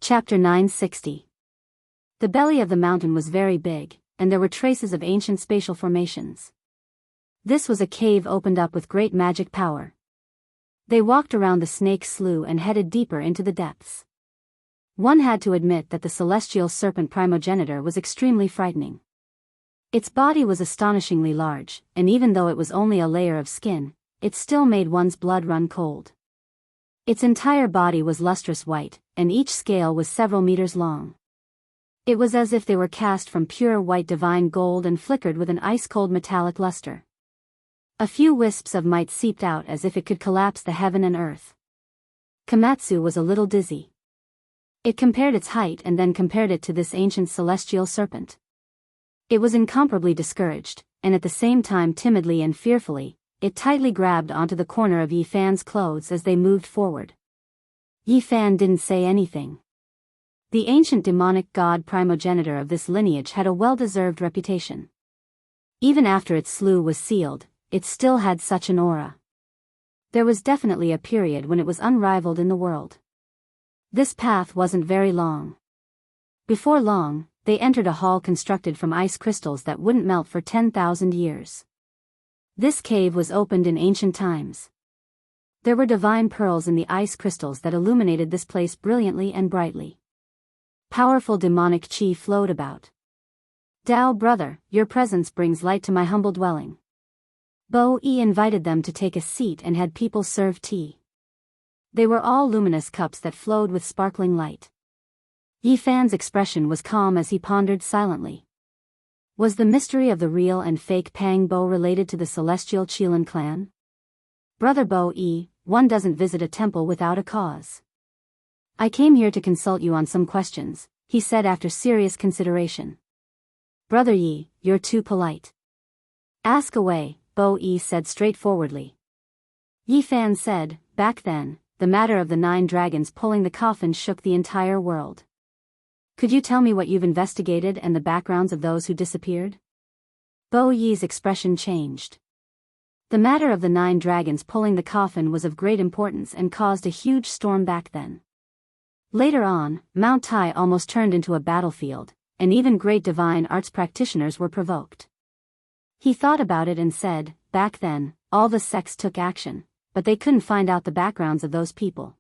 Chapter 960. The belly of the mountain was very big, and there were traces of ancient spatial formations. This was a cave opened up with great magic power. They walked around the snake slough and headed deeper into the depths. One had to admit that the celestial serpent primogenitor was extremely frightening. Its body was astonishingly large, and even though it was only a layer of skin, it still made one's blood run cold. Its entire body was lustrous white, and each scale was several meters long. It was as if they were cast from pure white divine gold and flickered with an ice-cold metallic luster. A few wisps of might seeped out as if it could collapse the heaven and earth. Komatsu was a little dizzy. It compared its height and then compared it to this ancient celestial serpent. It was incomparably discouraged, and at the same time timidly and fearfully, it tightly grabbed onto the corner of Yi Fan's clothes as they moved forward. Yi Fan didn't say anything. The ancient demonic god primogenitor of this lineage had a well-deserved reputation. Even after its slough was sealed, it still had such an aura. There was definitely a period when it was unrivaled in the world. This path wasn't very long. Before long, they entered a hall constructed from ice crystals that wouldn't melt for 10,000 years. This cave was opened in ancient times. There were divine pearls in the ice crystals that illuminated this place brilliantly and brightly. Powerful demonic chi flowed about. Dao brother, your presence brings light to my humble dwelling. Bo-e invited them to take a seat and had people serve tea. They were all luminous cups that flowed with sparkling light. Yi Fan's expression was calm as he pondered silently. Was the mystery of the real and fake Pang Bo related to the celestial Qilan clan? Brother Bo-e, one doesn't visit a temple without a cause. I came here to consult you on some questions, he said after serious consideration. Brother Yi, you're too polite. Ask away, Bo-e said straightforwardly. Yi Fan said, back then, the matter of the 9 dragons pulling the coffin shook the entire world. Could you tell me what you've investigated and the backgrounds of those who disappeared? Bo-Yi's expression changed. The matter of the 9 dragons pulling the coffin was of great importance and caused a huge storm back then. Later on, Mount Tai almost turned into a battlefield, and even great divine arts practitioners were provoked. He thought about it and said, back then, all the sects took action, but they couldn't find out the backgrounds of those people.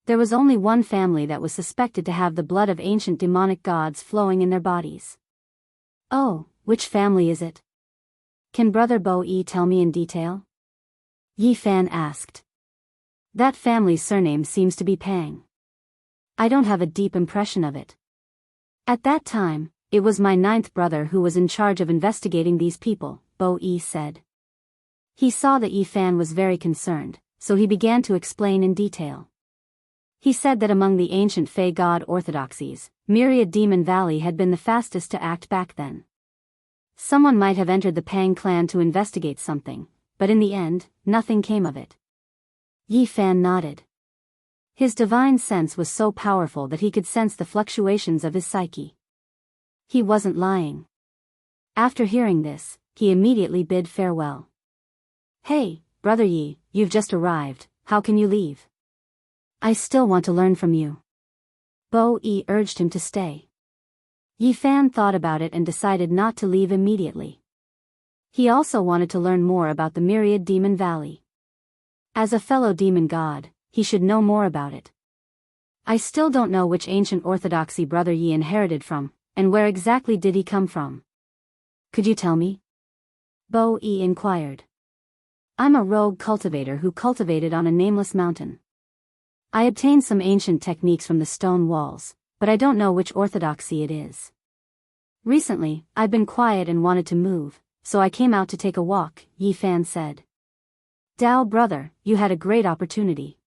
There was only one family that was suspected to have the blood of ancient demonic gods flowing in their bodies. Oh, which family is it? Can Brother Bo-e tell me in detail? Yi Fan asked. That family's surname seems to be Pang. I don't have a deep impression of it. At that time, it was my 9th brother who was in charge of investigating these people, Bo-e said. He saw that Yi Fan was very concerned, so he began to explain in detail. He said that among the ancient Fey god orthodoxies, Myriad Demon Valley had been the fastest to act back then. Someone might have entered the Pang clan to investigate something, but in the end, nothing came of it. Yi Fan nodded. His divine sense was so powerful that he could sense the fluctuations of his psyche. He wasn't lying. After hearing this, he immediately bid farewell. Hey, Brother Yi, you've just arrived, how can you leave? I still want to learn from you. Bo-e urged him to stay. Yi Fan thought about it and decided not to leave immediately. He also wanted to learn more about the Myriad Demon Valley. As a fellow demon god, he should know more about it. I still don't know which ancient orthodoxy Brother Yi inherited from, and where exactly did he come from. Could you tell me? Bo-e inquired. I'm a rogue cultivator who cultivated on a nameless mountain. I obtained some ancient techniques from the stone walls, but I don't know which orthodoxy it is. Recently, I've been quiet and wanted to move, so I came out to take a walk, Yi Fan said. Dao brother, you had a great opportunity.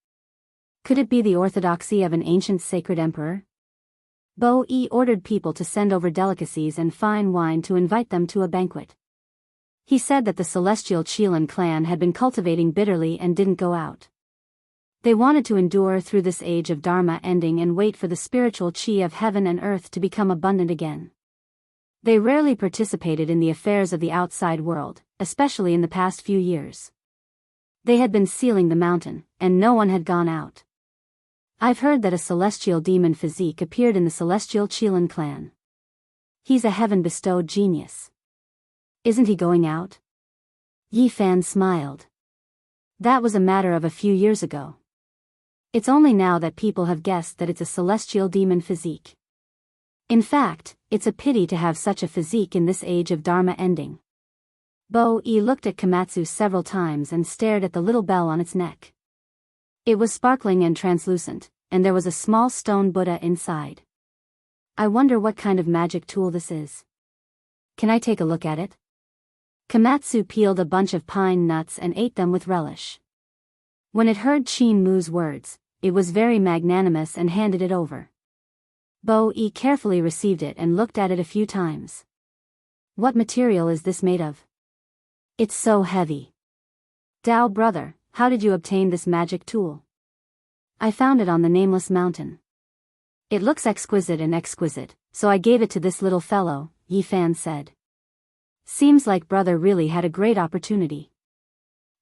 Could it be the orthodoxy of an ancient sacred emperor? Bo-e ordered people to send over delicacies and fine wine to invite them to a banquet. He said that the celestial Qilan clan had been cultivating bitterly and didn't go out. They wanted to endure through this age of Dharma ending and wait for the spiritual chi of heaven and earth to become abundant again. They rarely participated in the affairs of the outside world, especially in the past few years. They had been sealing the mountain, and no one had gone out. I've heard that a celestial demon physique appeared in the celestial Qilin clan. He's a heaven-bestowed genius. Isn't he going out? Yi Fan smiled. That was a matter of a few years ago. It's only now that people have guessed that it's a celestial demon physique. In fact, it's a pity to have such a physique in this age of Dharma ending. Bo-e looked at Komatsu several times and stared at the little bell on its neck. It was sparkling and translucent, and there was a small stone Buddha inside. I wonder what kind of magic tool this is. Can I take a look at it? Komatsu peeled a bunch of pine nuts and ate them with relish. When it heard Qin Mu's words, it was very magnanimous and handed it over. Bo-e carefully received it and looked at it a few times. What material is this made of? It's so heavy. Dao brother, how did you obtain this magic tool? I found it on the nameless mountain. It looks exquisite, so I gave it to this little fellow, Yi Fan said. Seems like brother really had a great opportunity.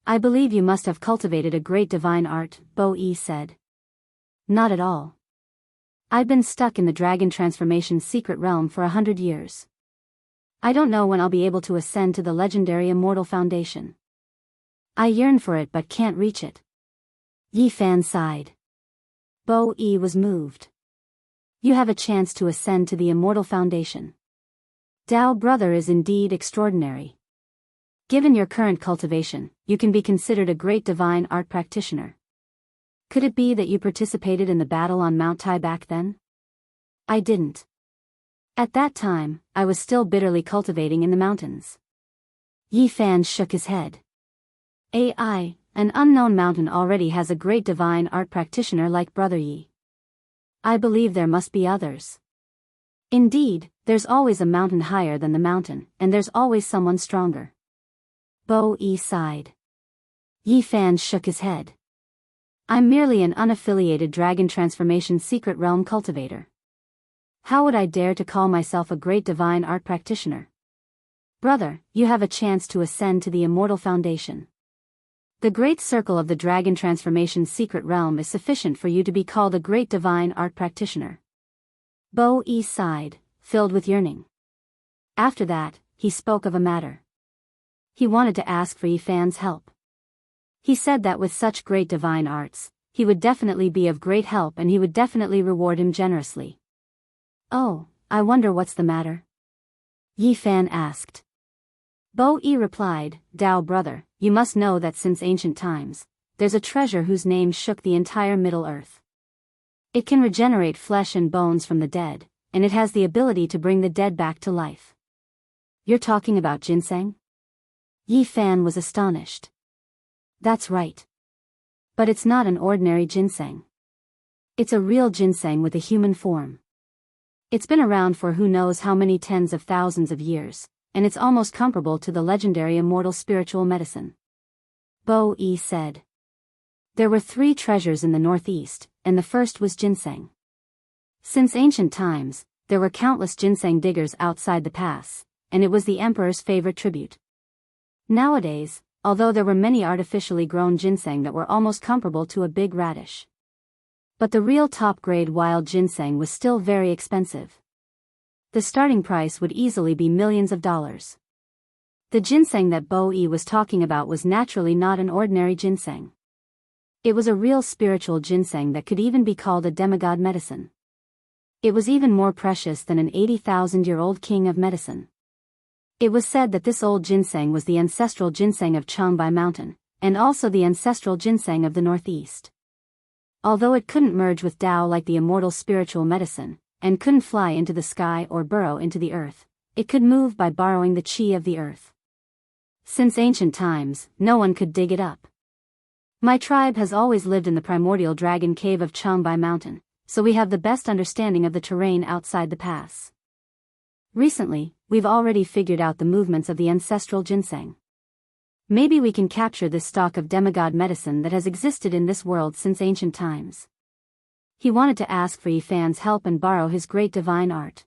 I believe you must have cultivated a great divine art, Bo-e said. Not at all. I've been stuck in the dragon transformation secret realm for 100 years. I don't know when I'll be able to ascend to the legendary immortal foundation. I yearn for it but can't reach it. Yi Fan sighed. Bo-e was moved. You have a chance to ascend to the immortal foundation. Dao brother is indeed extraordinary. Given your current cultivation, you can be considered a great divine art practitioner. Could it be that you participated in the battle on Mount Tai back then? I didn't. At that time, I was still bitterly cultivating in the mountains. Yi Fan shook his head. An unknown mountain already has a great divine art practitioner like Brother Yi. I believe there must be others. Indeed, there's always a mountain higher than the mountain, and there's always someone stronger. Bo-e sighed. Yi Fan shook his head. I'm merely an unaffiliated dragon transformation secret realm cultivator. How would I dare to call myself a great divine art practitioner? Brother, you have a chance to ascend to the immortal foundation. The great circle of the dragon transformation secret realm is sufficient for you to be called a great divine art practitioner. Bo-e sighed, filled with yearning. After that, he spoke of a matter. He wanted to ask for Yi Fan's help. He said that with such great divine arts, he would definitely be of great help and he would definitely reward him generously. Oh, I wonder what's the matter? Yi Fan asked. Bo-e replied, Dao brother, you must know that since ancient times, there's a treasure whose name shook the entire Middle Earth. It can regenerate flesh and bones from the dead, and it has the ability to bring the dead back to life. You're talking about ginseng? Yi Fan was astonished. That's right. But it's not an ordinary ginseng. It's a real ginseng with a human form. It's been around for who knows how many tens of thousands of years, and it's almost comparable to the legendary immortal spiritual medicine. Bo-e said. There were 3 treasures in the northeast, and the first was ginseng. Since ancient times, there were countless ginseng diggers outside the pass, and it was the emperor's favorite tribute. Nowadays, although there were many artificially grown ginseng that were almost comparable to a big radish. But the real top-grade wild ginseng was still very expensive. The starting price would easily be millions of dollars. The ginseng that Bo-e was talking about was naturally not an ordinary ginseng. It was a real spiritual ginseng that could even be called a demigod medicine. It was even more precious than an 80,000-year-old king of medicine. It was said that this old ginseng was the ancestral ginseng of Changbai Mountain, and also the ancestral ginseng of the Northeast. Although it couldn't merge with Tao like the immortal spiritual medicine, and couldn't fly into the sky or burrow into the earth, it could move by borrowing the chi of the earth. Since ancient times, no one could dig it up. My tribe has always lived in the primordial dragon cave of Changbai Mountain, so we have the best understanding of the terrain outside the pass. Recently, we've already figured out the movements of the ancestral ginseng. Maybe we can capture this stock of demigod medicine that has existed in this world since ancient times. He wanted to ask for Yi Fan's help and borrow his great divine art.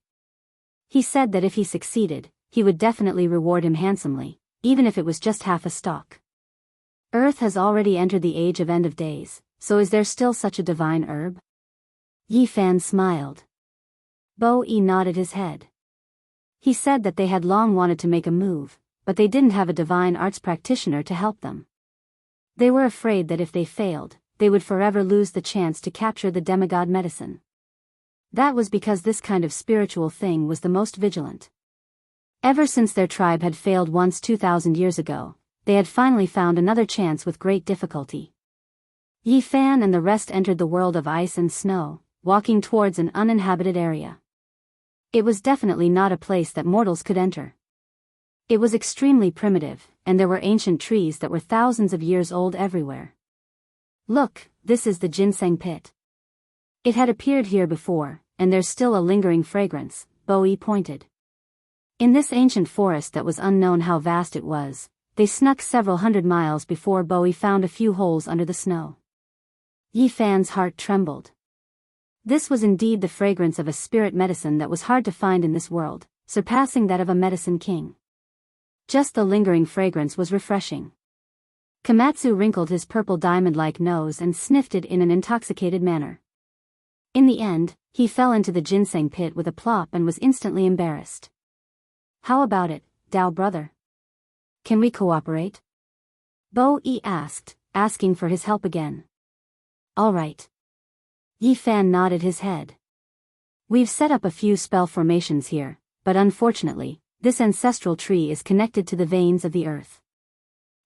He said that if he succeeded, he would definitely reward him handsomely, even if it was just half a stalk. Earth has already entered the age of end of days, so is there still such a divine herb? Yi Fan smiled. Bo Yi nodded his head. He said that they had long wanted to make a move, but they didn't have a divine arts practitioner to help them. They were afraid that if they failed, they would forever lose the chance to capture the demigod medicine. That was because this kind of spiritual thing was the most vigilant. Ever since their tribe had failed once 2,000 years ago, they had finally found another chance with great difficulty. Yi Fan and the rest entered the world of ice and snow, walking towards an uninhabited area. It was definitely not a place that mortals could enter. It was extremely primitive, and there were ancient trees that were thousands of years old everywhere. Look, this is the ginseng pit. It had appeared here before, and there's still a lingering fragrance, Bo Yi pointed. In this ancient forest that was unknown how vast it was, they snuck several hundred miles before Bo Yi found a few holes under the snow. Yi Fan's heart trembled. This was indeed the fragrance of a spirit medicine that was hard to find in this world, surpassing that of a medicine king. Just the lingering fragrance was refreshing. Komatsu wrinkled his purple diamond-like nose and sniffed it in an intoxicated manner. In the end, he fell into the ginseng pit with a plop and was instantly embarrassed. How about it, Dao brother? Can we cooperate? Bo Yi asked, asking for his help again. All right. Yi Fan nodded his head. We've set up a few spell formations here, but unfortunately, this ancestral tree is connected to the veins of the earth.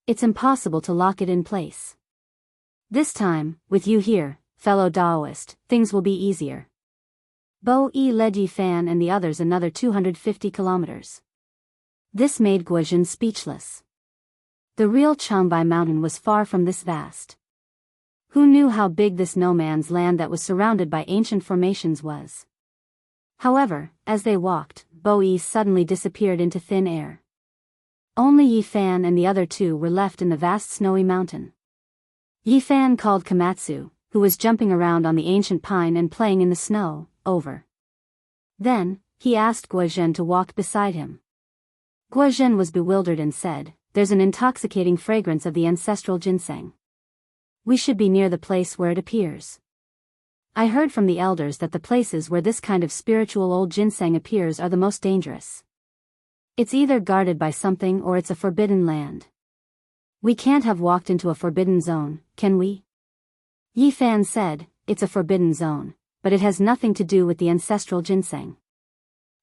It's impossible to lock it in place. This time, with you here, fellow Daoist, things will be easier. Bo Yi led Yi Fan and the others another 250 kilometers. This made Guozhen speechless. The real Changbai mountain was far from this vast. Who knew how big this no man's land that was surrounded by ancient formations was? However, as they walked, Bo Yi suddenly disappeared into thin air. Only Yi Fan and the other two were left in the vast snowy mountain. Yi Fan called Komatsu, who was jumping around on the ancient pine and playing in the snow, over. Then, he asked Guozhen to walk beside him. Guozhen was bewildered and said, "There's an intoxicating fragrance of the ancestral ginseng. We should be near the place where it appears. I heard from the elders that the places where this kind of spiritual old ginseng appears are the most dangerous. It's either guarded by something or it's a forbidden land. We can't have walked into a forbidden zone, can we?" Yi Fan said, "It's a forbidden zone, but it has nothing to do with the ancestral ginseng.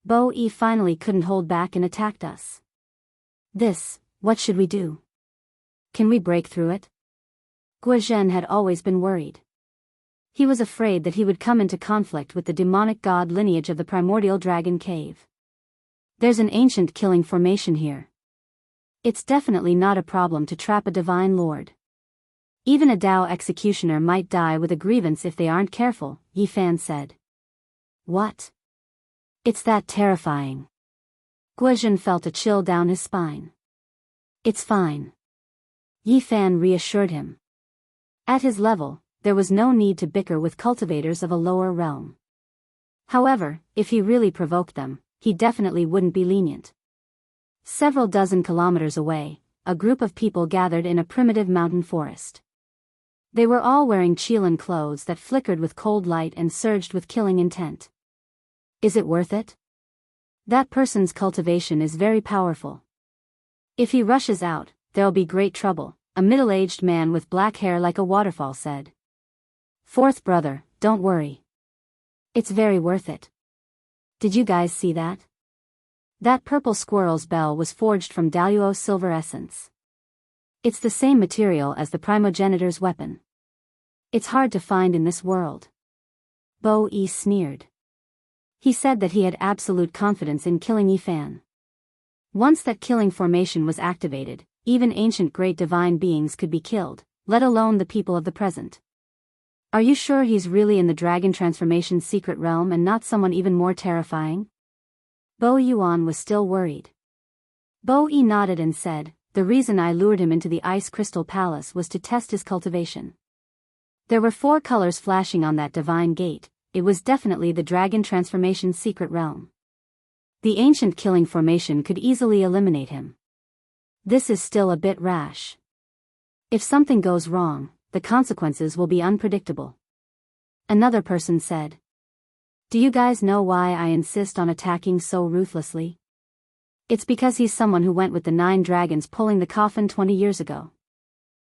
Bo Yi finally couldn't hold back and attacked us. What should we do? Can we break through it?" Guozhen had always been worried. He was afraid that he would come into conflict with the demonic god lineage of the primordial dragon cave. There's an ancient killing formation here. It's definitely not a problem to trap a divine lord. Even a Dao executioner might die with a grievance if they aren't careful, Yi Fan said. What? It's that terrifying. Guozhen felt a chill down his spine. It's fine. Yi Fan reassured him. At his level, there was no need to bicker with cultivators of a lower realm. However, if he really provoked them, he definitely wouldn't be lenient. Several dozen kilometers away, a group of people gathered in a primitive mountain forest. They were all wearing Chilan clothes that flickered with cold light and surged with killing intent. Is it worth it? That person's cultivation is very powerful. If he rushes out, there'll be great trouble, a middle-aged man with black hair like a waterfall said. Fourth brother, don't worry. It's very worth it. Did you guys see that? That purple squirrel's bell was forged from Daoist silver essence. It's the same material as the primogenitor's weapon. It's hard to find in this world. Bo Yi sneered. He said that he had absolute confidence in killing Yi Fan. Once that killing formation was activated, even ancient great divine beings could be killed, let alone the people of the present. Are you sure he's really in the dragon transformation secret realm and not someone even more terrifying? Bo Yuan was still worried. Bo Yi nodded and said, the reason I lured him into the ice crystal palace was to test his cultivation. There were 4 colors flashing on that divine gate. It was definitely the dragon transformation secret realm. The ancient killing formation could easily eliminate him. This is still a bit rash. If something goes wrong, the consequences will be unpredictable. Another person said. Do you guys know why I insist on attacking so ruthlessly? It's because he's someone who went with the 9 dragons pulling the coffin 20 years ago.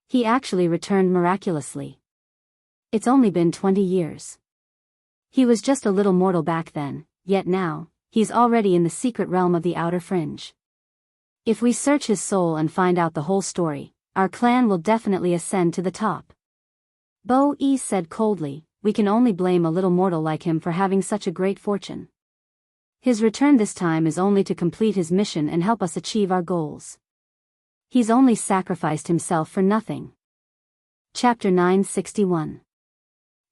He actually returned miraculously. It's only been 20 years. He was just a little mortal back then, yet now, he's already in the secret realm of the outer fringe. If we search his soul and find out the whole story, our clan will definitely ascend to the top. Bo Yi said coldly, we can only blame a little mortal like him for having such a great fortune. His return this time is only to complete his mission and help us achieve our goals. He's only sacrificed himself for nothing. Chapter 961.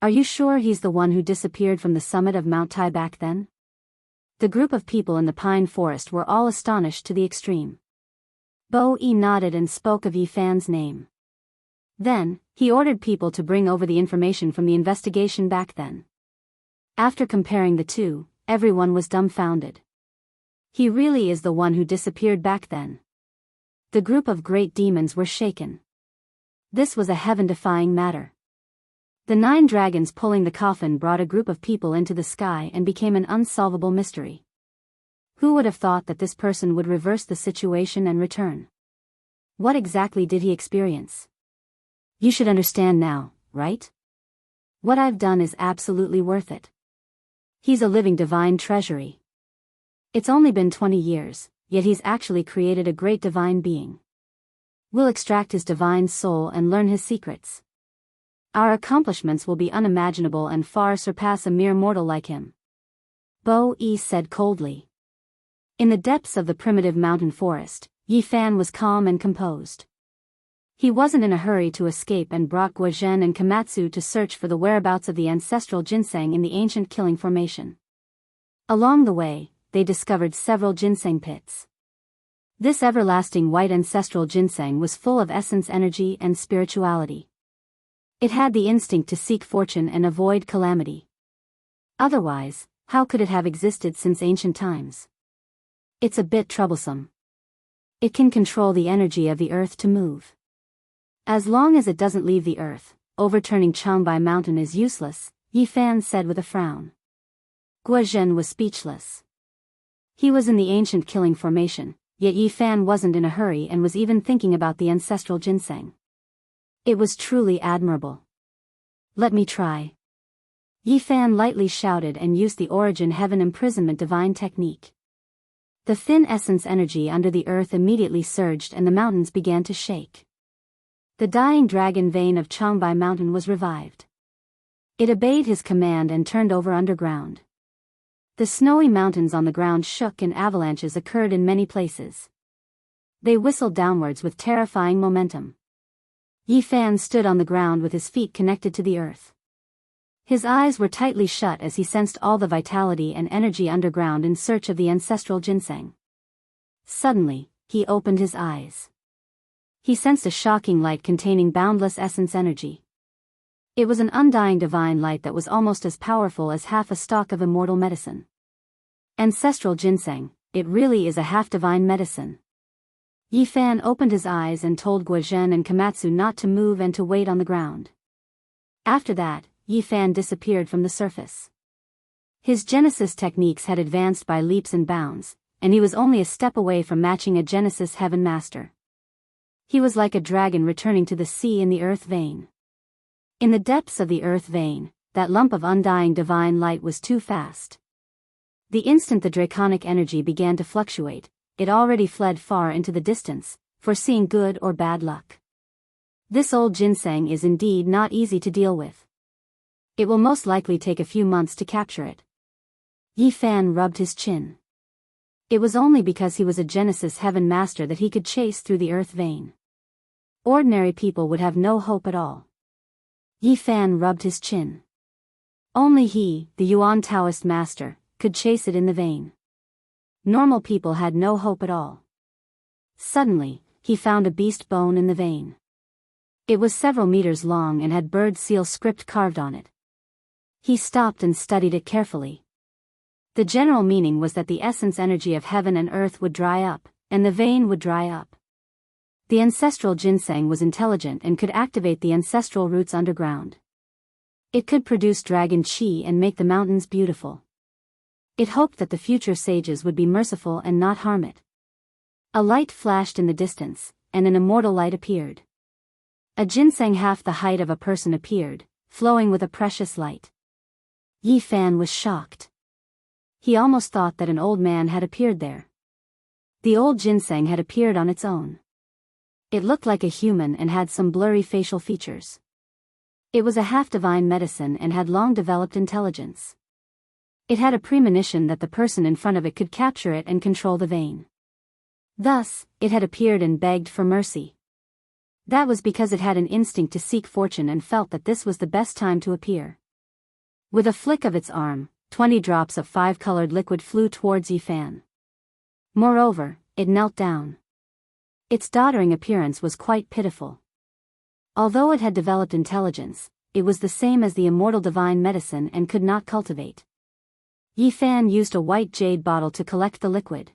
Are you sure he's the one who disappeared from the summit of Mount Tai back then? The group of people in the pine forest were all astonished to the extreme. Bo Yi nodded and spoke of Yi Fan's name. Then, he ordered people to bring over the information from the investigation back then. After comparing the two, everyone was dumbfounded. He really is the one who disappeared back then. The group of great demons were shaken. This was a heaven-defying matter. The 9 dragons pulling the coffin brought a group of people into the sky and became an unsolvable mystery. Who would have thought that this person would reverse the situation and return? What exactly did he experience? You should understand now, right? What I've done is absolutely worth it. He's a living divine treasury. It's only been 20 years, yet he's actually created a great divine being. We'll extract his divine soul and learn his secrets. Our accomplishments will be unimaginable and far surpass a mere mortal like him. Bo Yi said coldly. In the depths of the primitive mountain forest, Yi Fan was calm and composed. He wasn't in a hurry to escape and brought Guozhen and Komatsu to search for the whereabouts of the ancestral ginseng in the ancient killing formation. Along the way, they discovered several ginseng pits. This everlasting white ancestral ginseng was full of essence energy and spirituality. It had the instinct to seek fortune and avoid calamity. Otherwise, how could it have existed since ancient times? It's a bit troublesome. It can control the energy of the earth to move. As long as it doesn't leave the earth, overturning Changbai Mountain is useless, Yi Fan said with a frown. Guozhen was speechless. He was in the ancient killing formation, yet Yi Fan wasn't in a hurry and was even thinking about the ancestral ginseng. It was truly admirable. Let me try. Yi Fan lightly shouted and used the origin heaven imprisonment divine technique. The thin essence energy under the earth immediately surged and the mountains began to shake. The dying dragon vein of Changbai Mountain was revived. It obeyed his command and turned over underground. The snowy mountains on the ground shook and avalanches occurred in many places. They whistled downwards with terrifying momentum. Yi Fan stood on the ground with his feet connected to the earth. His eyes were tightly shut as he sensed all the vitality and energy underground in search of the ancestral ginseng. Suddenly, he opened his eyes. He sensed a shocking light containing boundless essence energy. It was an undying divine light that was almost as powerful as half a stalk of immortal medicine. Ancestral ginseng, it really is a half-divine medicine. Yi Fan opened his eyes and told Guozhen and Komatsu not to move and to wait on the ground. After that, Yi Fan disappeared from the surface. His Genesis techniques had advanced by leaps and bounds, and he was only a step away from matching a Genesis Heaven Master. He was like a dragon returning to the sea in the earth vein. In the depths of the earth vein, that lump of undying divine light was too fast. The instant the draconic energy began to fluctuate, it already fled far into the distance, foreseeing good or bad luck. This old ginseng is indeed not easy to deal with. It will most likely take a few months to capture it. Yi Fan rubbed his chin. It was only because he was a Genesis Heaven Master that he could chase through the earth vein. Ordinary people would have no hope at all. Yi Fan rubbed his chin. Only he, the Yuan Taoist Master, could chase it in the vein. Normal people had no hope at all. Suddenly, he found a beast bone in the vein. It was several meters long and had bird seal script carved on it. He stopped and studied it carefully. The general meaning was that the essence energy of heaven and earth would dry up, and the vein would dry up. The ancestral ginseng was intelligent and could activate the ancestral roots underground. It could produce dragon chi and make the mountains beautiful. It hoped that the future sages would be merciful and not harm it. A light flashed in the distance, and an immortal light appeared. A ginseng half the height of a person appeared, flowing with a precious light. Yi Fan was shocked. He almost thought that an old man had appeared there. The old ginseng had appeared on its own. It looked like a human and had some blurry facial features. It was a half-divine medicine and had long developed intelligence. It had a premonition that the person in front of it could capture it and control the vein. Thus, it had appeared and begged for mercy. That was because it had an instinct to seek fortune and felt that this was the best time to appear. With a flick of its arm, 20 drops of 5-colored liquid flew towards Yi Fan. Moreover, it knelt down. Its doddering appearance was quite pitiful. Although it had developed intelligence, it was the same as the immortal divine medicine and could not cultivate. Yi Fan used a white jade bottle to collect the liquid.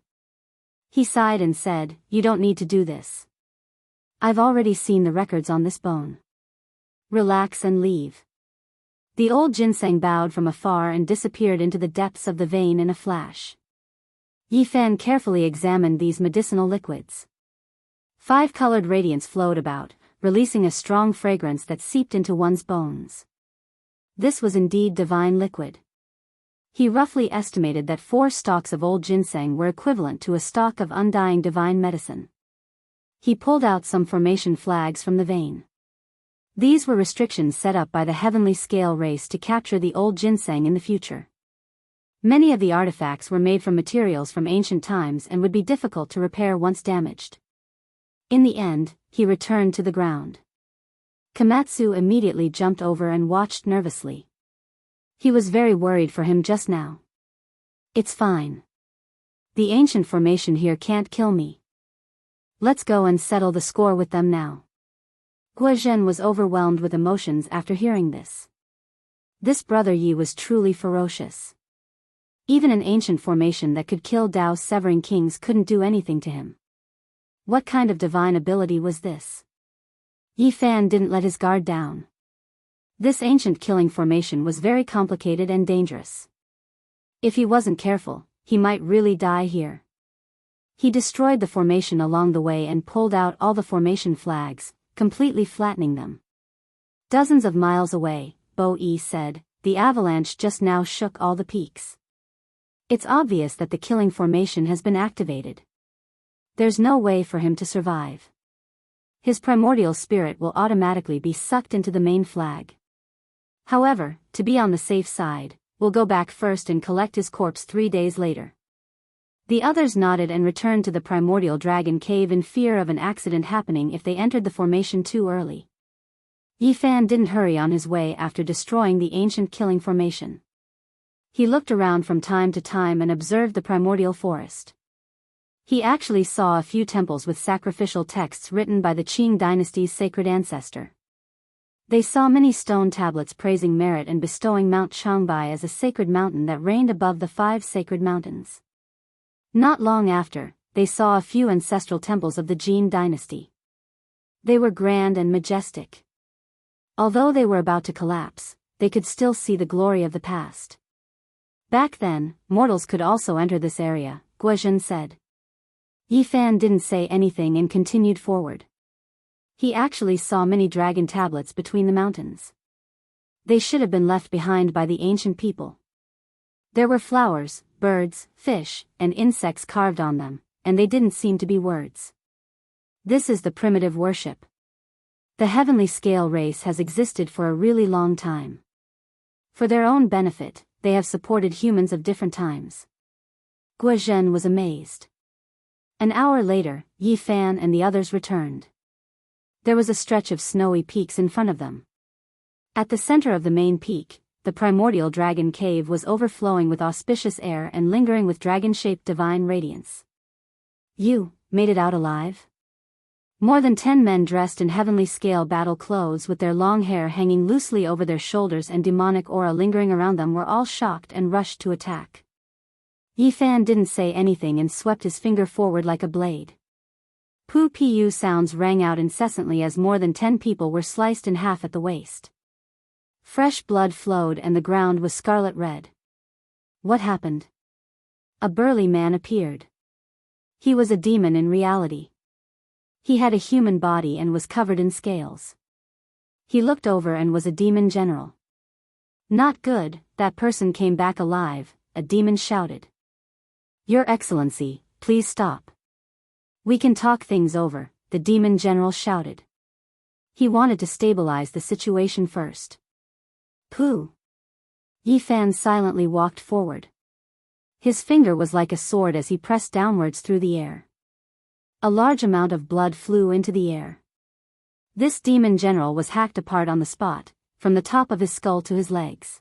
He sighed and said, "You don't need to do this. I've already seen the records on this bone. Relax and leave." The old ginseng bowed from afar and disappeared into the depths of the vein in a flash. Yi Fan carefully examined these medicinal liquids. 5-colored radiance flowed about, releasing a strong fragrance that seeped into one's bones. This was indeed divine liquid. He roughly estimated that 4 stalks of old ginseng were equivalent to a stalk of undying divine medicine. He pulled out some formation flags from the vein. These were restrictions set up by the heavenly scale race to capture the old ginseng in the future. Many of the artifacts were made from materials from ancient times and would be difficult to repair once damaged. In the end, he returned to the ground. Komatsu immediately jumped over and watched nervously. He was very worried for him just now. "It's fine. The ancient formation here can't kill me. Let's go and settle the score with them now." Guozhen was overwhelmed with emotions after hearing this. This brother Yi was truly ferocious. Even an ancient formation that could kill Daoist severing kings couldn't do anything to him. What kind of divine ability was this? Yi Fan didn't let his guard down. This ancient killing formation was very complicated and dangerous. If he wasn't careful, he might really die here. He destroyed the formation along the way and pulled out all the formation flags, completely flattening them. Dozens of miles away, Bo Yi said, the avalanche just now shook all the peaks. It's obvious that the killing formation has been activated. There's no way for him to survive. His primordial spirit will automatically be sucked into the main flag. However, to be on the safe side, we'll go back first and collect his corpse 3 days later. The others nodded and returned to the primordial dragon cave in fear of an accident happening if they entered the formation too early. Yi Fan didn't hurry on his way after destroying the ancient killing formation. He looked around from time to time and observed the primordial forest. He actually saw a few temples with sacrificial texts written by the Qing dynasty's sacred ancestor. They saw many stone tablets praising merit and bestowing Mount Changbai as a sacred mountain that reigned above the 5 sacred mountains. Not long after, they saw a few ancestral temples of the Jin dynasty. They were grand and majestic. Although they were about to collapse, they could still see the glory of the past. Back then, mortals could also enter this area, Guozhen said. Yi Fan didn't say anything and continued forward. He actually saw many dragon tablets between the mountains. They should have been left behind by the ancient people. There were flowers, birds, fish, and insects carved on them, and they didn't seem to be words. This is the primitive worship. The heavenly scale race has existed for a really long time. For their own benefit, they have supported humans of different times. Guozhen was amazed. An hour later, Yi Fan and the others returned. There was a stretch of snowy peaks in front of them. At the center of the main peak, the primordial dragon cave was overflowing with auspicious air and lingering with dragon-shaped divine radiance. "You made it out alive?" More than 10 men dressed in heavenly scale battle clothes with their long hair hanging loosely over their shoulders and demonic aura lingering around them were all shocked and rushed to attack. Yi Fan didn't say anything and swept his finger forward like a blade. Pu sounds rang out incessantly as more than 10 people were sliced in half at the waist. Fresh blood flowed and the ground was scarlet red. What happened? A burly man appeared. He was a demon in reality. He had a human body and was covered in scales. He looked over and was a demon general. Not good, that person came back alive, a demon shouted. Your Excellency, please stop. We can talk things over, the demon general shouted. He wanted to stabilize the situation first. Pooh. Yi Fan silently walked forward. His finger was like a sword as he pressed downwards through the air. A large amount of blood flew into the air. This demon general was hacked apart on the spot, from the top of his skull to his legs.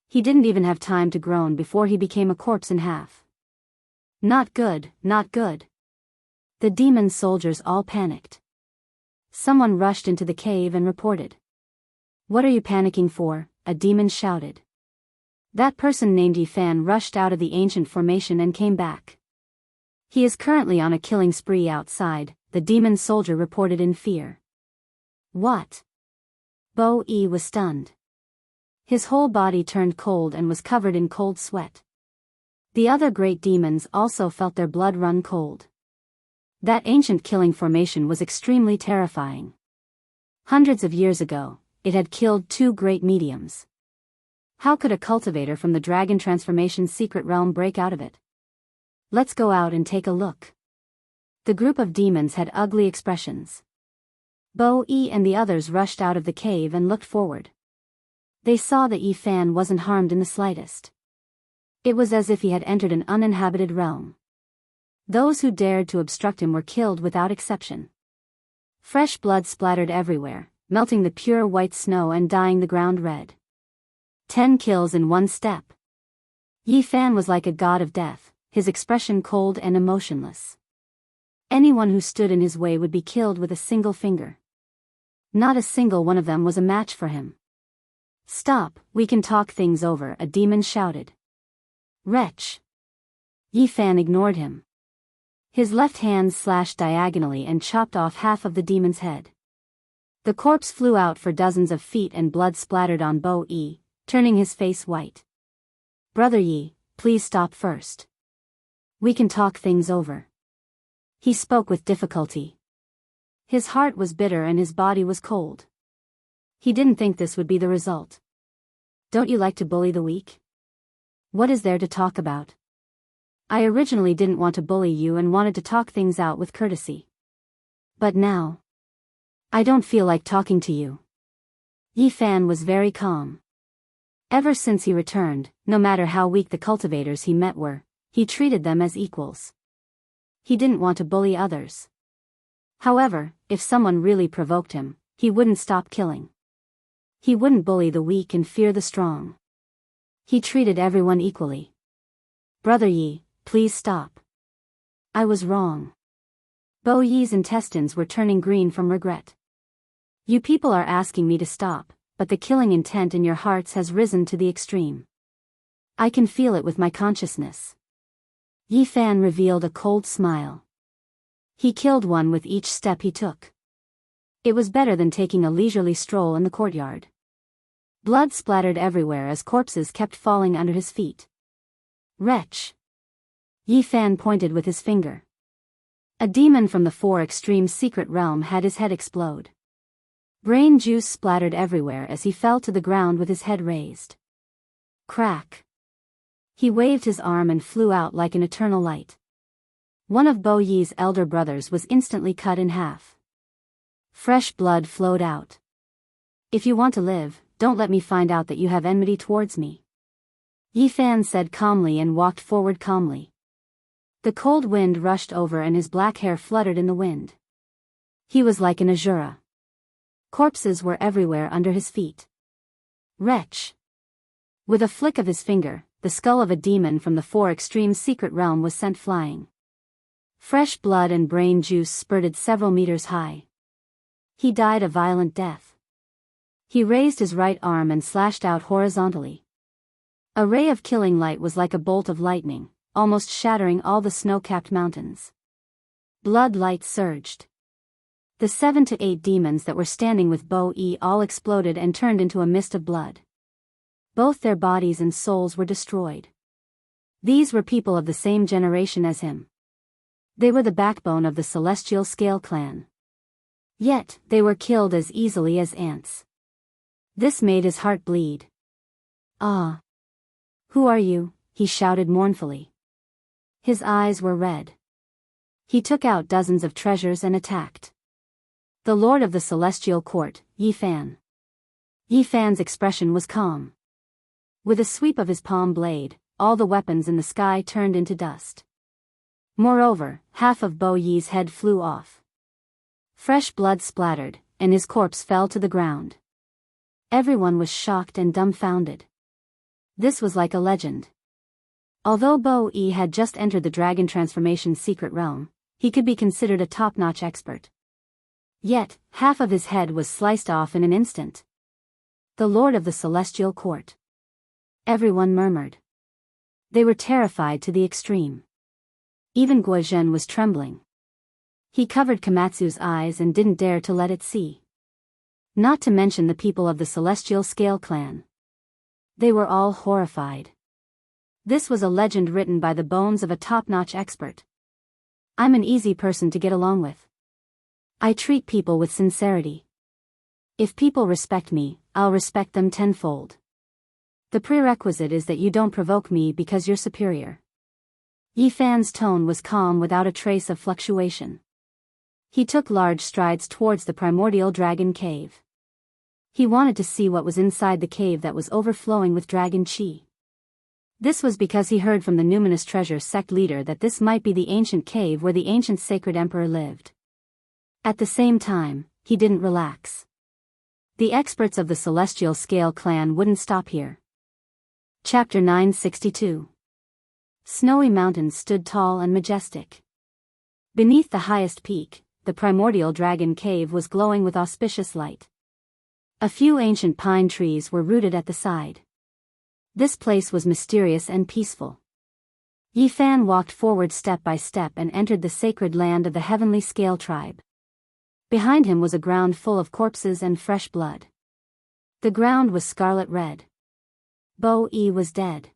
He didn't even have time to groan before he became a corpse in half. Not good, not good. The demon soldiers all panicked. Someone rushed into the cave and reported. What are you panicking for? A demon shouted. That person named Yi Fan rushed out of the ancient formation and came back. He is currently on a killing spree outside, the demon soldier reported in fear. What? Bo Yi was stunned. His whole body turned cold and was covered in cold sweat. The other great demons also felt their blood run cold. That ancient killing formation was extremely terrifying. Hundreds of years ago, it had killed 2 great mediums. How could a cultivator from the dragon transformation's secret realm break out of it? Let's go out and take a look. The group of demons had ugly expressions. Bo Yi and the others rushed out of the cave and looked forward. They saw that Yi Fan wasn't harmed in the slightest. It was as if he had entered an uninhabited realm. Those who dared to obstruct him were killed without exception. Fresh blood splattered everywhere, melting the pure white snow and dyeing the ground red. 10 kills in one step. Yi Fan was like a god of death, his expression cold and emotionless. Anyone who stood in his way would be killed with a single finger. Not a single one of them was a match for him. Stop, we can talk things over, a demon shouted. Wretch. Yi Fan ignored him. His left hand slashed diagonally and chopped off half of the demon's head. The corpse flew out for dozens of feet and blood splattered on Bo Yi, turning his face white. Brother Yi, please stop first. We can talk things over. He spoke with difficulty. His heart was bitter and his body was cold. He didn't think this would be the result. Don't you like to bully the weak? What is there to talk about? I originally didn't want to bully you and wanted to talk things out with courtesy. But now, I don't feel like talking to you. Yi Fan was very calm. Ever since he returned, no matter how weak the cultivators he met were, he treated them as equals. He didn't want to bully others. However, if someone really provoked him, he wouldn't stop killing. He wouldn't bully the weak and fear the strong. He treated everyone equally. Brother Yi, please stop. I was wrong. Bo Yi's intestines were turning green from regret. You people are asking me to stop, but the killing intent in your hearts has risen to the extreme. I can feel it with my consciousness. Yi Fan revealed a cold smile. He killed one with each step he took. It was better than taking a leisurely stroll in the courtyard. Blood splattered everywhere as corpses kept falling under his feet. Wretch. Yi Fan pointed with his finger. A demon from the 4 Extreme secret realm had his head explode. Brain juice splattered everywhere as he fell to the ground with his head raised. Crack. He waved his arm and flew out like an eternal light. One of Bo Yi's elder brothers was instantly cut in half. Fresh blood flowed out. If you want to live, don't let me find out that you have enmity towards me. Yi Fan said calmly and walked forward calmly. The cold wind rushed over and his black hair fluttered in the wind. He was like an Azura. Corpses were everywhere under his feet. Wretch. With a flick of his finger, the skull of a demon from the 4 Extreme secret realm was sent flying. Fresh blood and brain juice spurted several meters high. He died a violent death. He raised his right arm and slashed out horizontally. A ray of killing light was like a bolt of lightning, almost shattering all the snow-capped mountains. Blood light surged. The 7 to 8 demons that were standing with Bo Yi all exploded and turned into a mist of blood. Both their bodies and souls were destroyed. These were people of the same generation as him. They were the backbone of the Celestial Scale clan. Yet, they were killed as easily as ants. This made his heart bleed. "Ah! Who are you?" he shouted mournfully. His eyes were red. He took out dozens of treasures and attacked. The Lord of the Celestial Court, Yi Fan. Yi Fan's expression was calm. With a sweep of his palm blade, all the weapons in the sky turned into dust. Moreover, half of Bo Yi's head flew off. Fresh blood splattered, and his corpse fell to the ground. Everyone was shocked and dumbfounded. This was like a legend. Although Bo Yi had just entered the dragon transformation's secret realm, he could be considered a top-notch expert. Yet, half of his head was sliced off in an instant. The Lord of the Celestial Court. Everyone murmured. They were terrified to the extreme. Even Guozhen was trembling. He covered Komatsu's eyes and didn't dare to let it see. Not to mention the people of the Celestial Scale clan. They were all horrified. This was a legend written by the bones of a top-notch expert. I'm an easy person to get along with. I treat people with sincerity. If people respect me, I'll respect them tenfold. The prerequisite is that you don't provoke me because you're superior. Yi Fan's tone was calm without a trace of fluctuation. He took large strides towards the primordial dragon cave. He wanted to see what was inside the cave that was overflowing with dragon chi. This was because he heard from the numinous treasure sect leader that this might be the ancient cave where the ancient sacred emperor lived. At the same time, he didn't relax. The experts of the Celestial Scale clan wouldn't stop here. Chapter 962. Snowy mountains stood tall and majestic. Beneath the highest peak, the primordial dragon cave was glowing with auspicious light. A few ancient pine trees were rooted at the side. This place was mysterious and peaceful. Yi Fan walked forward step by step and entered the sacred land of the Heavenly Scale tribe. Behind him was a ground full of corpses and fresh blood. The ground was scarlet red. Bo Yi was dead.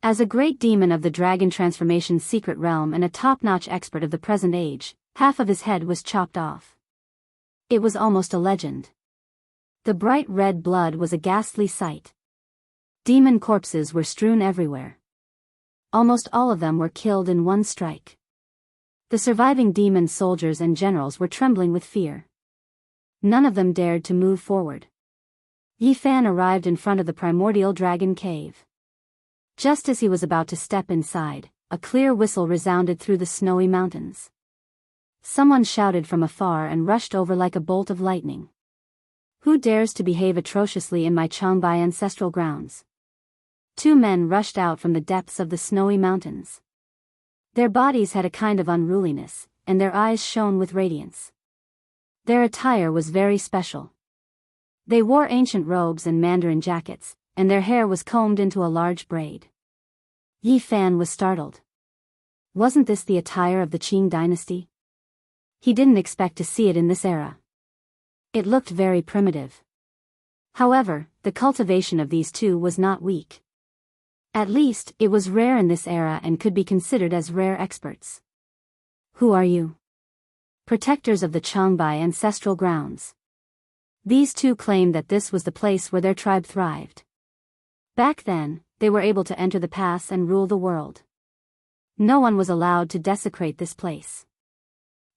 As a great demon of the dragon transformation's secret realm and a top-notch expert of the present age, half of his head was chopped off. It was almost a legend. The bright red blood was a ghastly sight. Demon corpses were strewn everywhere. Almost all of them were killed in one strike. The surviving demon soldiers and generals were trembling with fear. None of them dared to move forward. Yi Fan arrived in front of the primordial dragon cave. Just as he was about to step inside, a clear whistle resounded through the snowy mountains. Someone shouted from afar and rushed over like a bolt of lightning. Who dares to behave atrociously in my Changbai ancestral grounds? Two men rushed out from the depths of the snowy mountains. Their bodies had a kind of unruliness, and their eyes shone with radiance. Their attire was very special. They wore ancient robes and mandarin jackets, and their hair was combed into a large braid. Yi Fan was startled. Wasn't this the attire of the Qing dynasty? He didn't expect to see it in this era. It looked very primitive. However, the cultivation of these two was not weak. At least, it was rare in this era and could be considered as rare experts. Who are you? Protectors of the Changbai ancestral grounds. These two claimed that this was the place where their tribe thrived. Back then, they were able to enter the pass and rule the world. No one was allowed to desecrate this place.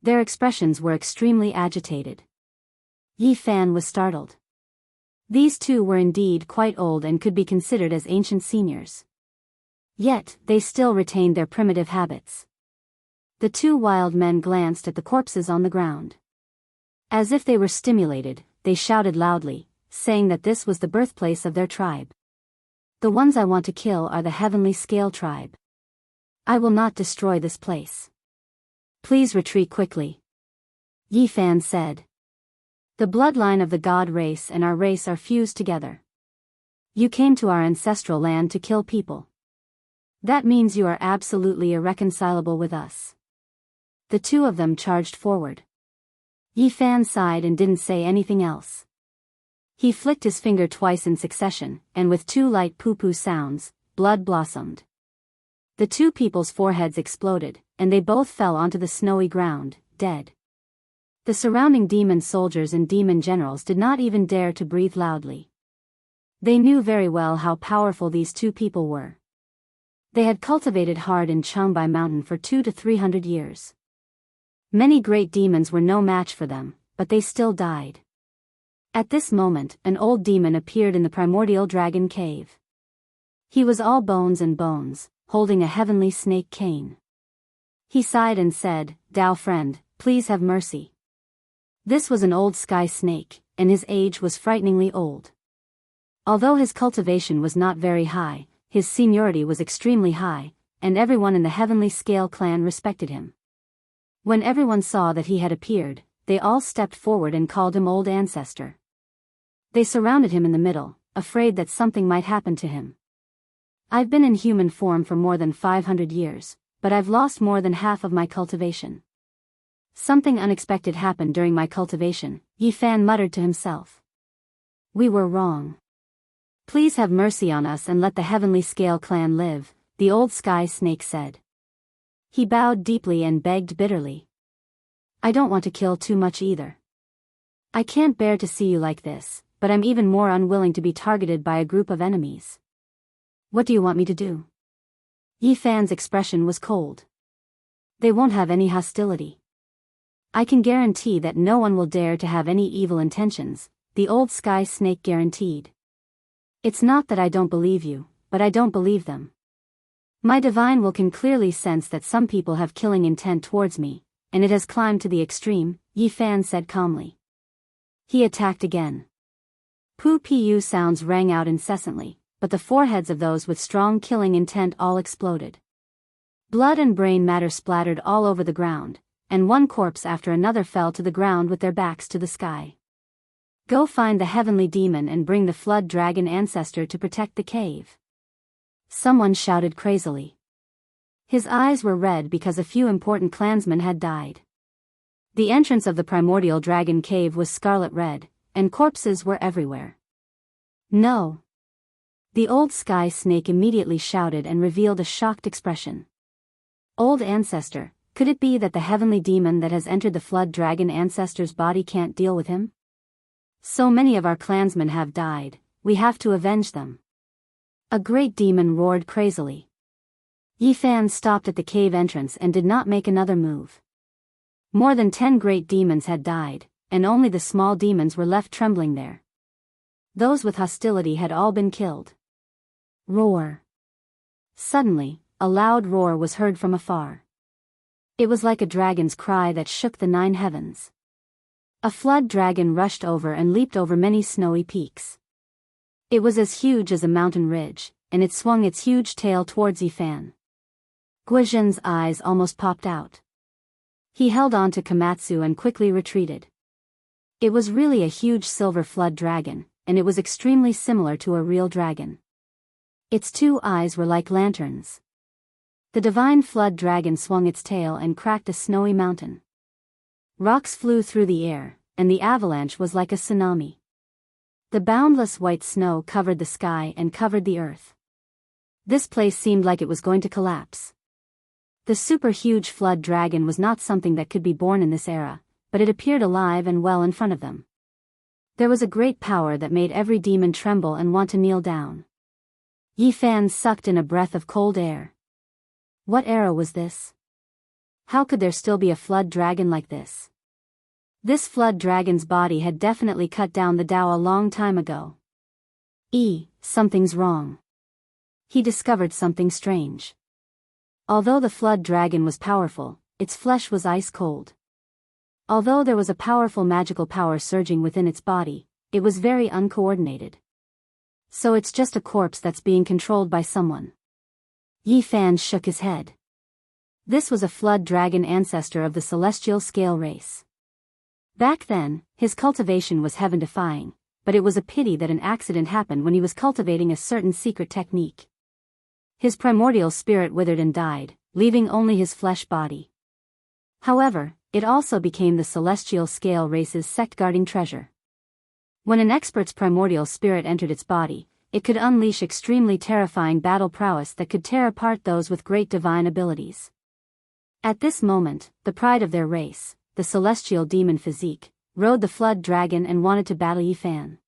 Their expressions were extremely agitated. Yi Fan was startled. These two were indeed quite old and could be considered as ancient seniors. Yet, they still retained their primitive habits. The two wild men glanced at the corpses on the ground. As if they were stimulated, they shouted loudly, saying that this was the birthplace of their tribe. The ones I want to kill are the Heavenly Scale tribe. I will not destroy this place. Please retreat quickly. Yi Fan said. The bloodline of the god race and our race are fused together. You came to our ancestral land to kill people. That means you are absolutely irreconcilable with us. The two of them charged forward. Yi Fan sighed and didn't say anything else. He flicked his finger twice in succession, and with two light poo-poo sounds, blood blossomed. The two people's foreheads exploded, and they both fell onto the snowy ground, dead. The surrounding demon soldiers and demon generals did not even dare to breathe loudly. They knew very well how powerful these two people were. They had cultivated hard in Changbai Mountain for 200 to 300 years. Many great demons were no match for them, but they still died. At this moment, an old demon appeared in the primordial dragon cave. He was all bones and bones, holding a heavenly snake cane. He sighed and said, "Dao friend, please have mercy." This was an old sky snake, and his age was frighteningly old. Although his cultivation was not very high, his seniority was extremely high, and everyone in the Heavenly Scale clan respected him. When everyone saw that he had appeared, they all stepped forward and called him Old Ancestor. They surrounded him in the middle, afraid that something might happen to him. "I've been in human form for more than 500 years, but I've lost more than half of my cultivation. Something unexpected happened during my cultivation," Yi Fan muttered to himself. "We were wrong. Please have mercy on us and let the Heavenly Scale clan live," the old sky snake said. He bowed deeply and begged bitterly. "I don't want to kill too much either. I can't bear to see you like this, but I'm even more unwilling to be targeted by a group of enemies. What do you want me to do?" Yi Fan's expression was cold. "They won't have any hostility. I can guarantee that no one will dare to have any evil intentions," the old sky snake guaranteed. "It's not that I don't believe you, but I don't believe them. My divine will can clearly sense that some people have killing intent towards me, and it has climbed to the extreme," Yi Fan said calmly. He attacked again. Pu sounds rang out incessantly, but the foreheads of those with strong killing intent all exploded. Blood and brain matter splattered all over the ground, and one corpse after another fell to the ground with their backs to the sky. "Go find the heavenly demon and bring the flood dragon ancestor to protect the cave," someone shouted crazily. His eyes were red because a few important clansmen had died. The entrance of the primordial dragon cave was scarlet red, and corpses were everywhere. "No!" The old sky snake immediately shouted and revealed a shocked expression. "Old ancestor, could it be that the heavenly demon that has entered the flood dragon ancestor's body can't deal with him? So many of our clansmen have died, we have to avenge them." A great demon roared crazily. Yi Fan stopped at the cave entrance and did not make another move. More than 10 great demons had died, and only the small demons were left trembling there. Those with hostility had all been killed. Roar. Suddenly, a loud roar was heard from afar. It was like a dragon's cry that shook the 9 heavens. A flood dragon rushed over and leaped over many snowy peaks. It was as huge as a mountain ridge, and it swung its huge tail towards Yi Fan. Guizhen's eyes almost popped out. He held on to Komatsu and quickly retreated. It was really a huge silver flood dragon, and it was extremely similar to a real dragon. Its 2 eyes were like lanterns. The divine flood dragon swung its tail and cracked a snowy mountain. Rocks flew through the air, and the avalanche was like a tsunami. The boundless white snow covered the sky and covered the earth. This place seemed like it was going to collapse. The super-huge flood dragon was not something that could be born in this era, but it appeared alive and well in front of them. There was a great power that made every demon tremble and want to kneel down. Yi Fan sucked in a breath of cold air. What era was this? How could there still be a flood dragon like this? This flood dragon's body had definitely cut down the Tao a long time ago. Something's wrong. He discovered something strange. Although the flood dragon was powerful, its flesh was ice cold. Although there was a powerful magical power surging within its body, it was very uncoordinated. So it's just a corpse that's being controlled by someone. Yi Fan shook his head. This was a flood dragon ancestor of the celestial scale race. Back then, his cultivation was heaven-defying, but it was a pity that an accident happened when he was cultivating a certain secret technique. His primordial spirit withered and died, leaving only his flesh body. However, it also became the celestial scale race's sect-guarding treasure. When an expert's primordial spirit entered its body, it could unleash extremely terrifying battle prowess that could tear apart those with great divine abilities. At this moment, the pride of their race, the celestial demon physique, rode the flood dragon and wanted to battle Yifan.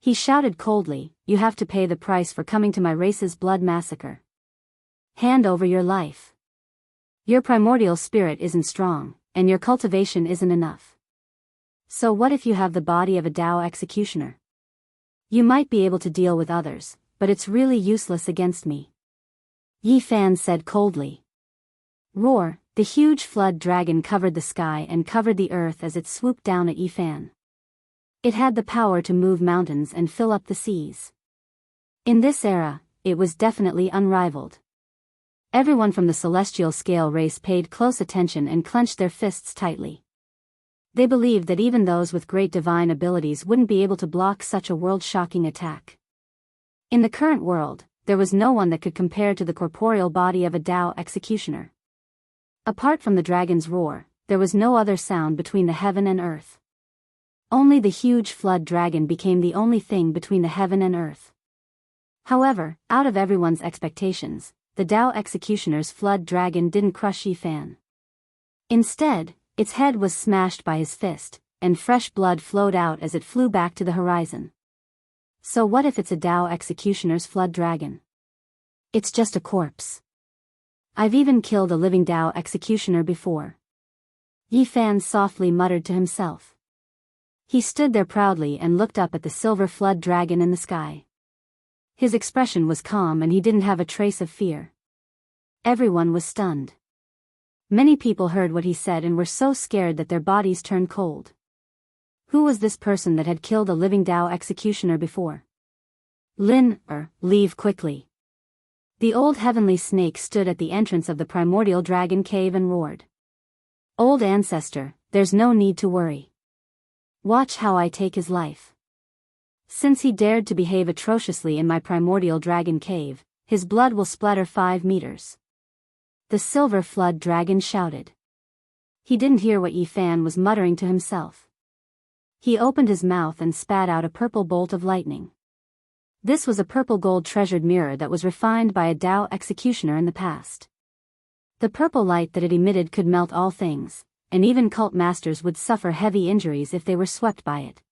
He shouted coldly, "You have to pay the price for coming to my race's blood massacre. Hand over your life. Your primordial spirit isn't strong, and your cultivation isn't enough. So what if you have the body of a Dao executioner? You might be able to deal with others, but it's really useless against me." Yifan said coldly. Roar! The huge flood dragon covered the sky and covered the earth as it swooped down at Yifan. It had the power to move mountains and fill up the seas. In this era, it was definitely unrivaled. Everyone from the celestial scale race paid close attention and clenched their fists tightly. They believed that even those with great divine abilities wouldn't be able to block such a world-shocking attack. In the current world, there was no one that could compare to the corporeal body of a Dao executioner. Apart from the dragon's roar, there was no other sound between the heaven and earth. Only the huge flood dragon became the only thing between the heaven and earth. However, out of everyone's expectations, the Dao executioner's flood dragon didn't crush Yifan. Instead, its head was smashed by his fist, and fresh blood flowed out as it flew back to the horizon. So what if it's a Dao executioner's flood dragon? It's just a corpse. I've even killed a living Dao executioner before. Yifan softly muttered to himself. He stood there proudly and looked up at the silver flood dragon in the sky. His expression was calm and he didn't have a trace of fear. Everyone was stunned. Many people heard what he said and were so scared that their bodies turned cold. Who was this person that had killed a living Dao executioner before? Leave quickly. The old heavenly snake stood at the entrance of the primordial dragon cave and roared. Old ancestor, there's no need to worry. Watch how I take his life. Since he dared to behave atrociously in my primordial dragon cave, his blood will splatter 5 meters. The silver flood dragon shouted. He didn't hear what Yifan was muttering to himself. He opened his mouth and spat out a purple bolt of lightning. This was a purple gold treasured mirror that was refined by a Dao executioner in the past. The purple light that it emitted could melt all things, and even cult masters would suffer heavy injuries if they were swept by it.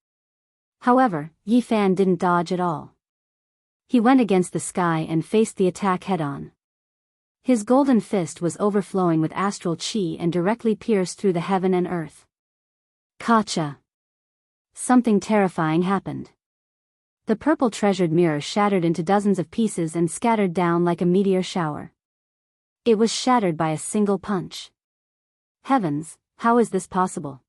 However, Yifan didn't dodge at all. He went against the sky and faced the attack head-on. His golden fist was overflowing with astral chi and directly pierced through the heaven and earth. Kacha! Something terrifying happened. The purple treasured mirror shattered into dozens of pieces and scattered down like a meteor shower. It was shattered by a single punch. Heavens, how is this possible?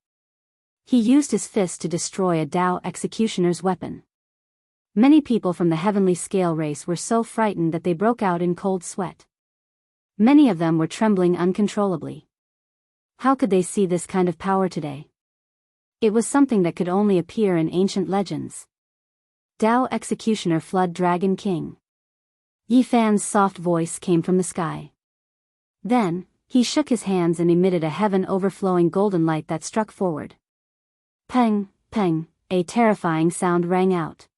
He used his fist to destroy a Dao executioner's weapon. Many people from the heavenly scale race were so frightened that they broke out in cold sweat. Many of them were trembling uncontrollably. How could they see this kind of power today? It was something that could only appear in ancient legends. Dao executioner flood dragon king. Yifan's soft voice came from the sky. Then, he shook his hands and emitted a heaven-overflowing golden light that struck forward. Peng, peng, a terrifying sound rang out.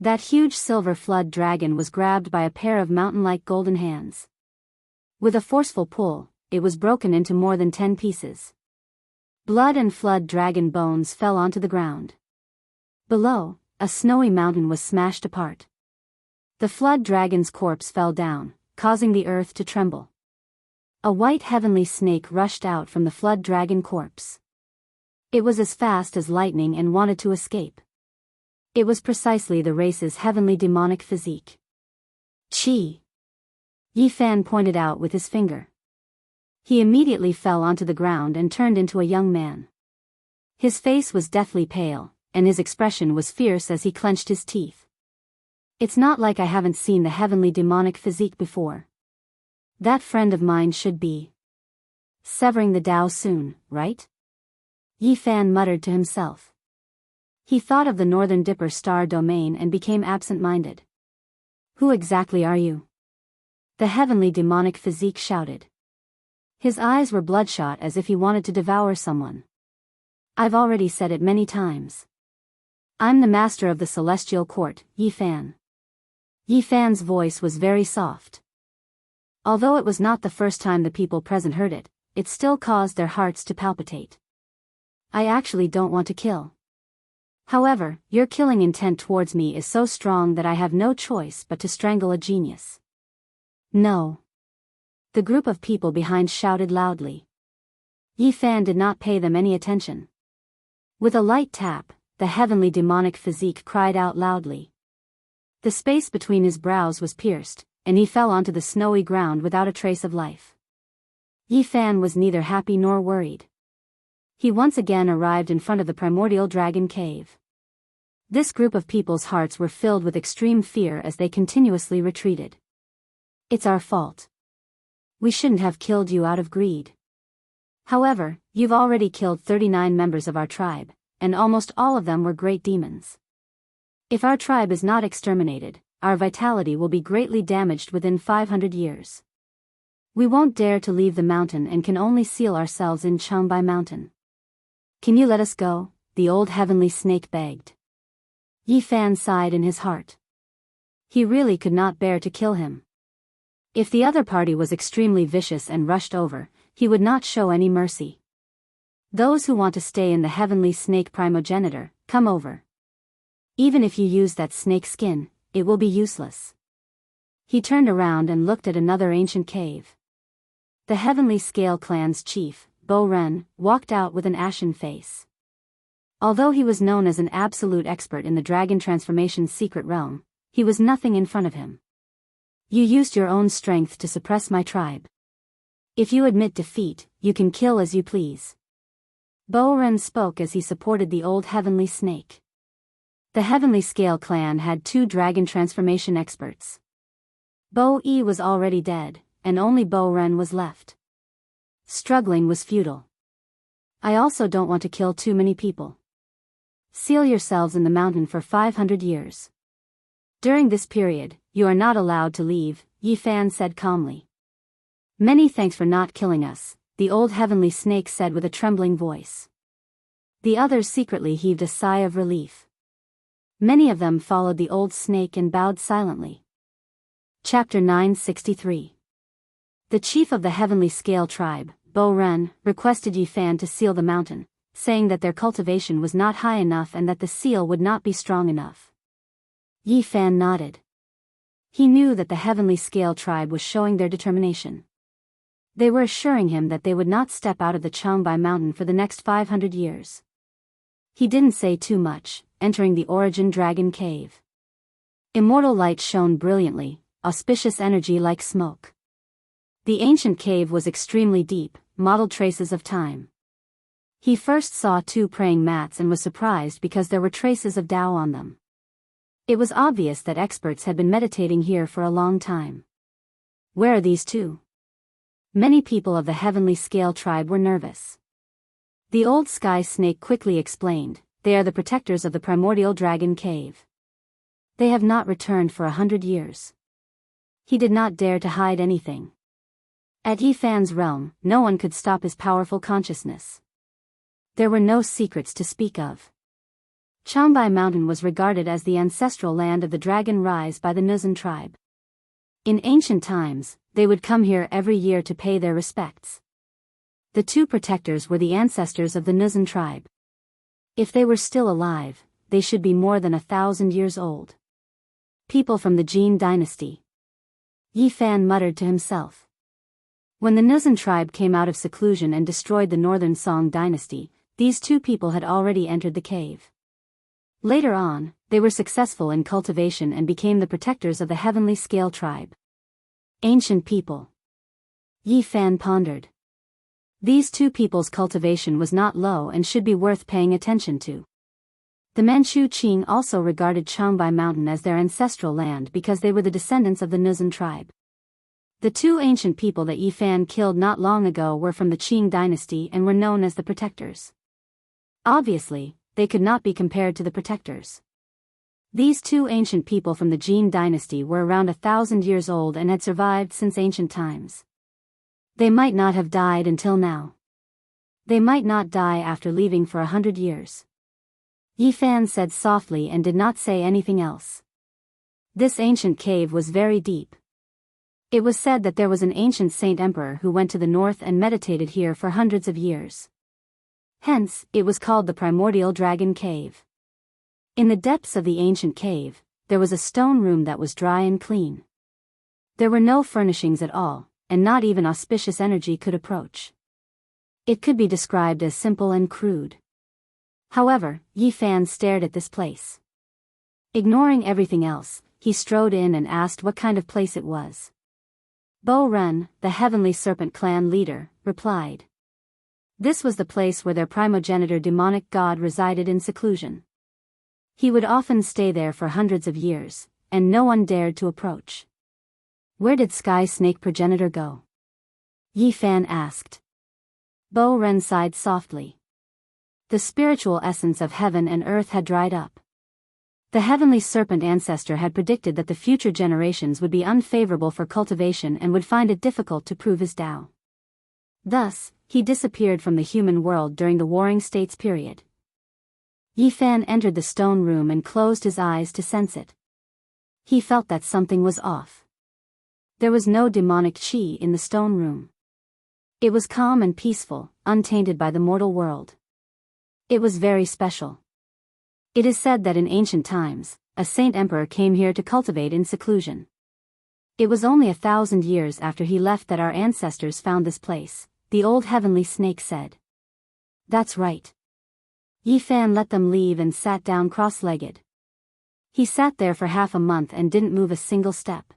That huge silver flood dragon was grabbed by a pair of mountain-like golden hands. With a forceful pull, it was broken into more than 10 pieces. Blood and flood dragon bones fell onto the ground. Below, a snowy mountain was smashed apart. The flood dragon's corpse fell down, causing the earth to tremble. A white heavenly snake rushed out from the flood dragon corpse. It was as fast as lightning and wanted to escape. It was precisely the race's heavenly demonic physique. Chi! Yifan pointed out with his finger. He immediately fell onto the ground and turned into a young man. His face was deathly pale, and his expression was fierce as he clenched his teeth. It's not like I haven't seen the heavenly demonic physique before. That friend of mine should be severing the Dao soon, right? Yifan muttered to himself. He thought of the Northern Dipper star domain and became absent-minded. Who exactly are you? The heavenly demonic physique shouted. His eyes were bloodshot as if he wanted to devour someone. I've already said it many times. I'm the master of the celestial court, Yifan. Yi Fan's voice was very soft. Although it was not the first time the people present heard it, it still caused their hearts to palpitate. I actually don't want to kill. However, your killing intent towards me is so strong that I have no choice but to strangle a genius. No. The group of people behind shouted loudly. Yi Fan did not pay them any attention. With a light tap, the heavenly demonic physique cried out loudly. The space between his brows was pierced, and he fell onto the snowy ground without a trace of life. Yi Fan was neither happy nor worried. He once again arrived in front of the primordial dragon cave. This group of people's hearts were filled with extreme fear as they continuously retreated. It's our fault. We shouldn't have killed you out of greed. However, you've already killed 39 members of our tribe, and almost all of them were great demons. If our tribe is not exterminated, our vitality will be greatly damaged within 500 years. We won't dare to leave the mountain and can only seal ourselves in Changbai Mountain. Can you let us go? The old heavenly snake begged. Yi Fan sighed in his heart. He really could not bear to kill him. If the other party was extremely vicious and rushed over, he would not show any mercy. Those who want to stay in the heavenly snake primogenitor, come over. Even if you use that snake skin, it will be useless. He turned around and looked at another ancient cave. The heavenly scale clan's chief, Bo Ren, walked out with an ashen face. Although he was known as an absolute expert in the dragon transformation's secret realm, he was nothing in front of him. You used your own strength to suppress my tribe. If you admit defeat, you can kill as you please. Bo Ren spoke as he supported the old heavenly snake. The heavenly scale clan had 2 dragon transformation experts. Bo Yi was already dead, and only Bo Ren was left. Struggling was futile. I also don't want to kill too many people. Seal yourselves in the mountain for 500 years. During this period, you are not allowed to leave, Yi Fan said calmly. Many thanks for not killing us, the old heavenly snake said with a trembling voice. The others secretly heaved a sigh of relief. Many of them followed the old snake and bowed silently. Chapter 963. The chief of the heavenly scale tribe, Bo Ren, requested Yi Fan to seal the mountain, saying that their cultivation was not high enough and that the seal would not be strong enough. Yi Fan nodded. He knew that the heavenly scale tribe was showing their determination. They were assuring him that they would not step out of the Changbai Mountain for the next 500 years. He didn't say too much, entering the origin dragon cave. Immortal light shone brilliantly, auspicious energy like smoke. The ancient cave was extremely deep, mottled traces of time. He first saw 2 praying mats and was surprised because there were traces of Tao on them. It was obvious that experts had been meditating here for a long time. Where are these 2? Many people of the heavenly scale tribe were nervous. The old sky snake quickly explained, they are the protectors of the primordial dragon cave. They have not returned for 100 years. He did not dare to hide anything. At Yi Fan's realm, no one could stop his powerful consciousness. There were no secrets to speak of. Changbai Mountain was regarded as the ancestral land of the dragon rise by the Nuzan tribe. In ancient times, they would come here every year to pay their respects. The 2 protectors were the ancestors of the Nuzan tribe. If they were still alive, they should be more than 1,000 years old. People from the Jin dynasty. Yi Fan muttered to himself. When the Nuzan tribe came out of seclusion and destroyed the northern Song dynasty, these 2 people had already entered the cave. Later on, they were successful in cultivation and became the protectors of the heavenly scale tribe. Ancient people. Yi Fan pondered. These 2 people's cultivation was not low and should be worth paying attention to. The Manchu Qing also regarded Changbai Mountain as their ancestral land because they were the descendants of the Nuzan tribe. The 2 ancient people that Yi Fan killed not long ago were from the Qing dynasty and were known as the protectors. Obviously, they could not be compared to the protectors. These 2 ancient people from the Jin dynasty were around 1,000 years old and had survived since ancient times. They might not have died until now. They might not die after leaving for 100 years. Yi Fan said softly and did not say anything else. This ancient cave was very deep. It was said that there was an ancient saint emperor who went to the north and meditated here for hundreds of years. Hence, it was called the Primordial Dragon Cave. In the depths of the ancient cave, there was a stone room that was dry and clean. There were no furnishings at all, and not even auspicious energy could approach. It could be described as simple and crude. However, Yi Fan stared at this place. Ignoring everything else, he strode in and asked what kind of place it was. Bo Ren, the Heavenly Serpent clan leader, replied. This was the place where their primogenitor demonic god resided in seclusion. He would often stay there for hundreds of years, and no one dared to approach. Where did Sky Snake progenitor go? Yi Fan asked. Bo Ren sighed softly. The spiritual essence of heaven and earth had dried up. The Heavenly Serpent ancestor had predicted that the future generations would be unfavorable for cultivation and would find it difficult to prove his Tao. Thus, he disappeared from the human world during the Warring States period. Yi Fan entered the stone room and closed his eyes to sense it. He felt that something was off. There was no demonic chi in the stone room. It was calm and peaceful, untainted by the mortal world. It was very special. It is said that in ancient times, a saint emperor came here to cultivate in seclusion. It was only 1,000 years after he left that our ancestors found this place, the old heavenly snake said. That's right. Yi Fan let them leave and sat down cross-legged. He sat there for half a month and didn't move a single step.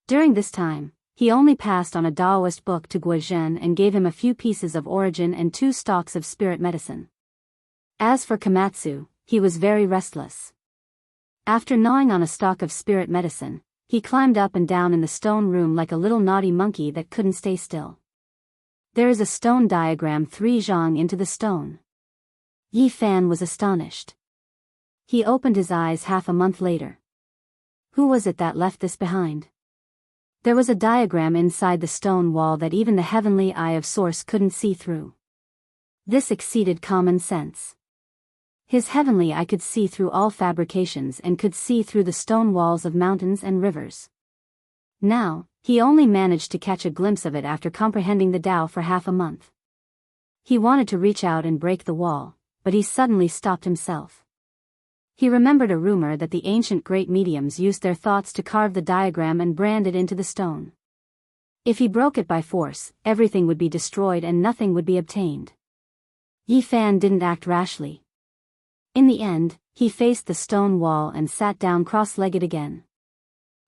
During this time, he only passed on a Daoist book to Guozhen and gave him a few pieces of origin and 2 stalks of spirit medicine. As for Komatsu, he was very restless. After gnawing on a stalk of spirit medicine, he climbed up and down in the stone room like a little naughty monkey that couldn't stay still. There is a stone diagram 3 zhang into the stone. Yi Fan was astonished. He opened his eyes half a month later. Who was it that left this behind? There was a diagram inside the stone wall that even the heavenly eye of Source couldn't see through. This exceeded common sense. His heavenly eye could see through all fabrications and could see through the stone walls of mountains and rivers. Now, he only managed to catch a glimpse of it after comprehending the Tao for half a month. He wanted to reach out and break the wall, but he suddenly stopped himself. He remembered a rumor that the ancient great mediums used their thoughts to carve the diagram and brand it into the stone. If he broke it by force, everything would be destroyed and nothing would be obtained. Yi Fan didn't act rashly. In the end, he faced the stone wall and sat down cross-legged again.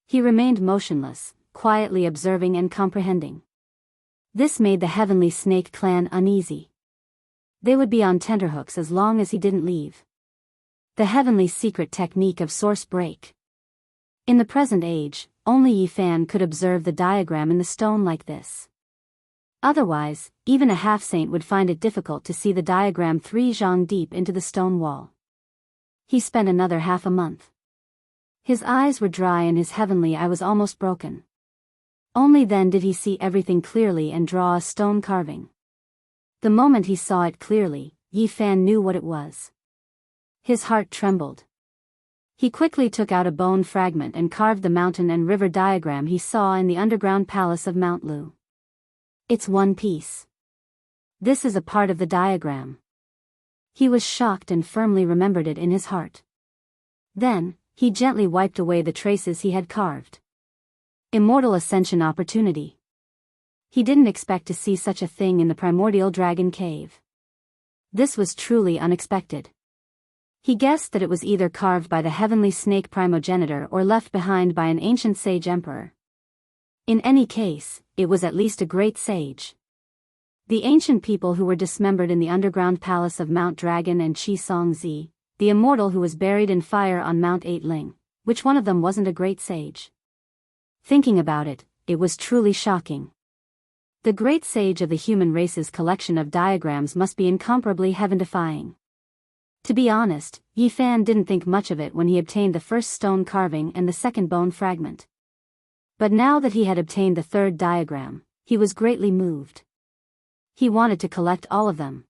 He remained motionless, quietly observing and comprehending. This made the Heavenly Snake clan uneasy. They would be on tenterhooks as long as he didn't leave. The heavenly secret technique of source break. In the present age, only Yi Fan could observe the diagram in the stone like this. Otherwise, even a half-saint would find it difficult to see the diagram 3 zhang deep into the stone wall. He spent another half a month. His eyes were dry and his heavenly eye was almost broken. Only then did he see everything clearly and draw a stone carving. The moment he saw it clearly, Yi Fan knew what it was. His heart trembled. He quickly took out a bone fragment and carved the mountain and river diagram he saw in the underground palace of Mount Lu. It's one piece. This is a part of the diagram. He was shocked and firmly remembered it in his heart. Then, he gently wiped away the traces he had carved. Immortal ascension opportunity. He didn't expect to see such a thing in the Primordial Dragon Cave. This was truly unexpected. He guessed that it was either carved by the heavenly snake primogenitor or left behind by an ancient sage emperor. In any case, it was at least a great sage. The ancient people who were dismembered in the underground palace of Mount Dragon and Chi Song Zi, the immortal who was buried in fire on Mount Eightling, which one of them wasn't a great sage? Thinking about it, it was truly shocking. The great sage of the human race's collection of diagrams must be incomparably heaven-defying. To be honest, Yi Fan didn't think much of it when he obtained the first stone carving and the second bone fragment. But now that he had obtained the third diagram, he was greatly moved. He wanted to collect all of them.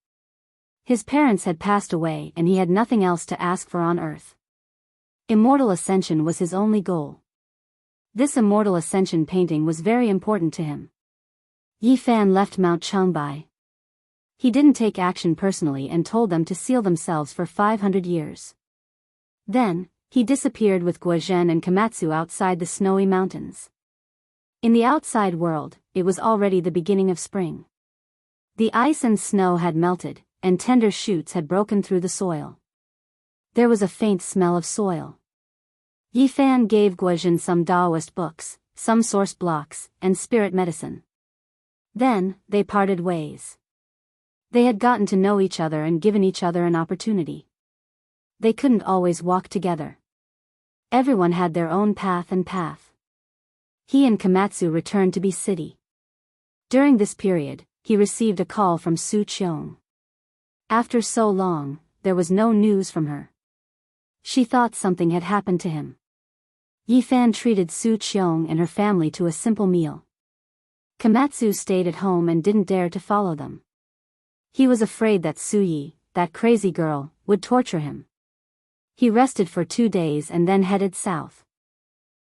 His parents had passed away and he had nothing else to ask for on earth. Immortal ascension was his only goal. This immortal ascension painting was very important to him. Yi Fan left Mount Changbai. He didn't take action personally and told them to seal themselves for 500 years. Then, he disappeared with Guozhen and Komatsu outside the snowy mountains. In the outside world, it was already the beginning of spring. The ice and snow had melted, and tender shoots had broken through the soil. There was a faint smell of soil. Yi Fan gave Guozhen some Daoist books, some source blocks, and spirit medicine. Then, they parted ways. They had gotten to know each other and given each other an opportunity. They couldn't always walk together. Everyone had their own path. He and Komatsu returned to Bi City. During this period, he received a call from Su Qiong. After so long, there was no news from her. She thought something had happened to him. Yi Fan treated Su Qiong and her family to a simple meal. Komatsu stayed at home and didn't dare to follow them. He was afraid that Su Yi, that crazy girl, would torture him. He rested for 2 days and then headed south.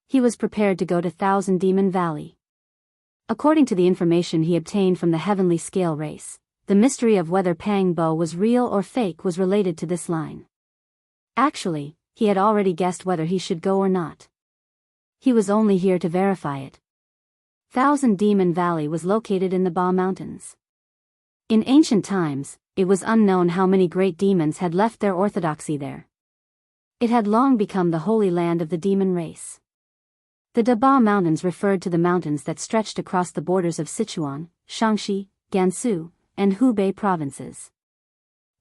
He was prepared to go to Thousand Demon Valley. According to the information he obtained from the Heavenly Scale race, the mystery of whether Pang Bo was real or fake was related to this line. Actually, he had already guessed whether he should go or not. He was only here to verify it. Thousand Demon Valley was located in the Ba Mountains. In ancient times, it was unknown how many great demons had left their orthodoxy there. It had long become the holy land of the demon race. The Daba Mountains referred to the mountains that stretched across the borders of Sichuan, Shaanxi, Gansu, and Hubei provinces.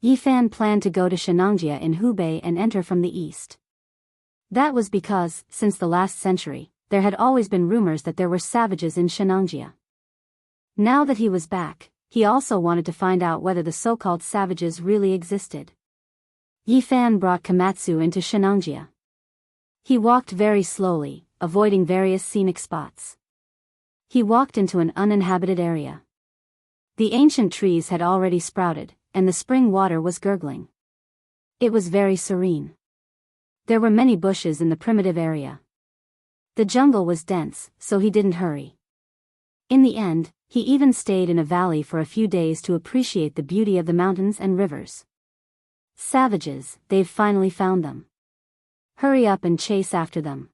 Yi Fan planned to go to Xianxia in Hubei and enter from the east. That was because, since the last century, there had always been rumors that there were savages in Xianxia. Now that he was back, he also wanted to find out whether the so-called savages really existed. Yi Fan brought Komatsu into Xianxia. He walked very slowly, avoiding various scenic spots. He walked into an uninhabited area. The ancient trees had already sprouted, and the spring water was gurgling. It was very serene. There were many bushes in the primitive area. The jungle was dense, so he didn't hurry. In the end, he even stayed in a valley for a few days to appreciate the beauty of the mountains and rivers. Savages, they've finally found them. Hurry up and chase after them.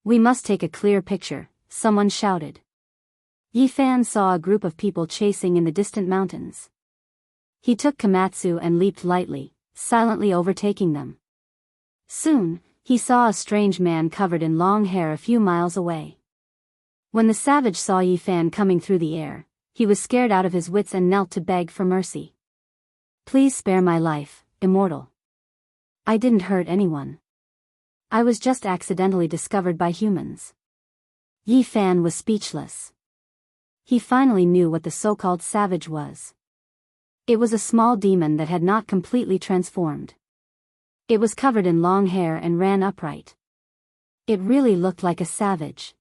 We must take a clear picture, someone shouted. Yi Fan saw a group of people chasing in the distant mountains. He took Komatsu and leaped lightly, silently overtaking them. Soon, he saw a strange man covered in long hair a few miles away. When the savage saw Yi Fan coming through the air, he was scared out of his wits and knelt to beg for mercy. Please spare my life, Immortal. I didn't hurt anyone. I was just accidentally discovered by humans. Yi Fan was speechless. He finally knew what the so-called savage was. It was a small demon that had not completely transformed. It was covered in long hair and ran upright. It really looked like a savage.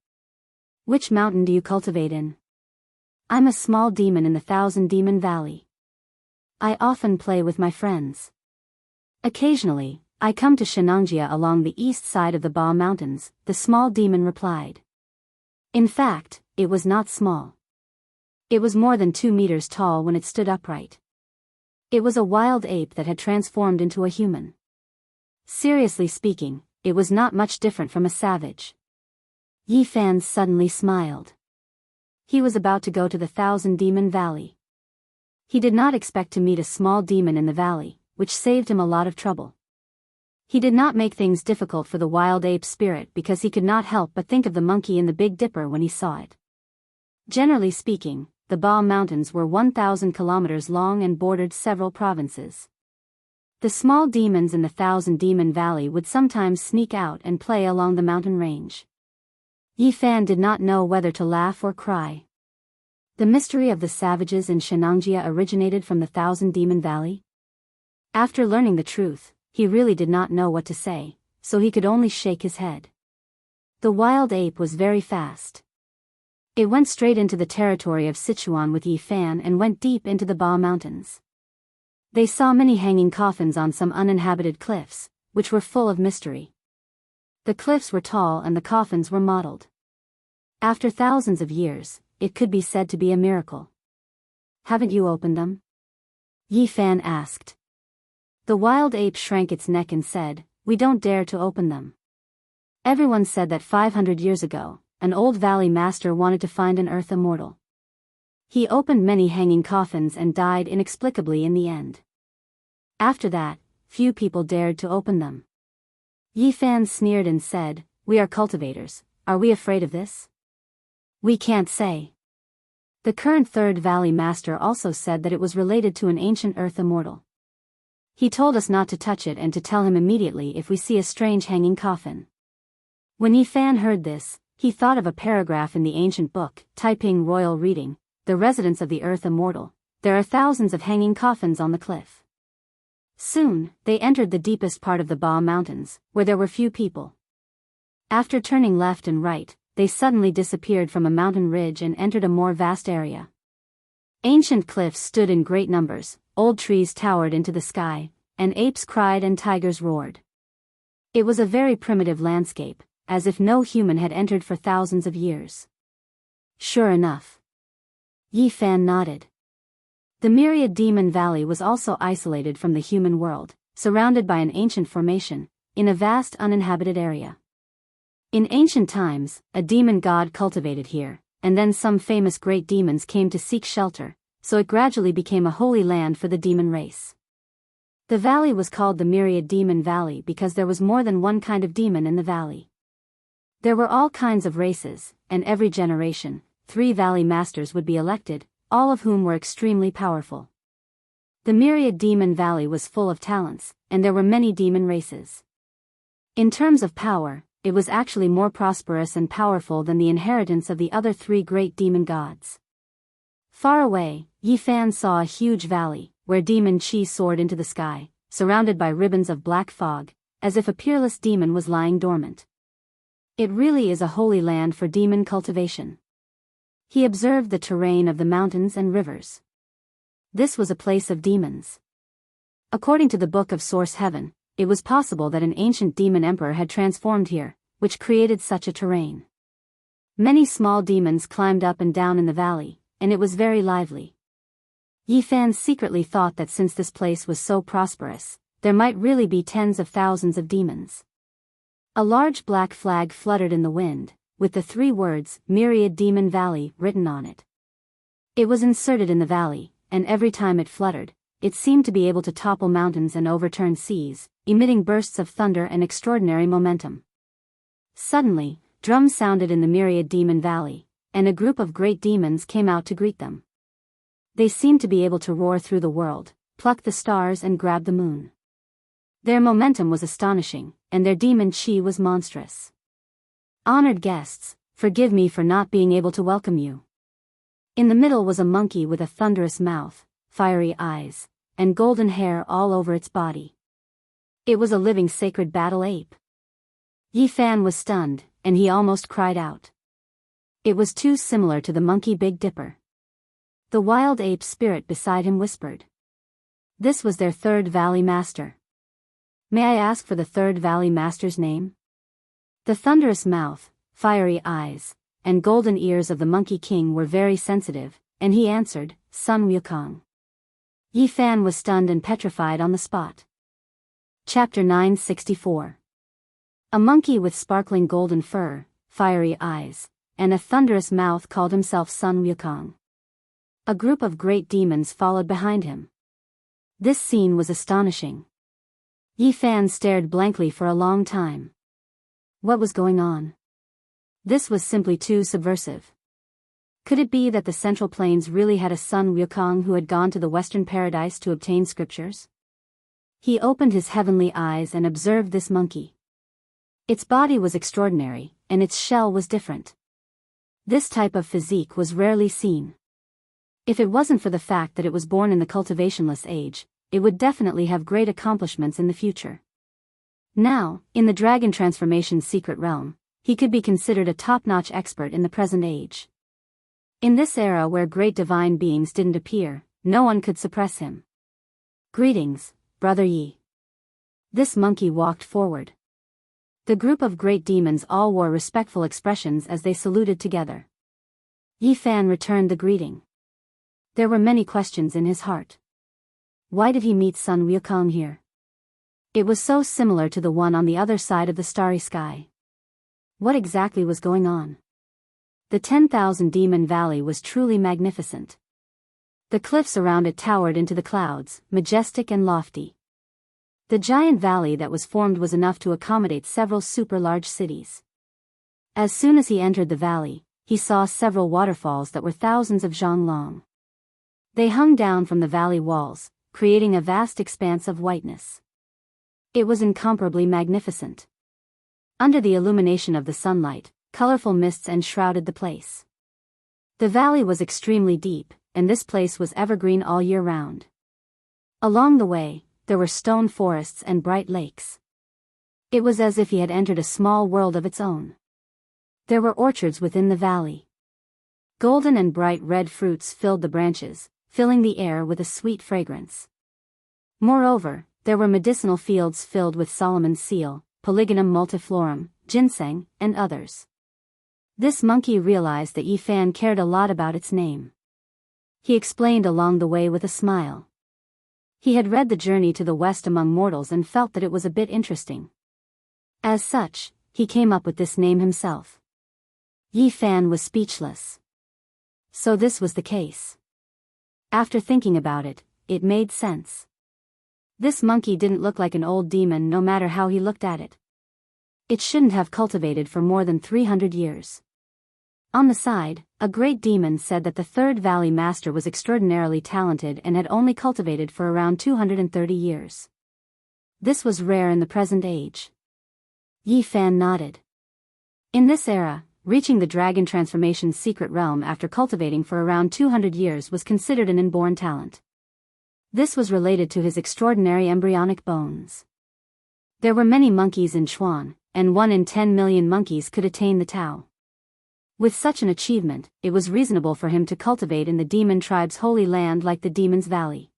Which mountain do you cultivate in? I'm a small demon in the Thousand Demon Valley. I often play with my friends. Occasionally, I come to Xianxia along the east side of the Ba Mountains, the small demon replied. In fact, it was not small. It was more than 2 meters tall when it stood upright. It was a wild ape that had transformed into a human. Seriously speaking, it was not much different from a savage. Yi Fan suddenly smiled. He was about to go to the Thousand Demon Valley. He did not expect to meet a small demon in the valley, which saved him a lot of trouble. He did not make things difficult for the wild ape spirit because he could not help but think of the monkey in the Big Dipper when he saw it. Generally speaking, the Ba Mountains were 1,000 kilometers long and bordered several provinces. The small demons in the Thousand Demon Valley would sometimes sneak out and play along the mountain range. Yi Fan did not know whether to laugh or cry. The mystery of the savages in Xianxia originated from the Thousand Demon Valley? After learning the truth, he really did not know what to say, so he could only shake his head. The wild ape was very fast. It went straight into the territory of Sichuan with Yi Fan and went deep into the Ba Mountains. They saw many hanging coffins on some uninhabited cliffs, which were full of mystery. The cliffs were tall and the coffins were mottled. After thousands of years, it could be said to be a miracle. Haven't you opened them? Yi Fan asked. The wild ape shrank its neck and said, we don't dare to open them. Everyone said that 500 years ago, an old valley master wanted to find an earth immortal. He opened many hanging coffins and died inexplicably in the end. After that, few people dared to open them. Yi Fan sneered and said, we are cultivators, are we afraid of this? We can't say. The current third valley master also said that it was related to an ancient earth immortal. He told us not to touch it and to tell him immediately if we see a strange hanging coffin. When Yi Fan heard this, he thought of a paragraph in the ancient book, Taiping Royal Reading, the residents of the earth immortal, there are thousands of hanging coffins on the cliff. Soon, they entered the deepest part of the Ba Mountains, where there were few people. After turning left and right, they suddenly disappeared from a mountain ridge and entered a more vast area. Ancient cliffs stood in great numbers, old trees towered into the sky, and apes cried and tigers roared. It was a very primitive landscape, as if no human had entered for thousands of years. Sure enough. Yi Fan nodded. The myriad demon valley was also isolated from the human world, surrounded by an ancient formation, in a vast uninhabited area. In ancient times, a demon god cultivated here, and then some famous great demons came to seek shelter, so it gradually became a holy land for the demon race. The valley was called the Myriad Demon Valley because there was more than one kind of demon in the valley. There were all kinds of races, and every generation, 3 valley masters would be elected, all of whom were extremely powerful. The Myriad Demon Valley was full of talents, and there were many demon races. In terms of power, it was actually more prosperous and powerful than the inheritance of the other 3 great demon gods. Far away, Yi Fan saw a huge valley, where demon Qi soared into the sky, surrounded by ribbons of black fog, as if a peerless demon was lying dormant. It really is a holy land for demon cultivation. He observed the terrain of the mountains and rivers. This was a place of demons. According to the Book of Source Heaven, it was possible that an ancient demon emperor had transformed here, which created such a terrain. Many small demons climbed up and down in the valley, and it was very lively. Yi Fan secretly thought that since this place was so prosperous, there might really be tens of thousands of demons. A large black flag fluttered in the wind, with the 3 words, Myriad Demon Valley, written on it. It was inserted in the valley, and every time it fluttered, it seemed to be able to topple mountains and overturn seas, emitting bursts of thunder and extraordinary momentum. Suddenly, drums sounded in the Myriad Demon Valley, and a group of great demons came out to greet them. They seemed to be able to roar through the world, pluck the stars and grab the moon. Their momentum was astonishing, and their demon Qi was monstrous. Honored guests, forgive me for not being able to welcome you. In the middle was a monkey with a thunderous mouth, fiery eyes, and golden hair all over its body. It was a living sacred battle ape. Yi Fan was stunned, and he almost cried out. It was too similar to the monkey Big Dipper. The wild ape spirit beside him whispered. This was their third valley master. May I ask for the third valley master's name? The thunderous mouth, fiery eyes, and golden ears of the Monkey King were very sensitive, and he answered, Sun Wukong. Yi Fan was stunned and petrified on the spot. Chapter 964. A monkey with sparkling golden fur, fiery eyes, and a thunderous mouth called himself Sun Wukong. A group of great demons followed behind him. This scene was astonishing. Yi Fan stared blankly for a long time. What was going on? This was simply too subversive. Could it be that the Central Plains really had a Sun Wukong who had gone to the Western Paradise to obtain scriptures? He opened his heavenly eyes and observed this monkey. Its body was extraordinary, and its shell was different. This type of physique was rarely seen. If it wasn't for the fact that it was born in the cultivationless age, it would definitely have great accomplishments in the future. Now, in the dragon transformation secret realm, he could be considered a top-notch expert in the present age. In this era where great divine beings didn't appear, no one could suppress him. Greetings, Brother Yi. This monkey walked forward. The group of great demons all wore respectful expressions as they saluted together. Yi Fan returned the greeting. There were many questions in his heart. Why did he meet Sun Wukong here? It was so similar to the one on the other side of the starry sky. What exactly was going on? The 10,000 Demon Valley was truly magnificent. The cliffs around it towered into the clouds, majestic and lofty. The giant valley that was formed was enough to accommodate several super-large cities. As soon as he entered the valley, he saw several waterfalls that were thousands of zhang long. They hung down from the valley walls, creating a vast expanse of whiteness. It was incomparably magnificent. Under the illumination of the sunlight, colorful mists enshrouded the place. The valley was extremely deep, and this place was evergreen all year round. Along the way, there were stone forests and bright lakes. It was as if he had entered a small world of its own. There were orchards within the valley. Golden and bright red fruits filled the branches, filling the air with a sweet fragrance. Moreover, there were medicinal fields filled with Solomon's seal, Polygonum multiflorum, ginseng, and others. This monkey realized that Yi Fan cared a lot about its name. He explained along the way with a smile. He had read The Journey to the West Among Mortals and felt that it was a bit interesting. As such, he came up with this name himself. Yi Fan was speechless. So this was the case. After thinking about it, it made sense. This monkey didn't look like an old demon no matter how he looked at it. It shouldn't have cultivated for more than 300 years. On the side, a great demon said that the Third Valley Master was extraordinarily talented and had only cultivated for around 230 years. This was rare in the present age. Yi Fan nodded. In this era, reaching the dragon transformation's secret realm after cultivating for around 200 years was considered an inborn talent. This was related to his extraordinary embryonic bones. There were many monkeys in Chuan, and 1 in 10 million monkeys could attain the Tao. With such an achievement, it was reasonable for him to cultivate in the demon tribe's holy land like the Demon's Valley.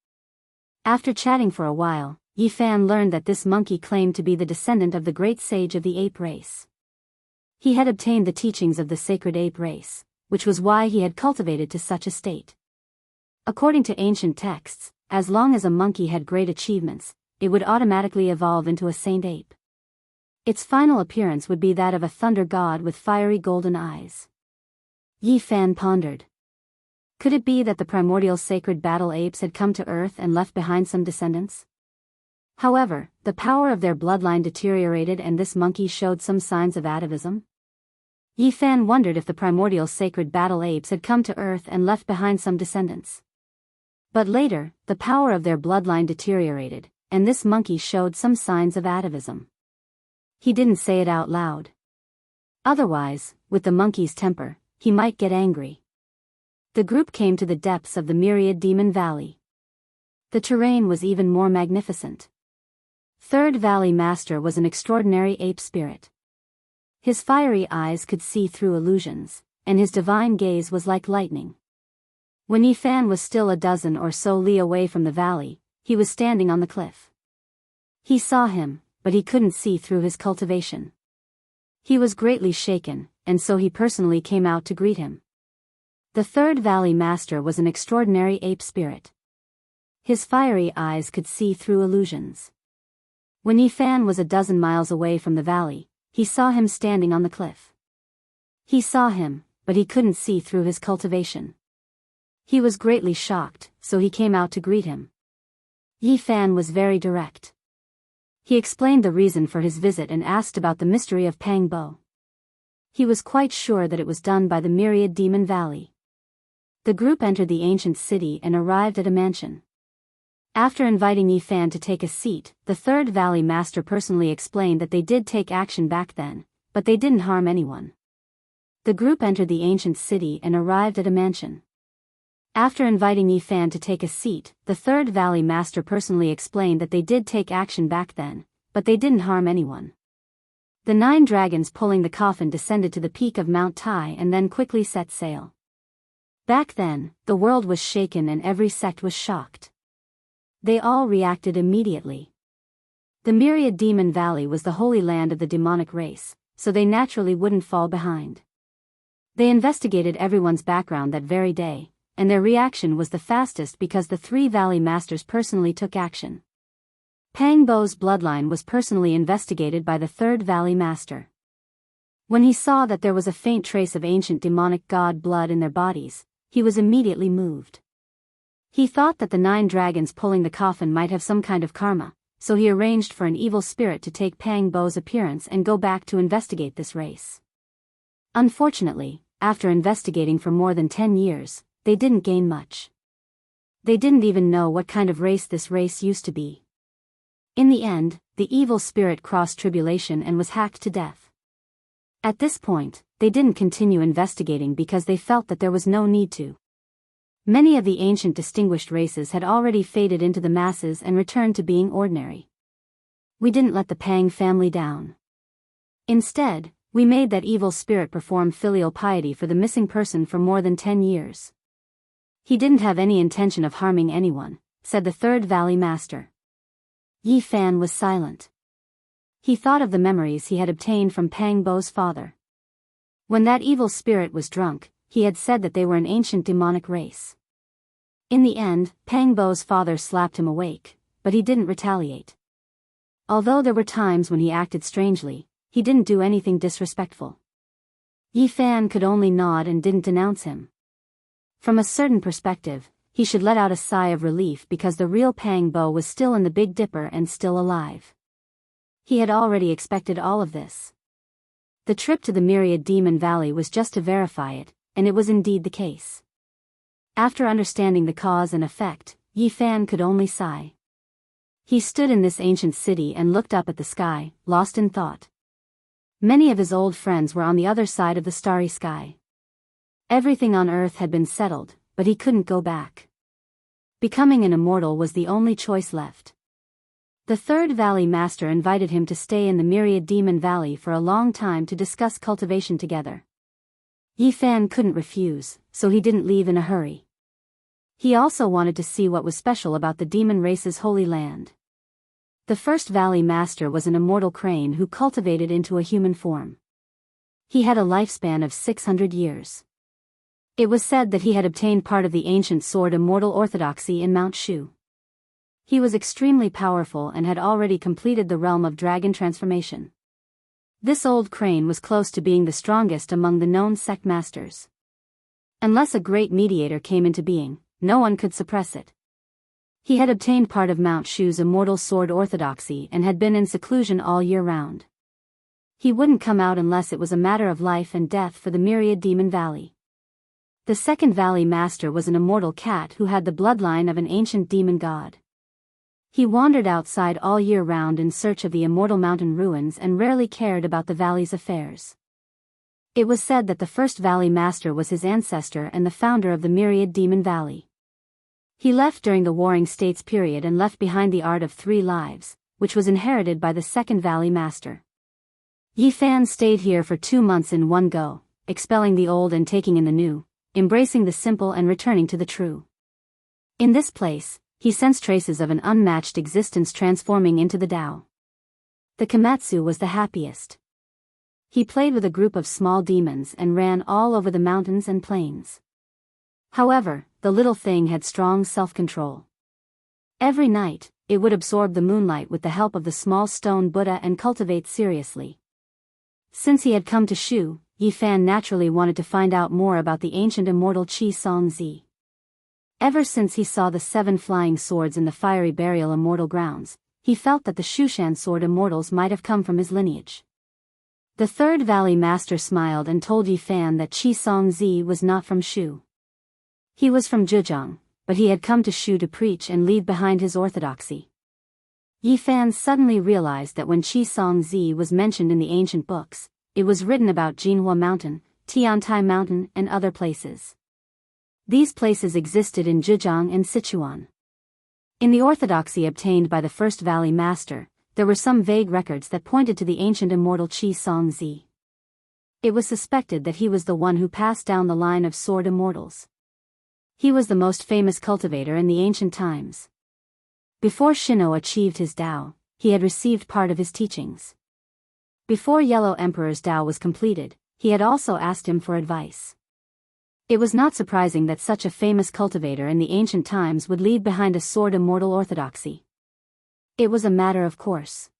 After chatting for a while, Yi Fan learned that this monkey claimed to be the descendant of the great sage of the ape race. He had obtained the teachings of the sacred ape race, which was why he had cultivated to such a state. According to ancient texts, as long as a monkey had great achievements, it would automatically evolve into a saint ape. Its final appearance would be that of a thunder god with fiery golden eyes. Yi Fan pondered. Could it be that the primordial sacred battle apes had come to Earth and left behind some descendants? However, the power of their bloodline deteriorated and this monkey showed some signs of atavism. Yi Fan wondered if the primordial sacred battle apes had come to Earth and left behind some descendants. But later, the power of their bloodline deteriorated, and this monkey showed some signs of atavism. He didn't say it out loud. Otherwise, with the monkey's temper, he might get angry. The group came to the depths of the myriad Demon Valley. The terrain was even more magnificent. Third Valley Master was an extraordinary ape spirit. His fiery eyes could see through illusions, and his divine gaze was like lightning. When Yi Fan was still a dozen or so li away from the valley, he was standing on the cliff. He saw him, but he couldn't see through his cultivation. He was greatly shaken, and so he personally came out to greet him. The Third Valley Master was an extraordinary ape spirit. His fiery eyes could see through illusions. When Yi Fan was a dozen miles away from the valley, he saw him standing on the cliff. He saw him, but he couldn't see through his cultivation. He was greatly shocked, so he came out to greet him. Yi Fan was very direct. He explained the reason for his visit and asked about the mystery of Pang Bo. He was quite sure that it was done by the myriad Demon Valley. The group entered the ancient city and arrived at a mansion. After inviting Yi Fan to take a seat, the Third Valley Master personally explained that they did take action back then, but they didn't harm anyone. The group entered the ancient city and arrived at a mansion. After inviting Yi Fan to take a seat, the Third Valley Master personally explained that they did take action back then, but they didn't harm anyone. The 9 dragons pulling the coffin descended to the peak of Mount Tai and then quickly set sail. Back then, the world was shaken and every sect was shocked. They all reacted immediately. The Myriad Demon Valley was the holy land of the demonic race, so they naturally wouldn't fall behind. They investigated everyone's background that very day, and their reaction was the fastest because the 3 Valley Masters personally took action. Pang Bo's bloodline was personally investigated by the 3rd Valley Master. When he saw that there was a faint trace of ancient demonic god blood in their bodies, he was immediately moved. He thought that the 9 dragons pulling the coffin might have some kind of karma, so he arranged for an evil spirit to take Pang Bo's appearance and go back to investigate this race. Unfortunately, after investigating for more than 10 years, they didn't gain much. They didn't even know what kind of race this race used to be. In the end, the evil spirit crossed tribulation and was hacked to death. At this point, they didn't continue investigating because they felt that there was no need to. Many of the ancient distinguished races had already faded into the masses and returned to being ordinary. We didn't let the Pang family down. Instead, we made that evil spirit perform filial piety for the missing person for more than 10 years. He didn't have any intention of harming anyone, said the 3rd Valley Master. Yi Fan was silent. He thought of the memories he had obtained from Pang Bo's father. When that evil spirit was drunk, he had said that they were an ancient demonic race. In the end, Pang Bo's father slapped him awake, but he didn't retaliate. Although there were times when he acted strangely, he didn't do anything disrespectful. Yi Fan could only nod and didn't denounce him. From a certain perspective, he should let out a sigh of relief because the real Pang Bo was still in the Big Dipper and still alive. He had already expected all of this. The trip to the Myriad Demon Valley was just to verify it, and it was indeed the case. After understanding the cause and effect, Yi Fan could only sigh. He stood in this ancient city and looked up at the sky, lost in thought. Many of his old friends were on the other side of the starry sky. Everything on earth had been settled, but he couldn't go back. Becoming an immortal was the only choice left. The 3rd Valley Master invited him to stay in the Myriad Demon Valley for a long time to discuss cultivation together. Yi Fan couldn't refuse, so he didn't leave in a hurry. He also wanted to see what was special about the demon race's holy land. The 1st Valley Master was an immortal crane who cultivated into a human form. He had a lifespan of 600 years. It was said that he had obtained part of the ancient sword immortal orthodoxy in Mount Shu. He was extremely powerful and had already completed the realm of dragon transformation. This old crane was close to being the strongest among the known sect masters. Unless a great mediator came into being, no one could suppress it. He had obtained part of Mount Shu's immortal sword orthodoxy and had been in seclusion all year round. He wouldn't come out unless it was a matter of life and death for the Myriad Demon Valley. The 2nd Valley Master was an immortal cat who had the bloodline of an ancient demon god. He wandered outside all year round in search of the immortal mountain ruins and rarely cared about the valley's affairs. It was said that the 1st Valley Master was his ancestor and the founder of the Myriad Demon Valley. He left during the Warring States period and left behind the art of 3 lives, which was inherited by the 2nd Valley Master. Yi Fan stayed here for 2 months in one go, expelling the old and taking in the new, embracing the simple and returning to the true. In this place, he sensed traces of an unmatched existence transforming into the Tao. The Komatsu was the happiest. He played with a group of small demons and ran all over the mountains and plains. However, the little thing had strong self-control. Every night, it would absorb the moonlight with the help of the small stone Buddha and cultivate seriously. Since he had come to Shu, Yi Fan naturally wanted to find out more about the ancient immortal Qi Song Zi. Ever since he saw the 7 flying swords in the fiery burial immortal grounds, he felt that the Shushan sword immortals might have come from his lineage. The 3rd Valley Master smiled and told Yi Fan that Qi Song Zi was not from Shu. He was from Zhejiang, but he had come to Shu to preach and leave behind his orthodoxy. Yi Fan suddenly realized that when Qi Song Zi was mentioned in the ancient books, it was written about Jinhua Mountain, Tiantai Mountain and other places. These places existed in Zhejiang and Sichuan. In the orthodoxy obtained by the 1st Valley Master, there were some vague records that pointed to the ancient immortal Qi Song Zi. It was suspected that he was the one who passed down the line of sword immortals. He was the most famous cultivator in the ancient times. Before Shino achieved his Tao, he had received part of his teachings. Before Yellow Emperor's Tao was completed, he had also asked him for advice. It was not surprising that such a famous cultivator in the ancient times would leave behind a sword immortal orthodoxy. It was a matter of course.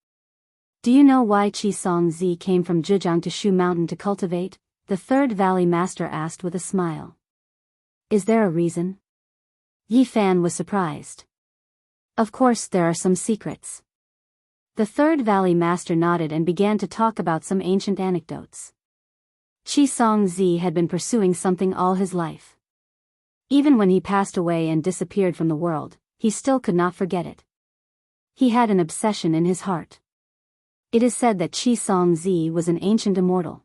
Do you know why Qi Songzi came from Jianghu to Shu Mountain to cultivate? The Third Valley Master asked with a smile. Is there a reason? Yi Fan was surprised. Of course there are some secrets. The Third Valley Master nodded and began to talk about some ancient anecdotes. Qi Songzi had been pursuing something all his life. Even when he passed away and disappeared from the world, he still could not forget it. He had an obsession in his heart. It is said that Qi Songzi was an ancient immortal.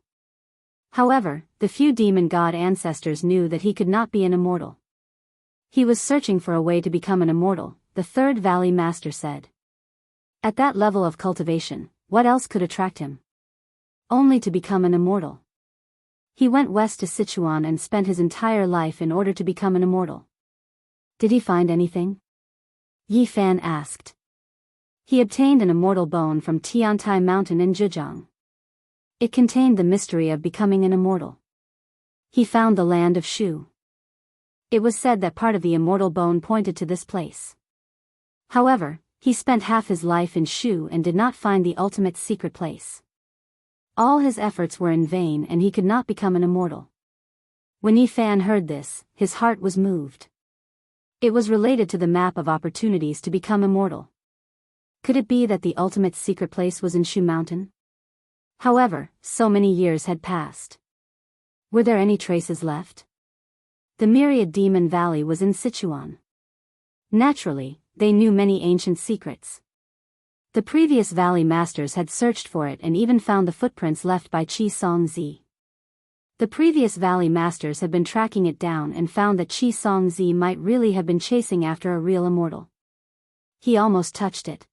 However, the few demon god ancestors knew that he could not be an immortal. He was searching for a way to become an immortal, the Third Valley Master said. At that level of cultivation, what else could attract him? Only to become an immortal. He went west to Sichuan and spent his entire life in order to become an immortal. Did he find anything? Yi Fan asked. He obtained an immortal bone from Tiantai Mountain in Zhejiang. It contained the mystery of becoming an immortal. He found the land of Shu. It was said that part of the immortal bone pointed to this place. However, he spent half his life in Shu and did not find the ultimate secret place. All his efforts were in vain and he could not become an immortal. When Yi Fan heard this, his heart was moved. It was related to the map of opportunities to become immortal. Could it be that the ultimate secret place was in Shu Mountain? However, so many years had passed. Were there any traces left? The myriad demon valley was in Sichuan. Naturally, they knew many ancient secrets. The previous valley masters had searched for it and even found the footprints left by Qi Songzi. The previous valley masters had been tracking it down and found that Qi Songzi might really have been chasing after a real immortal. He almost touched it.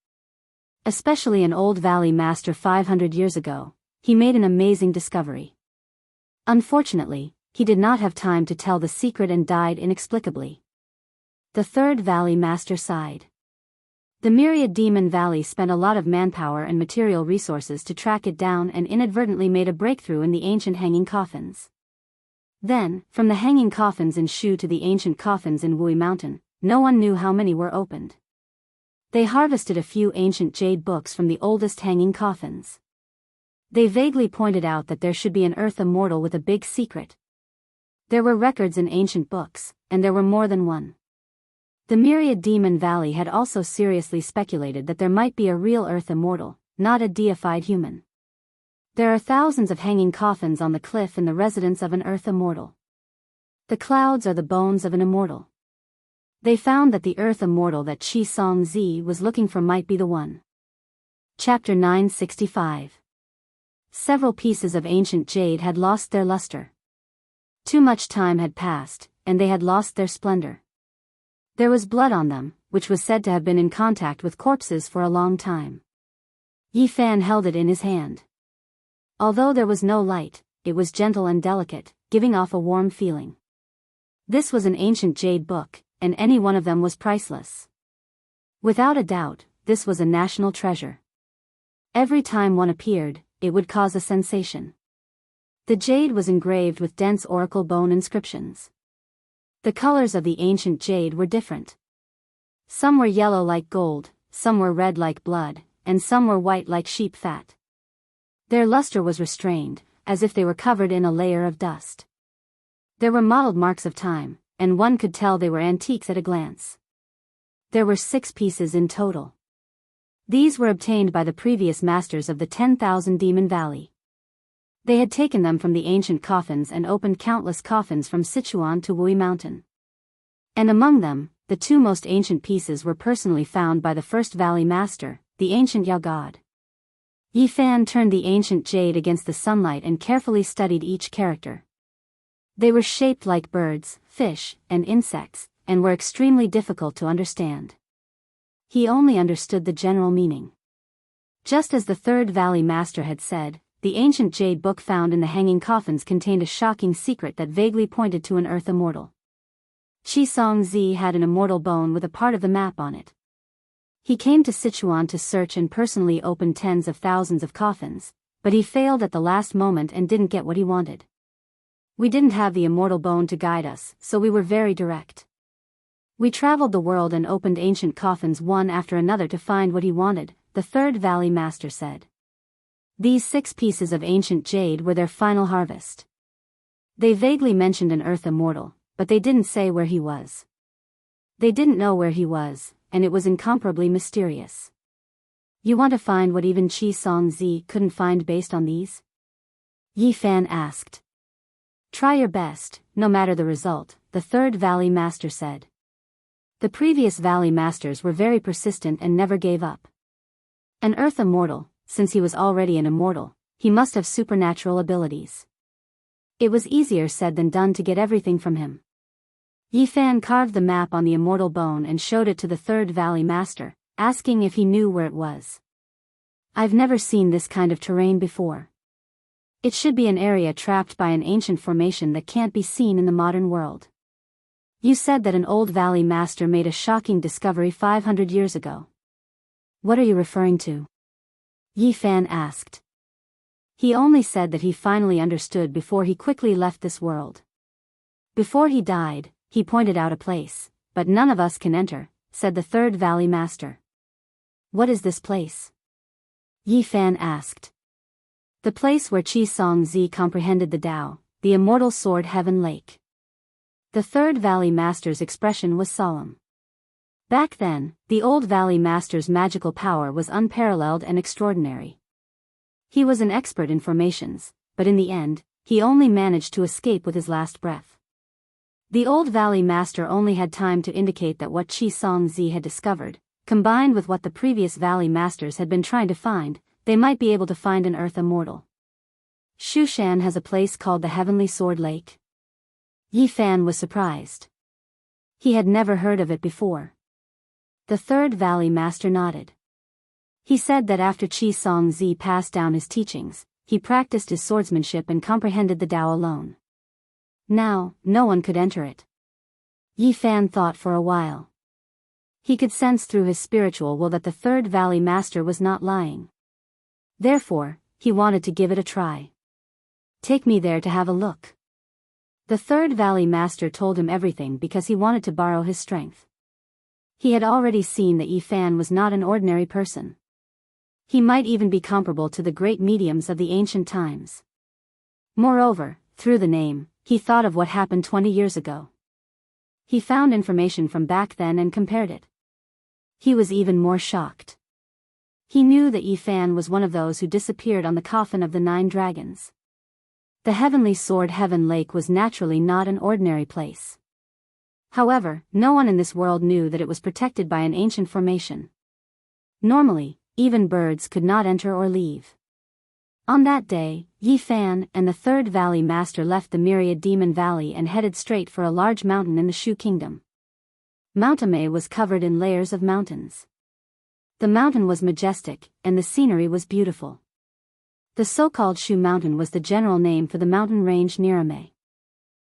Especially an old valley master 500 years ago, he made an amazing discovery. Unfortunately, he did not have time to tell the secret and died inexplicably. The Third Valley Master sighed. The myriad demon valley spent a lot of manpower and material resources to track it down and inadvertently made a breakthrough in the ancient hanging coffins. Then, from the hanging coffins in Shu to the ancient coffins in Wuxia Mountain, no one knew how many were opened. They harvested a few ancient jade books from the oldest hanging coffins. They vaguely pointed out that there should be an earth immortal with a big secret. There were records in ancient books, and there were more than one. The myriad demon valley had also seriously speculated that there might be a real earth immortal, not a deified human. There are thousands of hanging coffins on the cliff in the residence of an earth immortal. The clouds are the bones of an immortal. They found that the earth immortal that Qi Songzi was looking for might be the one. Chapter 965. Several pieces of ancient jade had lost their luster. Too much time had passed, and they had lost their splendor. There was blood on them, which was said to have been in contact with corpses for a long time. Yi Fan held it in his hand. Although there was no light, it was gentle and delicate, giving off a warm feeling. This was an ancient jade book, and any one of them was priceless. Without a doubt, this was a national treasure. Every time one appeared, it would cause a sensation. The jade was engraved with dense oracle bone inscriptions. The colors of the ancient jade were different. Some were yellow like gold, some were red like blood, and some were white like sheep fat. Their luster was restrained, as if they were covered in a layer of dust. There were mottled marks of time, and one could tell they were antiques at a glance. There were 6 pieces in total. These were obtained by the previous masters of the 10,000 Demon Valley. They had taken them from the ancient coffins and opened countless coffins from Sichuan to Wuxia Mountain. And among them, the 2 most ancient pieces were personally found by the first valley master, the ancient Yao god. Yi Fan turned the ancient jade against the sunlight and carefully studied each character. They were shaped like birds, fish, and insects, and were extremely difficult to understand. He only understood the general meaning. Just as the third valley master had said, the ancient jade book found in the hanging coffins contained a shocking secret that vaguely pointed to an earth immortal. Qi Songzi had an immortal bone with a part of the map on it. He came to Sichuan to search and personally open tens of thousands of coffins, but he failed at the last moment and didn't get what he wanted. We didn't have the immortal bone to guide us, so we were very direct. We traveled the world and opened ancient coffins one after another to find what he wanted, the Third Valley Master said. These 6 pieces of ancient jade were their final harvest. They vaguely mentioned an earth immortal, but they didn't say where he was. They didn't know where he was, and it was incomparably mysterious. You want to find what even Qi Songzi couldn't find based on these? Yi Fan asked. Try your best, no matter the result, the Third Valley Master said. The previous Valley Masters were very persistent and never gave up. An earth immortal, since he was already an immortal, he must have supernatural abilities. It was easier said than done to get everything from him. Yi Fan carved the map on the immortal bone and showed it to the Third Valley Master, asking if he knew where it was. I've never seen this kind of terrain before. It should be an area trapped by an ancient formation that can't be seen in the modern world. You said that an old Valley Master made a shocking discovery 500 years ago. What are you referring to? Yi Fan asked. He only said that he finally understood before he quickly left this world. Before he died, he pointed out a place, but none of us can enter, said the Third Valley Master. What is this place? Yi Fan asked. The place where Qi Songzi comprehended the Tao, the immortal sword Heaven Lake. The Third Valley Master's expression was solemn. Back then, the old Valley Master's magical power was unparalleled and extraordinary. He was an expert in formations, but in the end, he only managed to escape with his last breath. The old Valley Master only had time to indicate that what Qi Songzi had discovered, combined with what the previous Valley Masters had been trying to find, they might be able to find an earth immortal. Shushan has a place called the Heavenly Sword Lake. Yi Fan was surprised. He had never heard of it before. The Third Valley Master nodded. He said that after Qi Songzi passed down his teachings, he practiced his swordsmanship and comprehended the Tao alone. Now, no one could enter it. Yi Fan thought for a while. He could sense through his spiritual will that the Third Valley Master was not lying. Therefore, he wanted to give it a try. Take me there to have a look. The Third Valley Master told him everything because he wanted to borrow his strength. He had already seen that Yi Fan was not an ordinary person. He might even be comparable to the great mediums of the ancient times. Moreover, through the name, he thought of what happened 20 years ago. He found information from back then and compared it. He was even more shocked. He knew that Yi Fan was one of those who disappeared on the coffin of the 9 dragons. The Heavenly Sword Heaven Lake was naturally not an ordinary place. However, no one in this world knew that it was protected by an ancient formation. Normally, even birds could not enter or leave. On that day, Yi Fan and the Third Valley Master left the Myriad Demon Valley and headed straight for a large mountain in the Shu Kingdom. Mount Ame was covered in layers of mountains. The mountain was majestic, and the scenery was beautiful. The so-called Shu Mountain was the general name for the mountain range near Ame.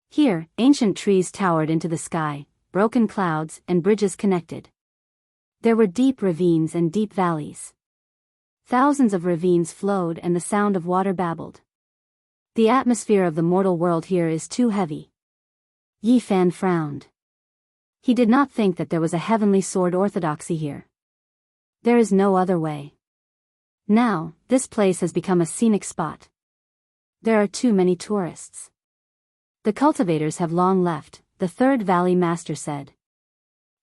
Here, ancient trees towered into the sky, broken clouds and bridges connected. There were deep ravines and deep valleys. Thousands of ravines flowed and the sound of water babbled. The atmosphere of the mortal world here is too heavy. Yi Fan frowned. He did not think that there was a heavenly sword orthodoxy here. There is no other way. Now, this place has become a scenic spot. There are too many tourists. The cultivators have long left, the Third Valley Master said.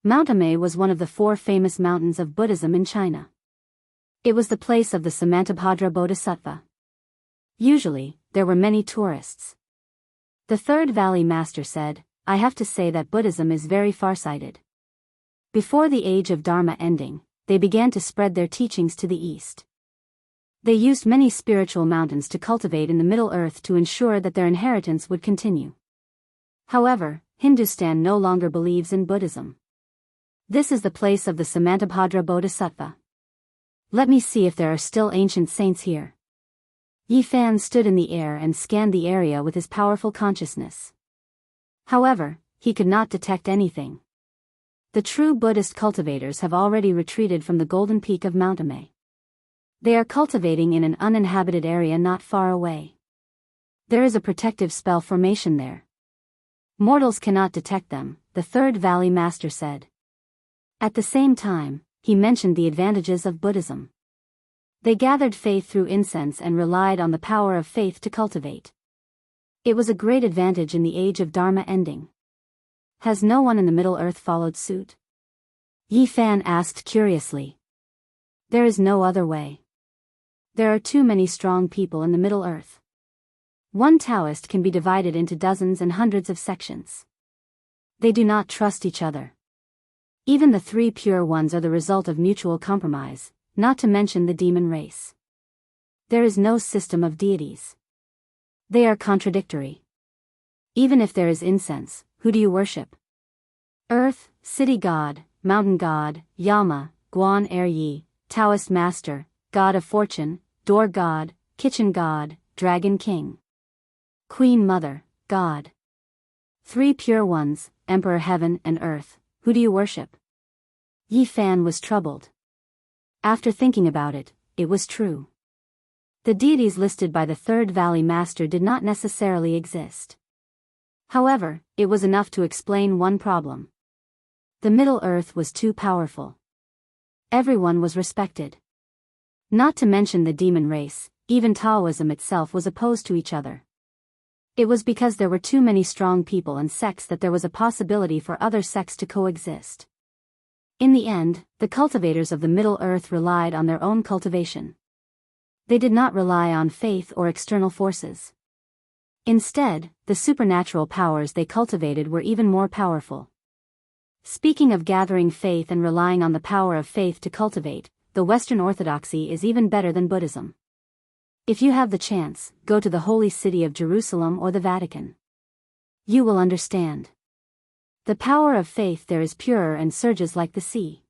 Mount Ame was one of the 4 famous mountains of Buddhism in China. It was the place of the Samantabhadra Bodhisattva. Usually, there were many tourists. The Third Valley Master said, I have to say that Buddhism is very far-sighted. Before the age of Dharma ending, they began to spread their teachings to the east. They used many spiritual mountains to cultivate in the Middle Earth to ensure that their inheritance would continue. However, Hindustan no longer believes in Buddhism. This is the place of the Samantabhadra Bodhisattva. Let me see if there are still ancient saints here. Yi Fan stood in the air and scanned the area with his powerful consciousness. However, he could not detect anything. The true Buddhist cultivators have already retreated from the golden peak of Mount Ame. They are cultivating in an uninhabited area not far away. There is a protective spell formation there. Mortals cannot detect them, the third valley master said. At the same time, he mentioned the advantages of Buddhism. They gathered faith through incense and relied on the power of faith to cultivate. It was a great advantage in the age of Dharma ending. Has no one in the Middle Earth followed suit? Yi Fan asked curiously. There is no other way. There are too many strong people in the Middle Earth. One Daoist can be divided into dozens and hundreds of sections. They do not trust each other. Even the three pure ones are the result of mutual compromise, not to mention the demon race. There is no system of deities. They are contradictory. Even if there is incense, who do you worship? Earth, city god, mountain god, Yama, Guan Er Yi, Taoist master, god of fortune, door god, kitchen god, dragon king. Queen mother, god. Three pure ones, emperor heaven and earth, who do you worship? Yi Fan was troubled. After thinking about it, it was true. The deities listed by the third valley master did not necessarily exist. However, it was enough to explain one problem. The Middle Earth was too powerful. Everyone was respected. Not to mention the demon race, even Taoism itself was opposed to each other. It was because there were too many strong people and sects that there was a possibility for other sects to coexist. In the end, the cultivators of the Middle Earth relied on their own cultivation. They did not rely on faith or external forces. Instead, the supernatural powers they cultivated were even more powerful. Speaking of gathering faith and relying on the power of faith to cultivate, the Western Orthodoxy is even better than Buddhism. If you have the chance, go to the holy city of Jerusalem or the Vatican. You will understand. The power of faith there is purer and surges like the sea.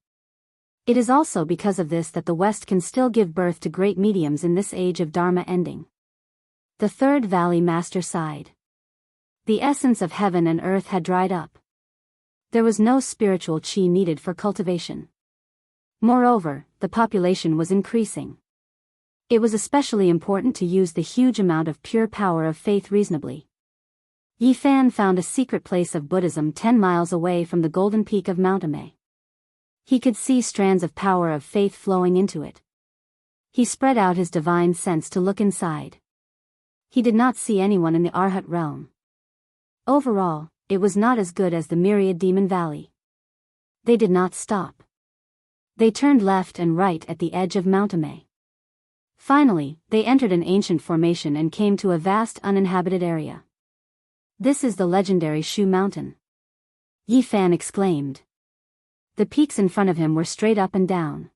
It is also because of this that the West can still give birth to great mediums in this age of Dharma ending. The third valley master sighed. The essence of heaven and earth had dried up. There was no spiritual chi needed for cultivation. Moreover, the population was increasing. It was especially important to use the huge amount of pure power of faith reasonably. Yi Fan found a secret place of Buddhism 10 miles away from the golden peak of Mount Ame. He could see strands of power of faith flowing into it. He spread out his divine sense to look inside. He did not see anyone in the Arhat realm. Overall, it was not as good as the Myriad Demon Valley. They did not stop. They turned left and right at the edge of Mount Ame. Finally, they entered an ancient formation and came to a vast uninhabited area. This is the legendary Shu Mountain. Yi Fan exclaimed. The peaks in front of him were straight up and down.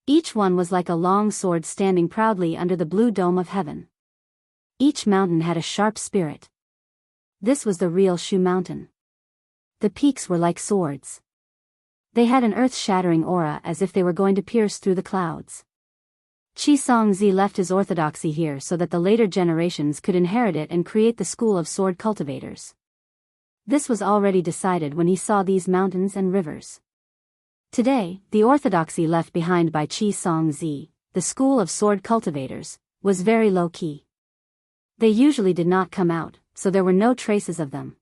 Each one was like a long sword standing proudly under the blue dome of heaven. Each mountain had a sharp spirit. This was the real Shu Mountain. The peaks were like swords. They had an earth-shattering aura as if they were going to pierce through the clouds. Xianxia left his orthodoxy here so that the later generations could inherit it and create the school of sword cultivators. This was already decided when he saw these mountains and rivers. Today, the orthodoxy left behind by Xianxia, the school of sword cultivators, was very low-key. They usually did not come out, so there were no traces of them.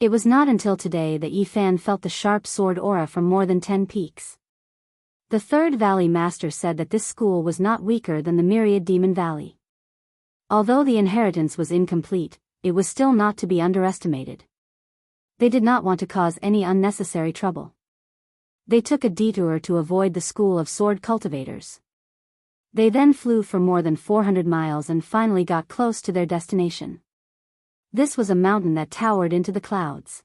It was not until today that Yi Fan felt the sharp sword aura from more than 10 peaks. The third valley master said that this school was not weaker than the Myriad Demon Valley. Although the inheritance was incomplete, it was still not to be underestimated. They did not want to cause any unnecessary trouble. They took a detour to avoid the school of sword cultivators. They then flew for more than 400 miles and finally got close to their destination. This was a mountain that towered into the clouds.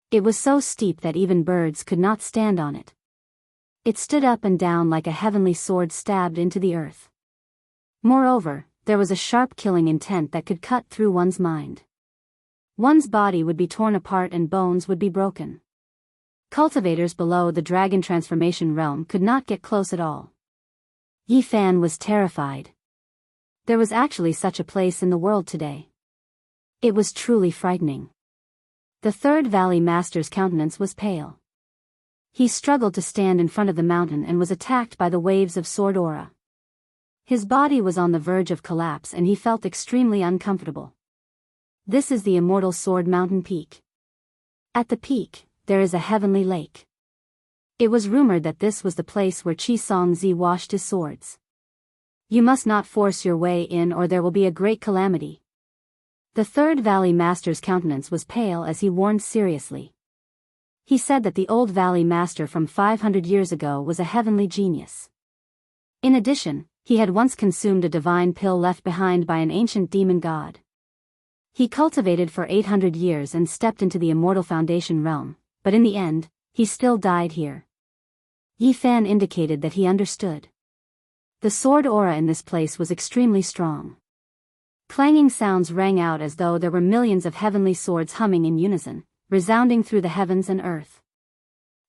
It was so steep that even birds could not stand on it. It stood up and down like a heavenly sword stabbed into the earth. Moreover, there was a sharp killing intent that could cut through one's mind. One's body would be torn apart and bones would be broken. Cultivators below the dragon transformation realm could not get close at all. Yi Fan was terrified. There was actually such a place in the world today. It was truly frightening. The third valley master's countenance was pale. He struggled to stand in front of the mountain and was attacked by the waves of sword aura. His body was on the verge of collapse and he felt extremely uncomfortable. This is the immortal sword mountain peak. At the peak, there is a heavenly lake. It was rumored that this was the place where Xianxia washed his swords. You must not force your way in or there will be a great calamity. The third valley master's countenance was pale as he warned seriously. He said that the old valley master from 500 years ago was a heavenly genius. In addition, he had once consumed a divine pill left behind by an ancient demon god. He cultivated for 800 years and stepped into the immortal foundation realm, but in the end, he still died here. Yi Fan indicated that he understood. The sword aura in this place was extremely strong. Clanging sounds rang out as though there were millions of heavenly swords humming in unison, resounding through the heavens and earth.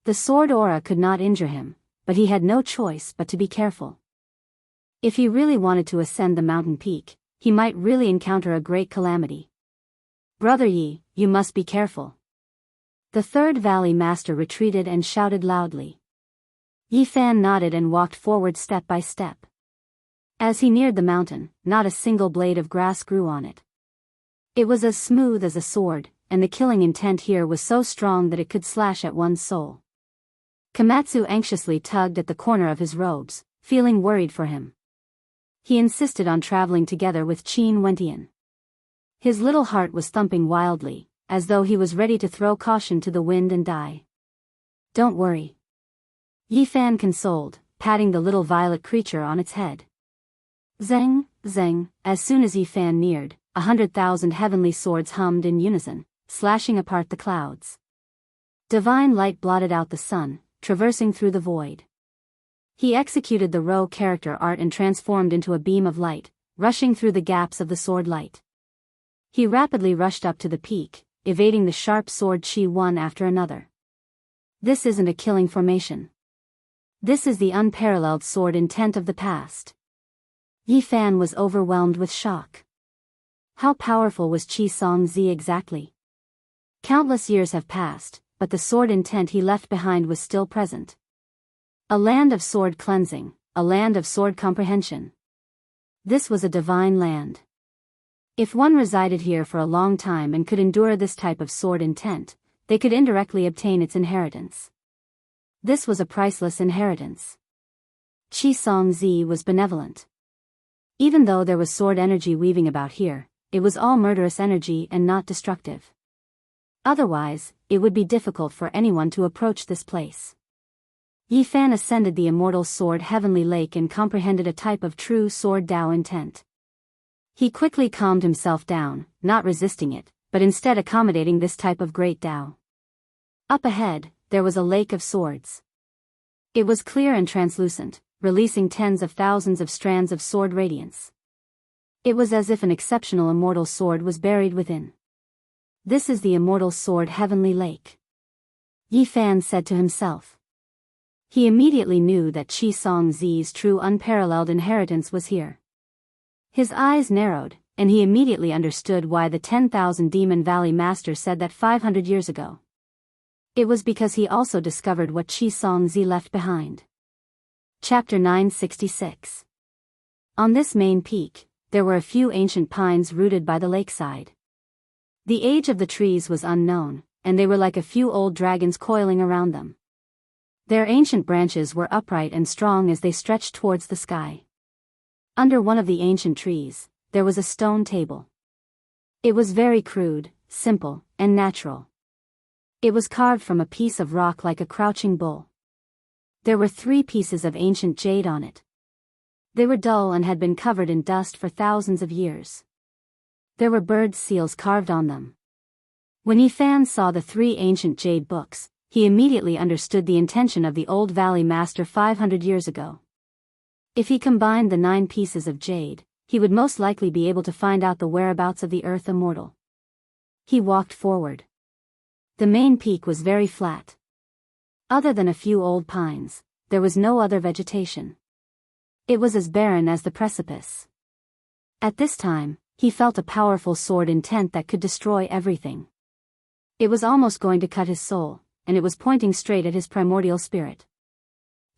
The sword aura could not injure him, but he had no choice but to be careful. If he really wanted to ascend the mountain peak, he might really encounter a great calamity. Brother Yi, you must be careful. The third valley master retreated and shouted loudly. Yi Fan nodded and walked forward step by step. As he neared the mountain, not a single blade of grass grew on it. It was as smooth as a sword, and the killing intent here was so strong that it could slash at one's soul. Komatsu anxiously tugged at the corner of his robes, feeling worried for him. He insisted on traveling together with Qin Wentian. His little heart was thumping wildly, as though he was ready to throw caution to the wind and die. Don't worry. Yi Fan consoled, patting the little violet creature on its head. Zeng, zeng, as soon as Yi Fan neared, 100,000 heavenly swords hummed in unison, slashing apart the clouds. Divine light blotted out the sun, traversing through the void. He executed the Ro character art and transformed into a beam of light, rushing through the gaps of the sword light. He rapidly rushed up to the peak, evading the sharp sword chi one after another. This isn't a killing formation. This is the unparalleled sword intent of the past. Yi Fan was overwhelmed with shock. How powerful was Xianxia exactly? Countless years have passed, but the sword intent he left behind was still present. A land of sword cleansing, a land of sword comprehension. This was a divine land. If one resided here for a long time and could endure this type of sword intent, they could indirectly obtain its inheritance. This was a priceless inheritance. Xianxia was benevolent. Even though there was sword energy weaving about here, it was all murderous energy and not destructive. Otherwise, it would be difficult for anyone to approach this place. Yi Fan ascended the immortal sword heavenly lake and comprehended a type of true sword Dao intent. He quickly calmed himself down, not resisting it, but instead accommodating this type of great Dao. Up ahead, there was a lake of swords. It was clear and translucent, releasing tens of thousands of strands of sword radiance. It was as if an exceptional immortal sword was buried within. This is the immortal sword heavenly lake. Yi Fan said to himself. He immediately knew that Xianxia's true unparalleled inheritance was here. His eyes narrowed, and he immediately understood why the 10,000 Demon Valley Master said that 500 years ago. It was because he also discovered what Xianxia left behind. Chapter 966. On this main peak, there were a few ancient pines rooted by the lakeside. The age of the trees was unknown, and they were like a few old dragons coiling around them. Their ancient branches were upright and strong as they stretched towards the sky. Under one of the ancient trees, there was a stone table. It was very crude, simple, and natural. It was carved from a piece of rock like a crouching bull. There were 3 pieces of ancient jade on it. They were dull and had been covered in dust for thousands of years. There were bird seals carved on them. When Yi Fan saw the 3 ancient jade books, he immediately understood the intention of the old valley master 500 years ago. If he combined the 9 pieces of jade, he would most likely be able to find out the whereabouts of the earth immortal. He walked forward. The main peak was very flat. Other than a few old pines, there was no other vegetation. It was as barren as the precipice. At this time, he felt a powerful sword intent that could destroy everything. It was almost going to cut his soul, and it was pointing straight at his primordial spirit.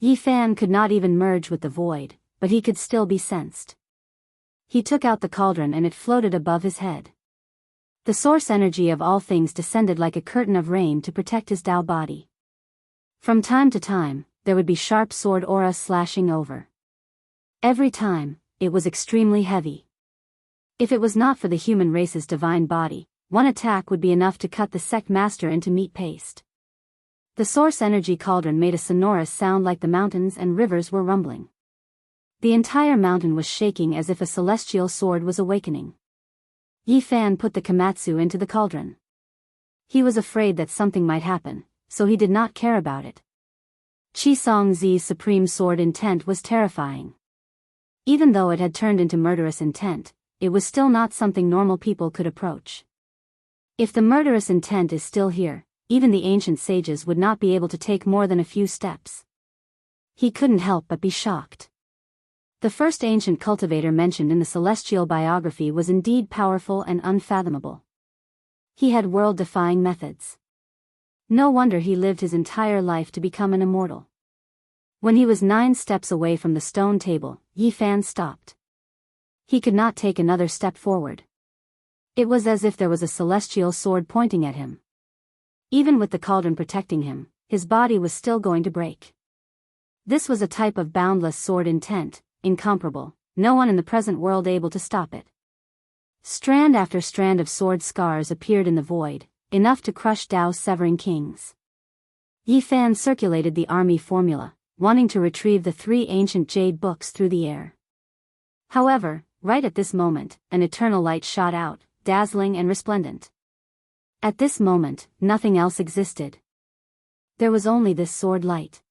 Yi Fan could not even merge with the void, but he could still be sensed. He took out the cauldron and it floated above his head. The source energy of all things descended like a curtain of rain to protect his Dao body. From time to time, there would be sharp sword aura slashing over. Every time, it was extremely heavy. If it was not for the human race's divine body, one attack would be enough to cut the sect master into meat paste. The source energy cauldron made a sonorous sound like the mountains and rivers were rumbling. The entire mountain was shaking as if a celestial sword was awakening. Yi Fan put the Komatsu into the cauldron. He was afraid that something might happen, so he did not care about it. Qi Songzi's supreme sword intent was terrifying. Even though it had turned into murderous intent, it was still not something normal people could approach. If the murderous intent is still here, even the ancient sages would not be able to take more than a few steps. He couldn't help but be shocked. The first ancient cultivator mentioned in the celestial biography was indeed powerful and unfathomable. He had world-defying methods. No wonder he lived his entire life to become an immortal. When he was 9 steps away from the stone table, Yi Fan stopped. He could not take another step forward. It was as if there was a celestial sword pointing at him. Even with the cauldron protecting him, his body was still going to break. This was a type of boundless sword intent, incomparable, no one in the present world able to stop it. Strand after strand of sword scars appeared in the void, enough to crush Dao's severing kings. Yi Fan circulated the army formula, wanting to retrieve the 3 ancient jade books through the air. However, right at this moment, an eternal light shot out, dazzling and resplendent. At this moment, nothing else existed. There was only this sword light.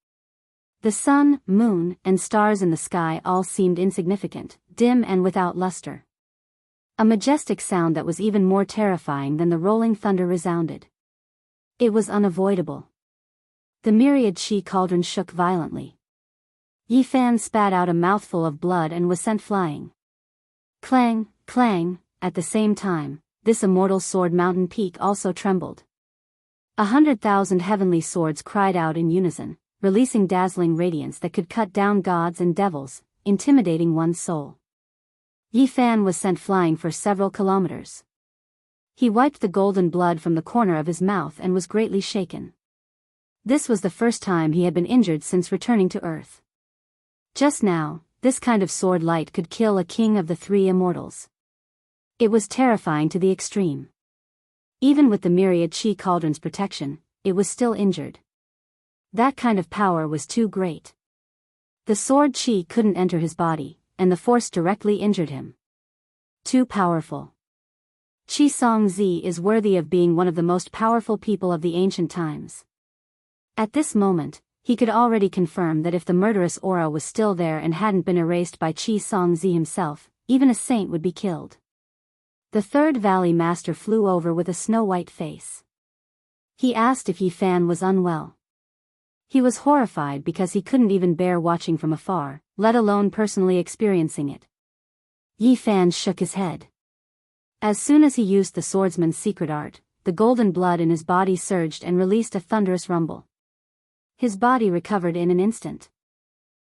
The sun, moon, and stars in the sky all seemed insignificant, dim and without luster. A majestic sound that was even more terrifying than the rolling thunder resounded. It was unavoidable. The myriad Qi cauldron shook violently. Yi Fan spat out a mouthful of blood and was sent flying. Clang, clang, at the same time, this immortal sword mountain peak also trembled. 100,000 heavenly swords cried out in unison, releasing dazzling radiance that could cut down gods and devils, intimidating one's soul. Yi Fan was sent flying for several kilometers. He wiped the golden blood from the corner of his mouth and was greatly shaken. This was the first time he had been injured since returning to Earth. Just now, this kind of sword light could kill a king of the 3 immortals. It was terrifying to the extreme. Even with the myriad Qi cauldron's protection, it was still injured. That kind of power was too great. The sword Qi couldn't enter his body, and the force directly injured him. Too powerful. Qi Songzi is worthy of being one of the most powerful people of the ancient times. At this moment, he could already confirm that if the murderous aura was still there and hadn't been erased by Qi Songzi himself, even a saint would be killed. The 3rd Valley Master flew over with a snow-white face. He asked if Yi Fan was unwell. He was horrified because he couldn't even bear watching from afar, let alone personally experiencing it. Yi Fan shook his head. As soon as he used the swordsman's secret art, the golden blood in his body surged and released a thunderous rumble. His body recovered in an instant.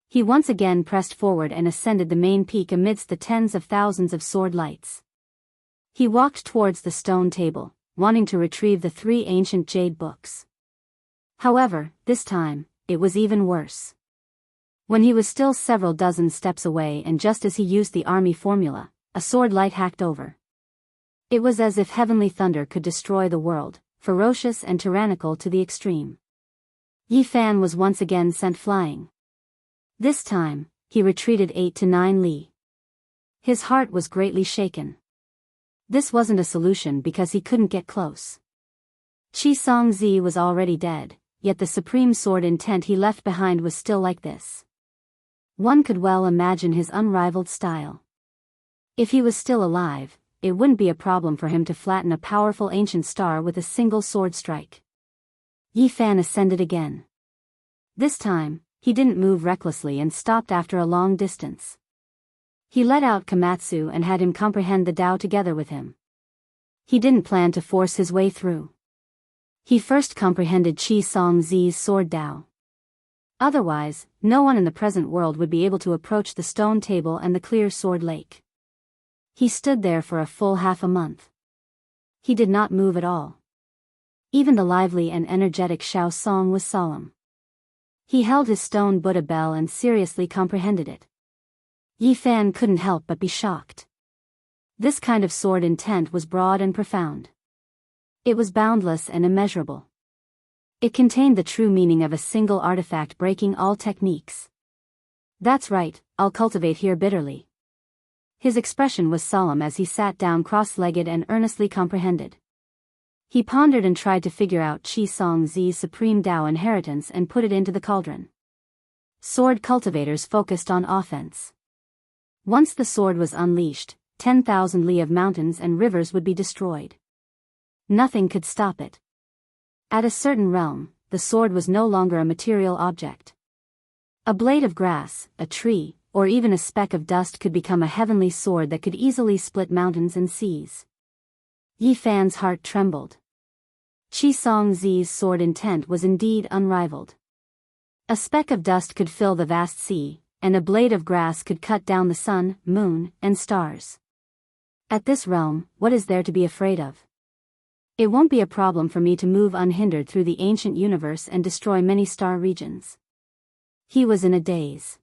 He once again pressed forward and ascended the main peak amidst the tens of thousands of sword lights. He walked towards the stone table, wanting to retrieve the 3 ancient jade books. However, this time, it was even worse. When he was still several dozen steps away and just as he used the army formula, a sword light hacked over. It was as if heavenly thunder could destroy the world, ferocious and tyrannical to the extreme. Yi Fan was once again sent flying. This time, he retreated 8 to 9 li. His heart was greatly shaken. This wasn't a solution because he couldn't get close. Qi Songzi was already dead, yet the supreme sword intent he left behind was still like this. One could well imagine his unrivaled style. If he was still alive, it wouldn't be a problem for him to flatten a powerful ancient star with a single sword strike. Yi Fan ascended again. This time, he didn't move recklessly and stopped after a long distance. He let out Komatsu and had him comprehend the Tao together with him. He didn't plan to force his way through. He first comprehended Qi Songzi's sword Dao. Otherwise, no one in the present world would be able to approach the stone table and the clear sword lake. He stood there for a full half a month. He did not move at all. Even the lively and energetic Xiao Song was solemn. He held his stone Buddha bell and seriously comprehended it. Yi Fan couldn't help but be shocked. This kind of sword intent was broad and profound. It was boundless and immeasurable. It contained the true meaning of a single artifact breaking all techniques. That's right, I'll cultivate here bitterly. His expression was solemn as he sat down cross-legged and earnestly comprehended. He pondered and tried to figure out Qi Songzi's supreme Dao inheritance and put it into the cauldron. Sword cultivators focused on offense. Once the sword was unleashed, 10,000 li of mountains and rivers would be destroyed. Nothing could stop it. At a certain realm, the sword was no longer a material object. A blade of grass, a tree, or even a speck of dust could become a heavenly sword that could easily split mountains and seas. Yi Fan's heart trembled. Qi Songzi's sword intent was indeed unrivaled. A speck of dust could fill the vast sea, and a blade of grass could cut down the sun, moon, and stars. At this realm, what is there to be afraid of? It won't be a problem for me to move unhindered through the ancient universe and destroy many star regions. He was in a daze.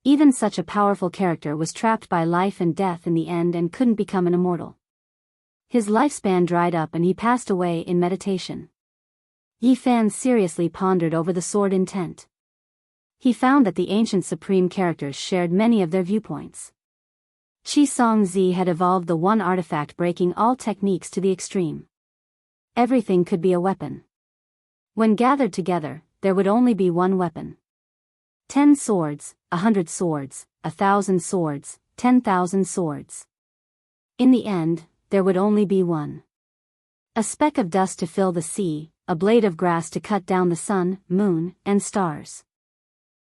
Even such a powerful character was trapped by life and death in the end and couldn't become an immortal. His lifespan dried up and he passed away in meditation. Yi Fan seriously pondered over the sword intent. He found that the ancient supreme characters shared many of their viewpoints. Qi Songzi had evolved the one artifact breaking all techniques to the extreme. Everything could be a weapon. When gathered together, there would only be one weapon. 10 swords, 100 swords, 1,000 swords, 10,000 swords. In the end, there would only be one. A speck of dust to fill the sea, a blade of grass to cut down the sun, moon, and stars.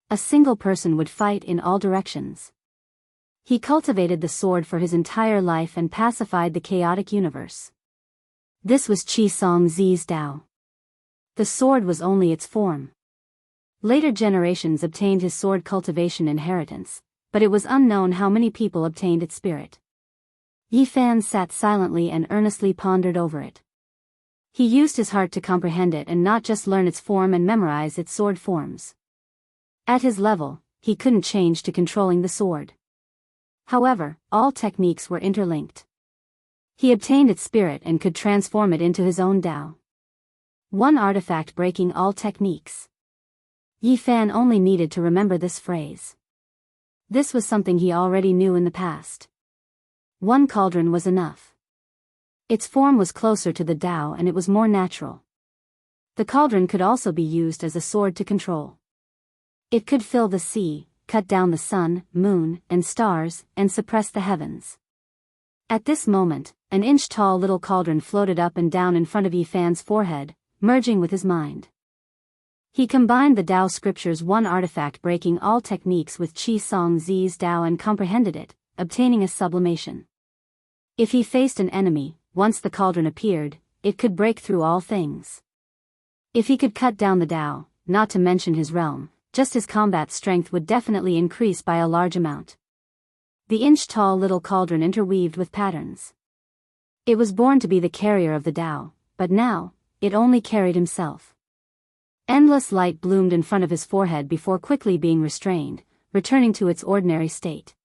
A single person would fight in all directions. He cultivated the sword for his entire life and pacified the chaotic universe. This was Qi Songzi's Dao. The sword was only its form. Later generations obtained his sword cultivation inheritance, but it was unknown how many people obtained its spirit. Yi Fan sat silently and earnestly pondered over it. He used his heart to comprehend it and not just learn its form and memorize its sword forms. At his level, he couldn't change to controlling the sword. However, all techniques were interlinked. He obtained its spirit and could transform it into his own Dao. One artifact breaking all techniques. Yi Fan only needed to remember this phrase. This was something he already knew in the past. One cauldron was enough. Its form was closer to the Dao and it was more natural. The cauldron could also be used as a sword to control. It could fill the sea, cut down the sun, moon, and stars, and suppress the heavens. At this moment, an inch-tall little cauldron floated up and down in front of Yi Fan's forehead, merging with his mind. He combined the Dao scripture's one artifact breaking all techniques with Qi Songzi's Dao and comprehended it, obtaining a sublimation. If he faced an enemy, once the cauldron appeared, it could break through all things. If he could cut down the Dao, not to mention his realm, just his combat strength would definitely increase by a large amount. The inch-tall little cauldron interweaved with patterns. It was born to be the carrier of the Dao, but now, it only carried himself. Endless light bloomed in front of his forehead before quickly being restrained, returning to its ordinary state.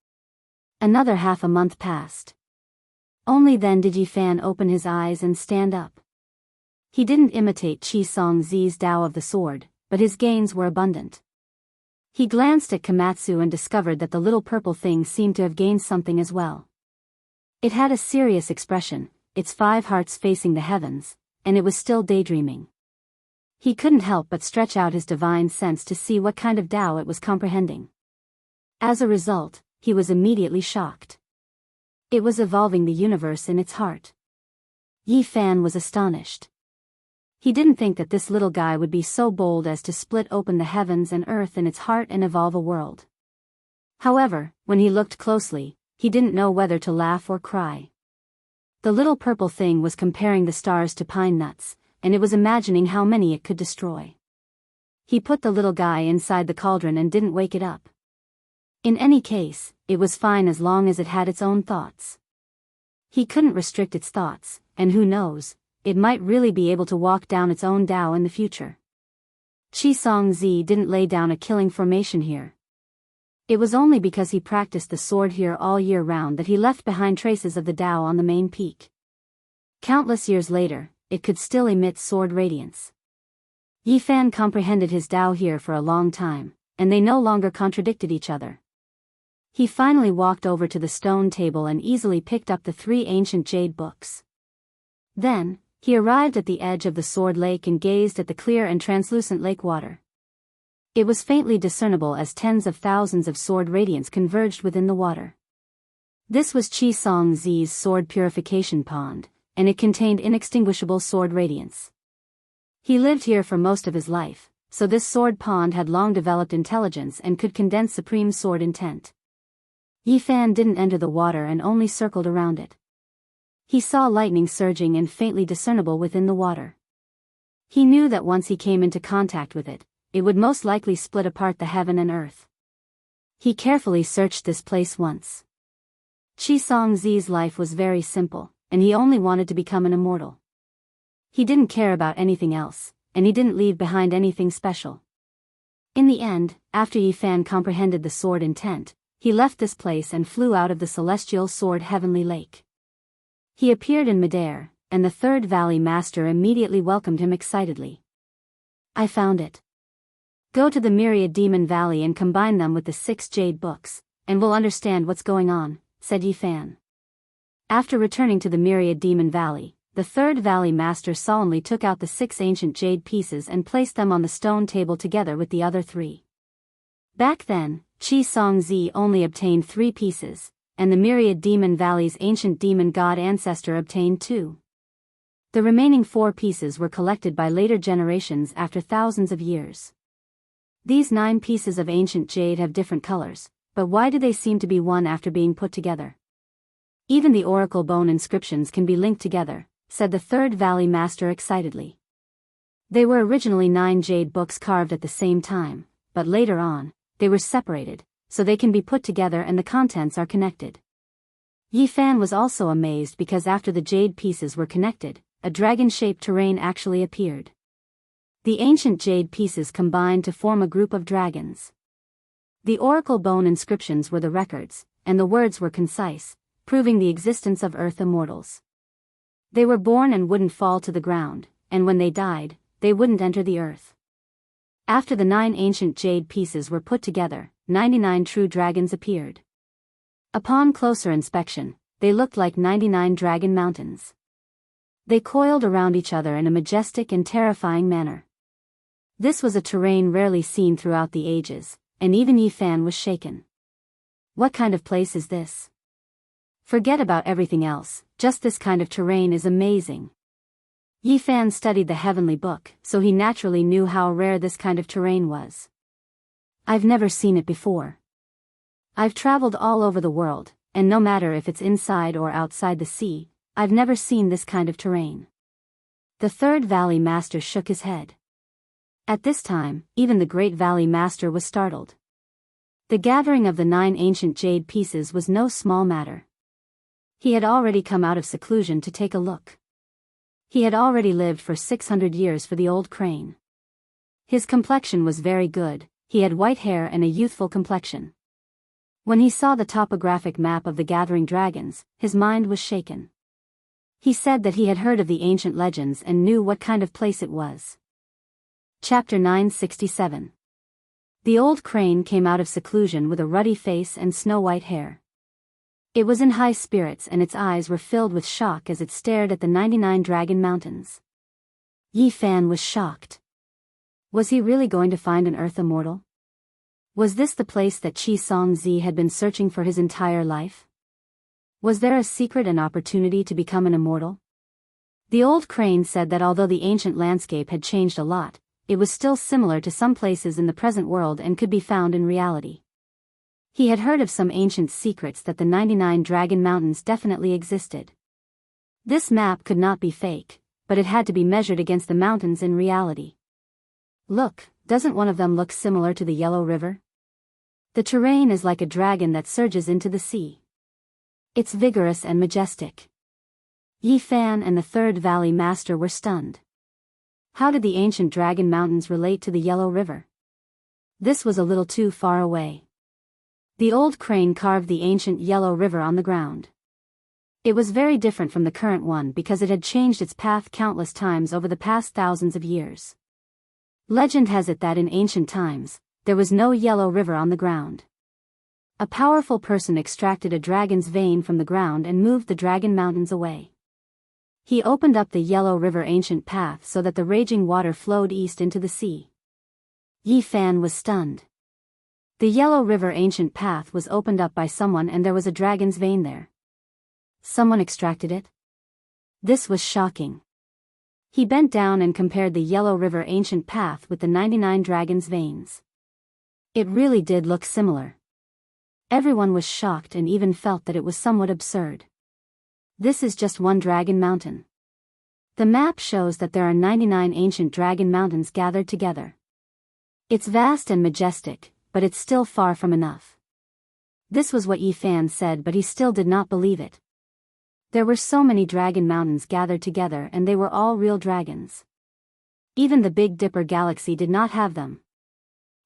Another half a month passed. Only then did Yi Fan open his eyes and stand up. He didn't imitate Qi Songzi's Dao of the sword, but his gains were abundant. He glanced at Komatsu and discovered that the little purple thing seemed to have gained something as well. It had a serious expression, its 5 hearts facing the heavens, and it was still daydreaming. He couldn't help but stretch out his divine sense to see what kind of Dao it was comprehending. As a result, he was immediately shocked. It was evolving the universe in its heart. Yi Fan was astonished. He didn't think that this little guy would be so bold as to split open the heavens and earth in its heart and evolve a world. However, when he looked closely, he didn't know whether to laugh or cry. The little purple thing was comparing the stars to pine nuts, and it was imagining how many it could destroy. He put the little guy inside the cauldron and didn't wake it up. In any case, it was fine as long as it had its own thoughts. He couldn't restrict its thoughts, and who knows, it might really be able to walk down its own Dao in the future. Xianxia didn't lay down a killing formation here. It was only because he practiced the sword here all year round that he left behind traces of the Dao on the main peak. Countless years later, it could still emit sword radiance. Yifan comprehended his Dao here for a long time, and they no longer contradicted each other. He finally walked over to the stone table and easily picked up the 3 ancient jade books. Then, he arrived at the edge of the sword lake and gazed at the clear and translucent lake water. It was faintly discernible as tens of thousands of sword radiance converged within the water. This was Xianxia's sword purification pond, and it contained inextinguishable sword radiance. He lived here for most of his life, so this sword pond had long developed intelligence and could condense supreme sword intent. Yifan didn't enter the water and only circled around it. He saw lightning surging and faintly discernible within the water. He knew that once he came into contact with it, it would most likely split apart the heaven and earth. He carefully searched this place once. Xianxia's life was very simple, and he only wanted to become an immortal. He didn't care about anything else, and he didn't leave behind anything special. In the end, after Yifan comprehended the sword intent, he left this place and flew out of the celestial sword heavenly lake. He appeared in midair, and the third valley master immediately welcomed him excitedly. I found it. Go to the myriad demon valley and combine them with the 6 jade books, and we'll understand what's going on, said Yifan. After returning to the myriad demon valley, the third valley master solemnly took out the 6 ancient jade pieces and placed them on the stone table together with the other 3. Back then, Xianxia only obtained 3 pieces, and the myriad demon valley's ancient demon god ancestor obtained 2. The remaining 4 pieces were collected by later generations after thousands of years. These 9 pieces of ancient jade have different colors, but why do they seem to be one after being put together? Even the oracle bone inscriptions can be linked together, said the third valley master excitedly. They were originally 9 jade books carved at the same time, but later on, they were separated, so they can be put together and the contents are connected. Yifan was also amazed because after the jade pieces were connected, a dragon-shaped terrain actually appeared. The ancient jade pieces combined to form a group of dragons. The oracle bone inscriptions were the records, and the words were concise, proving the existence of earth immortals. They were born and wouldn't fall to the ground, and when they died, they wouldn't enter the earth. After the 9 ancient jade pieces were put together, 99 true dragons appeared. Upon closer inspection, they looked like 99 dragon mountains. They coiled around each other in a majestic and terrifying manner. This was a terrain rarely seen throughout the ages, and even Yifan was shaken. What kind of place is this? Forget about everything else, just this kind of terrain is amazing. Yifan studied the heavenly book, so he naturally knew how rare this kind of terrain was. I've never seen it before. I've traveled all over the world, and no matter if it's inside or outside the sea, I've never seen this kind of terrain. The third valley master shook his head. At this time, even the great valley master was startled. The gathering of the 9 ancient jade pieces was no small matter. He had already come out of seclusion to take a look. He had already lived for 600 years for the old crane. His complexion was very good, he had white hair and a youthful complexion. When he saw the topographic map of the gathering dragons, his mind was shaken. He said that he had heard of the ancient legends and knew what kind of place it was. Chapter 967. The old crane came out of seclusion with a ruddy face and snow-white hair. It was in high spirits and its eyes were filled with shock as it stared at the 99 dragon mountains. Yifan was shocked. Was he really going to find an earth immortal? Was this the place that Xianxia had been searching for his entire life? Was there a secret and opportunity to become an immortal? The old crane said that although the ancient landscape had changed a lot, it was still similar to some places in the present world and could be found in reality. He had heard of some ancient secrets that the 99 dragon mountains definitely existed. This map could not be fake, but it had to be measured against the mountains in reality. Look, doesn't one of them look similar to the Yellow River? The terrain is like a dragon that surges into the sea. It's vigorous and majestic. Yi Fan and the Third Valley Master were stunned. How did the ancient dragon mountains relate to the Yellow River? This was a little too far away. The old crane carved the ancient Yellow River on the ground. It was very different from the current one because it had changed its path countless times over the past thousands of years. Legend has it that in ancient times, there was no Yellow River on the ground. A powerful person extracted a dragon's vein from the ground and moved the dragon mountains away. He opened up the Yellow River ancient path so that the raging water flowed east into the sea. Yi Fan was stunned. The Yellow River ancient path was opened up by someone and there was a dragon's vein there. Someone extracted it? This was shocking. He bent down and compared the Yellow River ancient path with the 99 dragons' veins. It really did look similar. Everyone was shocked and even felt that it was somewhat absurd. This is just one dragon mountain. The map shows that there are 99 ancient dragon mountains gathered together. It's vast and majestic, but it's still far from enough. This was what Yi Fan said, but he still did not believe it. There were so many dragon mountains gathered together and they were all real dragons. Even the Big Dipper galaxy did not have them.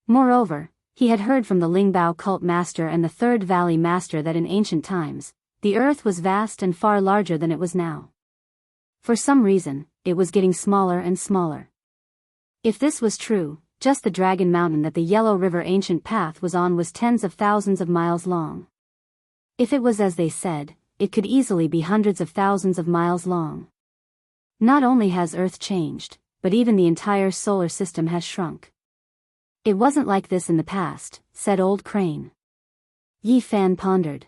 Moreover, he had heard from the Lingbao cult master and the Third Valley master that in ancient times, the earth was vast and far larger than it was now. For some reason, it was getting smaller and smaller. If this was true, just the dragon mountain that the Yellow River ancient path was on was tens of thousands of miles long. If it was as they said, it could easily be hundreds of thousands of miles long. Not only has Earth changed, but even the entire solar system has shrunk. It wasn't like this in the past, said Old Crane. Yi Fan pondered.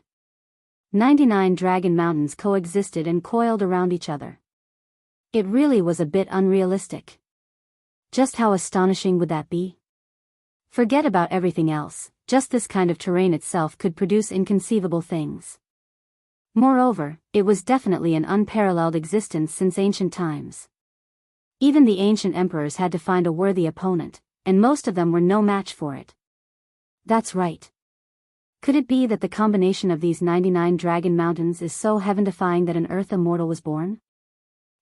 99 dragon mountains coexisted and coiled around each other. It really was a bit unrealistic. Just how astonishing would that be? Forget about everything else, just this kind of terrain itself could produce inconceivable things. Moreover, it was definitely an unparalleled existence since ancient times. Even the ancient emperors had to find a worthy opponent, and most of them were no match for it. That's right. Could it be that the combination of these 99 dragon mountains is so heaven-defying that an earth immortal was born?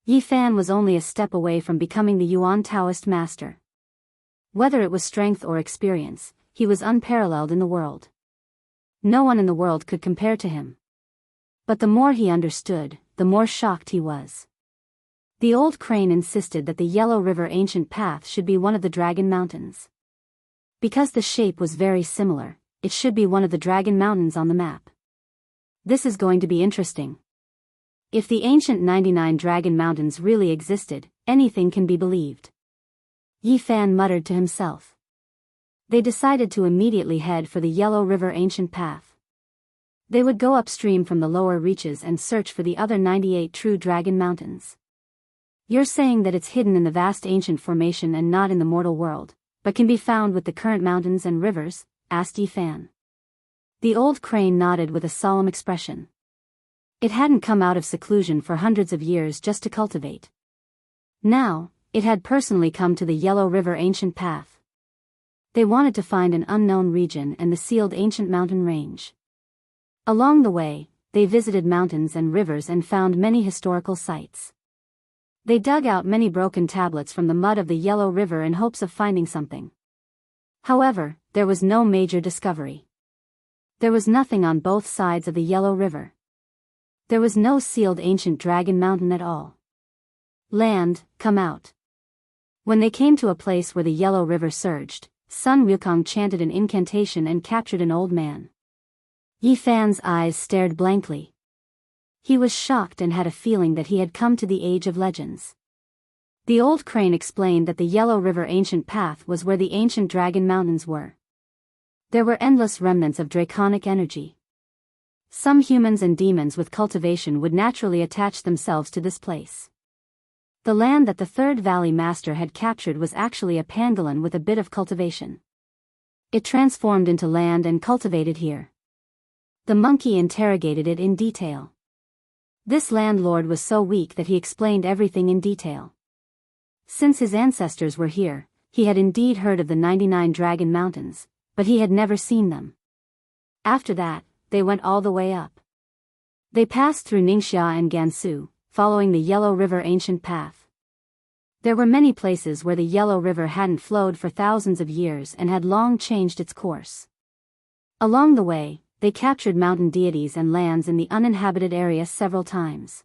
Yi Fan was only a step away from becoming the Yuan Taoist master. Whether it was strength or experience, he was unparalleled in the world. No one in the world could compare to him. But the more he understood, the more shocked he was. The old crane insisted that the Yellow River ancient path should be one of the dragon mountains. Because the shape was very similar, it should be one of the dragon mountains on the map. This is going to be interesting. If the ancient 99 dragon mountains really existed, anything can be believed. Yi Fan muttered to himself. They decided to immediately head for the Yellow River ancient path. They would go upstream from the lower reaches and search for the other 98 true dragon mountains. You're saying that it's hidden in the vast ancient formation and not in the mortal world, but can be found with the current mountains and rivers? Asked Yi Fan. The old crane nodded with a solemn expression. It hadn't come out of seclusion for hundreds of years just to cultivate. Now, it had personally come to the Yellow River ancient path. They wanted to find an unknown region and the sealed ancient mountain range. Along the way, they visited mountains and rivers and found many historical sites. They dug out many broken tablets from the mud of the Yellow River in hopes of finding something. However, there was no major discovery. There was nothing on both sides of the Yellow River. There was no sealed ancient dragon mountain at all. Land, come out. When they came to a place where the Yellow River surged, Sun Wukong chanted an incantation and captured an old man. Yi Fan's eyes stared blankly. He was shocked and had a feeling that he had come to the age of legends. The old crane explained that the Yellow River ancient path was where the ancient dragon mountains were. There were endless remnants of draconic energy. Some humans and demons with cultivation would naturally attach themselves to this place. The land that the Third Valley Master had captured was actually a pangolin with a bit of cultivation. It transformed into land and cultivated here. The monkey interrogated it in detail. This landlord was so weak that he explained everything in detail. Since his ancestors were here, he had indeed heard of the 99 Dragon Mountains, but he had never seen them. After that, they went all the way up. They passed through Ningxia and Gansu, following the Yellow River ancient path. There were many places where the Yellow River hadn't flowed for thousands of years and had long changed its course. Along the way, they captured mountain deities and lands in the uninhabited area several times.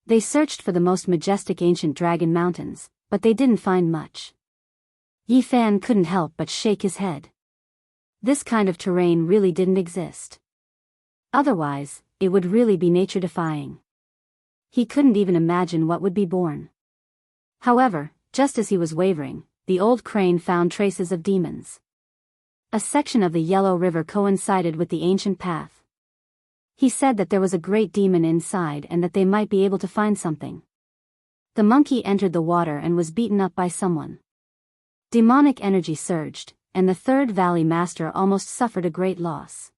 They searched for the most majestic ancient dragon mountains, but they didn't find much. Yi Fan couldn't help but shake his head. This kind of terrain really didn't exist. Otherwise, it would really be nature-defying. He couldn't even imagine what would be born. However, just as he was wavering, the old crane found traces of demons. A section of the Yellow River coincided with the ancient path. He said that there was a great demon inside and that they might be able to find something. The monkey entered the water and was beaten up by someone. Demonic energy surged, and the third valley master almost suffered a great loss.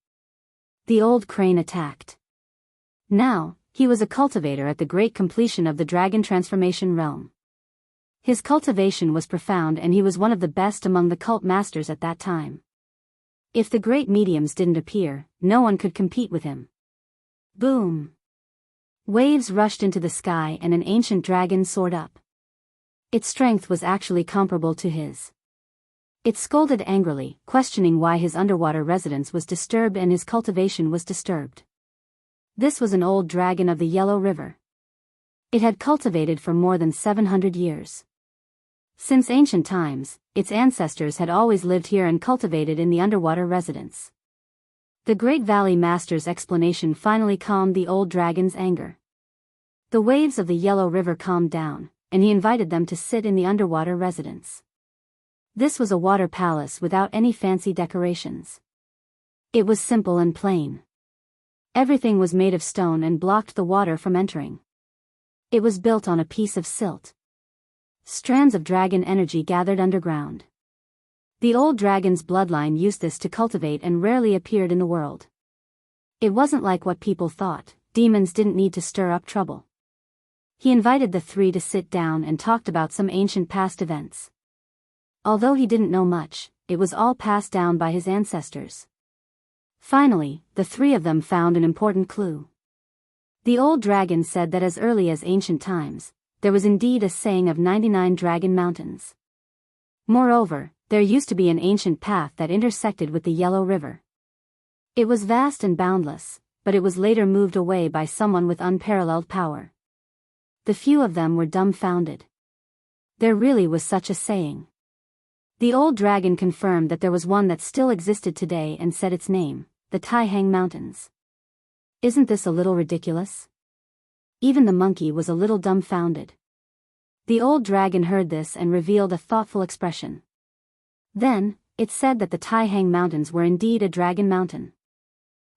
The old crane attacked. Now, he was a cultivator at the great completion of the dragon transformation realm. His cultivation was profound and he was one of the best among the cult masters at that time. If the great mediums didn't appear, no one could compete with him. Boom! Waves rushed into the sky and an ancient dragon soared up. Its strength was actually comparable to his. It scolded angrily, questioning why his underwater residence was disturbed and his cultivation was disturbed. This was an old dragon of the Yellow River. It had cultivated for more than 700 years. Since ancient times, its ancestors had always lived here and cultivated in the underwater residence. The Great Valley Master's explanation finally calmed the old dragon's anger. The waves of the Yellow River calmed down, and he invited them to sit in the underwater residence. This was a water palace without any fancy decorations. It was simple and plain. Everything was made of stone and blocked the water from entering. It was built on a piece of silt. Strands of dragon energy gathered underground. The old dragon's bloodline used this to cultivate and rarely appeared in the world. It wasn't like what people thought, demons didn't need to stir up trouble. He invited the three to sit down and talked about some ancient past events. Although he didn't know much, it was all passed down by his ancestors. Finally, the three of them found an important clue. The old dragon said that as early as ancient times, there was indeed a saying of 99 Dragon Mountains. Moreover, there used to be an ancient path that intersected with the Yellow River. It was vast and boundless, but it was later moved away by someone with unparalleled power. The few of them were dumbfounded. There really was such a saying. The old dragon confirmed that there was one that still existed today and said its name, the Taihang Mountains. Isn't this a little ridiculous? Even the monkey was a little dumbfounded. The old dragon heard this and revealed a thoughtful expression. Then, it said that the Taihang Mountains were indeed a dragon mountain.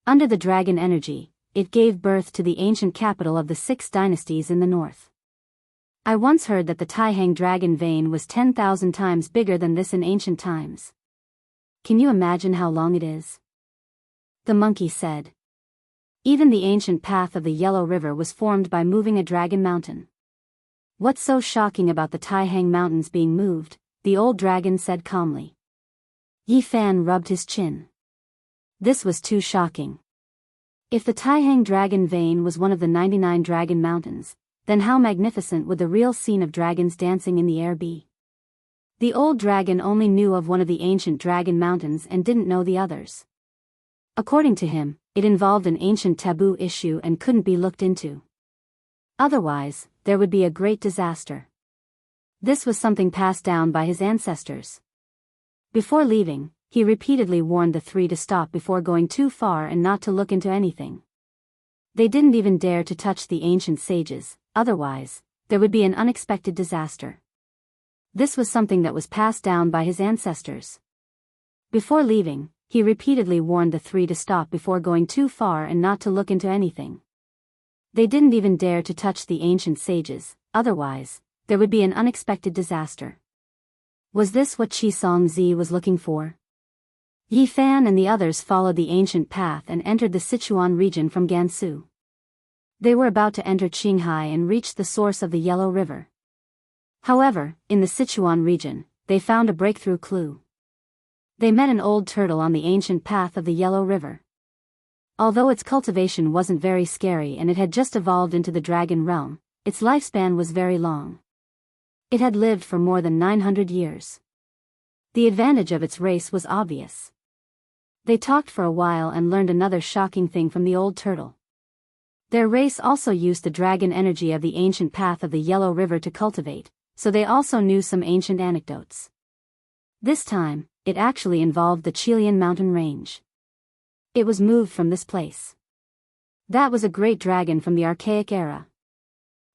Under the dragon energy, it gave birth to the ancient capital of the 6 dynasties in the north. I once heard that the Taihang dragon vein was 10,000 times bigger than this in ancient times. Can you imagine how long it is? The monkey said. Even the ancient path of the Yellow River was formed by moving a dragon mountain. What's so shocking about the Taihang Mountains being moved? The old dragon said calmly. Yi Fan rubbed his chin. This was too shocking. If the Taihang dragon vein was one of the 99 dragon mountains, then how magnificent would the real scene of dragons dancing in the air be? The old dragon only knew of one of the ancient dragon mountains and didn't know the others. According to him, it involved an ancient taboo issue and couldn't be looked into. Otherwise, there would be a great disaster. This was something passed down by his ancestors. Before leaving, he repeatedly warned the three to stop before going too far and not to look into anything. They didn't even dare to touch the ancient sages, otherwise, there would be an unexpected disaster. This was something that was passed down by his ancestors. Before leaving, he repeatedly warned the three to stop before going too far and not to look into anything. They didn't even dare to touch the ancient sages, otherwise, there would be an unexpected disaster. Was this what Qi Songzi was looking for? Yi Fan and the others followed the ancient path and entered the Sichuan region from Gansu. They were about to enter Qinghai and reach the source of the Yellow River. However, in the Sichuan region, they found a breakthrough clue. They met an old turtle on the ancient path of the Yellow River. Although its cultivation wasn't very scary and it had just evolved into the dragon realm, its lifespan was very long. It had lived for more than 900 years. The advantage of its race was obvious. They talked for a while and learned another shocking thing from the old turtle. Their race also used the dragon energy of the ancient path of the Yellow River to cultivate, so they also knew some ancient anecdotes. This time, it actually involved the Qilian mountain range. It was moved from this place. That was a great dragon from the archaic era.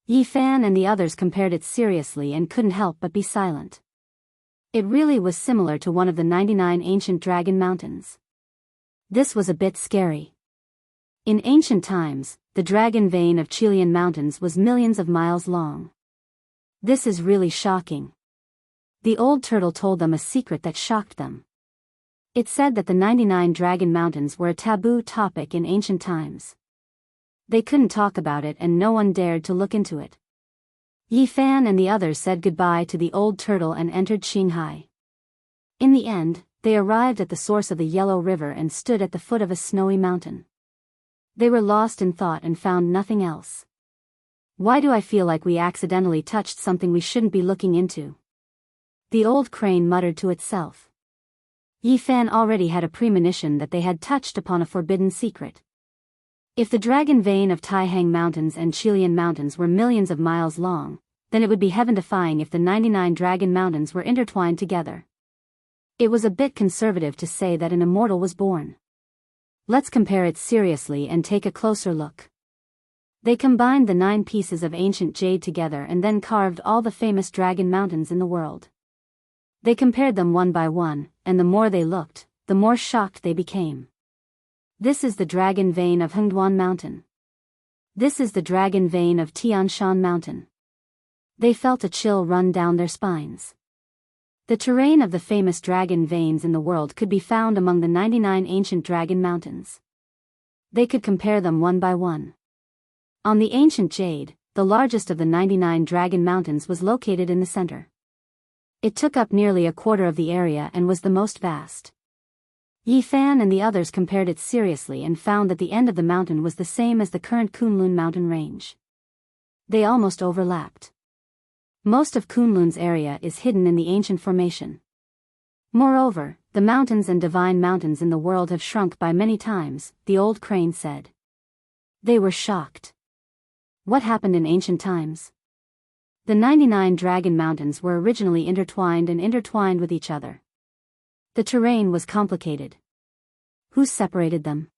Yi Fan and the others compared it seriously and couldn't help but be silent. It really was similar to one of the 99 ancient dragon mountains. This was a bit scary. In ancient times, the dragon vein of Qilian mountains was millions of miles long. This is really shocking. The old turtle told them a secret that shocked them. It said that the 99 dragon mountains were a taboo topic in ancient times. They couldn't talk about it and no one dared to look into it. Yi Fan and the others said goodbye to the old turtle and entered Qinghai. In the end, they arrived at the source of the Yellow River and stood at the foot of a snowy mountain. They were lost in thought and found nothing else. Why do I feel like we accidentally touched something we shouldn't be looking into? The old crane muttered to itself. Yi Fan already had a premonition that they had touched upon a forbidden secret. If the dragon vein of Taihang Mountains and Qilian Mountains were millions of miles long, then it would be heaven-defying if the 99 dragon mountains were intertwined together. It was a bit conservative to say that an immortal was born. Let's compare it seriously and take a closer look. They combined the 9 pieces of ancient jade together and then carved all the famous dragon mountains in the world. They compared them one by one, and the more they looked, the more shocked they became. This is the dragon vein of Hengduan Mountain. This is the dragon vein of Tianshan Mountain. They felt a chill run down their spines. The terrain of the famous dragon veins in the world could be found among the 99 ancient dragon mountains. They could compare them one by one. On the ancient jade, the largest of the 99 dragon mountains was located in the center. It took up nearly a quarter of the area and was the most vast. Yi Fan and the others compared it seriously and found that the end of the mountain was the same as the current Kunlun mountain range. They almost overlapped. Most of Kunlun's area is hidden in the ancient formation. Moreover, the mountains and divine mountains in the world have shrunk by many times, the old crane said. They were shocked. What happened in ancient times? The 99 dragon mountains were originally intertwined with each other. The terrain was complicated. Who separated them?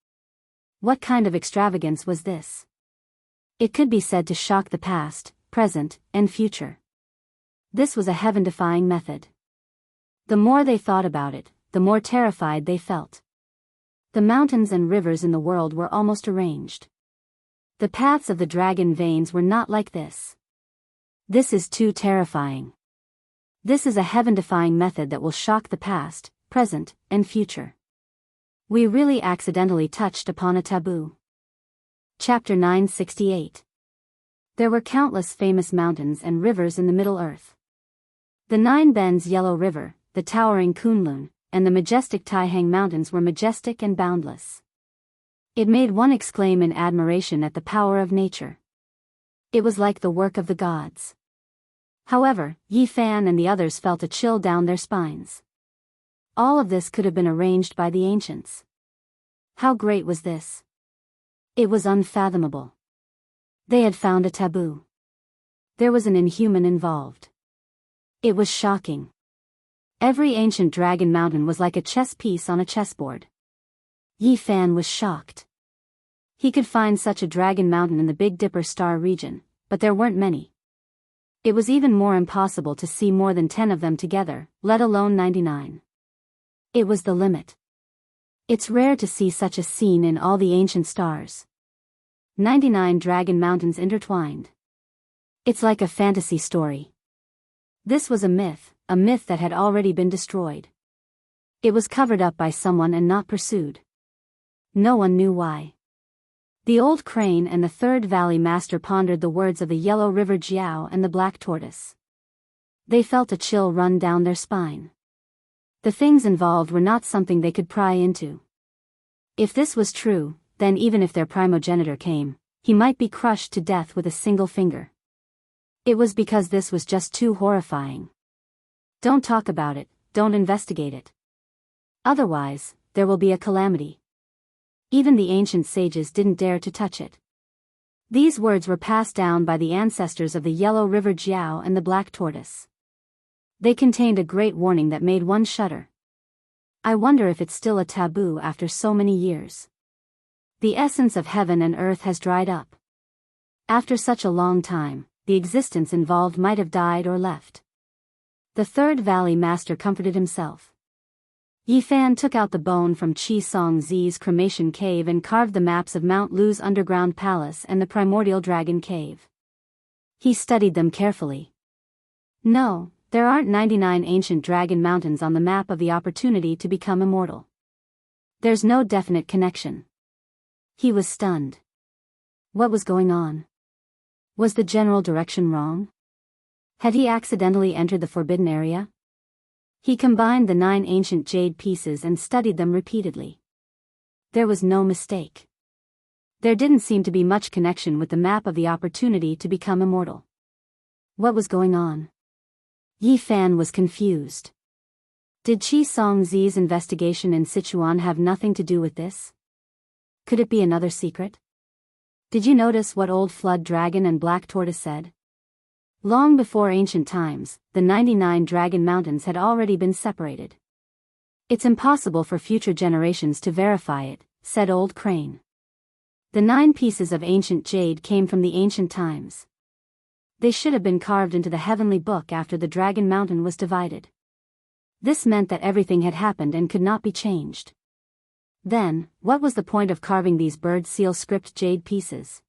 What kind of extravagance was this? It could be said to shock the past, present, and future. This was a heaven-defying method. The more they thought about it, the more terrified they felt. The mountains and rivers in the world were almost arranged. The paths of the dragon veins were not like this. This is too terrifying. This is a heaven-defying method that will shock the past, present, and future. We really accidentally touched upon a taboo. Chapter 968. There were countless famous mountains and rivers in the Middle Earth. The 9 Bends Yellow River, the towering Kunlun, and the majestic Taihang Mountains were majestic and boundless. It made one exclaim in admiration at the power of nature. It was like the work of the gods. However, Yi Fan and the others felt a chill down their spines. All of this could have been arranged by the ancients. How great was this? It was unfathomable. They had found a taboo. There was an inhuman involved. It was shocking. Every ancient dragon mountain was like a chess piece on a chessboard. Yi Fan was shocked. He could find such a dragon mountain in the Big Dipper star region, but there weren't many. It was even more impossible to see more than 10 of them together, let alone 99. It was the limit. It's rare to see such a scene in all the ancient stars. 99 dragon mountains intertwined. It's like a fantasy story. This was a myth that had already been destroyed. It was covered up by someone and not pursued. No one knew why. The old crane and the third valley master pondered the words of the yellow river Jiao and the black tortoise. They felt a chill run down their spine. The things involved were not something they could pry into. If this was true, then even if their primogenitor came, he might be crushed to death with a single finger. It was because this was just too horrifying. Don't talk about it, don't investigate it. Otherwise, there will be a calamity. Even the ancient sages didn't dare to touch it. These words were passed down by the ancestors of the yellow river Jiao and the black tortoise. They contained a great warning that made one shudder. I wonder if it's still a taboo after so many years. The essence of heaven and earth has dried up. After such a long time, the existence involved might have died or left. The third valley master comforted himself. Yi Fan took out the bone from Qi Songzi's cremation cave and carved the maps of Mount Lu's underground palace and the primordial dragon cave. He studied them carefully. No, there aren't 99 ancient dragon mountains on the map of the opportunity to become immortal. There's no definite connection. He was stunned. What was going on? Was the general direction wrong? Had he accidentally entered the forbidden area? He combined the 9 ancient jade pieces and studied them repeatedly. There was no mistake. There didn't seem to be much connection with the map of the opportunity to become immortal. What was going on? Yi Fan was confused. Did Qi Songzi's investigation in Sichuan have nothing to do with this? Could it be another secret? Did you notice what old flood dragon and black tortoise said? Long before ancient times, the 99 dragon mountains had already been separated. It's impossible for future generations to verify it, said Old Crane. The 9 pieces of ancient jade came from the ancient times. They should have been carved into the heavenly book after the dragon mountain was divided. This meant that everything had happened and could not be changed. Then, what was the point of carving these bird seal script jade pieces?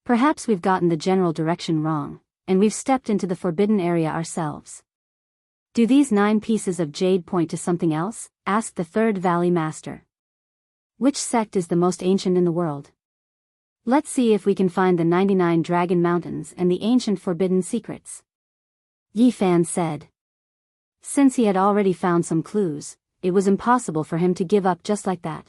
Perhaps we've gotten the general direction wrong, and we've stepped into the forbidden area ourselves. Do these 9 pieces of jade point to something else? Asked the third valley master. Which sect is the most ancient in the world? Let's see if we can find the 99 dragon mountains and the ancient forbidden secrets. Yi Fan said. Since he had already found some clues, it was impossible for him to give up just like that.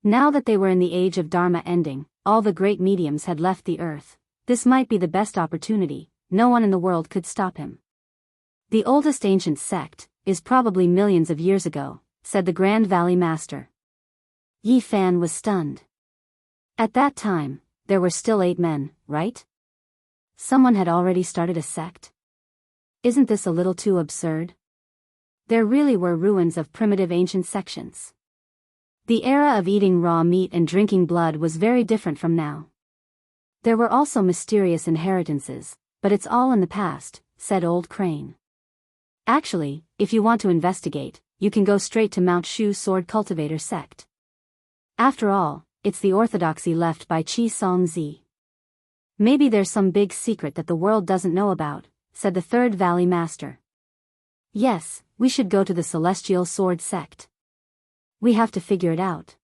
Now that they were in the age of Dharma ending, all the great mediums had left the earth. This might be the best opportunity, no one in the world could stop him. The oldest ancient sect is probably millions of years ago, said the Grand Valley Master. Yi Fan was stunned. At that time, there were still 8 men, right? Someone had already started a sect? Isn't this a little too absurd? There really were ruins of primitive ancient sections. The era of eating raw meat and drinking blood was very different from now. There were also mysterious inheritances, but it's all in the past, said Old Crane. Actually, if you want to investigate, you can go straight to Mount Shu Sword Cultivator sect. After all, it's the orthodoxy left by Qi Songzi. Maybe there's some big secret that the world doesn't know about, said the third valley master. Yes, we should go to the Celestial Sword sect. We have to figure it out.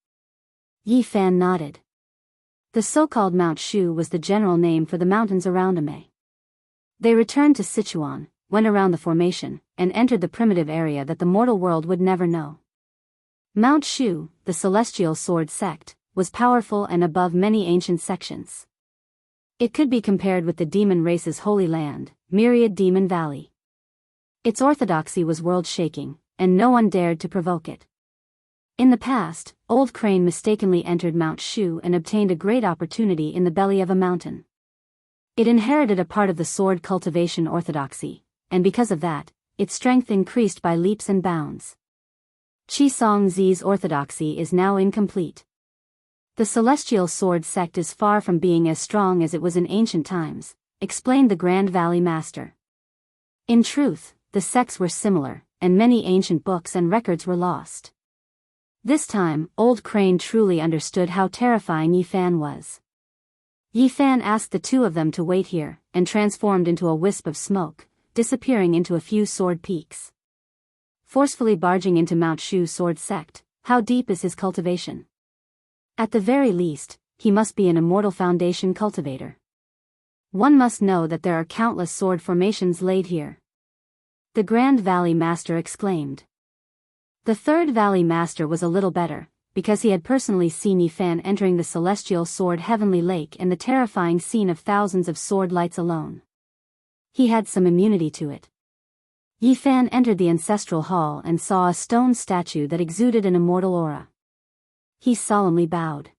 Yi Fan nodded. The so-called Mount Shu was the general name for the mountains around Amei. They returned to Sichuan, went around the formation, and entered the primitive area that the mortal world would never know. Mount Shu, the Celestial Sword sect, was powerful and above many ancient sections. It could be compared with the demon race's holy land, Myriad Demon Valley. Its orthodoxy was world-shaking, and no one dared to provoke it. In the past, Old Crane mistakenly entered Mount Shu and obtained a great opportunity in the belly of a mountain. It inherited a part of the sword cultivation orthodoxy, and because of that, its strength increased by leaps and bounds. Qi Songzi's orthodoxy is now incomplete. The Celestial Sword sect is far from being as strong as it was in ancient times, explained the Grand Valley Master. In truth, the sects were similar, and many ancient books and records were lost. This time, Old Crane truly understood how terrifying Yi Fan was. Yi Fan asked the 2 of them to wait here, and transformed into a wisp of smoke, disappearing into a few sword peaks. Forcefully barging into Mount Shu Sword sect, how deep is his cultivation? At the very least, he must be an immortal foundation cultivator. One must know that there are countless sword formations laid here. The Grand Valley Master exclaimed. The Third Valley Master was a little better, because he had personally seen Yi Fan entering the celestial sword heavenly lake and the terrifying scene of thousands of sword lights alone. He had some immunity to it. Yi Fan entered the ancestral hall and saw a stone statue that exuded an immortal aura. He solemnly bowed.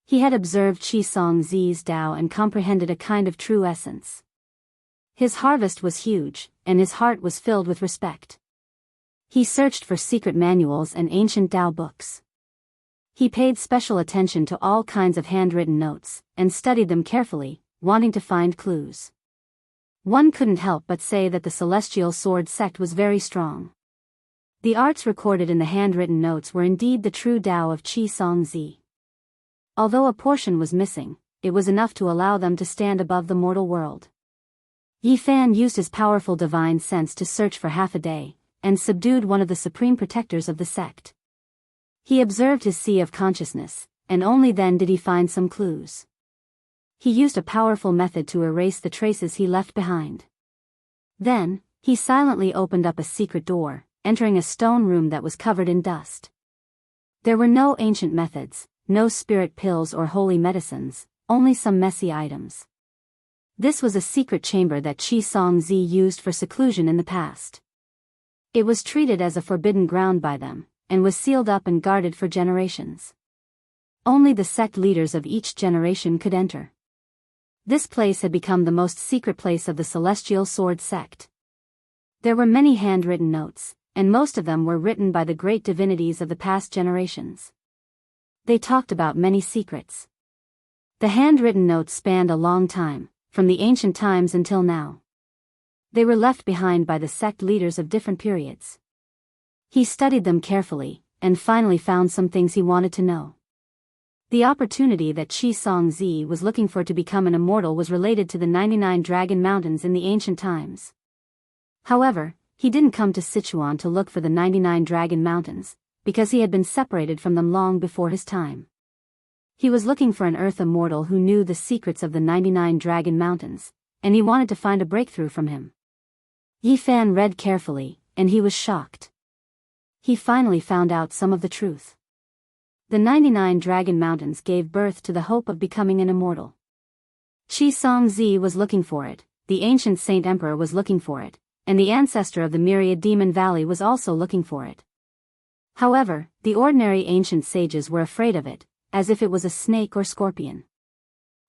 He had observed Xianxia's Tao and comprehended a kind of true essence. His harvest was huge, and his heart was filled with respect. He searched for secret manuals and ancient Tao books. He paid special attention to all kinds of handwritten notes, and studied them carefully, wanting to find clues. One couldn't help but say that the Celestial Sword sect was very strong. The arts recorded in the handwritten notes were indeed the true Tao of Xianxia. Although a portion was missing, it was enough to allow them to stand above the mortal world. Yi Fan used his powerful divine sense to search for half a day, and subdued one of the supreme protectors of the sect. He observed his sea of consciousness, and only then did he find some clues. He used a powerful method to erase the traces he left behind. Then, he silently opened up a secret door, entering a stone room that was covered in dust. There were no ancient methods, no spirit pills or holy medicines, only some messy items. This was a secret chamber that Xianxia used for seclusion in the past. It was treated as a forbidden ground by them, and was sealed up and guarded for generations. Only the sect leaders of each generation could enter. This place had become the most secret place of the Celestial Sword sect. There were many handwritten notes, and most of them were written by the great divinities of the past generations. They talked about many secrets. The handwritten notes spanned a long time, from the ancient times until now. They were left behind by the sect leaders of different periods. He studied them carefully, and finally found some things he wanted to know. The opportunity that Xianxia was looking for to become an immortal was related to the 99 Dragon Mountains in the ancient times. However, he didn't come to Sichuan to look for the 99 Dragon Mountains, because he had been separated from them long before his time. He was looking for an earth immortal who knew the secrets of the 99 Dragon Mountains, and he wanted to find a breakthrough from him. Yi Fan read carefully, and he was shocked. He finally found out some of the truth. The 99 Dragon Mountains gave birth to the hope of becoming an immortal. Xianxia was looking for it, the ancient Saint Emperor was looking for it, and the ancestor of the myriad Demon Valley was also looking for it. However, the ordinary ancient sages were afraid of it, as if it was a snake or scorpion.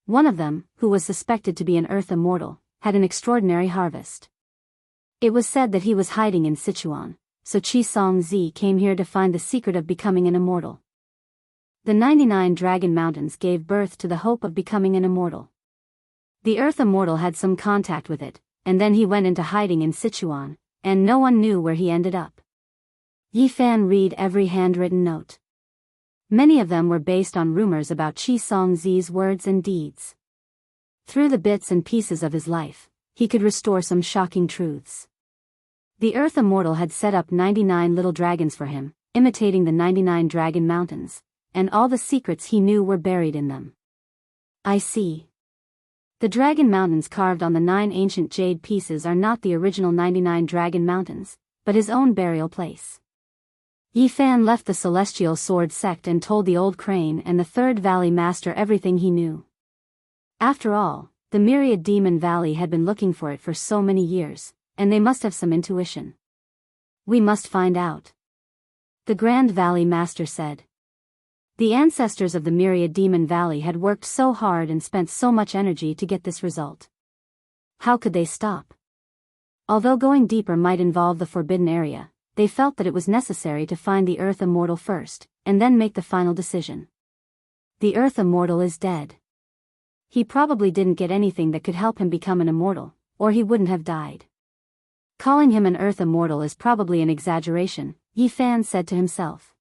One of them, who was suspected to be an earth immortal, had an extraordinary harvest. It was said that he was hiding in Sichuan, so Xianxia came here to find the secret of becoming an immortal. The 99 Dragon Mountains gave birth to the hope of becoming an immortal. The earth immortal had some contact with it, and then he went into hiding in Sichuan, and no one knew where he ended up. Yi Fan read every handwritten note. Many of them were based on rumors about Xianxia's words and deeds. Through the bits and pieces of his life, he could restore some shocking truths. The earth immortal had set up 99 little dragons for him, imitating the 99 Dragon Mountains, and all the secrets he knew were buried in them. I see. The Dragon Mountains carved on the 9 ancient jade pieces are not the original 99 Dragon Mountains, but his own burial place. Yi Fan left the Celestial Sword sect and told the Old Crane and the Third Valley Master everything he knew. After all, the myriad Demon Valley had been looking for it for so many years, and they must have some intuition. We must find out. The Grand Valley Master said. The ancestors of the myriad Demon Valley had worked so hard and spent so much energy to get this result. How could they stop? Although going deeper might involve the forbidden area, they felt that it was necessary to find the Earth Immortal first, and then make the final decision. The Earth Immortal is dead. He probably didn't get anything that could help him become an immortal, or he wouldn't have died. Calling him an Earth Immortal is probably an exaggeration, Yi Fan said to himself.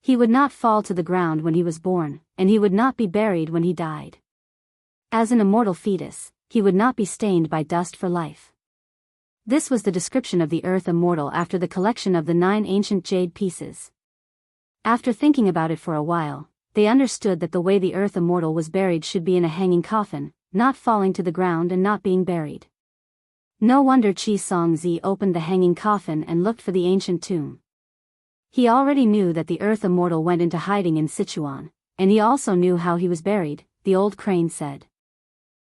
He would not fall to the ground when he was born, and he would not be buried when he died. As an immortal fetus, he would not be stained by dust for life. This was the description of the Earth Immortal after the collection of the 9 ancient jade pieces. After thinking about it for a while, they understood that the way the earth immortal was buried should be in a hanging coffin, not falling to the ground and not being buried. No wonder Qi Songzi opened the hanging coffin and looked for the ancient tomb. He already knew that the earth immortal went into hiding in Sichuan, and he also knew how he was buried, the old crane said.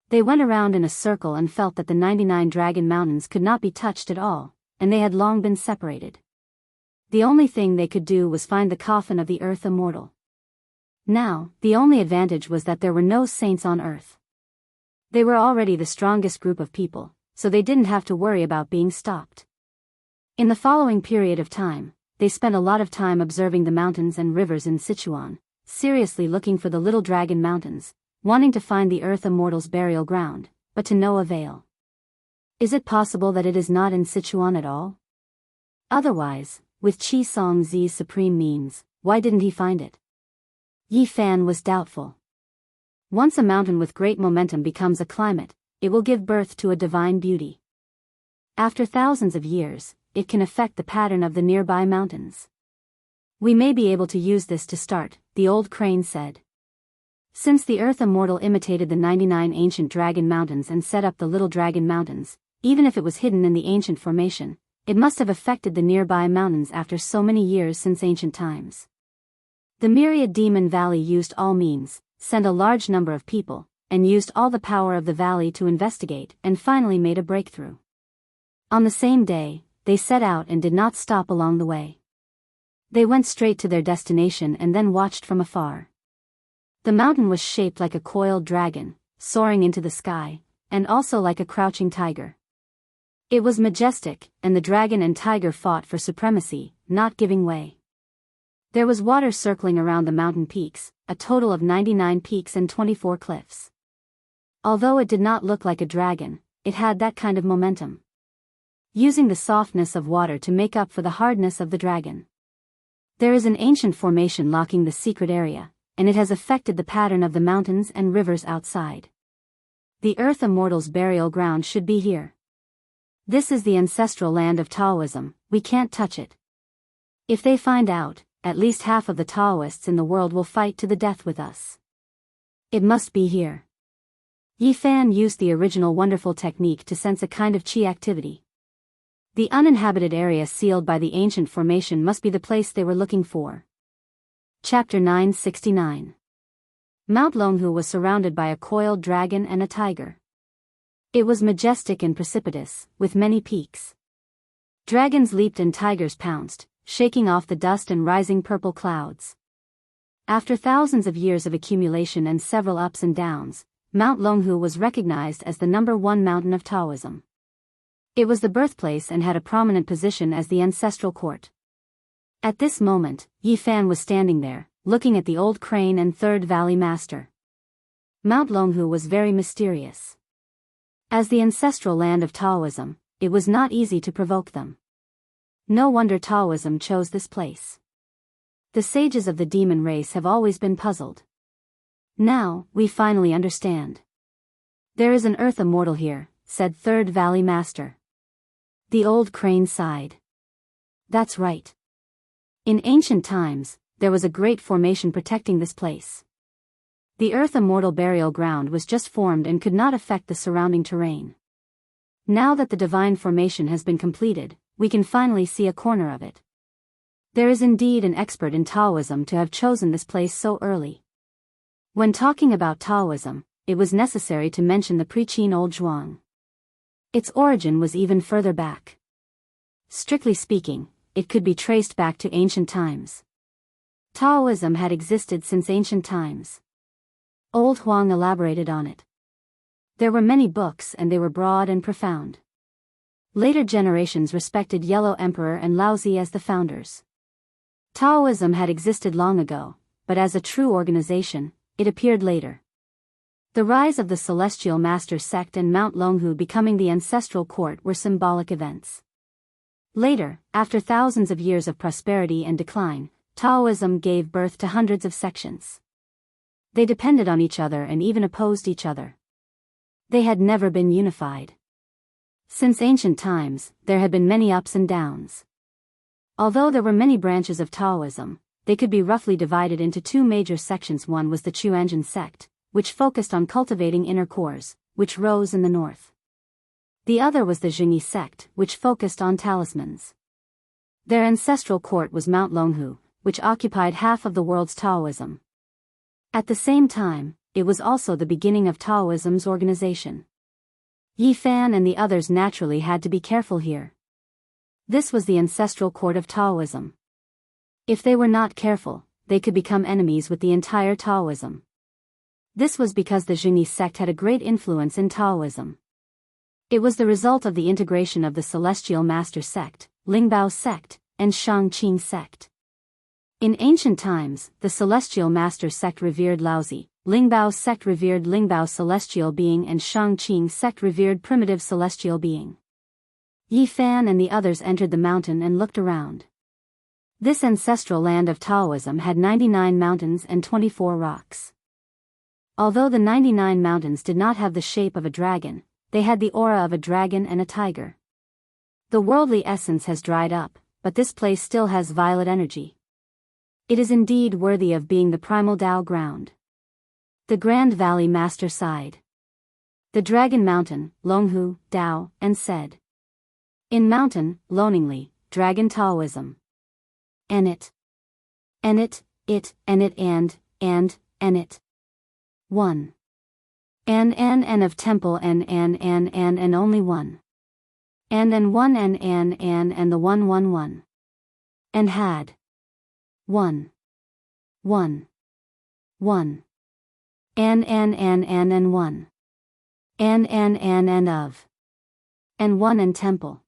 They went around in a circle and felt that the 99 Dragon Mountains could not be touched at all, and they had long been separated. The only thing they could do was find the coffin of the earth immortal. Now, the only advantage was that there were no saints on earth. They were already the strongest group of people, so they didn't have to worry about being stopped. In the following period of time, they spent a lot of time observing the mountains and rivers in Sichuan, seriously looking for the Little Dragon Mountains, wanting to find the earth immortal's burial ground, but to no avail. Is it possible that it is not in Sichuan at all? Otherwise, with Qi Songzi's supreme means, why didn't he find it? Yi Fan was doubtful. Once a mountain with great momentum becomes a climate, it will give birth to a divine beauty. After thousands of years, it can affect the pattern of the nearby mountains. We may be able to use this to start, the old crane said. Since the earth immortal imitated the 99 ancient dragon mountains and set up the Little Dragon Mountains, even if it was hidden in the ancient formation, it must have affected the nearby mountains after so many years since ancient times. The myriad demon valley used all means, sent a large number of people, and used all the power of the valley to investigate and finally made a breakthrough. On the same day, they set out and did not stop along the way. They went straight to their destination and then watched from afar. The mountain was shaped like a coiled dragon, soaring into the sky, and also like a crouching tiger. It was majestic, and the dragon and tiger fought for supremacy, not giving way. There was water circling around the mountain peaks, a total of 99 peaks and 24 cliffs. Although it did not look like a dragon, it had that kind of momentum. Using the softness of water to make up for the hardness of the dragon. There is an ancient formation locking the secret area, and it has affected the pattern of the mountains and rivers outside. The earth immortal's burial ground should be here. This is the ancestral land of Taoism, we can't touch it. If they find out, at least half of the Taoists in the world will fight to the death with us. It must be here. Yi Fan used the original wonderful technique to sense a kind of qi activity. The uninhabited area sealed by the ancient formation must be the place they were looking for. Chapter 969. Mount Longhu was surrounded by a coiled dragon and a tiger. It was majestic and precipitous, with many peaks. Dragons leaped and tigers pounced, shaking off the dust and rising purple clouds. After thousands of years of accumulation and several ups and downs, Mount Longhu was recognized as the #1 mountain of Taoism. It was the birthplace and had a prominent position as the ancestral court. At this moment, Yi Fan was standing there, looking at the old crane and Third Valley Master. Mount Longhu was very mysterious. As the ancestral land of Taoism, it was not easy to provoke them. No wonder Taoism chose this place. The sages of the demon race have always been puzzled. Now, we finally understand. There is an earth immortal here, said Third Valley Master. The old crane sighed. That's right. In ancient times, there was a great formation protecting this place. The earth immortal burial ground was just formed and could not affect the surrounding terrain. Now that the divine formation has been completed, we can finally see a corner of it. There is indeed an expert in Taoism to have chosen this place so early. When talking about Taoism, it was necessary to mention the pre-Qin Old Zhuang. Its origin was even further back. Strictly speaking, it could be traced back to ancient times. Taoism had existed since ancient times. Old Huang elaborated on it. There were many books and they were broad and profound. Later generations respected Yellow Emperor and Laozi as the founders. Taoism had existed long ago, but as a true organization, it appeared later. The rise of the Celestial Master sect and Mount Longhu becoming the ancestral court were symbolic events. Later, after thousands of years of prosperity and decline, Taoism gave birth to hundreds of sections. They depended on each other and even opposed each other. They had never been unified. Since ancient times, there had been many ups and downs. Although there were many branches of Taoism, they could be roughly divided into two major sections. One was the Chuanjin sect, which focused on cultivating inner cores, which rose in the north. The other was the Jingyi sect, which focused on talismans. Their ancestral court was Mount Longhu, which occupied half of the world's Taoism. At the same time, it was also the beginning of Taoism's organization. Yi Fan and the others naturally had to be careful here. This was the ancestral court of Taoism. If they were not careful, they could become enemies with the entire Taoism. This was because the Jingyi sect had a great influence in Taoism. It was the result of the integration of the Celestial Master sect, Lingbao sect, and Shangqing sect. In ancient times, the Celestial Master sect revered Laozi, Lingbao sect revered Lingbao celestial being, and Shangqing sect revered primitive celestial being. Yi Fan and the others entered the mountain and looked around. This ancestral land of Taoism had 99 mountains and 24 rocks. Although the 99 mountains did not have the shape of a dragon, they had the aura of a dragon and a tiger. The worldly essence has dried up, but this place still has violet energy. It is indeed worthy of being the primal Tao ground. The Grand Valley Master sighed. The Dragon Mountain, Longhu, Tao, and said. In mountain, loningly, dragon Taoism. And it, and it, and it. 1. And of temple and only one. And one and the 1. And had. 1. And one. And of. And one and temple.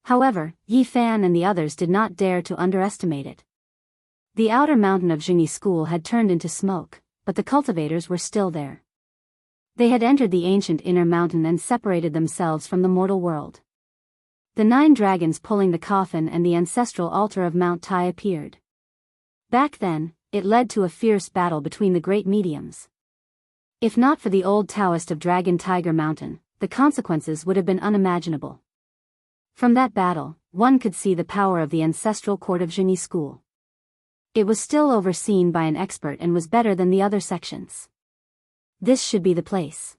However, Yi Fan and the others did not dare to underestimate it. The outer mountain of Jingyi School had turned into smoke, but the cultivators were still there. They had entered the ancient inner mountain and separated themselves from the mortal world. The 9 dragons pulling the coffin and the ancestral altar of Mount Tai appeared. Back then, it led to a fierce battle between the great mediums. If not for the old Taoist of Dragon Tiger Mountain, the consequences would have been unimaginable. From that battle, one could see the power of the ancestral court of Jingyi School. It was still overseen by an expert and was better than the other sections. This should be the place.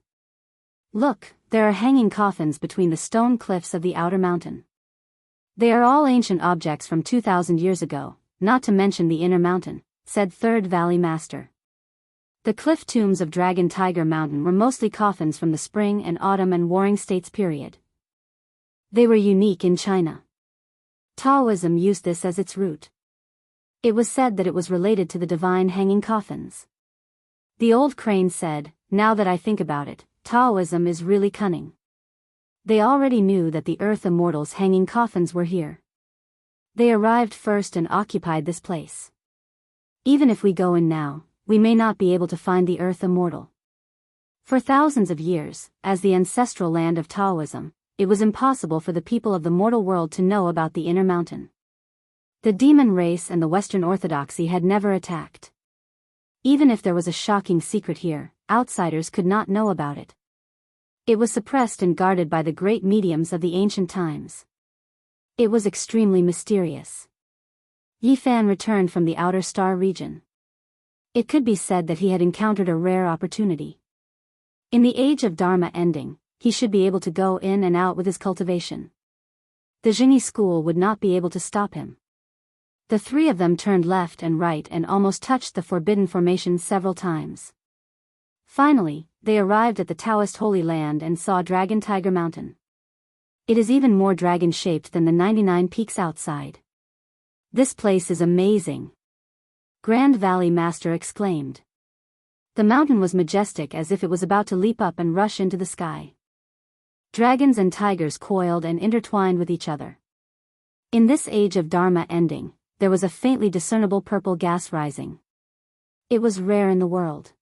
Look, there are hanging coffins between the stone cliffs of the outer mountain. They are all ancient objects from 2,000 years ago, not to mention the inner mountain, said Third Valley Master. The cliff tombs of Dragon Tiger Mountain were mostly coffins from the Spring and Autumn and Warring States period. They were unique in China. Taoism used this as its root. It was said that it was related to the divine hanging coffins. The old crane said, now that I think about it, Taoism is really cunning. They already knew that the earth immortals hanging coffins were here. They arrived first and occupied this place. Even if we go in now, we may not be able to find the earth immortal. For thousands of years, as the ancestral land of Taoism, it was impossible for the people of the mortal world to know about the inner mountain. The demon race and the Western Orthodoxy had never attacked. Even if there was a shocking secret here, outsiders could not know about it. It was suppressed and guarded by the great mediums of the ancient times. It was extremely mysterious. Yi Fan returned from the outer star region. It could be said that he had encountered a rare opportunity. In the age of Dharma ending, he should be able to go in and out with his cultivation. The Jingyi school would not be able to stop him. The 3 of them turned left and right and almost touched the forbidden formation several times. Finally, they arrived at the Taoist Holy Land and saw Dragon Tiger Mountain. It is even more dragon-shaped than the 99 peaks outside. This place is amazing. Grand Valley Master exclaimed. The mountain was majestic as if it was about to leap up and rush into the sky. Dragons and tigers coiled and intertwined with each other. In this age of Dharma ending, there was a faintly discernible purple gas rising. It was rare in the world.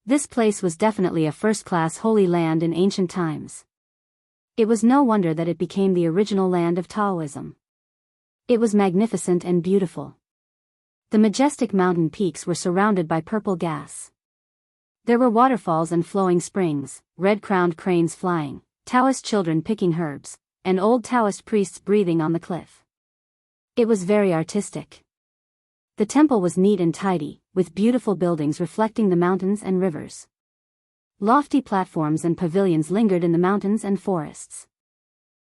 This place was definitely a first-class holy land in ancient times. It was no wonder that it became the original land of Taoism. It was magnificent and beautiful. The majestic mountain peaks were surrounded by purple gas. There were waterfalls and flowing springs, red-crowned cranes flying, Taoist children picking herbs, and old Taoist priests breathing on the cliff. It was very artistic. The temple was neat and tidy, with beautiful buildings reflecting the mountains and rivers. Lofty platforms and pavilions lingered in the mountains and forests.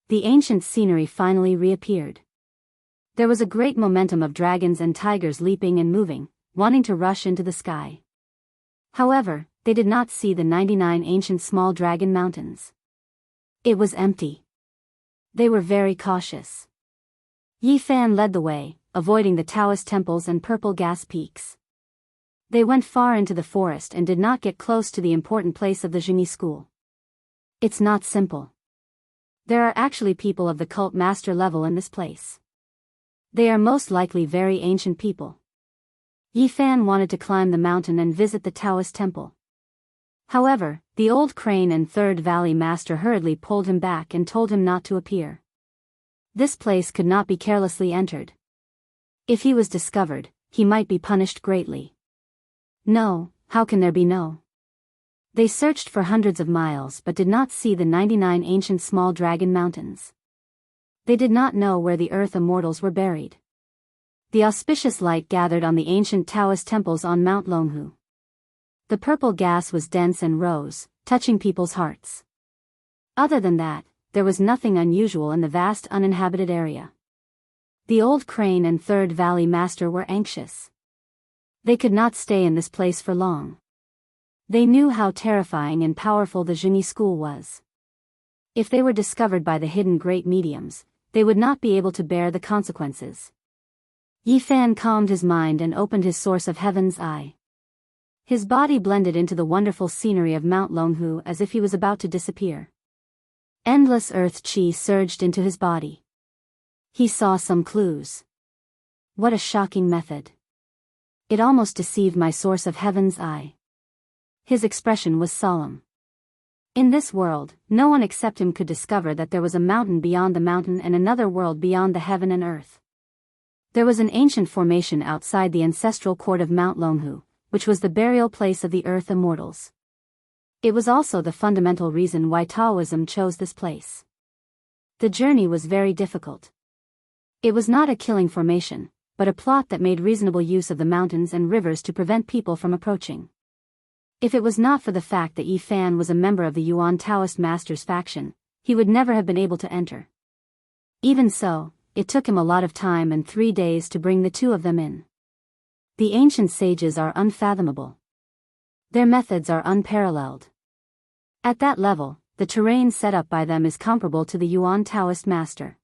The ancient scenery finally reappeared. There was a great momentum of dragons and tigers leaping and moving, wanting to rush into the sky. However, they did not see the 99 ancient small dragon mountains. It was empty. They were very cautious. Yi Fan led the way, avoiding the Taoist temples and purple gas peaks. They went far into the forest and did not get close to the important place of the Jianghu school. It's not simple. There are actually people of the cult master level in this place. They are most likely very ancient people. Yi Fan wanted to climb the mountain and visit the Taoist temple. However, the old crane and Third Valley master hurriedly pulled him back and told him not to appear. This place could not be carelessly entered. If he was discovered, he might be punished greatly. No, how can there be no? They searched for hundreds of miles but did not see the 99 ancient small dragon mountains. They did not know where the earth immortals were buried. The auspicious light gathered on the ancient Taoist temples on Mount Longhu. The purple gas was dense and rose, touching people's hearts. Other than that, there was nothing unusual in the vast uninhabited area. The old crane and Third Valley master were anxious. They could not stay in this place for long. They knew how terrifying and powerful the Jianghu school was. If they were discovered by the hidden great mediums, they would not be able to bear the consequences. Yi Fan calmed his mind and opened his source of heaven's eye. His body blended into the wonderful scenery of Mount Longhu as if he was about to disappear. Endless earth chi surged into his body. He saw some clues. What a shocking method. It almost deceived my source of heaven's eye. His expression was solemn. In this world, no one except him could discover that there was a mountain beyond the mountain and another world beyond the heaven and earth. There was an ancient formation outside the ancestral court of Mount Longhu, which was the burial place of the earth immortals. It was also the fundamental reason why Taoism chose this place. The journey was very difficult. It was not a killing formation, but a plot that made reasonable use of the mountains and rivers to prevent people from approaching. If it was not for the fact that Yi Fan was a member of the Yuan Taoist master's faction, he would never have been able to enter. Even so, it took him a lot of time and 3 days to bring the two of them in. The ancient sages are unfathomable. Their methods are unparalleled. At that level, the terrain set up by them is comparable to the Yuan Taoist master.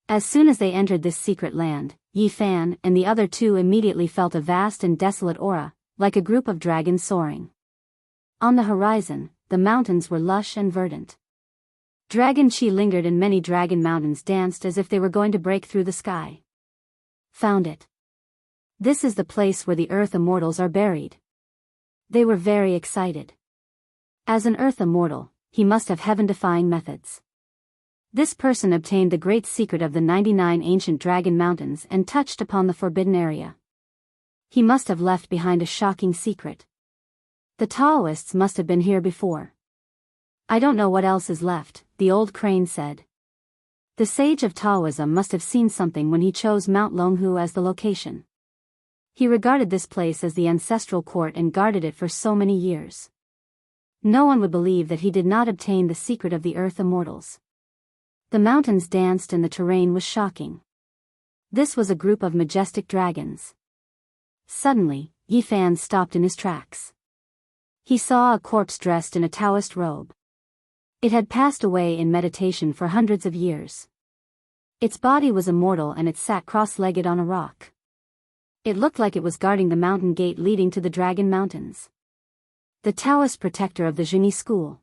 As soon as they entered this secret land, Yi Fan and the other two immediately felt a vast and desolate aura, like a group of dragons soaring. On the horizon, the mountains were lush and verdant. Dragon chi lingered and many dragon mountains danced as if they were going to break through the sky. Found it. This is the place where the earth immortals are buried. They were very excited. As an earth immortal, he must have heaven-defying methods. This person obtained the great secret of the 99 ancient dragon mountains and touched upon the forbidden area. He must have left behind a shocking secret. The Taoists must have been here before. I don't know what else is left, the old crane said. The sage of Taoism must have seen something when he chose Mount Longhu as the location. He regarded this place as the ancestral court and guarded it for so many years. No one would believe that he did not obtain the secret of the earth immortals. The mountains danced and the terrain was shocking. This was a group of majestic dragons. Suddenly, Yi Fan stopped in his tracks. He saw a corpse dressed in a Taoist robe. It had passed away in meditation for hundreds of years. Its body was immortal and it sat cross-legged on a rock. It looked like it was guarding the mountain gate leading to the Dragon Mountains. The Taoist protector of the Jianghu school.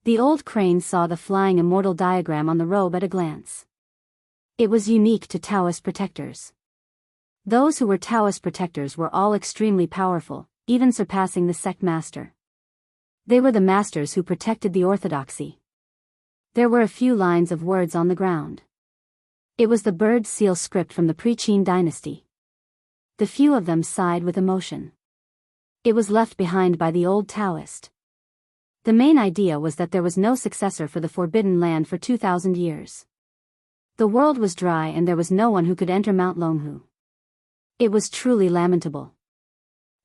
The old crane saw the flying immortal diagram on the robe at a glance. It was unique to Taoist protectors. Those who were Taoist protectors were all extremely powerful, even surpassing the sect master. They were the masters who protected the orthodoxy. There were a few lines of words on the ground. It was the bird seal script from the pre-Qin dynasty. The few of them sighed with emotion. It was left behind by the old Taoist. The main idea was that there was no successor for the Forbidden Land for 2,000 years. The world was dry and there was no one who could enter Mount Longhu. It was truly lamentable.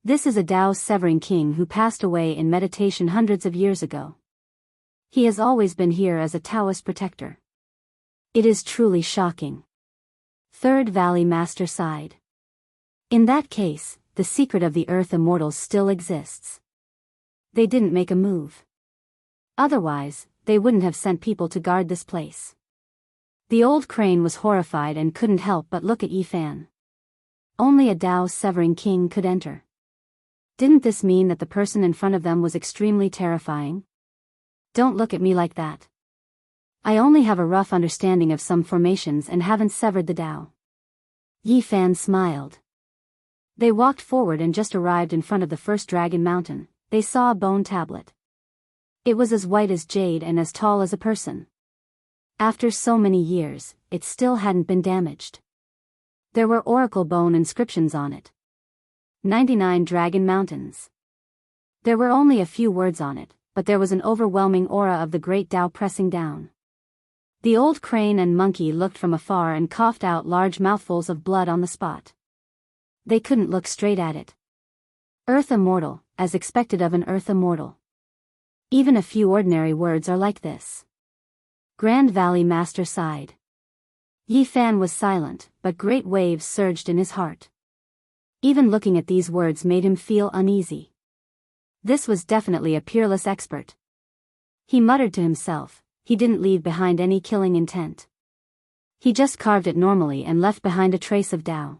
This is a Daoist severing king who passed away in meditation hundreds of years ago. He has always been here as a Taoist protector. It is truly shocking. Third Valley Master sighed. In that case, the secret of the Earth Immortals still exists. They didn't make a move. Otherwise, they wouldn't have sent people to guard this place. The old crane was horrified and couldn't help but look at Yi Fan. Only a Daoist severing king could enter. Didn't this mean that the person in front of them was extremely terrifying? Don't look at me like that. I only have a rough understanding of some formations and haven't severed the Dao. Yi Fan smiled. They walked forward and just arrived in front of the first dragon mountain. They saw a bone tablet. It was as white as jade and as tall as a person. After so many years, it still hadn't been damaged. There were oracle bone inscriptions on it. 99 Dragon Mountains. There were only a few words on it, but there was an overwhelming aura of the great Tao pressing down. The old crane and monkey looked from afar and coughed out large mouthfuls of blood on the spot. They couldn't look straight at it. Earth Immortal, as expected of an Earth Immortal. Even a few ordinary words are like this. Grand Valley Master sighed. Yi Fan was silent, but great waves surged in his heart. Even looking at these words made him feel uneasy. This was definitely a peerless expert. He muttered to himself, he didn't leave behind any killing intent. He just carved it normally and left behind a trace of Tao.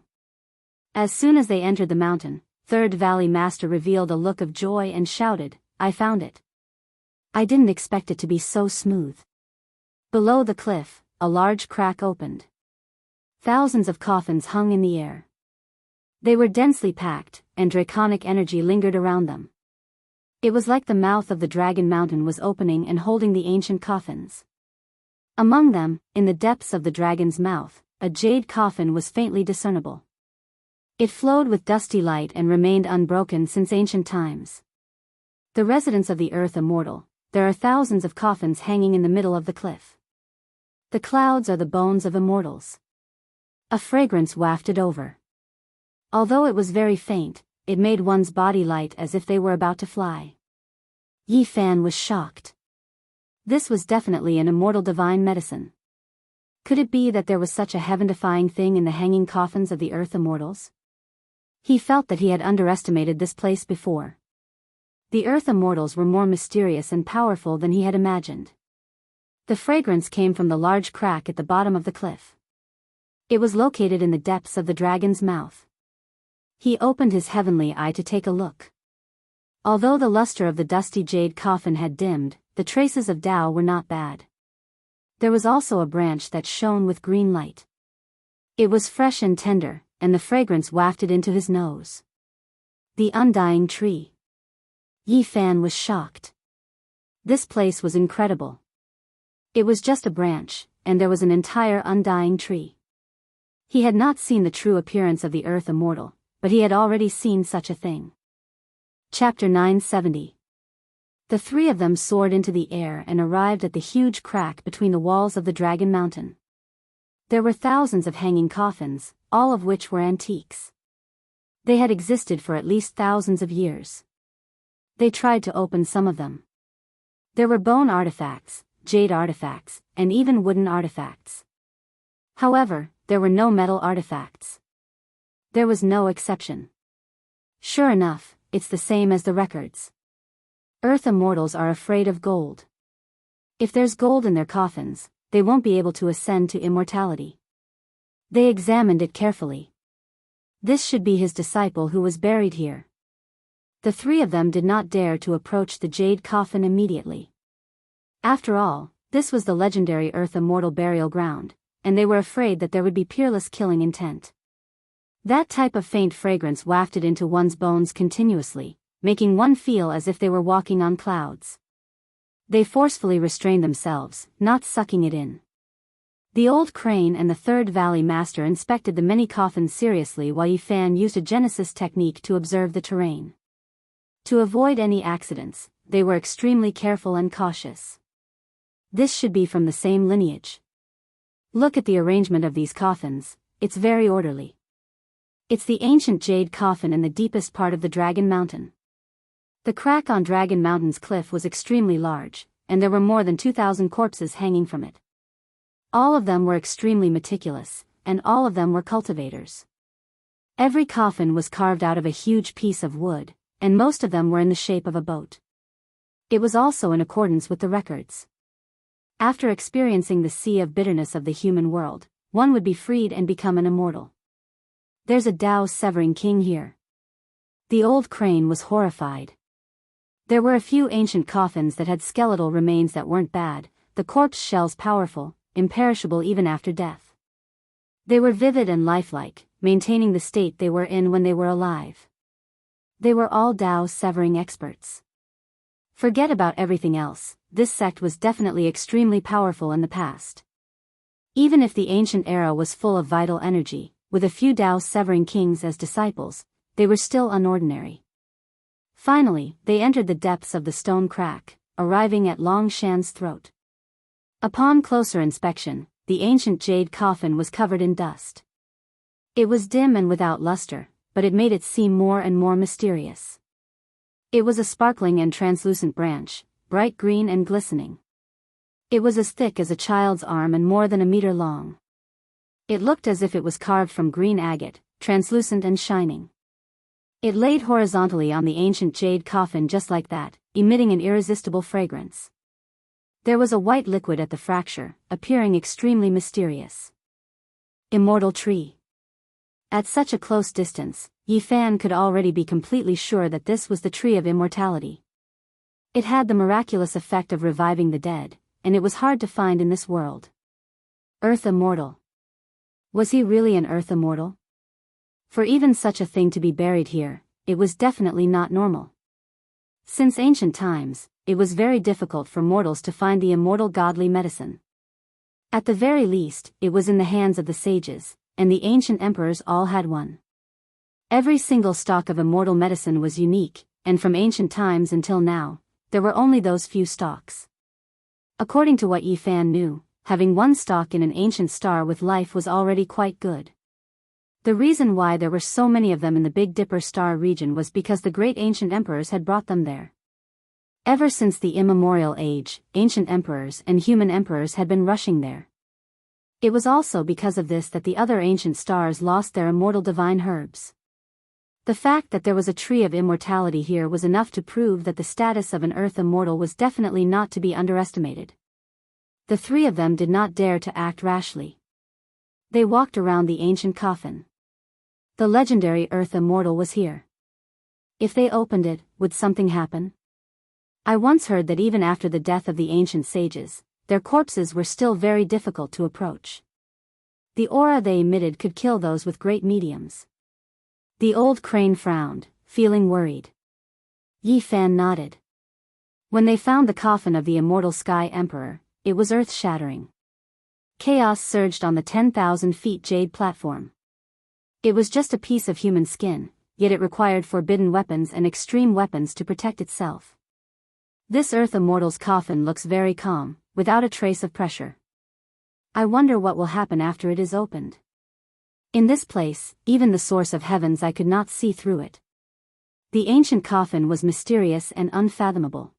As soon as they entered the mountain, Third Valley Master revealed a look of joy and shouted, I found it. I didn't expect it to be so smooth. Below the cliff, a large crack opened. Thousands of coffins hung in the air. They were densely packed, and draconic energy lingered around them. It was like the mouth of the Dragon Mountain was opening and holding the ancient coffins. Among them, in the depths of the dragon's mouth, a jade coffin was faintly discernible. It flowed with dusty light and remained unbroken since ancient times. The residents of the Earth Immortal, there are thousands of coffins hanging in the middle of the cliff. The clouds are the bones of immortals. A fragrance wafted over. Although it was very faint, it made one's body light as if they were about to fly. Yi Fan was shocked. This was definitely an immortal divine medicine. Could it be that there was such a heaven-defying thing in the hanging coffins of the Earth Immortals? He felt that he had underestimated this place before. The Earth Immortals were more mysterious and powerful than he had imagined. The fragrance came from the large crack at the bottom of the cliff. It was located in the depths of the dragon's mouth. He opened his heavenly eye to take a look. Although the luster of the dusty jade coffin had dimmed, the traces of Tao were not bad. There was also a branch that shone with green light. It was fresh and tender, and the fragrance wafted into his nose. The undying tree. Yi Fan was shocked. This place was incredible. It was just a branch, and there was an entire undying tree. He had not seen the true appearance of the Earth Immortal, but he had already seen such a thing. Chapter 970. The three of them soared into the air and arrived at the huge crack between the walls of the Dragon Mountain. There were thousands of hanging coffins, all of which were antiques. They had existed for at least thousands of years. They tried to open some of them. There were bone artifacts, jade artifacts, and even wooden artifacts. However, there were no metal artifacts. There was no exception. Sure enough, it's the same as the records. Earth Immortals are afraid of gold. If there's gold in their coffins, they won't be able to ascend to immortality. They examined it carefully. This should be his disciple who was buried here. The three of them did not dare to approach the jade coffin immediately. After all, this was the legendary Earth Immortal burial ground, and they were afraid that there would be peerless killing intent. That type of faint fragrance wafted into one's bones continuously, making one feel as if they were walking on clouds. They forcefully restrained themselves, not sucking it in. The old crane and the Third Valley Master inspected the many coffins seriously while Yi Fan used a Genesis technique to observe the terrain. To avoid any accidents, they were extremely careful and cautious. This should be from the same lineage. Look at the arrangement of these coffins, it's very orderly. It's the ancient jade coffin in the deepest part of the Dragon Mountain. The crack on Dragon Mountain's cliff was extremely large, and there were more than 2,000 corpses hanging from it. All of them were extremely meticulous, and all of them were cultivators. Every coffin was carved out of a huge piece of wood, and most of them were in the shape of a boat. It was also in accordance with the records. After experiencing the sea of bitterness of the human world, one would be freed and become an immortal. There's a Daoist severing king here. The old crane was horrified. There were a few ancient coffins that had skeletal remains that weren't bad, the corpse shells powerful, imperishable even after death. They were vivid and lifelike, maintaining the state they were in when they were alive. They were all Daoist severing experts. Forget about everything else, this sect was definitely extremely powerful in the past. Even if the ancient era was full of vital energy, with a few Daoist severing kings as disciples, they were still unordinary. Finally, they entered the depths of the stone crack, arriving at Long Shan's throat. Upon closer inspection, the ancient jade coffin was covered in dust. It was dim and without luster, but it made it seem more and more mysterious. It was a sparkling and translucent branch, bright green and glistening. It was as thick as a child's arm and more than a meter long. It looked as if it was carved from green agate, translucent and shining. It laid horizontally on the ancient jade coffin just like that, emitting an irresistible fragrance. There was a white liquid at the fracture, appearing extremely mysterious. Immortal tree. At such a close distance, Yi Fan could already be completely sure that this was the tree of immortality. It had the miraculous effect of reviving the dead, and it was hard to find in this world. Earth immortal. Was he really an earth immortal? For even such a thing to be buried here, it was definitely not normal. Since ancient times, it was very difficult for mortals to find the immortal godly medicine. At the very least, it was in the hands of the sages, and the ancient emperors all had one. Every single stock of immortal medicine was unique, and from ancient times until now, there were only those few stocks. According to what Yi Fan knew, having one stock in an ancient star with life was already quite good. The reason why there were so many of them in the Big Dipper star region was because the great ancient emperors had brought them there. Ever since the immemorial age, ancient emperors and human emperors had been rushing there. It was also because of this that the other ancient stars lost their immortal divine herbs. The fact that there was a tree of immortality here was enough to prove that the status of an earth immortal was definitely not to be underestimated. The three of them did not dare to act rashly. They walked around the ancient coffin. The legendary earth immortal was here. If they opened it, would something happen? I once heard that even after the death of the ancient sages, their corpses were still very difficult to approach. The aura they emitted could kill those with great mediums. The old crane frowned, feeling worried. Yi Fan nodded. When they found the coffin of the immortal Sky Emperor, it was earth-shattering. Chaos surged on the 10,000 feet jade platform. It was just a piece of human skin, yet it required forbidden weapons and extreme weapons to protect itself. This earth immortal's coffin looks very calm, without a trace of pressure. I wonder what will happen after it is opened. In this place, even the source of heavens I could not see through it. The ancient coffin was mysterious and unfathomable.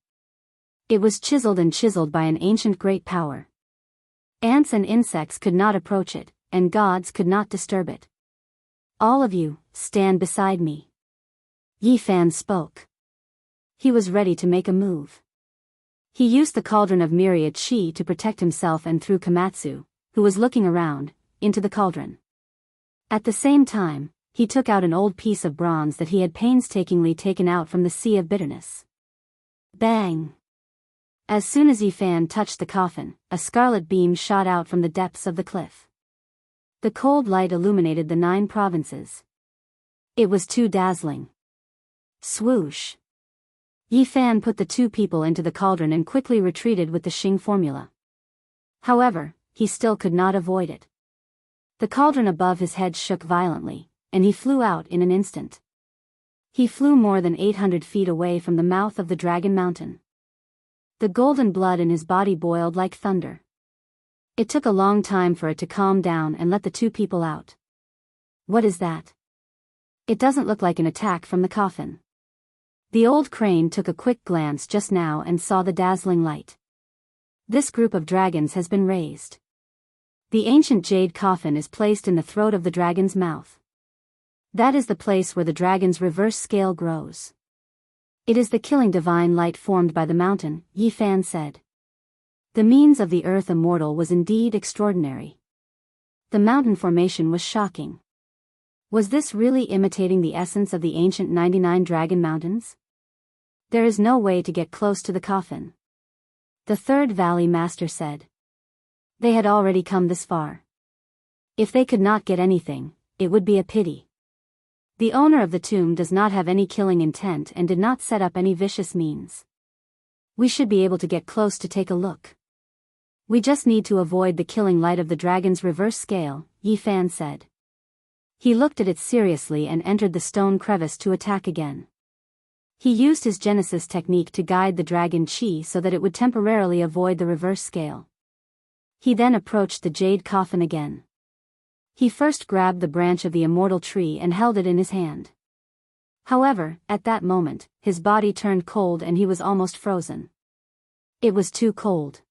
It was chiseled by an ancient great power. Ants and insects could not approach it, and gods could not disturb it. All of you, stand beside me. Yi Fan spoke. He was ready to make a move. He used the cauldron of myriad chi to protect himself and threw Komatsu, who was looking around, into the cauldron. At the same time, he took out an old piece of bronze that he had painstakingly taken out from the sea of bitterness. Bang! As soon as Yi Fan touched the coffin, a scarlet beam shot out from the depths of the cliff. The cold light illuminated the 9 provinces. It was too dazzling. Swoosh! Yi Fan put the 2 people into the cauldron and quickly retreated with the Xing formula. However, he still could not avoid it. The cauldron above his head shook violently, and he flew out in an instant. He flew more than 800 feet away from the mouth of the Dragon Mountain. The golden blood in his body boiled like thunder. It took a long time for it to calm down and let the 2 people out. What is that? It doesn't look like an attack from the coffin. The old crane took a quick glance just now and saw the dazzling light. This group of dragons has been raised. The ancient jade coffin is placed in the throat of the dragon's mouth. That is the place where the dragon's reverse scale grows. It is the killing divine light formed by the mountain, Yi Fan said. The means of the earth immortal was indeed extraordinary. The mountain formation was shocking. Was this really imitating the essence of the ancient 99 Dragon Mountains? There is no way to get close to the coffin. The third valley master said. They had already come this far. If they could not get anything, it would be a pity. The owner of the tomb does not have any killing intent and did not set up any vicious means. We should be able to get close to take a look. We just need to avoid the killing light of the dragon's reverse scale, Yi Fan said. He looked at it seriously and entered the stone crevice to attack again. He used his Genesis technique to guide the dragon chi so that it would temporarily avoid the reverse scale. He then approached the jade coffin again. He first grabbed the branch of the immortal tree and held it in his hand. However, at that moment, his body turned cold and he was almost frozen. It was too cold.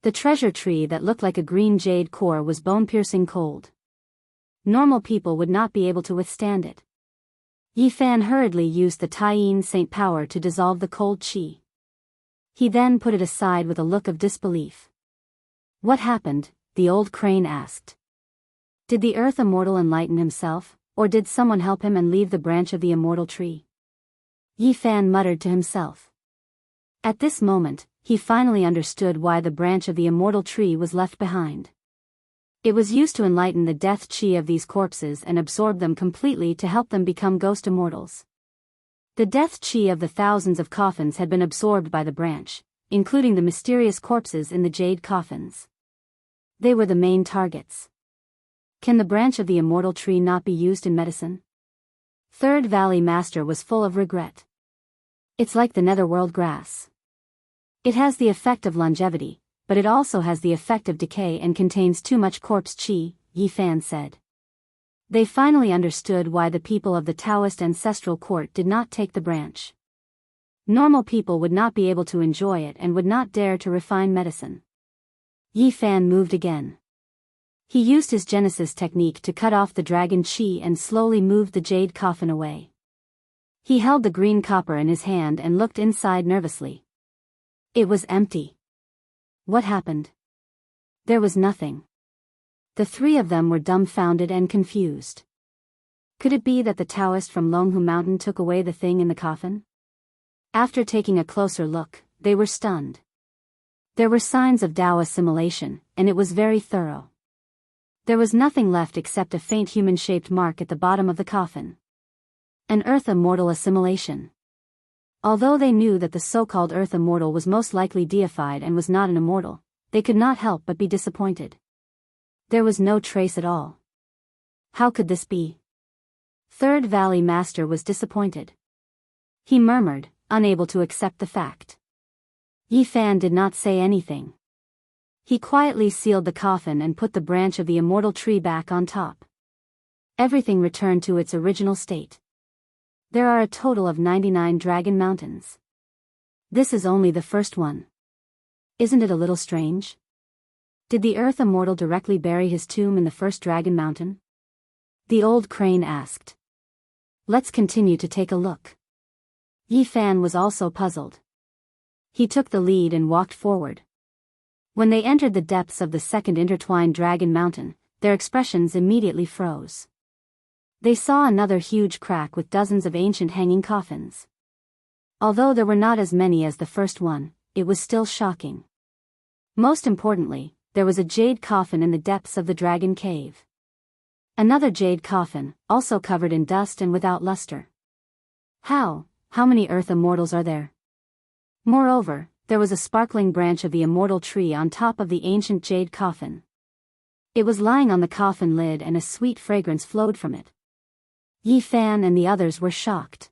The treasure tree that looked like a green jade core was bone-piercing cold. Normal people would not be able to withstand it. Yi Fan hurriedly used the Taiyin Saint power to dissolve the cold chi. He then put it aside with a look of disbelief. What happened? The old crane asked. Did the earth immortal enlighten himself, or did someone help him and leave the branch of the immortal tree? Yi Fan muttered to himself. At this moment, he finally understood why the branch of the immortal tree was left behind. It was used to enlighten the death chi of these corpses and absorb them completely to help them become ghost immortals. The death chi of the thousands of coffins had been absorbed by the branch, including the mysterious corpses in the jade coffins. They were the main targets. Can the branch of the immortal tree not be used in medicine? Third Valley Master was full of regret. It's like the netherworld grass. It has the effect of longevity, but it also has the effect of decay and contains too much corpse chi, Yi Fan said. They finally understood why the people of the Daoist ancestral court did not take the branch. Normal people would not be able to enjoy it and would not dare to refine medicine. Yi Fan moved again. He used his Genesis technique to cut off the dragon chi and slowly moved the jade coffin away. He held the green copper in his hand and looked inside nervously. It was empty. What happened? There was nothing. The three of them were dumbfounded and confused. Could it be that the Daoist from Longhu Mountain took away the thing in the coffin? After taking a closer look, they were stunned. There were signs of Dao assimilation, and it was very thorough. There was nothing left except a faint human-shaped mark at the bottom of the coffin. An Earth Immortal assimilation. Although they knew that the so-called Earth Immortal was most likely deified and was not an immortal, they could not help but be disappointed. There was no trace at all. How could this be? Third Valley Master was disappointed. He murmured, unable to accept the fact. Yi Fan did not say anything. He quietly sealed the coffin and put the branch of the immortal tree back on top. Everything returned to its original state. There are a total of 99 Dragon Mountains. This is only the first one. Isn't it a little strange? Did the Earth Immortal directly bury his tomb in the first Dragon Mountain? The old crane asked. Let's continue to take a look. Yi Fan was also puzzled. He took the lead and walked forward. When they entered the depths of the second intertwined Dragon Mountain, their expressions immediately froze. They saw another huge crack with dozens of ancient hanging coffins. Although there were not as many as the first one, it was still shocking. Most importantly, there was a jade coffin in the depths of the dragon cave. Another jade coffin, also covered in dust and without luster. How many Earth Immortals are there? Moreover, there was a sparkling branch of the immortal tree on top of the ancient jade coffin. It was lying on the coffin lid and a sweet fragrance flowed from it. Yi Fan and the others were shocked.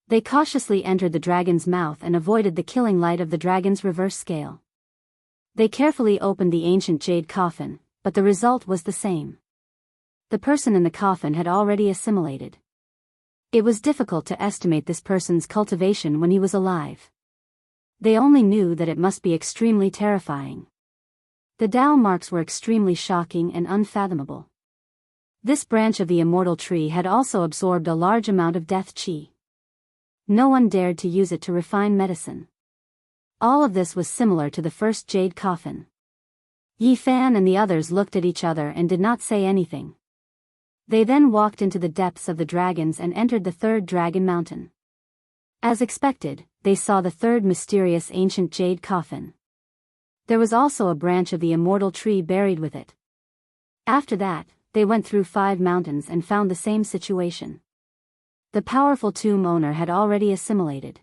They cautiously entered the dragon's mouth and avoided the killing light of the dragon's reverse scale. They carefully opened the ancient jade coffin, but the result was the same. The person in the coffin had already assimilated. It was difficult to estimate this person's cultivation when he was alive. They only knew that it must be extremely terrifying. The Dao marks were extremely shocking and unfathomable. This branch of the immortal tree had also absorbed a large amount of death qi. No one dared to use it to refine medicine. All of this was similar to the first jade coffin. Yi Fan and the others looked at each other and did not say anything. They then walked into the depths of the dragons and entered the third dragon mountain. As expected, they saw the third mysterious ancient jade coffin. There was also a branch of the immortal tree buried with it. After that, they went through 5 mountains and found the same situation. The powerful tomb owner had already assimilated.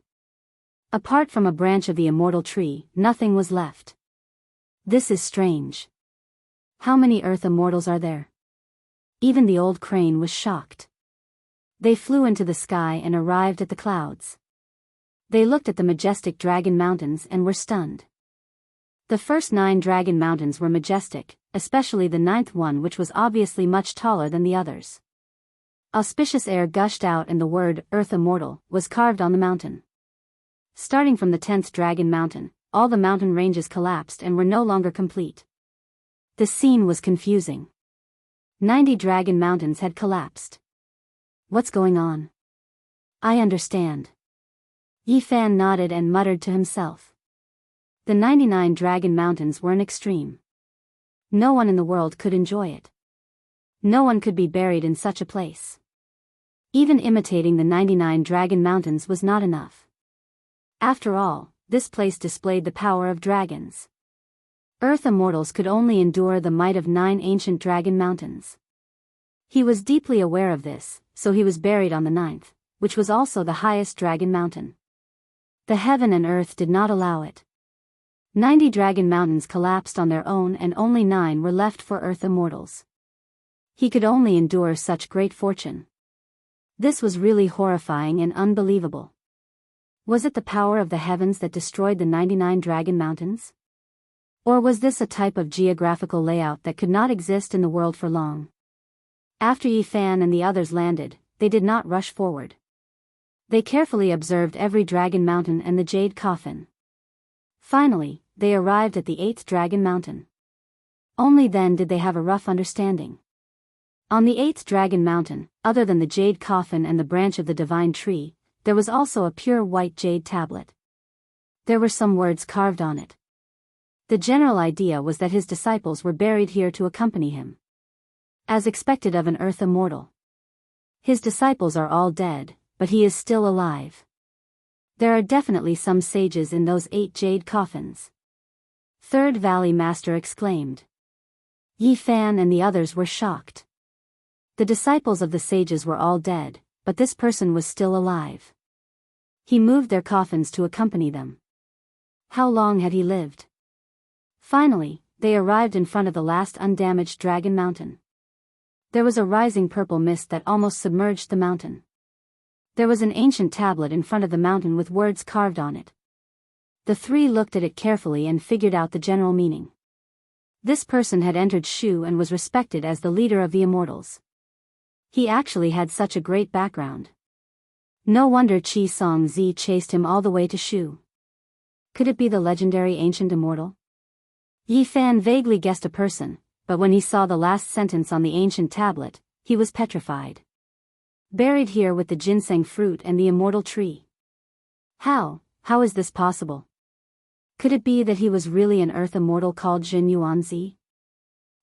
Apart from a branch of the immortal tree, nothing was left. This is strange. How many earth immortals are there? Even the old crane was shocked. They flew into the sky and arrived at the clouds. They looked at the majestic dragon mountains and were stunned. The first 9 dragon mountains were majestic, especially the 9th one, which was obviously much taller than the others. Auspicious air gushed out and the word, Earth Immortal, was carved on the mountain. Starting from the 10th dragon mountain, all the mountain ranges collapsed and were no longer complete. The scene was confusing. 90 dragon mountains had collapsed. What's going on? I understand. Yi Fan nodded and muttered to himself. The 99 dragon mountains were an extreme. No one in the world could enjoy it. No one could be buried in such a place. Even imitating the 99 dragon mountains was not enough. After all, this place displayed the power of dragons. Earth immortals could only endure the might of 9 ancient dragon mountains. He was deeply aware of this, so he was buried on the 9th, which was also the highest dragon mountain. The heaven and earth did not allow it. 90 dragon mountains collapsed on their own and only 9 were left for earth immortals. He could only endure such great fortune. This was really horrifying and unbelievable. Was it the power of the heavens that destroyed the 99 dragon mountains? Or was this a type of geographical layout that could not exist in the world for long? After Yi Fan and the others landed, they did not rush forward. They carefully observed every dragon mountain and the jade coffin. Finally, they arrived at the 8th dragon mountain. Only then did they have a rough understanding. On the 8th dragon mountain, other than the jade coffin and the branch of the divine tree, there was also a pure white jade tablet. There were some words carved on it. The general idea was that his disciples were buried here to accompany him. As expected of an earth immortal. His disciples are all dead, but he is still alive. There are definitely some sages in those 8 jade coffins. Third Valley Master exclaimed. Yi Fan and the others were shocked. The disciples of the sages were all dead, but this person was still alive. He moved their coffins to accompany them. How long had he lived? Finally, they arrived in front of the last undamaged dragon mountain. There was a rising purple mist that almost submerged the mountain. There was an ancient tablet in front of the mountain with words carved on it. The 3 looked at it carefully and figured out the general meaning. This person had entered Shu and was respected as the leader of the immortals. He actually had such a great background. No wonder Qi Song Zi chased him all the way to Shu. Could it be the legendary ancient immortal? Yi Fan vaguely guessed a person, but when he saw the last sentence on the ancient tablet, he was petrified. Buried here with the ginseng fruit and the immortal tree. How is this possible? Could it be that he was really an earth immortal called Jin Yuanzi?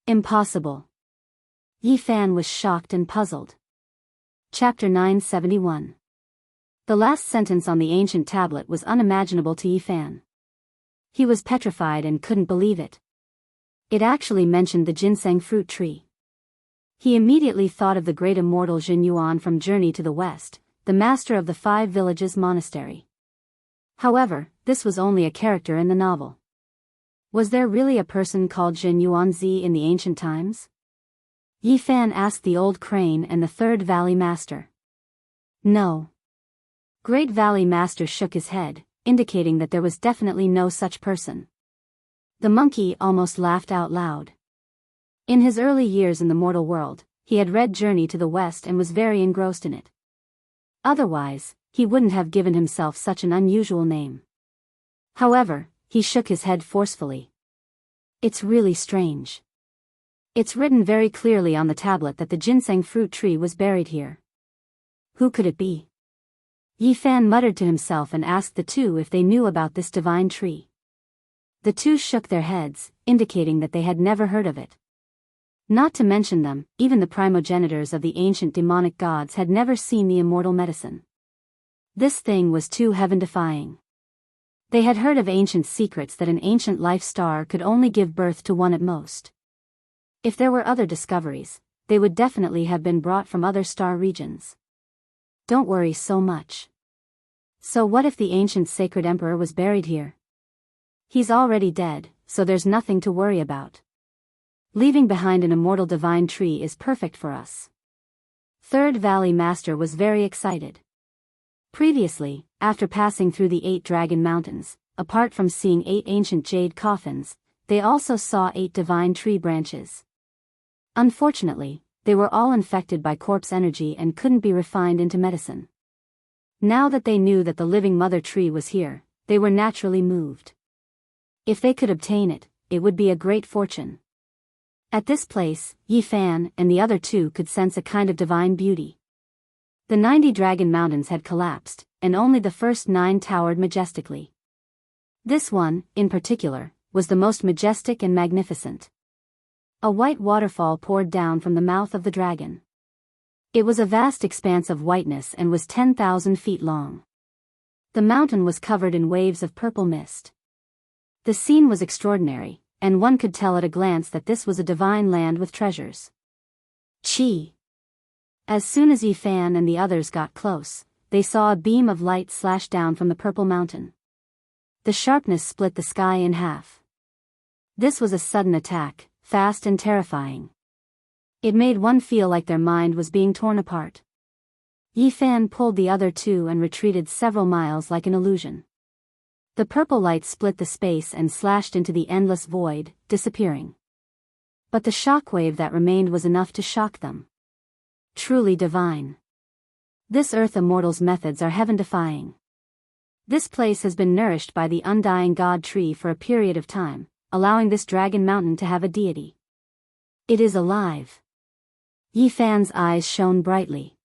Impossible. Yi Fan was shocked and puzzled. Chapter 971. The last sentence on the ancient tablet was unimaginable to Yi Fan. He was petrified and couldn't believe it. It actually mentioned the ginseng fruit tree. He immediately thought of the great immortal Jin Yuan from Journey to the West, the master of the 5 villages monastery. However, this was only a character in the novel. Was there really a person called Jin Yuanzi in the ancient times? Yi Fan asked the old crane and the Third Valley Master. No. Great Valley Master shook his head, indicating that there was definitely no such person. The monkey almost laughed out loud. In his early years in the mortal world, he had read Journey to the West and was very engrossed in it. Otherwise, he wouldn't have given himself such an unusual name. However, he shook his head forcefully. It's really strange. It's written very clearly on the tablet that the ginseng fruit tree was buried here. Who could it be? Yi Fan muttered to himself and asked the two if they knew about this divine tree. The two shook their heads, indicating that they had never heard of it. Not to mention them, even the primogenitors of the ancient demonic gods had never seen the immortal medicine. This thing was too heaven-defying. They had heard of ancient secrets that an ancient life star could only give birth to one at most. If there were other discoveries, they would definitely have been brought from other star regions. Don't worry so much. So what if the ancient sacred emperor was buried here? He's already dead, so there's nothing to worry about. Leaving behind an immortal divine tree is perfect for us. Third Valley Master was very excited. Previously, after passing through the 8 Dragon Mountains, apart from seeing 8 ancient jade coffins, they also saw 8 divine tree branches. Unfortunately, they were all infected by corpse energy and couldn't be refined into medicine. Now that they knew that the living mother tree was here, they were naturally moved. If they could obtain it, it would be a great fortune. At this place, Yi Fan and the other two could sense a kind of divine beauty. The 90 Dragon Mountains had collapsed, and only the first 9 towered majestically. This one, in particular, was the most majestic and magnificent. A white waterfall poured down from the mouth of the dragon. It was a vast expanse of whiteness and was 10,000 feet long. The mountain was covered in waves of purple mist. The scene was extraordinary, and one could tell at a glance that this was a divine land with treasures. Chi! As soon as Yi Fan and the others got close, they saw a beam of light slash down from the purple mountain. The sharpness split the sky in half. This was a sudden attack, fast and terrifying. It made one feel like their mind was being torn apart. Yi Fan pulled the other two and retreated several miles like an illusion. The purple light split the space and slashed into the endless void, disappearing. But the shockwave that remained was enough to shock them. Truly divine. This earth immortal's methods are heaven-defying. This place has been nourished by the undying god tree for a period of time, allowing this dragon mountain to have a deity. It is alive. Yi Fan's eyes shone brightly.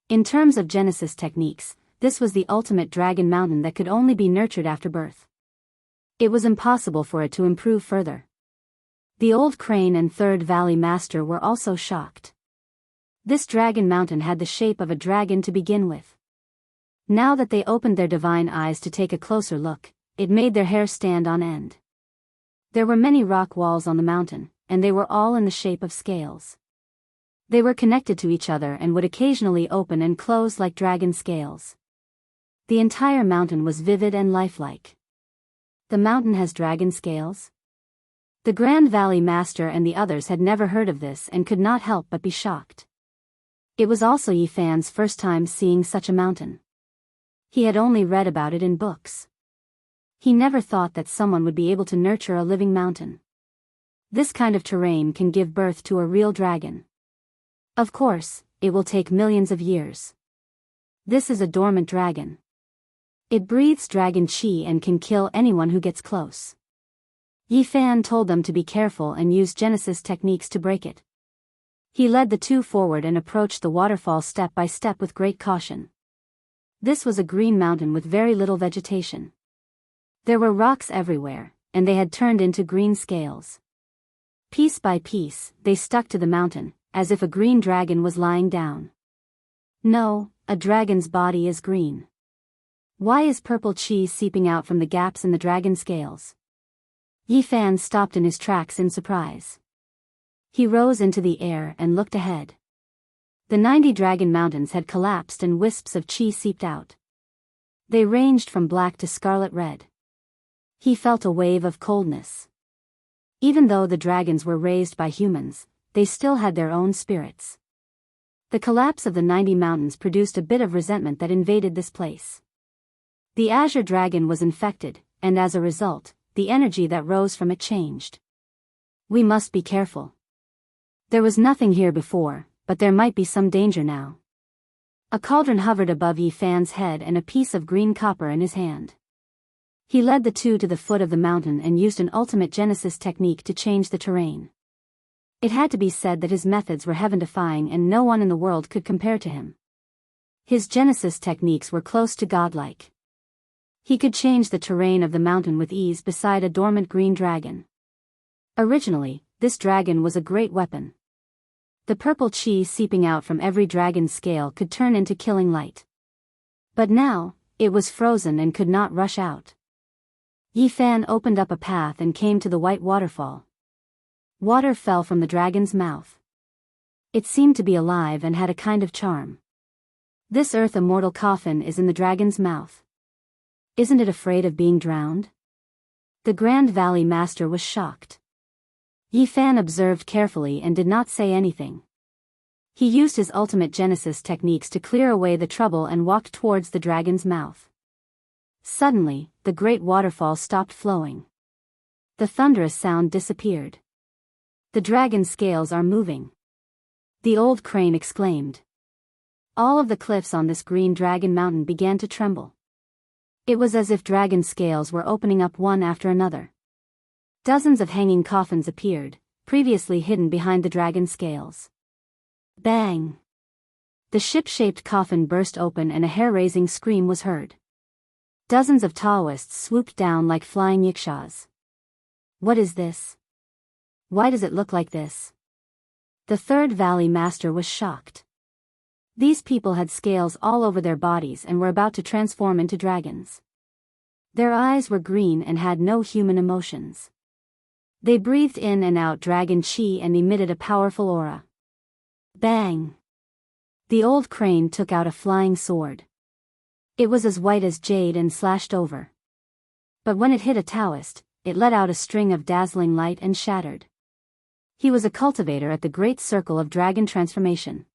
In terms of Genesis techniques, this was the ultimate dragon mountain that could only be nurtured after birth. It was impossible for it to improve further. The old crane and Third Valley Master were also shocked. This dragon mountain had the shape of a dragon to begin with. Now that they opened their divine eyes to take a closer look, it made their hair stand on end. There were many rock walls on the mountain, and they were all in the shape of scales. They were connected to each other and would occasionally open and close like dragon scales. The entire mountain was vivid and lifelike. The mountain has dragon scales? The Grand Valley Master and the others had never heard of this and could not help but be shocked. It was also Yi Fan's first time seeing such a mountain. He had only read about it in books. He never thought that someone would be able to nurture a living mountain. This kind of terrain can give birth to a real dragon. Of course, it will take millions of years. This is a dormant dragon. It breathes dragon chi and can kill anyone who gets close. Yi Fan told them to be careful and use Genesis techniques to break it. He led the two forward and approached the waterfall step by step with great caution. This was a green mountain with very little vegetation. There were rocks everywhere, and they had turned into green scales. Piece by piece, they stuck to the mountain, as if a green dragon was lying down. No, a dragon's body is green. Why is purple chi seeping out from the gaps in the dragon scales? Yi Fan stopped in his tracks in surprise. He rose into the air and looked ahead. The 90 Dragon Mountains had collapsed and wisps of chi seeped out. They ranged from black to scarlet red. He felt a wave of coldness. Even though the dragons were raised by humans, they still had their own spirits. The collapse of the 90 mountains produced a bit of resentment that invaded this place. The Azure Dragon was infected, and as a result, the energy that rose from it changed. We must be careful. There was nothing here before, but there might be some danger now. A cauldron hovered above Yi Fan's head and a piece of green copper in his hand. He led the two to the foot of the mountain and used an ultimate genesis technique to change the terrain. It had to be said that his methods were heaven-defying and no one in the world could compare to him. His genesis techniques were close to godlike. He could change the terrain of the mountain with ease beside a dormant green dragon. Originally, this dragon was a great weapon. The purple chi seeping out from every dragon's scale could turn into killing light. But now, it was frozen and could not rush out. Yi Fan opened up a path and came to the white waterfall. Water fell from the dragon's mouth. It seemed to be alive and had a kind of charm. This earth immortal coffin is in the dragon's mouth. Isn't it afraid of being drowned? The Grand Valley Master was shocked. Yi Fan observed carefully and did not say anything. He used his ultimate genesis techniques to clear away the trouble and walked towards the dragon's mouth. Suddenly, the great waterfall stopped flowing. The thunderous sound disappeared. The dragon's scales are moving. The old crane exclaimed. All of the cliffs on this green dragon mountain began to tremble. It was as if dragon scales were opening up one after another. Dozens of hanging coffins appeared, previously hidden behind the dragon scales. Bang! The ship-shaped coffin burst open and a hair-raising scream was heard. Dozens of Daoists swooped down like flying yikshaws. What is this? Why does it look like this? The Third Valley Master was shocked. These people had scales all over their bodies and were about to transform into dragons. Their eyes were green and had no human emotions. They breathed in and out dragon chi and emitted a powerful aura. Bang! The old crane took out a flying sword. It was as white as jade and slashed over. But when it hit a Daoist, it let out a string of dazzling light and shattered. He was a cultivator at the Great Circle of Dragon Transformation.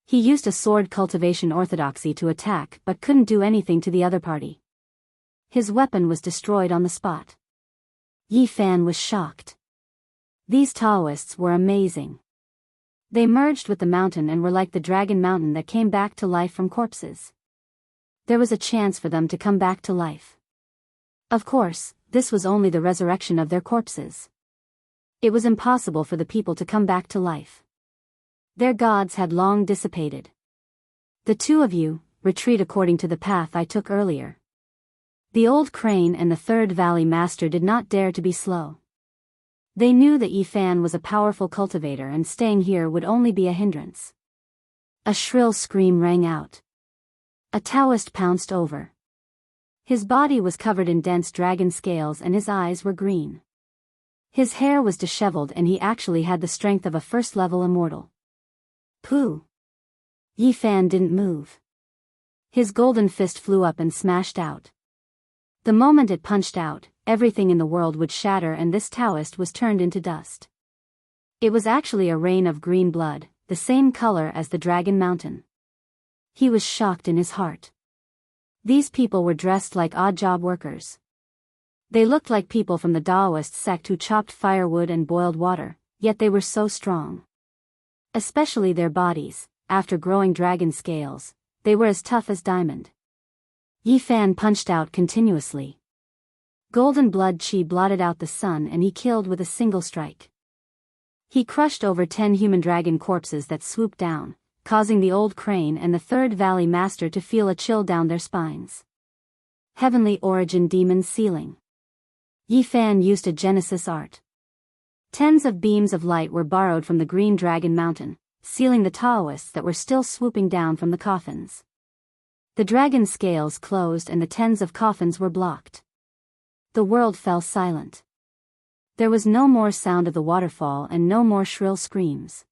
He used a sword cultivation orthodoxy to attack but couldn't do anything to the other party. His weapon was destroyed on the spot. Yi Fan was shocked. These Daoists were amazing. They merged with the mountain and were like the dragon mountain that came back to life from corpses. There was a chance for them to come back to life. Of course, this was only the resurrection of their corpses. It was impossible for the people to come back to life. Their gods had long dissipated. The two of you, retreat according to the path I took earlier. The old crane and the Third Valley Master did not dare to be slow. They knew that Yi Fan was a powerful cultivator and staying here would only be a hindrance. A shrill scream rang out. A Daoist pounced over. His body was covered in dense dragon scales and his eyes were green. His hair was disheveled and he actually had the strength of a first-level immortal. Pooh! Yi Fan didn't move. His golden fist flew up and smashed out. The moment it punched out, everything in the world would shatter and this Daoist was turned into dust. It was actually a rain of green blood, the same color as the Dragon Mountain. He was shocked in his heart. These people were dressed like odd-job workers. They looked like people from the Daoist sect who chopped firewood and boiled water, yet they were so strong. Especially their bodies, after growing dragon scales, they were as tough as diamond. Yi Fan punched out continuously. Golden blood chi blotted out the sun and he killed with a single strike. He crushed over 10 human dragon corpses that swooped down, causing the old crane and the Third Valley Master to feel a chill down their spines. Heavenly Origin Demon Sealing. Yi Fan used a Genesis art. Tens of beams of light were borrowed from the Green Dragon Mountain, sealing the Daoists that were still swooping down from the coffins. The dragon's scales closed and the tens of coffins were blocked. The world fell silent. There was no more sound of the waterfall and no more shrill screams.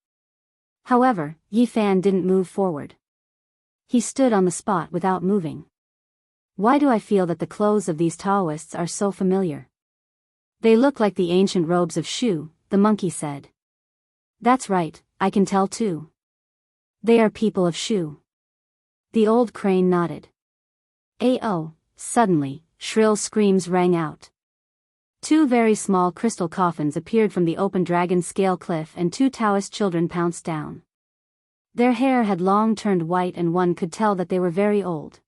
However, Yi Fan didn't move forward. He stood on the spot without moving. Why do I feel that the clothes of these Daoists are so familiar? They look like the ancient robes of Shu, the monkey said. That's right, I can tell too. They are people of Shu. The old crane nodded. Oh, suddenly, shrill screams rang out. 2 very small crystal coffins appeared from the open dragon scale cliff and 2 Daoist children pounced down. Their hair had long turned white and one could tell that they were very old.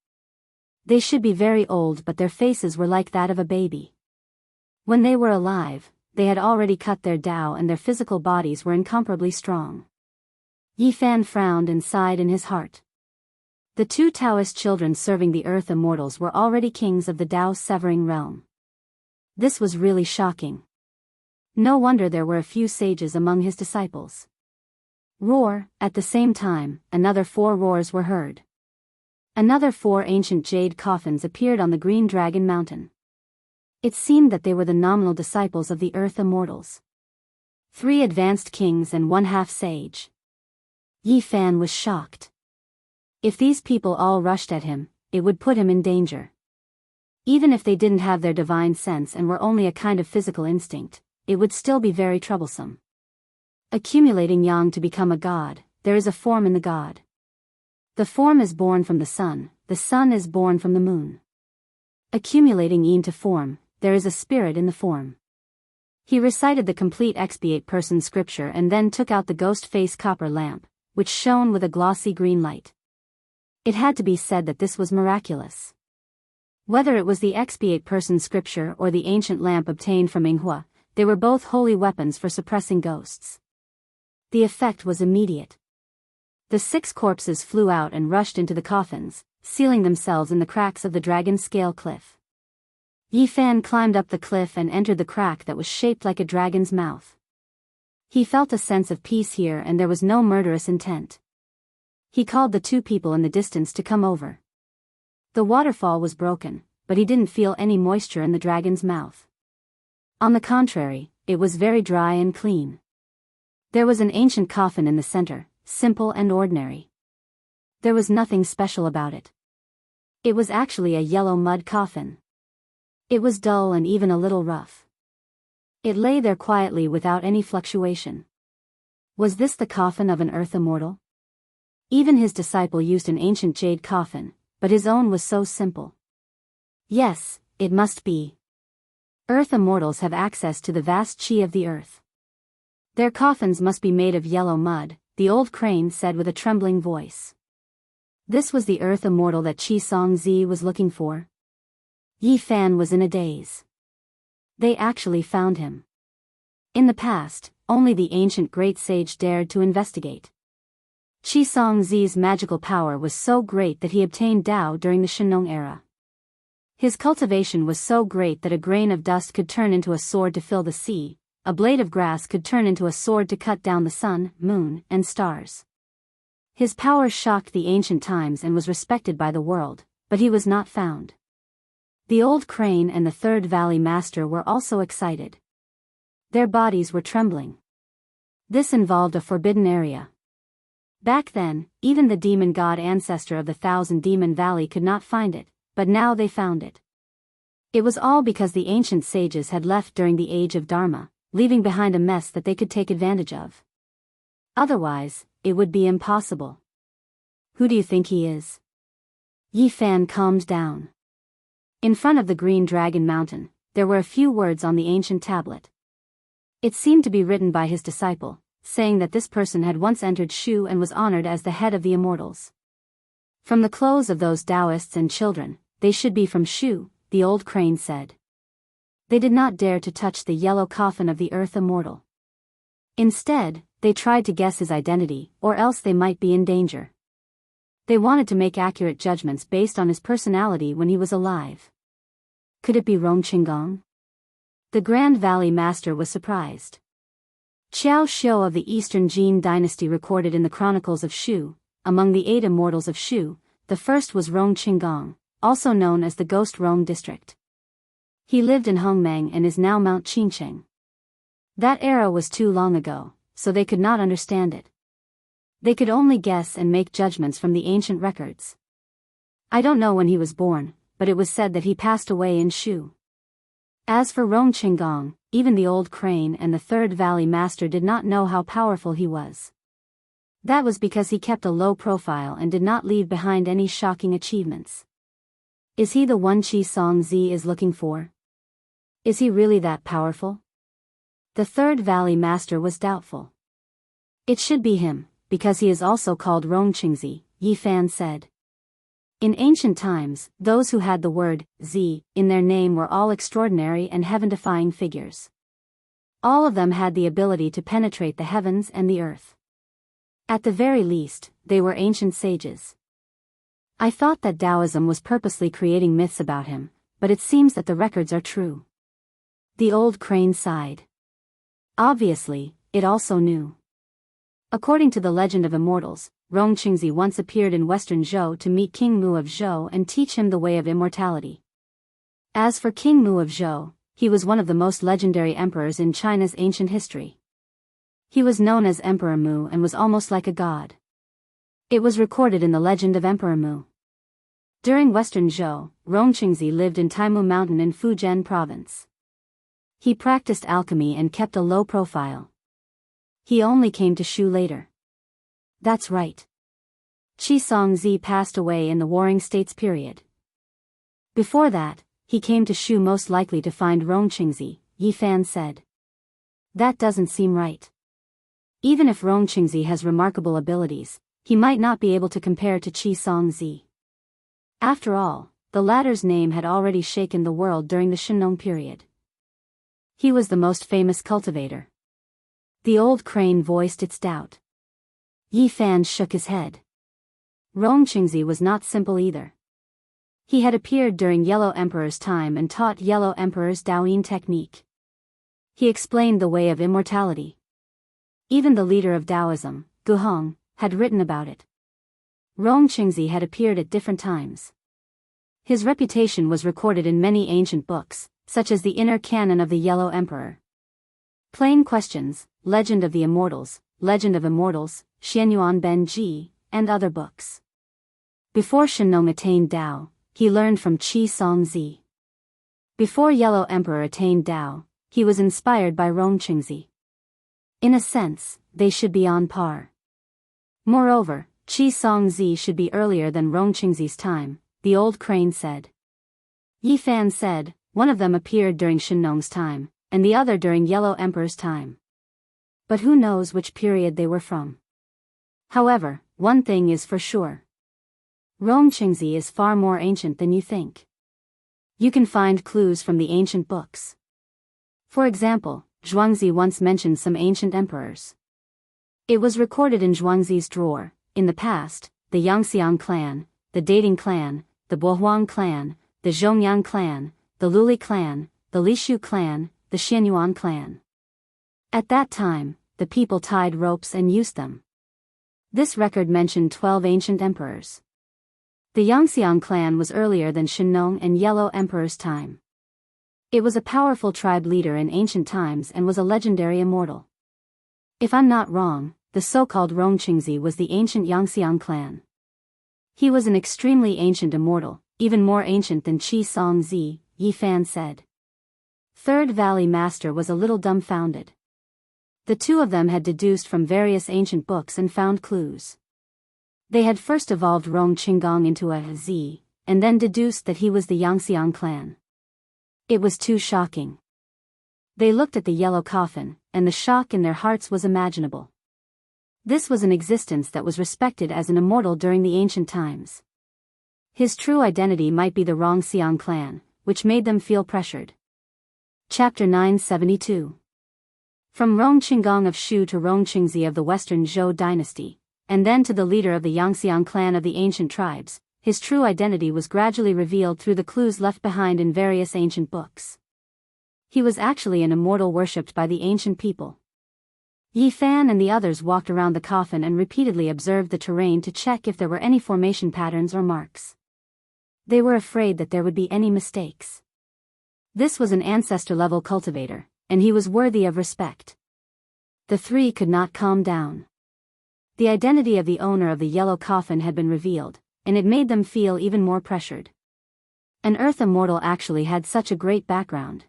They should be very old, but their faces were like that of a baby. When they were alive, they had already cut their Dao and their physical bodies were incomparably strong. Yi Fan frowned and sighed in his heart. The two Taoist children serving the earth immortals were already kings of the Dao severing realm. This was really shocking. No wonder there were a few sages among his disciples. Roar, at the same time, another 4 roars were heard. Another 4 ancient jade coffins appeared on the Green Dragon Mountain. It seemed that they were the nominal disciples of the earth immortals. 3 advanced kings and 1 half-sage. Yi Fan was shocked. If these people all rushed at him, it would put him in danger. Even if they didn't have their divine sense and were only a kind of physical instinct, it would still be very troublesome. Accumulating yang to become a god, there is a form in the god. The form is born from the sun is born from the moon. Accumulating yin to form, there is a spirit in the form. He recited the complete expiate person scripture and then took out the ghost face copper lamp, which shone with a glossy green light. It had to be said that this was miraculous. Whether it was the expiate person scripture or the ancient lamp obtained from Yinghua, they were both holy weapons for suppressing ghosts. The effect was immediate. The 6 corpses flew out and rushed into the coffins, sealing themselves in the cracks of the dragon scale cliff. Yi Fan climbed up the cliff and entered the crack that was shaped like a dragon's mouth. He felt a sense of peace here and there was no murderous intent. He called the 2 people in the distance to come over. The waterfall was broken, but he didn't feel any moisture in the dragon's mouth. On the contrary, it was very dry and clean. There was an ancient coffin in the center, simple and ordinary. There was nothing special about it. It was actually a yellow mud coffin. It was dull and even a little rough. It lay there quietly without any fluctuation. Was this the coffin of an earth immortal? Even his disciple used an ancient jade coffin, but his own was so simple. Yes, it must be. Earth immortals have access to the vast chi of the earth. Their coffins must be made of yellow mud, the old crane said with a trembling voice. This was the earth immortal that Qi Songzi was looking for. Yi Fan was in a daze. They actually found him. In the past, only the ancient great sage dared to investigate. Qi Songzi's magical power was so great that he obtained Dao during the Shennong era. His cultivation was so great that a grain of dust could turn into a sword to fill the sea, a blade of grass could turn into a sword to cut down the sun, moon, and stars. His power shocked the ancient times and was respected by the world, but he was not found. The old crane and the Third Valley Master were also excited. Their bodies were trembling. This involved a forbidden area. Back then, even the demon god ancestor of the Thousand Demon Valley could not find it, but now they found it. It was all because the ancient sages had left during the age of Dharma, leaving behind a mess that they could take advantage of. Otherwise, it would be impossible. Who do you think he is? Yi Fan calmed down. In front of the Green Dragon Mountain, there were a few words on the ancient tablet. It seemed to be written by his disciple, saying that this person had once entered Shu and was honored as the head of the immortals. From the clothes of those Daoists and children, they should be from Shu, the old crane said. They did not dare to touch the yellow coffin of the earth immortal. Instead, they tried to guess his identity, or else they might be in danger. They wanted to make accurate judgments based on his personality when he was alive. Could it be Rong Qinggong? The Grand Valley Master was surprised. Qiao Xiu of the Eastern Jin dynasty recorded in the Chronicles of Shu, among the 8 immortals of Shu, the first was Rong Qinggong, also known as the Ghost Rong District. He lived in Hongmeng and is now Mount Qingcheng. That era was too long ago, so they could not understand it. They could only guess and make judgments from the ancient records. I don't know when he was born, but it was said that he passed away in Shu. As for Rong Qinggong, even the old crane and the Third Valley Master did not know how powerful he was. That was because he kept a low profile and did not leave behind any shocking achievements. Is he the one Qi Songzi is looking for? Is he really that powerful? The Third Valley Master was doubtful. It should be him, because he is also called Rongqingzi, Yi Fan said. In ancient times, those who had the word Zi in their name were all extraordinary and heaven-defying figures. All of them had the ability to penetrate the heavens and the earth. At the very least, they were ancient sages. I thought that Taoism was purposely creating myths about him, but it seems that the records are true. The old crane sighed. Obviously, it also knew. According to the legend of immortals, Rongqingzi once appeared in western Zhou to meet King Mu of Zhou and teach him the way of immortality. As for King Mu of Zhou, he was one of the most legendary emperors in China's ancient history. He was known as Emperor Mu and was almost like a god. It was recorded in the legend of Emperor Mu. During western Zhou, Rongqingzi lived in Taimu Mountain in Fujian province. He practiced alchemy and kept a low profile. He only came to Shu later. That's right. Qi Songzi passed away in the Warring States period. Before that, he came to Shu most likely to find Rongqingzi, Yi Fan said. That doesn't seem right. Even if Rongqingzi has remarkable abilities, he might not be able to compare to Qi Songzi. After all, the latter's name had already shaken the world during the Shennong period. He was the most famous cultivator. The old crane voiced its doubt. Yi Fan shook his head. Rongqingzi was not simple either. He had appeared during Yellow Emperor's time and taught Yellow Emperor's Daoyin technique. He explained the way of immortality. Even the leader of Taoism, Guhong, had written about it. Rongqingzi had appeared at different times. His reputation was recorded in many ancient books, such as the Inner Canon of the Yellow Emperor, Plain Questions, Legend of the Immortals, Legend of Immortals, Xianyuan Ben Ji, and other books. Before Shennong attained Dao, he learned from Qi Songzi. Before Yellow Emperor attained Dao, he was inspired by Rongqingzi. In a sense, they should be on par. Moreover, Qi Songzi should be earlier than Rongqingzi's time, the old crane said. Yi Fan said, one of them appeared during Shennong's time, and the other during Yellow Emperor's time. But who knows which period they were from? However, one thing is for sure. Rongqingzi is far more ancient than you think. You can find clues from the ancient books. For example, Zhuangzi once mentioned some ancient emperors. It was recorded in Zhuangzi's drawer, in the past, the Yangxiang clan, the Dating clan, the Bohuang clan, the Zhongyang clan, the Luli clan, the Lishu clan, the Xianyuan clan. At that time, the people tied ropes and used them. This record mentioned 12 ancient emperors. The Yangxiang clan was earlier than Shennong and Yellow Emperor's time. It was a powerful tribe leader in ancient times and was a legendary immortal. If I'm not wrong, the so-called Rongqingzi was the ancient Yangxiang clan. He was an extremely ancient immortal, even more ancient than Qi Songzi, Yi Fan said. Third Valley Master was a little dumbfounded. The two of them had deduced from various ancient books and found clues. They had first evolved Rongqinggong into a Z, and then deduced that he was the Yangxiang clan. It was too shocking. They looked at the yellow coffin, and the shock in their hearts was imaginable. This was an existence that was respected as an immortal during the ancient times. His true identity might be the Rongxiang clan, which made them feel pressured. Chapter 972. From Rongqinggong of Shu to Rongqingzi of the Western Zhou dynasty, and then to the leader of the Yangxiang clan of the ancient tribes, his true identity was gradually revealed through the clues left behind in various ancient books. He was actually an immortal worshipped by the ancient people. Yi Fan and the others walked around the coffin and repeatedly observed the terrain to check if there were any formation patterns or marks. They were afraid that there would be any mistakes. This was an ancestor-level cultivator, and he was worthy of respect. The three could not calm down. The identity of the owner of the yellow coffin had been revealed, and it made them feel even more pressured. An earth immortal actually had such a great background.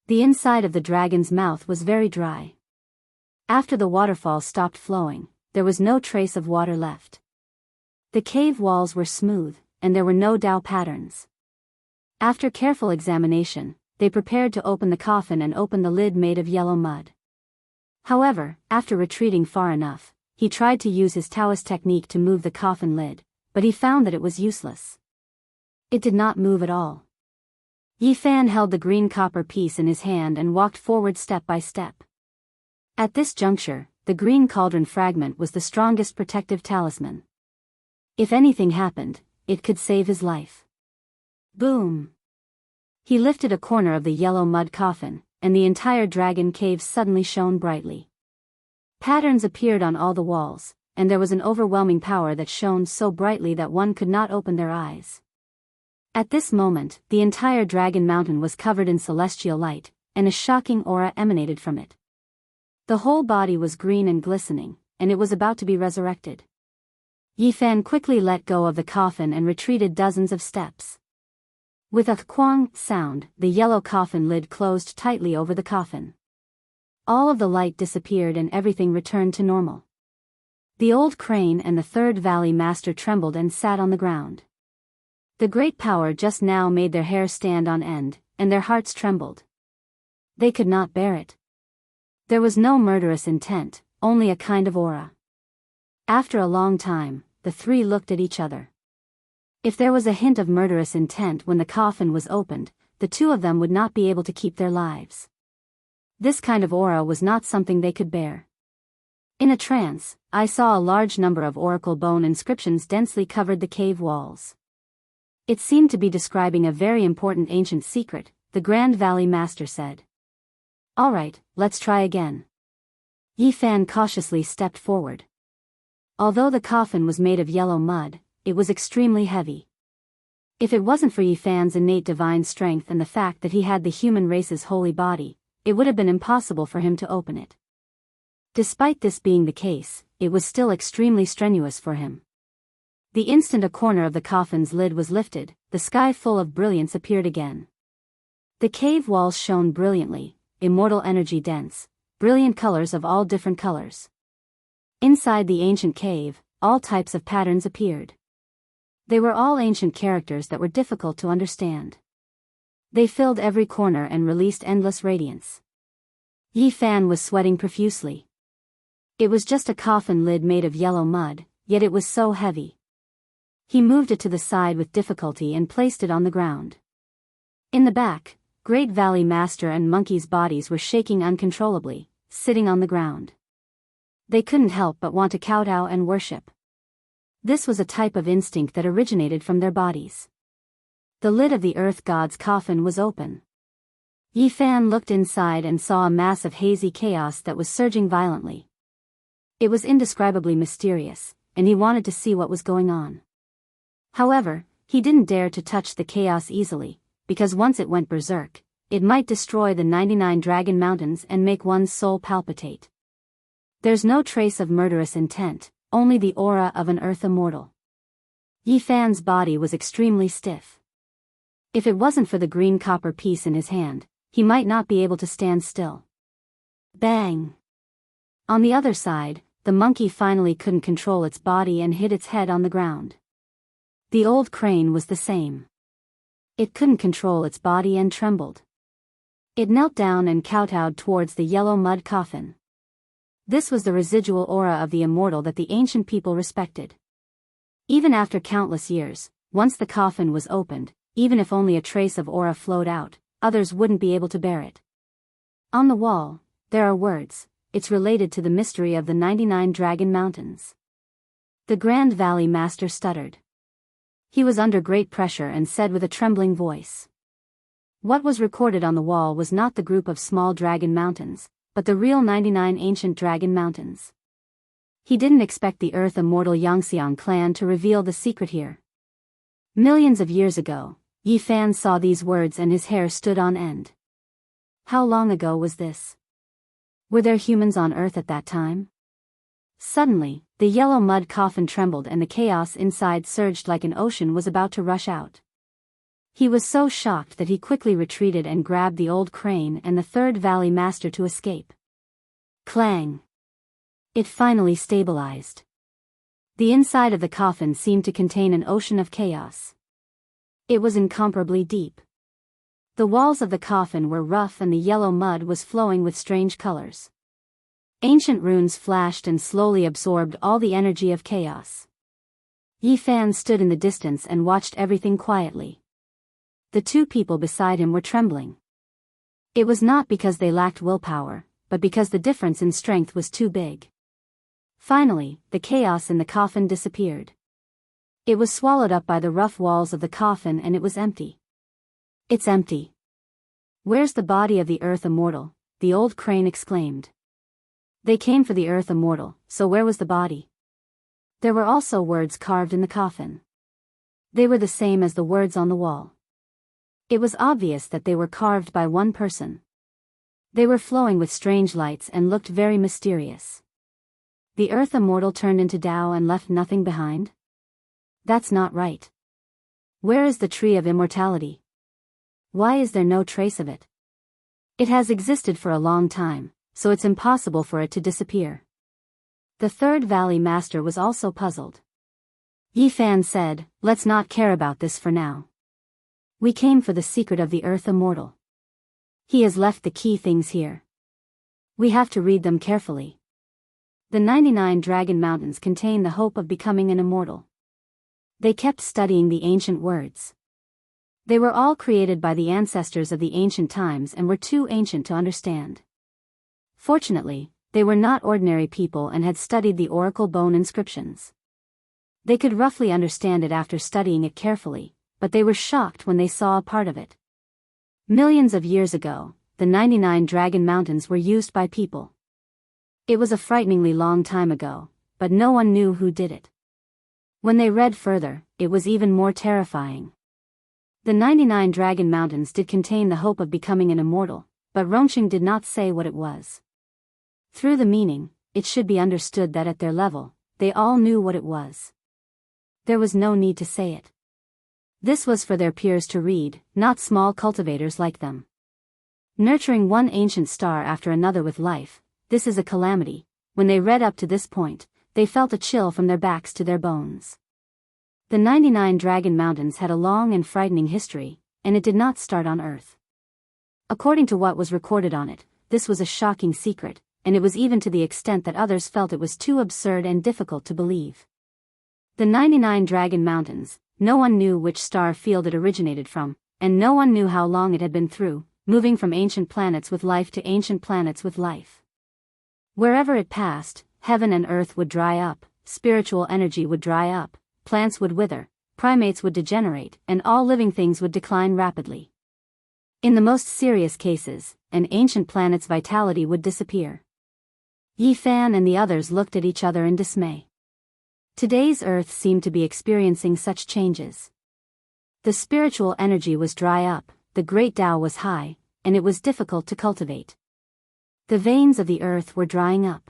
The inside of the dragon's mouth was very dry. After the waterfall stopped flowing, there was no trace of water left. The cave walls were smooth, and there were no Dao patterns. After careful examination, they prepared to open the coffin and open the lid made of yellow mud. However, after retreating far enough, he tried to use his Daoist technique to move the coffin lid, but he found that it was useless. It did not move at all. Yi Fan held the green copper piece in his hand and walked forward step by step. At this juncture, the green cauldron fragment was the strongest protective talisman. If anything happened, it could save his life. Boom! He lifted a corner of the yellow mud coffin, and the entire dragon cave suddenly shone brightly. Patterns appeared on all the walls, and there was an overwhelming power that shone so brightly that one could not open their eyes. At this moment, the entire dragon mountain was covered in celestial light, and a shocking aura emanated from it. The whole body was green and glistening, and it was about to be resurrected. Yi Fan quickly let go of the coffin and retreated dozens of steps. With a kwang sound, the yellow coffin lid closed tightly over the coffin. All of the light disappeared and everything returned to normal. The old crane and the third valley master trembled and sat on the ground. The great power just now made their hair stand on end, and their hearts trembled. They could not bear it. There was no murderous intent, only a kind of aura. After a long time, the three looked at each other. If there was a hint of murderous intent when the coffin was opened, the two of them would not be able to keep their lives. This kind of aura was not something they could bear. In a trance, I saw a large number of oracle bone inscriptions densely covered the cave walls. It seemed to be describing a very important ancient secret, the Grand Valley Master said. All right, let's try again. Yi Fan cautiously stepped forward. Although the coffin was made of yellow mud, it was extremely heavy. If it wasn't for Yi Fan's innate divine strength and the fact that he had the human race's holy body, it would have been impossible for him to open it. Despite this being the case, it was still extremely strenuous for him. The instant a corner of the coffin's lid was lifted, the sky full of brilliance appeared again. The cave walls shone brilliantly, immortal energy dense, brilliant colors of all different colors. Inside the ancient cave, all types of patterns appeared. They were all ancient characters that were difficult to understand. They filled every corner and released endless radiance. Yi Fan was sweating profusely. It was just a coffin lid made of yellow mud, yet it was so heavy. He moved it to the side with difficulty and placed it on the ground. In the back, Great Valley Master and Monkey's bodies were shaking uncontrollably, sitting on the ground. They couldn't help but want to kowtow and worship. This was a type of instinct that originated from their bodies. The lid of the earth god's coffin was open. Yi Fan looked inside and saw a mass of hazy chaos that was surging violently. It was indescribably mysterious, and he wanted to see what was going on. However, he didn't dare to touch the chaos easily, because once it went berserk, it might destroy the 99 Dragon Mountains and make one's soul palpitate. There's no trace of murderous intent, only the aura of an earth immortal. Yi Fan's body was extremely stiff. If it wasn't for the green copper piece in his hand, he might not be able to stand still. Bang! On the other side, the monkey finally couldn't control its body and hit its head on the ground. The old crane was the same. It couldn't control its body and trembled. It knelt down and kowtowed towards the yellow mud coffin. This was the residual aura of the immortal that the ancient people respected. Even after countless years, once the coffin was opened, even if only a trace of aura flowed out, others wouldn't be able to bear it. On the wall, there are words. It's related to the mystery of the 99 Dragon Mountains. The Grand Valley Master stuttered. He was under great pressure and said with a trembling voice. What was recorded on the wall was not the group of small dragon mountains, but the real 99 ancient dragon mountains. He didn't expect the Earth Immortal Xianxia clan to reveal the secret here. Millions of years ago, Yi Fan saw these words and his hair stood on end. How long ago was this? Were there humans on Earth at that time? Suddenly, the yellow mud coffin trembled and the chaos inside surged like an ocean was about to rush out. He was so shocked that he quickly retreated and grabbed the old crane and the third valley master to escape. Clang! It finally stabilized. The inside of the coffin seemed to contain an ocean of chaos. It was incomparably deep. The walls of the coffin were rough and the yellow mud was flowing with strange colors. Ancient runes flashed and slowly absorbed all the energy of chaos. Yi Fan stood in the distance and watched everything quietly. The two people beside him were trembling. It was not because they lacked willpower, but because the difference in strength was too big. Finally, the chaos in the coffin disappeared. It was swallowed up by the rough walls of the coffin and it was empty. It's empty. Where's the body of the Earth Immortal? The old crane exclaimed. They came for the Earth Immortal, so where was the body? There were also words carved in the coffin. They were the same as the words on the wall. It was obvious that they were carved by one person. They were flowing with strange lights and looked very mysterious. The Earth Immortal turned into Tao and left nothing behind? That's not right. Where is the Tree of Immortality? Why is there no trace of it? It has existed for a long time, so it's impossible for it to disappear. The third Valley Master was also puzzled. Yi Fan said, let's not care about this for now. We came for the secret of the Earth Immortal. He has left the key things here. We have to read them carefully. The 99 Dragon Mountains contain the hope of becoming an immortal. They kept studying the ancient words. They were all created by the ancestors of the ancient times and were too ancient to understand. Fortunately, they were not ordinary people and had studied the oracle bone inscriptions. They could roughly understand it after studying it carefully, but they were shocked when they saw a part of it. Millions of years ago, the 99 Dragon Mountains were used by people. It was a frighteningly long time ago, but no one knew who did it. When they read further, it was even more terrifying. The 99 Dragon Mountains did contain the hope of becoming an immortal, but Rongqing did not say what it was. Through the meaning, it should be understood that at their level, they all knew what it was. There was no need to say it. This was for their peers to read, not small cultivators like them. Nurturing one ancient star after another with life, this is a calamity. When they read up to this point, they felt a chill from their backs to their bones. The 99 Dragon Mountains had a long and frightening history, and it did not start on Earth. According to what was recorded on it, this was a shocking secret, and it was even to the extent that others felt it was too absurd and difficult to believe. The 99 Dragon Mountains, no one knew which star field it originated from, and no one knew how long it had been through, moving from ancient planets with life to ancient planets with life. Wherever it passed, heaven and earth would dry up, spiritual energy would dry up, plants would wither, primates would degenerate, and all living things would decline rapidly. In the most serious cases, an ancient planet's vitality would disappear. Yi Fan and the others looked at each other in dismay. Today's Earth seemed to be experiencing such changes. The spiritual energy was dry up, the great Tao was high, and it was difficult to cultivate. The veins of the earth were drying up.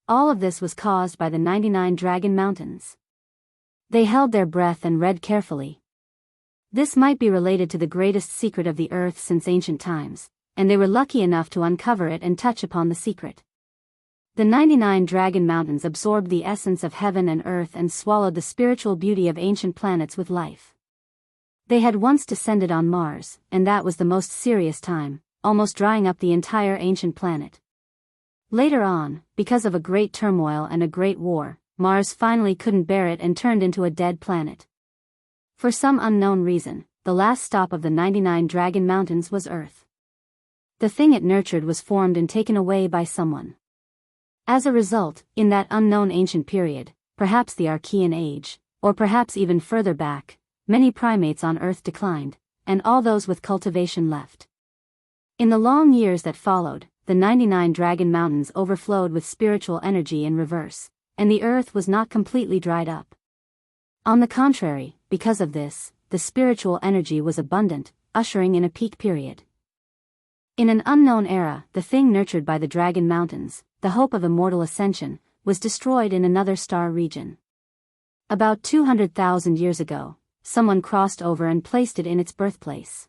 All of this was caused by the 99 Dragon Mountains. They held their breath and read carefully. This might be related to the greatest secret of the earth since ancient times, and they were lucky enough to uncover it and touch upon the secret. The 99 Dragon Mountains absorbed the essence of heaven and earth and swallowed the spiritual beauty of ancient planets with life. They had once descended on Mars, and that was the most serious time, almost drying up the entire ancient planet. Later on, because of a great turmoil and a great war, Mars finally couldn't bear it and turned into a dead planet. For some unknown reason, the last stop of the 99 Dragon Mountains was Earth. The thing it nurtured was formed and taken away by someone. As a result, in that unknown ancient period, perhaps the Archean Age, or perhaps even further back, many primates on Earth declined, and all those with cultivation left. In the long years that followed, the 99 Dragon Mountains overflowed with spiritual energy in reverse, and the Earth was not completely dried up. On the contrary, because of this, the spiritual energy was abundant, ushering in a peak period. In an unknown era, the thing nurtured by the Dragon Mountains, the hope of immortal ascension, was destroyed in another star region. About 200,000 years ago, someone crossed over and placed it in its birthplace.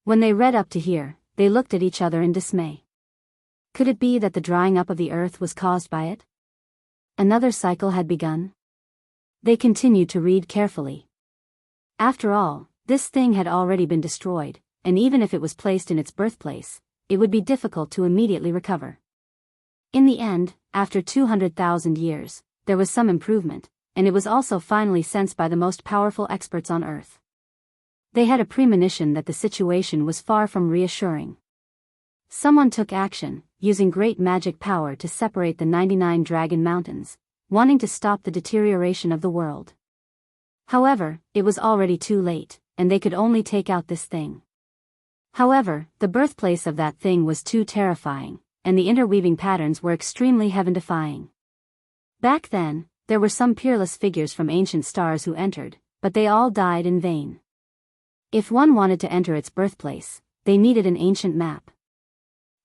When they read up to here, they looked at each other in dismay. Could it be that the drying up of the earth was caused by it? Another cycle had begun? They continued to read carefully. After all, this thing had already been destroyed, and even if it was placed in its birthplace, it would be difficult to immediately recover. In the end, after 200,000 years, there was some improvement, and it was also finally sensed by the most powerful experts on Earth. They had a premonition that the situation was far from reassuring. Someone took action, using great magic power to separate the 99 Dragon Mountains, wanting to stop the deterioration of the world. However, it was already too late, and they could only take out this thing. However, the birthplace of that thing was too terrifying, and the interweaving patterns were extremely heaven-defying. Back then, there were some peerless figures from ancient stars who entered, but they all died in vain. If one wanted to enter its birthplace, they needed an ancient map.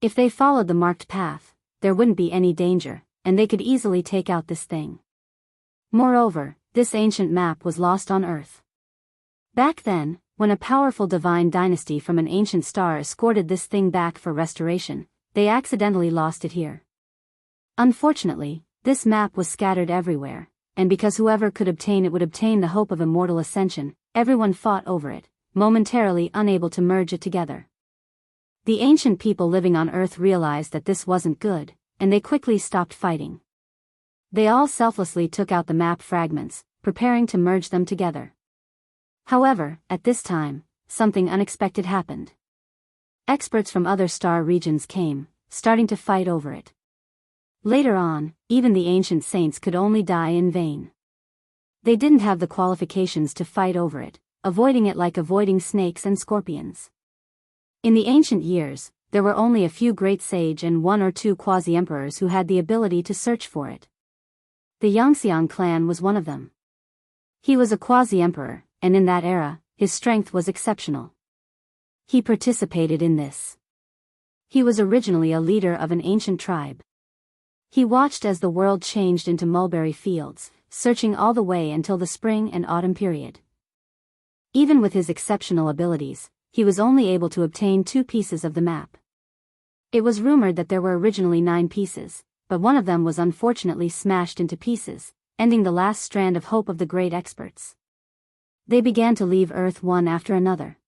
If they followed the marked path, there wouldn't be any danger, and they could easily take out this thing. Moreover, this ancient map was lost on Earth. Back then, when a powerful divine dynasty from an ancient star escorted this thing back for restoration, they accidentally lost it here. Unfortunately, this map was scattered everywhere, and because whoever could obtain it would obtain the hope of immortal ascension, everyone fought over it, momentarily unable to merge it together. The ancient people living on Earth realized that this wasn't good, and they quickly stopped fighting. They all selflessly took out the map fragments, preparing to merge them together. However, at this time, something unexpected happened. Experts from other star regions came, starting to fight over it. Later on, even the ancient saints could only die in vain. They didn't have the qualifications to fight over it, avoiding it like avoiding snakes and scorpions. In the ancient years, there were only a few great sage and one or two quasi-emperors who had the ability to search for it. The Xianxia clan was one of them. He was a quasi-emperor, and in that era, his strength was exceptional. He participated in this. He was originally a leader of an ancient tribe. He watched as the world changed into mulberry fields, searching all the way until the spring and autumn period. Even with his exceptional abilities, he was only able to obtain 2 pieces of the map. It was rumored that there were originally 9 pieces, but one of them was unfortunately smashed into pieces, ending the last strand of hope of the great experts. They began to leave Earth one after another.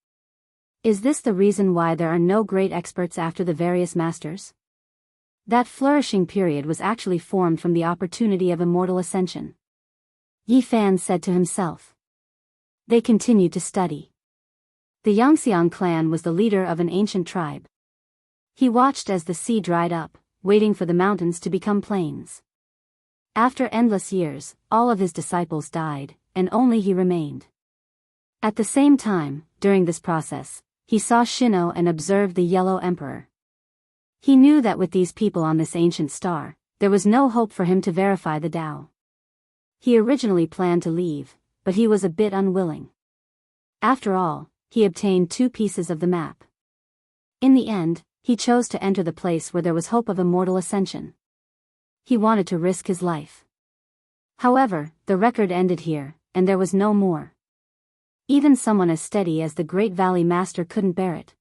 Is this the reason why there are no great experts after the various masters? That flourishing period was actually formed from the opportunity of immortal ascension. Yi Fan said to himself. They continued to study. The Xianxia clan was the leader of an ancient tribe. He watched as the sea dried up, waiting for the mountains to become plains. After endless years, all of his disciples died, and only he remained. At the same time, during this process, he saw Shino and observed the Yellow Emperor. He knew that with these people on this ancient star, there was no hope for him to verify the Tao. He originally planned to leave, but he was a bit unwilling. After all, he obtained 2 pieces of the map. In the end, he chose to enter the place where there was hope of immortal ascension. He wanted to risk his life. However, the record ended here, and there was no more. Even someone as steady as the Great Valley Master couldn't bear it.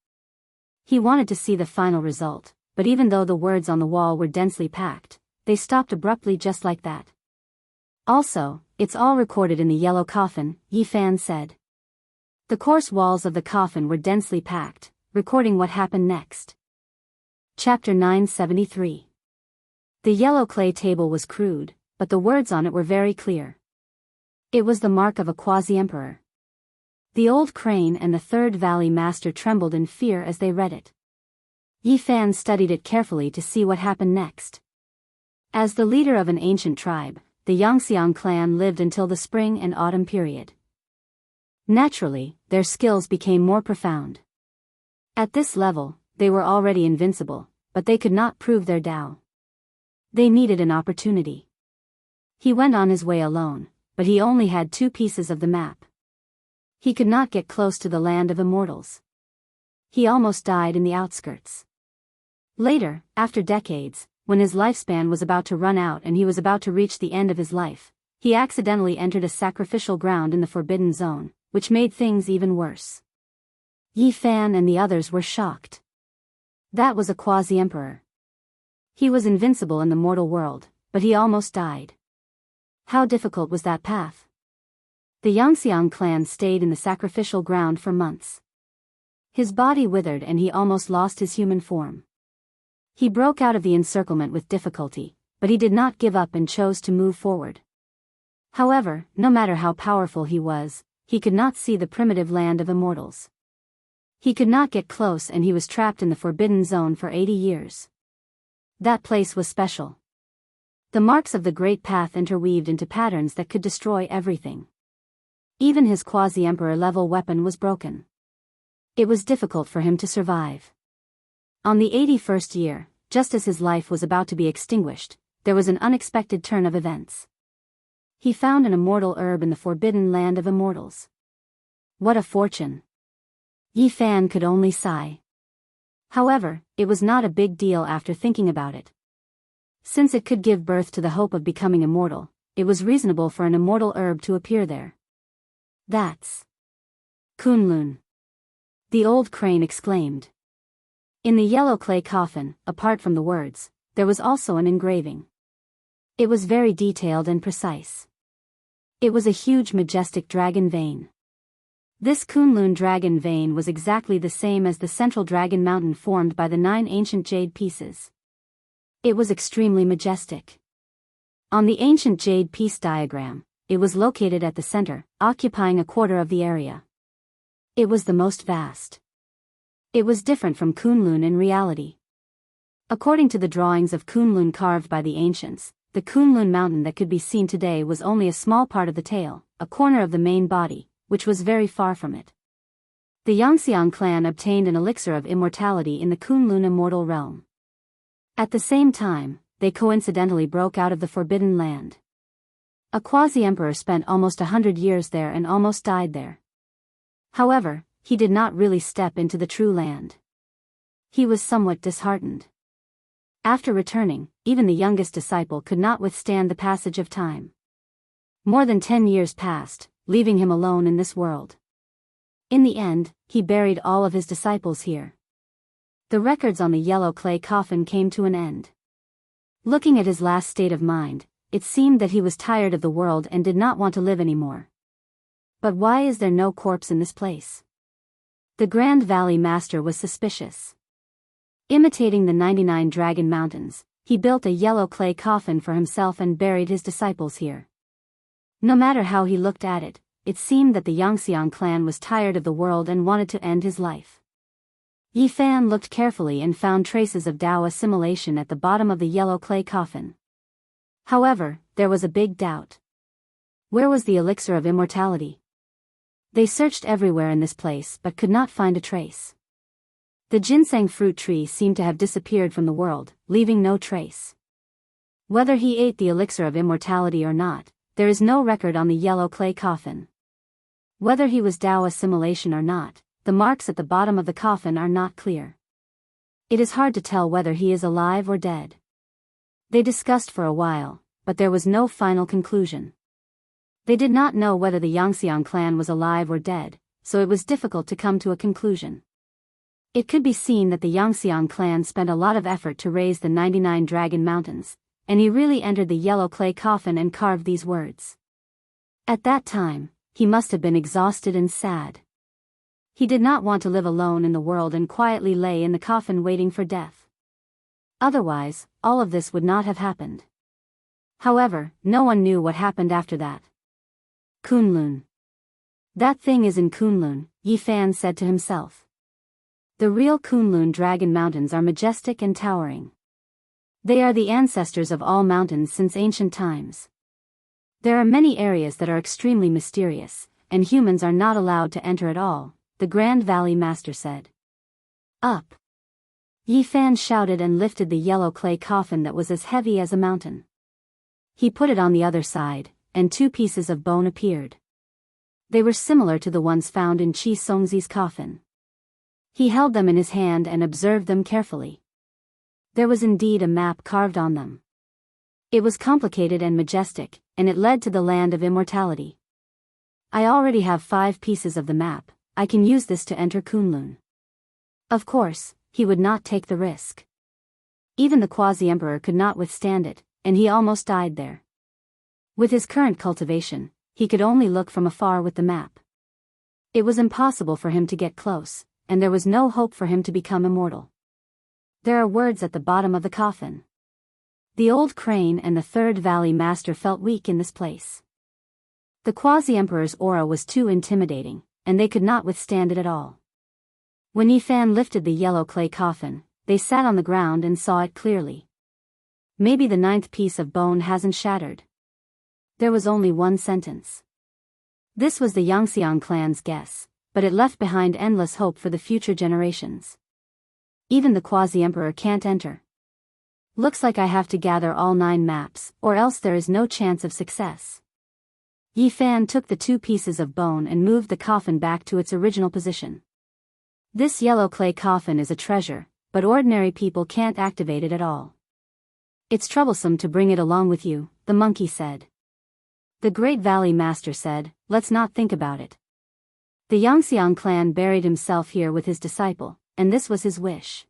He wanted to see the final result, but even though the words on the wall were densely packed, they stopped abruptly just like that. Also, it's all recorded in the yellow coffin, Yi Fan said. The coarse walls of the coffin were densely packed, recording what happened next. Chapter 973. The yellow clay table was crude, but the words on it were very clear. It was the mark of a quasi-emperor. The old crane and the Third Valley Master trembled in fear as they read it. Yi Fan studied it carefully to see what happened next. As the leader of an ancient tribe, the Xianxia clan lived until the spring and autumn period. Naturally, their skills became more profound. At this level, they were already invincible, but they could not prove their Tao. They needed an opportunity. He went on his way alone, but he only had 2 pieces of the map. He could not get close to the land of immortals. He almost died in the outskirts. Later, after decades, when his lifespan was about to run out and he was about to reach the end of his life, he accidentally entered a sacrificial ground in the Forbidden Zone, which made things even worse. Yi Fan and the others were shocked. That was a quasi-emperor. He was invincible in the mortal world, but he almost died. How difficult was that path? The Xianxia clan stayed in the sacrificial ground for months. His body withered and he almost lost his human form. He broke out of the encirclement with difficulty, but he did not give up and chose to move forward. However, no matter how powerful he was, he could not see the primitive land of immortals. He could not get close and he was trapped in the forbidden zone for 80 years. That place was special. The marks of the Great Path interweaved into patterns that could destroy everything. Even his quasi-emperor level weapon was broken. It was difficult for him to survive. On the 81st year, just as his life was about to be extinguished, there was an unexpected turn of events. He found an immortal herb in the forbidden land of immortals. What a fortune! Yi Fan could only sigh. However, it was not a big deal after thinking about it. Since it could give birth to the hope of becoming immortal, it was reasonable for an immortal herb to appear there. That's Kunlun! The old crane exclaimed. In the yellow clay coffin, apart from the words, there was also an engraving. It was very detailed and precise. It was a huge majestic dragon vein. This Kunlun dragon vein was exactly the same as the central dragon mountain formed by the 9 ancient jade pieces. It was extremely majestic. On the ancient jade piece diagram, it was located at the center, occupying a quarter of the area. It was the most vast. It was different from Kunlun in reality. According to the drawings of Kunlun carved by the ancients, the Kunlun mountain that could be seen today was only a small part of the tail, a corner of the main body, which was very far from it. The Xianxia clan obtained an elixir of immortality in the Kunlun immortal realm. At the same time, they coincidentally broke out of the Forbidden Land. A quasi-emperor spent almost 100 years there and almost died there. However, he did not really step into the true land. He was somewhat disheartened. After returning, even the youngest disciple could not withstand the passage of time. More than 10 years passed, leaving him alone in this world. In the end, he buried all of his disciples here. The records on the yellow clay coffin came to an end. Looking at his last state of mind, it seemed that he was tired of the world and did not want to live anymore. But why is there no corpse in this place? The Grand Valley Master was suspicious. Imitating the 99 Dragon Mountains, he built a yellow clay coffin for himself and buried his disciples here. No matter how he looked at it, it seemed that the Xianxia clan was tired of the world and wanted to end his life. Yi Fan looked carefully and found traces of Dao assimilation at the bottom of the yellow clay coffin. However, there was a big doubt. Where was the elixir of immortality? They searched everywhere in this place but could not find a trace. The ginseng fruit tree seemed to have disappeared from the world, leaving no trace. Whether he ate the elixir of immortality or not, there is no record on the yellow clay coffin. Whether he was Dao assimilation or not, the marks at the bottom of the coffin are not clear. It is hard to tell whether he is alive or dead. They discussed for a while, but there was no final conclusion. They did not know whether the Xianxia clan was alive or dead, so it was difficult to come to a conclusion. It could be seen that the Xianxia clan spent a lot of effort to raise the 99 Dragon Mountains, and he really entered the yellow clay coffin and carved these words. At that time, he must have been exhausted and sad. He did not want to live alone in the world and quietly lay in the coffin waiting for death. Otherwise, all of this would not have happened. However, no one knew what happened after that. Kunlun. That thing is in Kunlun, Yi Fan said to himself. The real Kunlun Dragon Mountains are majestic and towering. They are the ancestors of all mountains since ancient times. There are many areas that are extremely mysterious, and humans are not allowed to enter at all, the Grand Valley Master said. Up! Yi Fan shouted and lifted the yellow clay coffin that was as heavy as a mountain. He put it on the other side, and 2 pieces of bone appeared. They were similar to the ones found in Qi Songzi's coffin. He held them in his hand and observed them carefully. There was indeed a map carved on them. It was complicated and majestic, and it led to the land of immortality. I already have 5 pieces of the map, I can use this to enter Kunlun. Of course, he would not take the risk. Even the quasi-emperor could not withstand it, and he almost died there. With his current cultivation, he could only look from afar with the map. It was impossible for him to get close, and there was no hope for him to become immortal. There are words at the bottom of the coffin. The old crane and the Third Valley Master felt weak in this place. The quasi-emperor's aura was too intimidating, and they could not withstand it at all. When Yifan lifted the yellow clay coffin, they sat on the ground and saw it clearly. Maybe the 9th piece of bone hasn't shattered. There was only one sentence. This was the Xianxia clan's guess, but it left behind endless hope for the future generations. Even the quasi-emperor can't enter. Looks like I have to gather all 9 maps, or else there is no chance of success. Yifan took the 2 pieces of bone and moved the coffin back to its original position. This yellow clay coffin is a treasure, but ordinary people can't activate it at all. It's troublesome to bring it along with you, the monkey said. The Great Valley Master said, let's not think about it. The Xianxia clan buried himself here with his disciple, and this was his wish.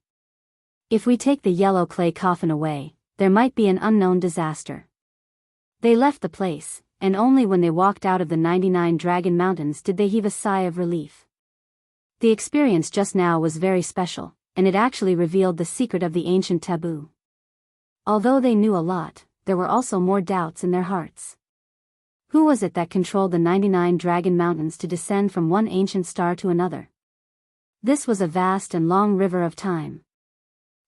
If we take the yellow clay coffin away, there might be an unknown disaster. They left the place, and only when they walked out of the 99 Dragon Mountains did they heave a sigh of relief. The experience just now was very special, and it actually revealed the secret of the ancient taboo. Although they knew a lot, there were also more doubts in their hearts. Who was it that controlled the 99 Dragon Mountains to descend from one ancient star to another? This was a vast and long river of time.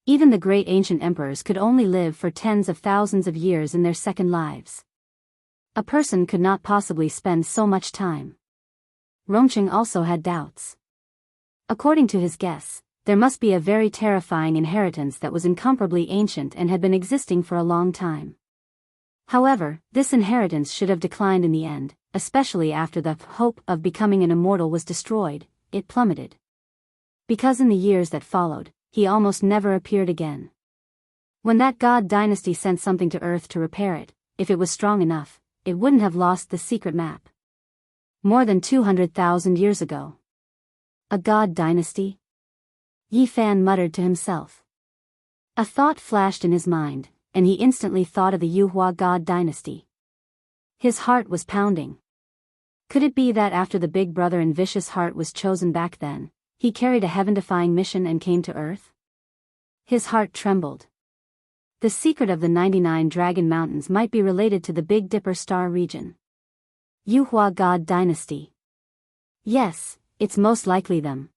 Even the great ancient emperors could only live for tens of thousands of years in their second lives. A person could not possibly spend so much time. Rongqing also had doubts. According to his guess, there must be a very terrifying inheritance that was incomparably ancient and had been existing for a long time. However, this inheritance should have declined in the end, especially after the hope of becoming an immortal was destroyed, it plummeted. Because in the years that followed, he almost never appeared again. When that god dynasty sent something to Earth to repair it, if it was strong enough, it wouldn't have lost the secret map. More than 200,000 years ago. A god dynasty? Yifan muttered to himself. A thought flashed in his mind, and he instantly thought of the Yuhua god dynasty. His heart was pounding. Could it be that after the Big Brother and Vicious Heart was chosen back then, he carried a heaven-defying mission and came to Earth? His heart trembled. The secret of the 99 Dragon Mountains might be related to the Big Dipper star region. Yuhua god dynasty. Yes, it's most likely them.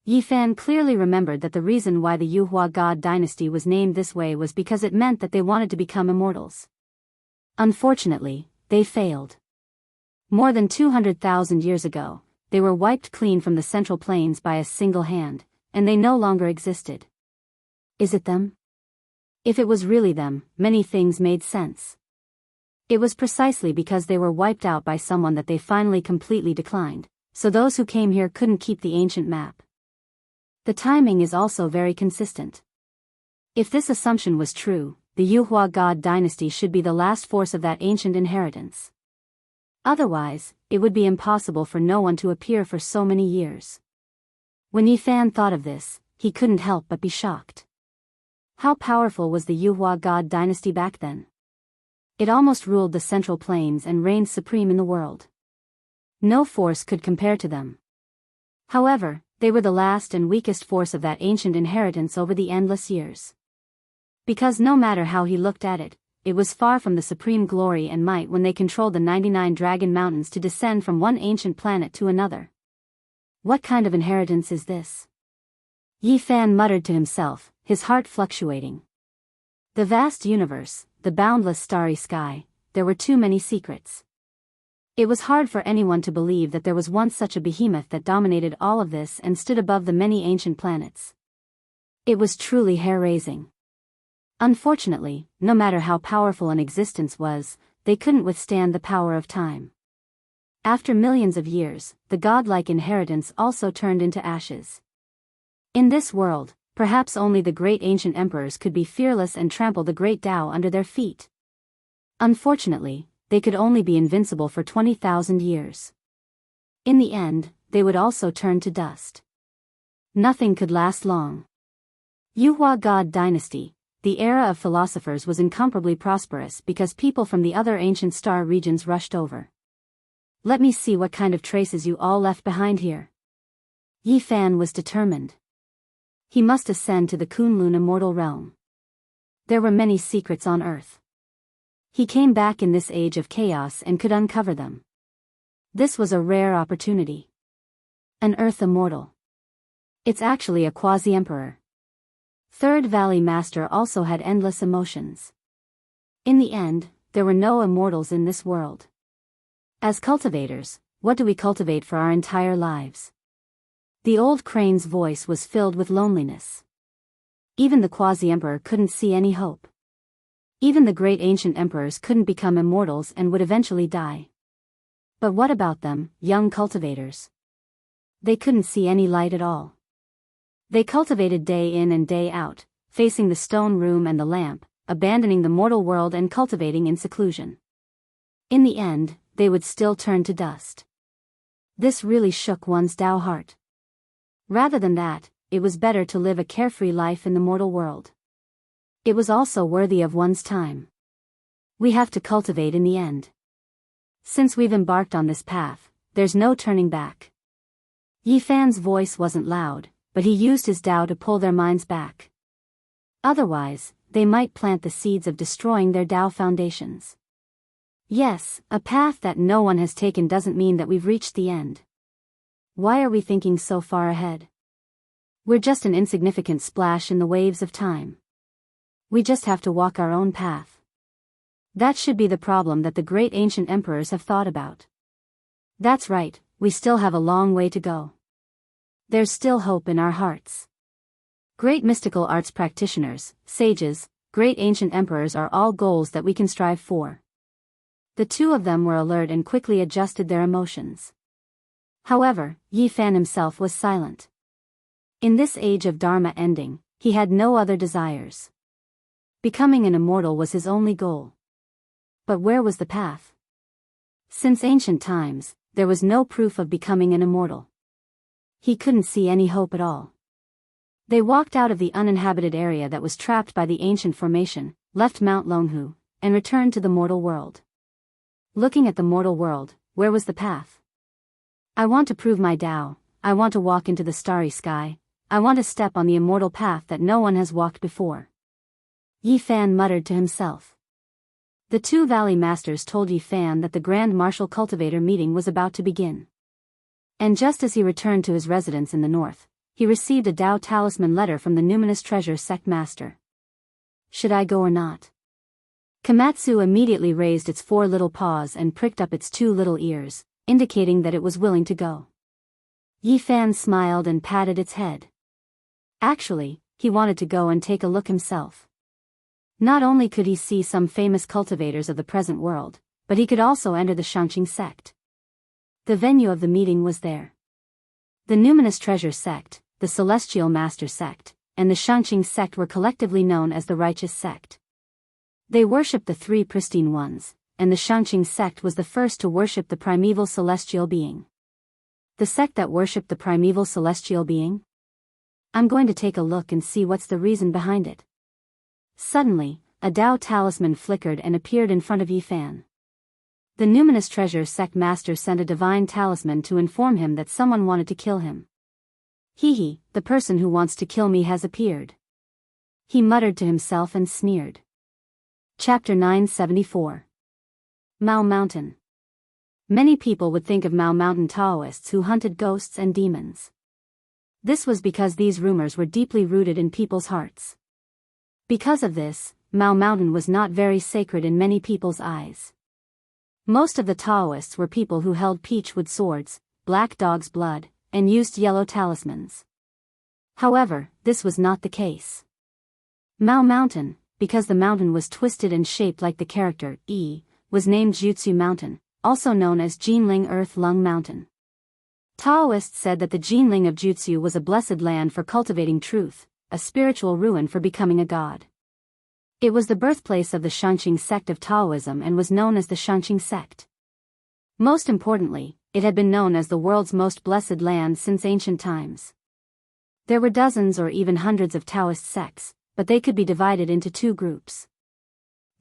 Yifan clearly remembered that the reason why the Yuhua god dynasty was named this way was because it meant that they wanted to become immortals. Unfortunately, they failed. More than 200,000 years ago, they were wiped clean from the Central Plains by a single hand, and they no longer existed. Is it them? If it was really them, many things made sense. It was precisely because they were wiped out by someone that they finally completely declined, so those who came here couldn't keep the ancient map. The timing is also very consistent. If this assumption was true, the Yuhua god dynasty should be the last force of that ancient inheritance. Otherwise, it would be impossible for no one to appear for so many years. When Yifan thought of this, he couldn't help but be shocked. How powerful was the Yuhua god dynasty back then? It almost ruled the Central Plains and reigned supreme in the world. No force could compare to them. However, they were the last and weakest force of that ancient inheritance over the endless years. Because no matter how he looked at it, it was far from the supreme glory and might when they controlled the 99 Dragon Mountains to descend from one ancient planet to another. What kind of inheritance is this? Yifan muttered to himself, his heart fluctuating. The vast universe, the boundless starry sky, there were too many secrets. It was hard for anyone to believe that there was once such a behemoth that dominated all of this and stood above the many ancient planets. It was truly hair-raising. Unfortunately, no matter how powerful an existence was, they couldn't withstand the power of time. After millions of years, the godlike inheritance also turned into ashes. In this world, perhaps only the great ancient emperors could be fearless and trample the great Tao under their feet. Unfortunately, they could only be invincible for 20,000 years. In the end, they would also turn to dust. Nothing could last long. Yuhua god dynasty. The era of philosophers was incomparably prosperous because people from the other ancient star regions rushed over. Let me see what kind of traces you all left behind here. Yifan was determined. He must ascend to the Kunlun immortal realm. There were many secrets on Earth. He came back in this age of chaos and could uncover them. This was a rare opportunity. An Earth immortal. It's actually a quasi-emperor. Third Valley Master also had endless emotions. In the end, there were no immortals in this world. As cultivators, what do we cultivate for our entire lives? The old crane's voice was filled with loneliness. Even the quasi-emperor couldn't see any hope. Even the great ancient emperors couldn't become immortals and would eventually die. But what about them, young cultivators? They couldn't see any light at all. They cultivated day in and day out, facing the stone room and the lamp, abandoning the mortal world and cultivating in seclusion. In the end, they would still turn to dust. This really shook one's Dao heart. Rather than that, it was better to live a carefree life in the mortal world. It was also worthy of one's time. We have to cultivate in the end. Since we've embarked on this path, there's no turning back. Yi Fan's voice wasn't loud, but he used his Dao to pull their minds back. Otherwise, they might plant the seeds of destroying their Dao foundations. Yes, a path that no one has taken doesn't mean that we've reached the end. Why are we thinking so far ahead? We're just an insignificant splash in the waves of time. We just have to walk our own path. That should be the problem that the great ancient emperors have thought about. That's right, we still have a long way to go. There's still hope in our hearts. Great mystical arts practitioners, sages, great ancient emperors are all goals that we can strive for. The two of them were alert and quickly adjusted their emotions. However, Yi Fan himself was silent. In this age of Dharma ending, he had no other desires. Becoming an immortal was his only goal. But where was the path? Since ancient times, there was no proof of becoming an immortal. He couldn't see any hope at all. They walked out of the uninhabited area that was trapped by the ancient formation, left Mount Longhu, and returned to the mortal world. Looking at the mortal world, where was the path? I want to prove my Tao, I want to walk into the starry sky, I want to step on the immortal path that no one has walked before. Yi Fan muttered to himself. The two Valley Masters told Yi Fan that the Grand Martial Cultivator meeting was about to begin. And just as he returned to his residence in the north, he received a Dao Talisman letter from the Numinous Treasure Sect Master. Should I go or not? Komatsu immediately raised its 4 little paws and pricked up its 2 little ears, indicating that it was willing to go. Yi Fan smiled and patted its head. Actually, he wanted to go and take a look himself. Not only could he see some famous cultivators of the present world, but he could also enter the Xianxia sect. The venue of the meeting was there. The Numinous Treasure sect, the Celestial Master sect, and the Xianxia sect were collectively known as the Righteous sect. They worshipped the 3 pristine ones, and the Xianxia sect was the first to worship the primeval celestial being. The sect that worshipped the primeval celestial being? I'm going to take a look and see what's the reason behind it. Suddenly, a Dao talisman flickered and appeared in front of Yi Fan. The Numinous Treasure Sect Master sent a divine talisman to inform him that someone wanted to kill him. Hee, the person who wants to kill me has appeared. He muttered to himself and sneered. Chapter 974. Mao Mountain. Many people would think of Mao Mountain Daoists who hunted ghosts and demons. This was because these rumors were deeply rooted in people's hearts. Because of this, Mao Mountain was not very sacred in many people's eyes. Most of the Daoists were people who held peachwood swords, black dog's blood, and used yellow talismans. However, this was not the case. Mao Mountain, because the mountain was twisted and shaped like the character E, was named Jutsu Mountain, also known as Jinling Earth Lung Mountain. Taoists said that the Jinling of Jutsu was a blessed land for cultivating truth, a spiritual ruin for becoming a god. It was the birthplace of the Xianxia sect of Taoism and was known as the Xianxia sect. Most importantly, it had been known as the world's most blessed land since ancient times. There were dozens or even hundreds of Taoist sects, but they could be divided into 2 groups.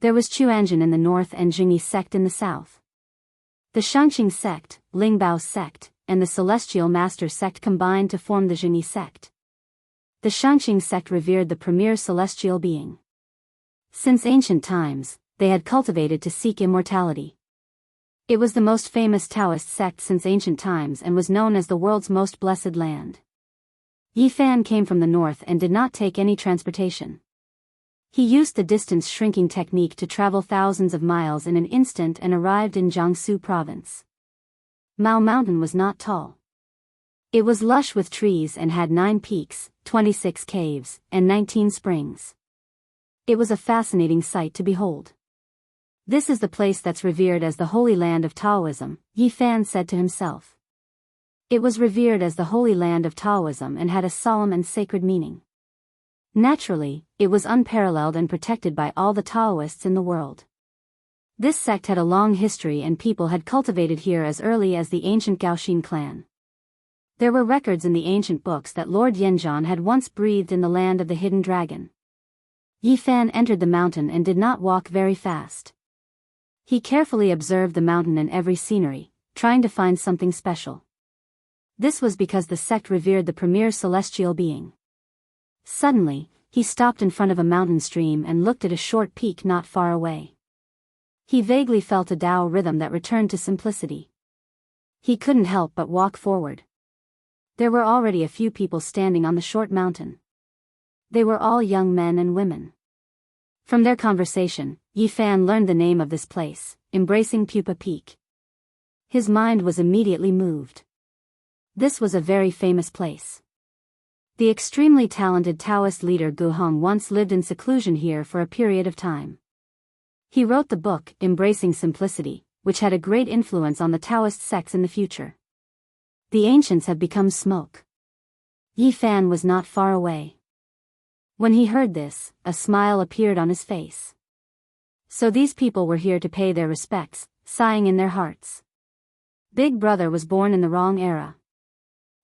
There was Chuanjin in the north and Jingyi sect in the south. The Xianxia sect, Lingbao sect, and the Celestial Master sect combined to form the Jingyi sect. The Xianxia sect revered the premier celestial being. Since ancient times, they had cultivated to seek immortality. It was the most famous Taoist sect since ancient times and was known as the world's most blessed land. Yi Fan came from the north and did not take any transportation. He used the distance-shrinking technique to travel thousands of miles in an instant and arrived in Jianghu province. Mao Mountain was not tall. It was lush with trees and had 9 peaks, 26 caves, and 19 springs. It was a fascinating sight to behold. This is the place that's revered as the Holy Land of Taoism, Yi Fan said to himself. It was revered as the Holy Land of Taoism and had a solemn and sacred meaning. Naturally, it was unparalleled and protected by all the Taoists in the world. This sect had a long history and people had cultivated here as early as the ancient Gaoxin clan. There were records in the ancient books that Lord Yanzhan had once breathed in the land of the hidden dragon. Yi Fan entered the mountain and did not walk very fast. He carefully observed the mountain and every scenery, trying to find something special. This was because the sect revered the premier celestial being. Suddenly, he stopped in front of a mountain stream and looked at a short peak not far away. He vaguely felt a Tao rhythm that returned to simplicity. He couldn't help but walk forward. There were already a few people standing on the short mountain. They were all young men and women. From their conversation, Yi Fan learned the name of this place, Embracing Pupa Peak. His mind was immediately moved. This was a very famous place. The extremely talented Taoist leader Gu Hong once lived in seclusion here for a period of time. He wrote the book, Embracing Simplicity, which had a great influence on the Taoist sects in the future. The ancients have become smoke. Yi Fan was not far away. When he heard this, a smile appeared on his face. So these people were here to pay their respects, sighing in their hearts. Big Brother was born in the wrong era.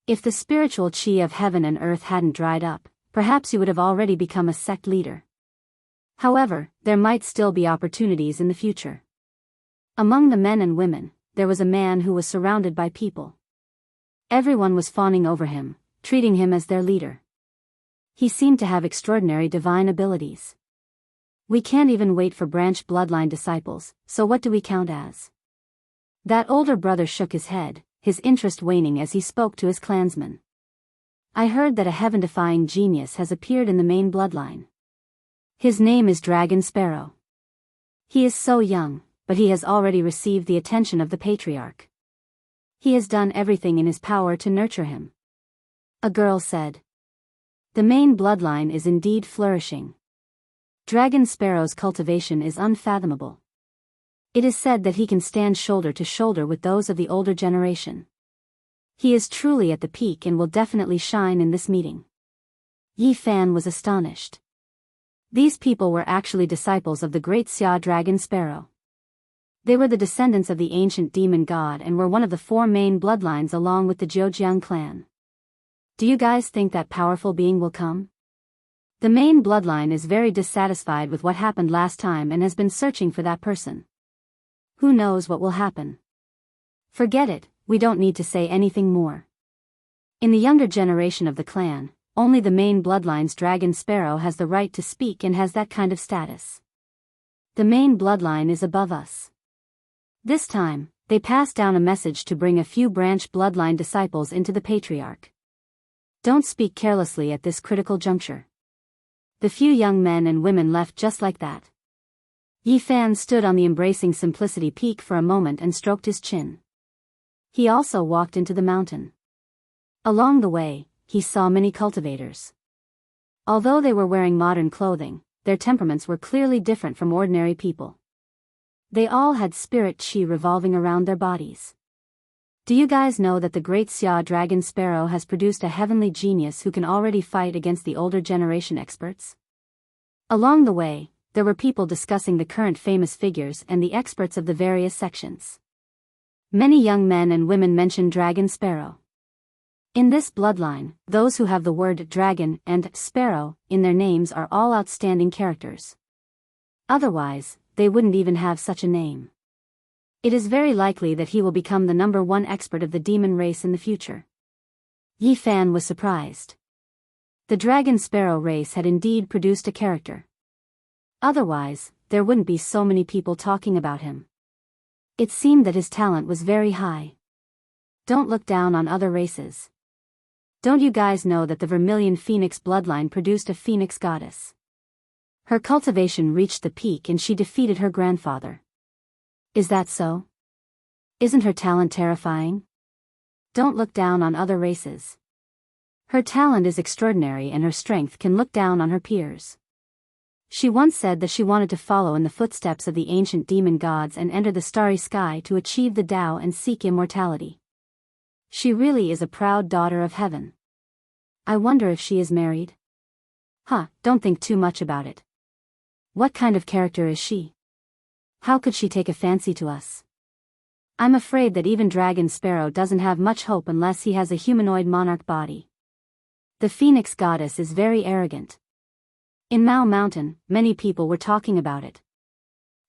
If the spiritual qi of heaven and earth hadn't dried up, perhaps he would have already become a sect leader. However, there might still be opportunities in the future. Among the men and women, there was a man who was surrounded by people. Everyone was fawning over him, treating him as their leader. He seemed to have extraordinary divine abilities. We can't even wait for branch bloodline disciples, so what do we count as? That older brother shook his head, his interest waning as he spoke to his clansmen. I heard that a heaven-defying genius has appeared in the main bloodline. His name is Dragon Sparrow. He is so young, but he has already received the attention of the patriarch. He has done everything in his power to nurture him. A girl said. The main bloodline is indeed flourishing. Dragon Sparrow's cultivation is unfathomable. It is said that he can stand shoulder to shoulder with those of the older generation. He is truly at the peak and will definitely shine in this meeting. Yi Fan was astonished. These people were actually disciples of the great Xia Dragon Sparrow. They were the descendants of the ancient demon god and were one of the 4 main bloodlines along with the Zhejiang clan. Do you guys think that powerful being will come? The main bloodline is very dissatisfied with what happened last time and has been searching for that person. Who knows what will happen? Forget it, we don't need to say anything more. In the younger generation of the clan, only the main bloodline's Dragon Sparrow has the right to speak and has that kind of status. The main bloodline is above us. This time, they passed down a message to bring a few branch bloodline disciples into the patriarch. Don't speak carelessly at this critical juncture. The few young men and women left just like that. Yi Fan stood on the Embracing Simplicity peak for a moment and stroked his chin. He also walked into the mountain. Along the way, he saw many cultivators. Although they were wearing modern clothing, their temperaments were clearly different from ordinary people. They all had spirit qi revolving around their bodies. Do you guys know that the great Xia Dragon Sparrow has produced a heavenly genius who can already fight against the older generation experts? Along the way, there were people discussing the current famous figures and the experts of the various sections. Many young men and women mentioned Dragon Sparrow. In this bloodline, those who have the word dragon and sparrow in their names are all outstanding characters. Otherwise, they wouldn't even have such a name. It is very likely that he will become the #1 expert of the demon race in the future. Yi Fan was surprised. The dragon sparrow race had indeed produced a character. Otherwise, there wouldn't be so many people talking about him. It seemed that his talent was very high. Don't look down on other races. Don't you guys know that the Vermilion Phoenix bloodline produced a phoenix goddess? Her cultivation reached the peak and she defeated her grandfather. Is that so? Isn't her talent terrifying? Don't look down on other races. Her talent is extraordinary and her strength can look down on her peers. She once said that she wanted to follow in the footsteps of the ancient demon gods and enter the starry sky to achieve the Tao and seek immortality. She really is a proud daughter of heaven. I wonder if she is married? Don't think too much about it. What kind of character is she? How could she take a fancy to us? I'm afraid that even Dragon Sparrow doesn't have much hope unless he has a humanoid monarch body. The Phoenix Goddess is very arrogant. In Mao Mountain, many people were talking about it.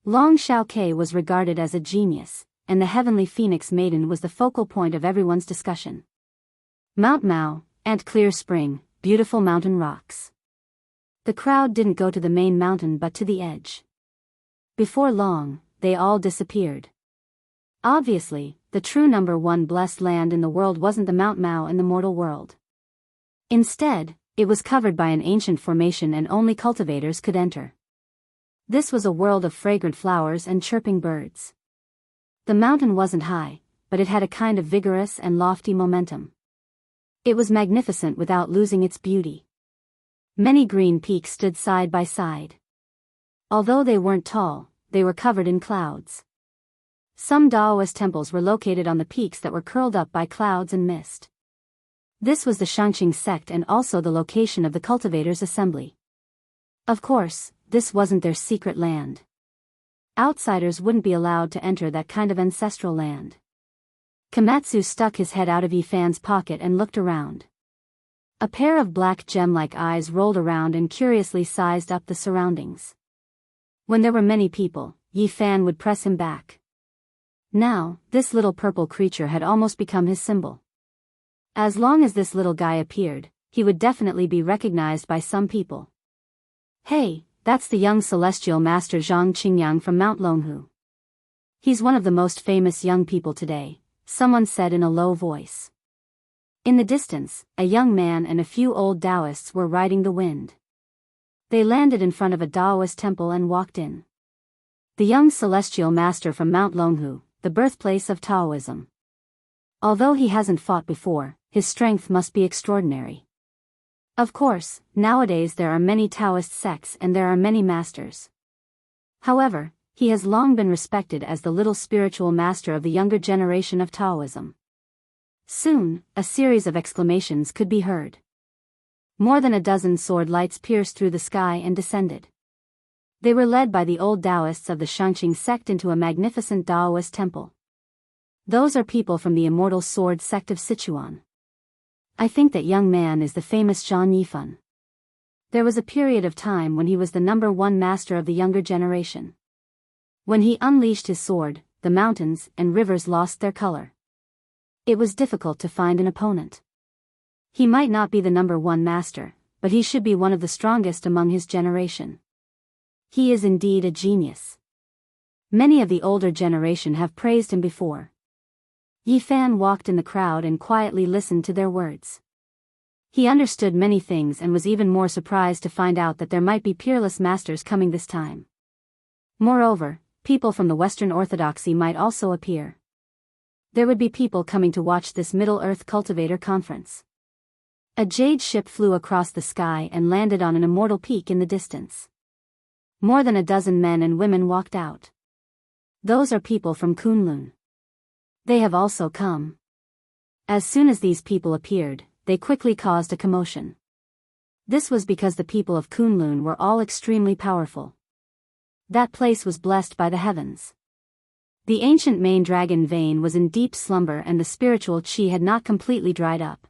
Long Xiaoke was regarded as a genius, and the Heavenly Phoenix Maiden was the focal point of everyone's discussion. Mount Mao, and Clear Spring, beautiful mountain rocks. The crowd didn't go to the main mountain but to the edge. Before long, they all disappeared. Obviously, the true number one blessed land in the world wasn't the Mount Mao in the mortal world. Instead, it was covered by an ancient formation and only cultivators could enter. This was a world of fragrant flowers and chirping birds. The mountain wasn't high, but it had a kind of vigorous and lofty momentum. It was magnificent without losing its beauty. Many green peaks stood side by side. Although they weren't tall, they were covered in clouds. Some Daoist temples were located on the peaks that were curled up by clouds and mist. This was the Xianxia sect and also the location of the cultivators' assembly. Of course, this wasn't their secret land. Outsiders wouldn't be allowed to enter that kind of ancestral land. Komatsu stuck his head out of Yifan's pocket and looked around. A pair of black gem-like eyes rolled around and curiously sized up the surroundings. When there were many people, Yifan would press him back. Now, this little purple creature had almost become his symbol. As long as this little guy appeared, he would definitely be recognized by some people. Hey, that's the young celestial master Zhang Qingyang from Mount Longhu. He's one of the most famous young people today, someone said in a low voice. In the distance, a young man and a few old Daoists were riding the wind. They landed in front of a Daoist temple and walked in. The young celestial master from Mount Longhu, the birthplace of Taoism. Although he hasn't fought before, his strength must be extraordinary. Of course, nowadays there are many Taoist sects and there are many masters. However, he has long been respected as the little spiritual master of the younger generation of Taoism. Soon, a series of exclamations could be heard. More than a dozen sword lights pierced through the sky and descended. They were led by the old Daoists of the Xianxia sect into a magnificent Daoist temple. Those are people from the immortal sword sect of Sichuan. I think that young man is the famous Zhang Yifan. There was a period of time when he was the number one master of the younger generation. When he unleashed his sword, the mountains and rivers lost their color. It was difficult to find an opponent. He might not be the number one master, but he should be one of the strongest among his generation. He is indeed a genius. Many of the older generation have praised him before. Yifan walked in the crowd and quietly listened to their words. He understood many things and was even more surprised to find out that there might be peerless masters coming this time. Moreover, people from the Western Orthodoxy might also appear. There would be people coming to watch this Middle-earth cultivator conference. A jade ship flew across the sky and landed on an immortal peak in the distance. More than a dozen men and women walked out. Those are people from Kunlun. They have also come. As soon as these people appeared, they quickly caused a commotion. This was because the people of Kunlun were all extremely powerful. That place was blessed by the heavens. The ancient main dragon vein was in deep slumber and the spiritual qi had not completely dried up.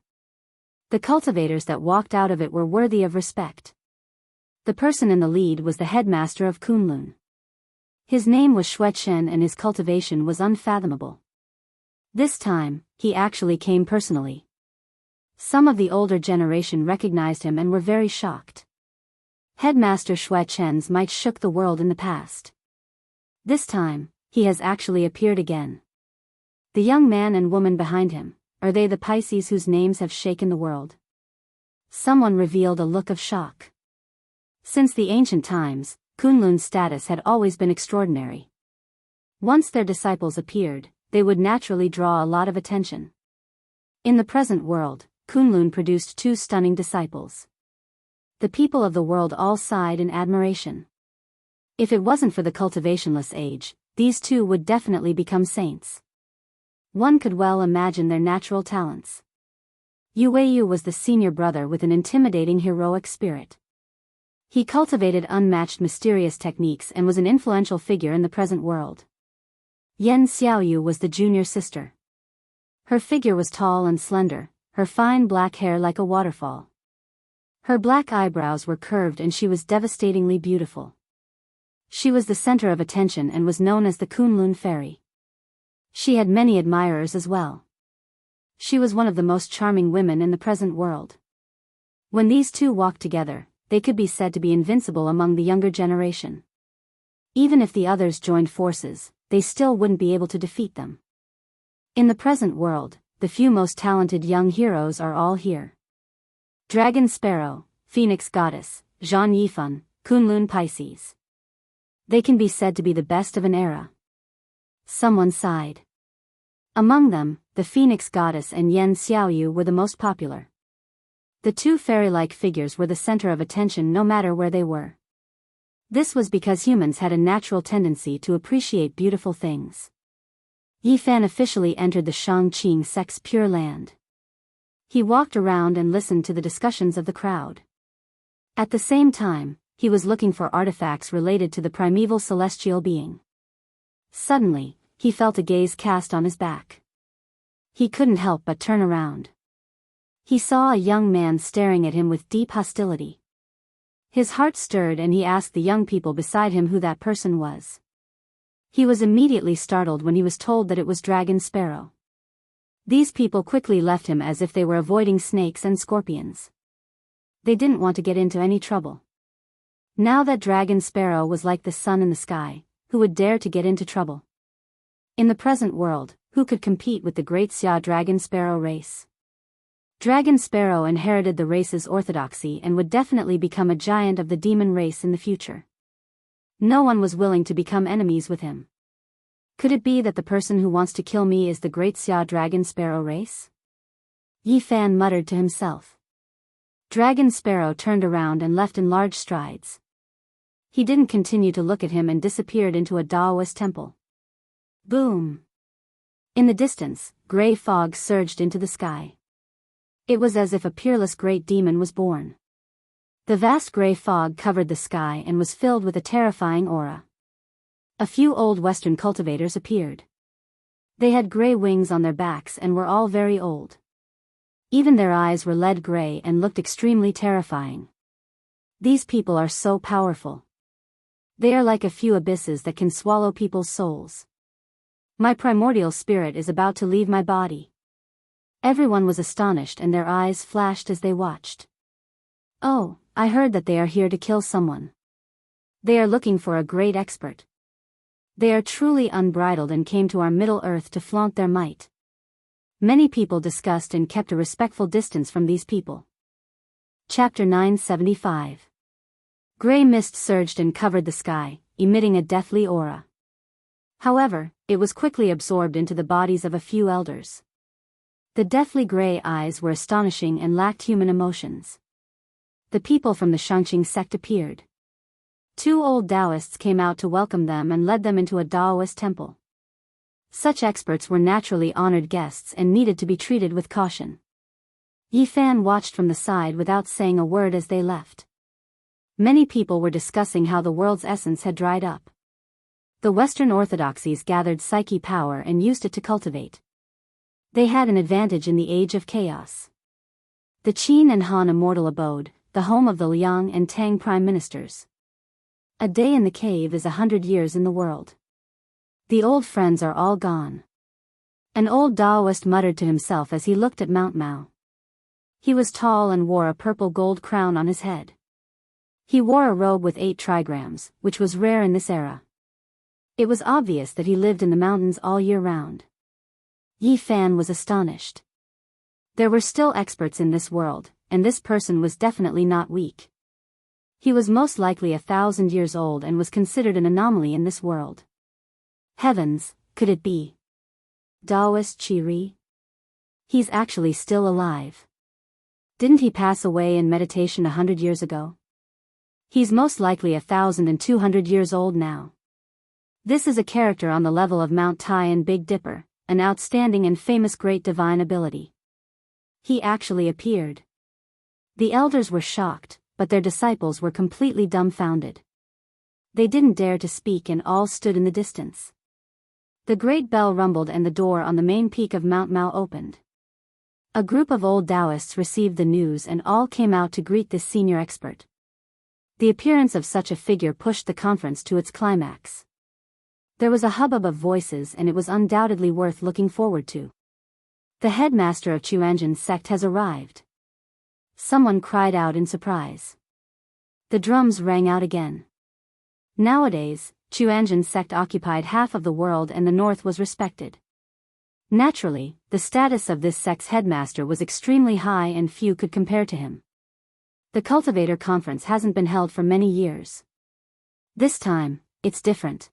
The cultivators that walked out of it were worthy of respect. The person in the lead was the headmaster of Kunlun. His name was Shuechen and his cultivation was unfathomable. This time, he actually came personally. Some of the older generation recognized him and were very shocked. Headmaster Shui Chen's might shook the world in the past. This time, he has actually appeared again. The young man and woman behind him, are they the Pisces whose names have shaken the world? Someone revealed a look of shock. Since the ancient times, Kunlun's status had always been extraordinary. Once their disciples appeared, they would naturally draw a lot of attention. In the present world, Kunlun produced 2 stunning disciples. The people of the world all sighed in admiration. If it wasn't for the cultivationless age, these 2 would definitely become saints. One could well imagine their natural talents. Yu Weiyu was the senior brother with an intimidating heroic spirit. He cultivated unmatched mysterious techniques and was an influential figure in the present world. Yan Xiaoyu was the junior sister. Her figure was tall and slender, her fine black hair like a waterfall. Her black eyebrows were curved and she was devastatingly beautiful. She was the center of attention and was known as the Kunlun Fairy. She had many admirers as well. She was one of the most charming women in the present world. When these 2 walked together, they could be said to be invincible among the younger generation. Even if the others joined forces, they still wouldn't be able to defeat them. In the present world, the few most talented young heroes are all here. Dragon Sparrow, Phoenix Goddess, Zhan Yifan, Kunlun Pisces. They can be said to be the best of an era. Someone sighed. Among them, the Phoenix Goddess and Yan Xiaoyu were the most popular. The 2 fairy-like figures were the center of attention no matter where they were. This was because humans had a natural tendency to appreciate beautiful things. Yi Fan officially entered the Shangqing sect's Pure Land. He walked around and listened to the discussions of the crowd. At the same time, he was looking for artifacts related to the primeval celestial being. Suddenly, he felt a gaze cast on his back. He couldn't help but turn around. He saw a young man staring at him with deep hostility. His heart stirred and he asked the young people beside him who that person was. He was immediately startled when he was told that it was Dragon Sparrow. These people quickly left him as if they were avoiding snakes and scorpions. They didn't want to get into any trouble. Now that Dragon Sparrow was like the sun in the sky, who would dare to get into trouble? In the present world, who could compete with the great Xia Dragon Sparrow race? Dragon Sparrow inherited the race's orthodoxy and would definitely become a giant of the demon race in the future. No one was willing to become enemies with him. Could it be that the person who wants to kill me is the great Xia Dragon Sparrow race? Yi Fan muttered to himself. Dragon Sparrow turned around and left in large strides. He didn't continue to look at him and disappeared into a Daoist temple. Boom! In the distance, gray fog surged into the sky. It was as if a peerless great demon was born. The vast gray fog covered the sky and was filled with a terrifying aura. A few old Western cultivators appeared. They had gray wings on their backs and were all very old. Even their eyes were lead gray and looked extremely terrifying. These people are so powerful. They are like a few abysses that can swallow people's souls. My primordial spirit is about to leave my body. Everyone was astonished and their eyes flashed as they watched. Oh, I heard that they are here to kill someone. They are looking for a great expert. They are truly unbridled and came to our Middle Earth to flaunt their might. Many people discussed and kept a respectful distance from these people. Chapter 975. Gray mist surged and covered the sky, emitting a deathly aura. However, it was quickly absorbed into the bodies of a few elders. The deathly gray eyes were astonishing and lacked human emotions. The people from the Shangqing sect appeared. 2 old Daoists came out to welcome them and led them into a Daoist temple. Such experts were naturally honored guests and needed to be treated with caution. Yi Fan watched from the side without saying a word as they left. Many people were discussing how the world's essence had dried up. The Western orthodoxies gathered psyche power and used it to cultivate. They had an advantage in the age of chaos. The Qin and Han immortal abode, the home of the Liang and Tang prime ministers. A day in the cave is 100 years in the world. The old friends are all gone. An old Daoist muttered to himself as he looked at Mount Mao. He was tall and wore a purple gold crown on his head. He wore a robe with 8 trigrams, which was rare in this era. It was obvious that he lived in the mountains all year round. Yi Fan was astonished. There were still experts in this world, and this person was definitely not weak. He was most likely 1,000 years old and was considered an anomaly in this world. Heavens, could it be Daoist Qi? He's actually still alive. Didn't he pass away in meditation 100 years ago? He's most likely 1,200 years old now. This is a character on the level of Mount Tai and Big Dipper, an outstanding and famous great divine ability. He actually appeared. The elders were shocked, but their disciples were completely dumbfounded. They didn't dare to speak and all stood in the distance. The great bell rumbled and the door on the main peak of Mount Mao opened. A group of old Daoists received the news and all came out to greet this senior expert. The appearance of such a figure pushed the conference to its climax. There was a hubbub of voices and it was undoubtedly worth looking forward to. The headmaster of Qianzhen's sect has arrived. Someone cried out in surprise. The drums rang out again. Nowadays, Qianzhen's sect occupied half of the world and the north was respected. Naturally, the status of this sect's headmaster was extremely high and few could compare to him. The Cultivator Conference hasn't been held for many years. This time, it's different.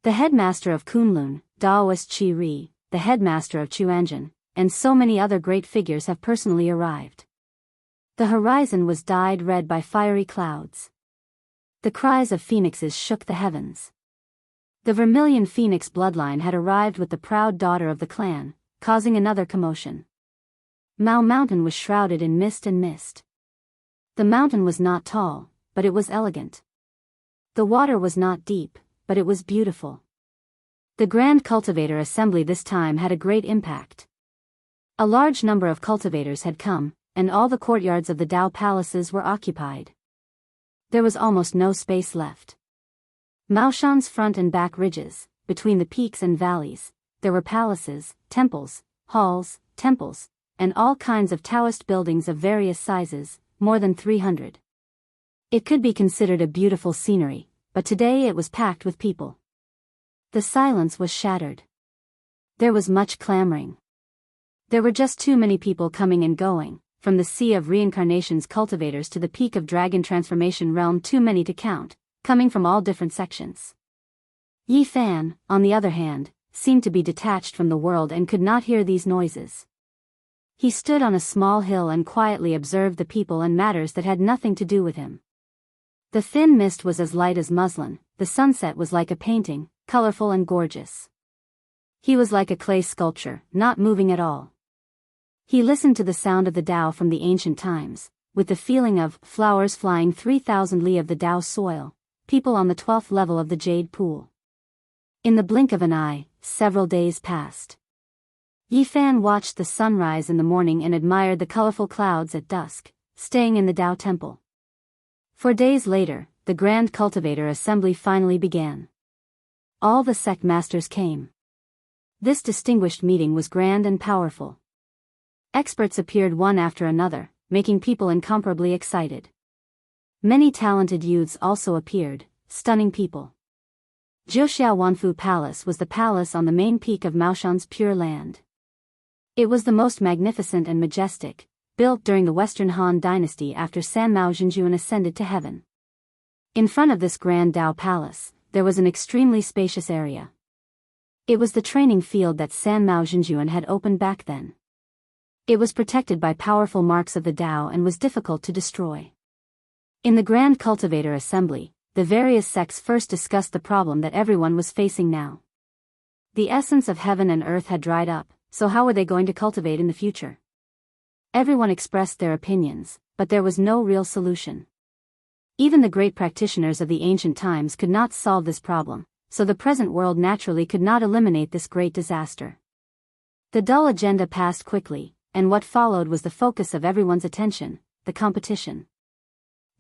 The headmaster of Kunlun, Daoist Qi, the headmaster of Qianzhen, and so many other great figures have personally arrived. The horizon was dyed red by fiery clouds. The cries of phoenixes shook the heavens. The vermilion phoenix bloodline had arrived with the proud daughter of the clan, causing another commotion. Mao Mountain was shrouded in mist and mist. The mountain was not tall, but it was elegant. The water was not deep, but it was beautiful. The Grand Cultivator Assembly this time had a great impact. A large number of cultivators had come, and all the courtyards of the Dao palaces were occupied. There was almost no space left. Maoshan's front and back ridges, between the peaks and valleys, there were palaces, temples, halls, temples, and all kinds of Taoist buildings of various sizes, more than 300. It could be considered a beautiful scenery, but today it was packed with people. The silence was shattered. There was much clamoring. There were just too many people coming and going, from the Sea of Reincarnation's cultivators to the peak of Dragon Transformation Realm, too many to count, coming from all different sections. Yi Fan, on the other hand, seemed to be detached from the world and could not hear these noises. He stood on a small hill and quietly observed the people and matters that had nothing to do with him. The thin mist was as light as muslin, the sunset was like a painting, colorful and gorgeous. He was like a clay sculpture, not moving at all. He listened to the sound of the Tao from the ancient times, with the feeling of flowers flying 3,000 li of the Tao soil, people on the 12th level of the Jade Pool. In the blink of an eye, several days passed. Yi Fan watched the sunrise in the morning and admired the colorful clouds at dusk, staying in the Tao Temple. 4 days later, the Grand Cultivator Assembly finally began. All the sect masters came. This distinguished meeting was grand and powerful. Experts appeared one after another, making people incomparably excited. Many talented youths also appeared, stunning people. Wuxia Xianxia Palace was the palace on the main peak of Maoshan's Pure Land. It was the most magnificent and majestic, built during the Western Han Dynasty after Sanmao Zhenjuan ascended to heaven. In front of this grand Dao Palace, there was an extremely spacious area. It was the training field that Sanmao Zhenjuan had opened back then. It was protected by powerful marks of the Dao and was difficult to destroy. In the Grand Cultivator Assembly, the various sects first discussed the problem that everyone was facing now. The essence of heaven and earth had dried up, so how were they going to cultivate in the future? Everyone expressed their opinions, but there was no real solution. Even the great practitioners of the ancient times could not solve this problem, so the present world naturally could not eliminate this great disaster. The dull agenda passed quickly, and what followed was the focus of everyone's attention, the competition.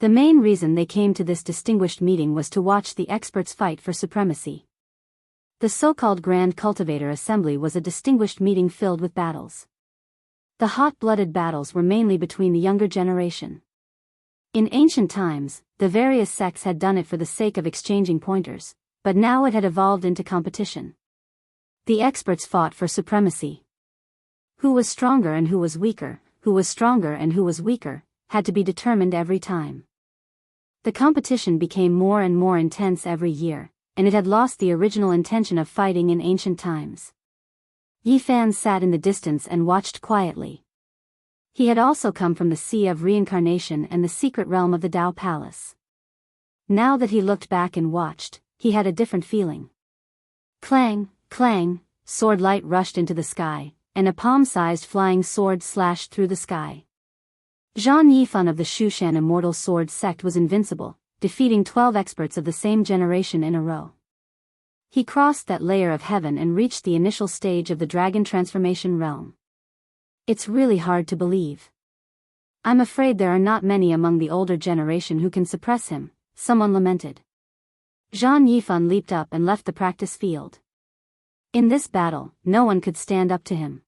The main reason they came to this distinguished meeting was to watch the experts fight for supremacy. The so-called Grand Cultivator Assembly was a distinguished meeting filled with battles. The hot-blooded battles were mainly between the younger generation. In ancient times, the various sects had done it for the sake of exchanging pointers, but now it had evolved into competition. The experts fought for supremacy. Who was stronger and who was weaker, who was stronger and who was weaker, had to be determined every time. The competition became more and more intense every year, and it had lost the original intention of fighting in ancient times. Yi Fan sat in the distance and watched quietly. He had also come from the Sea of Reincarnation and the secret realm of the Dao Palace. Now that he looked back and watched, he had a different feeling. Clang, clang, sword light rushed into the sky, and a palm-sized flying sword slashed through the sky. Zhang Yifan of the Shushan Immortal Sword sect was invincible, defeating 12 experts of the same generation in a row. He crossed that layer of heaven and reached the initial stage of the dragon transformation realm. It's really hard to believe. I'm afraid there are not many among the older generation who can suppress him, someone lamented. Zhang Yifan leaped up and left the practice field. In this battle, no one could stand up to him.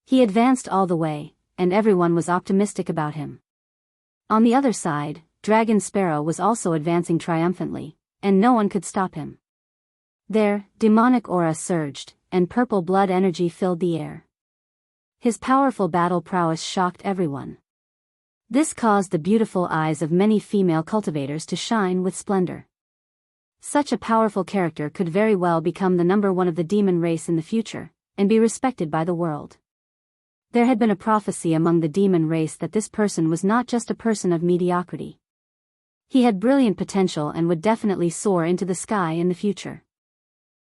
He advanced all the way, and everyone was optimistic about him. On the other side, Dragon Sparrow was also advancing triumphantly, and no one could stop him. Their demonic aura surged, and purple blood energy filled the air. His powerful battle prowess shocked everyone. This caused the beautiful eyes of many female cultivators to shine with splendor. Such a powerful character could very well become the number one of the demon race in the future, and be respected by the world. There had been a prophecy among the demon race that this person was not just a person of mediocrity. He had brilliant potential and would definitely soar into the sky in the future.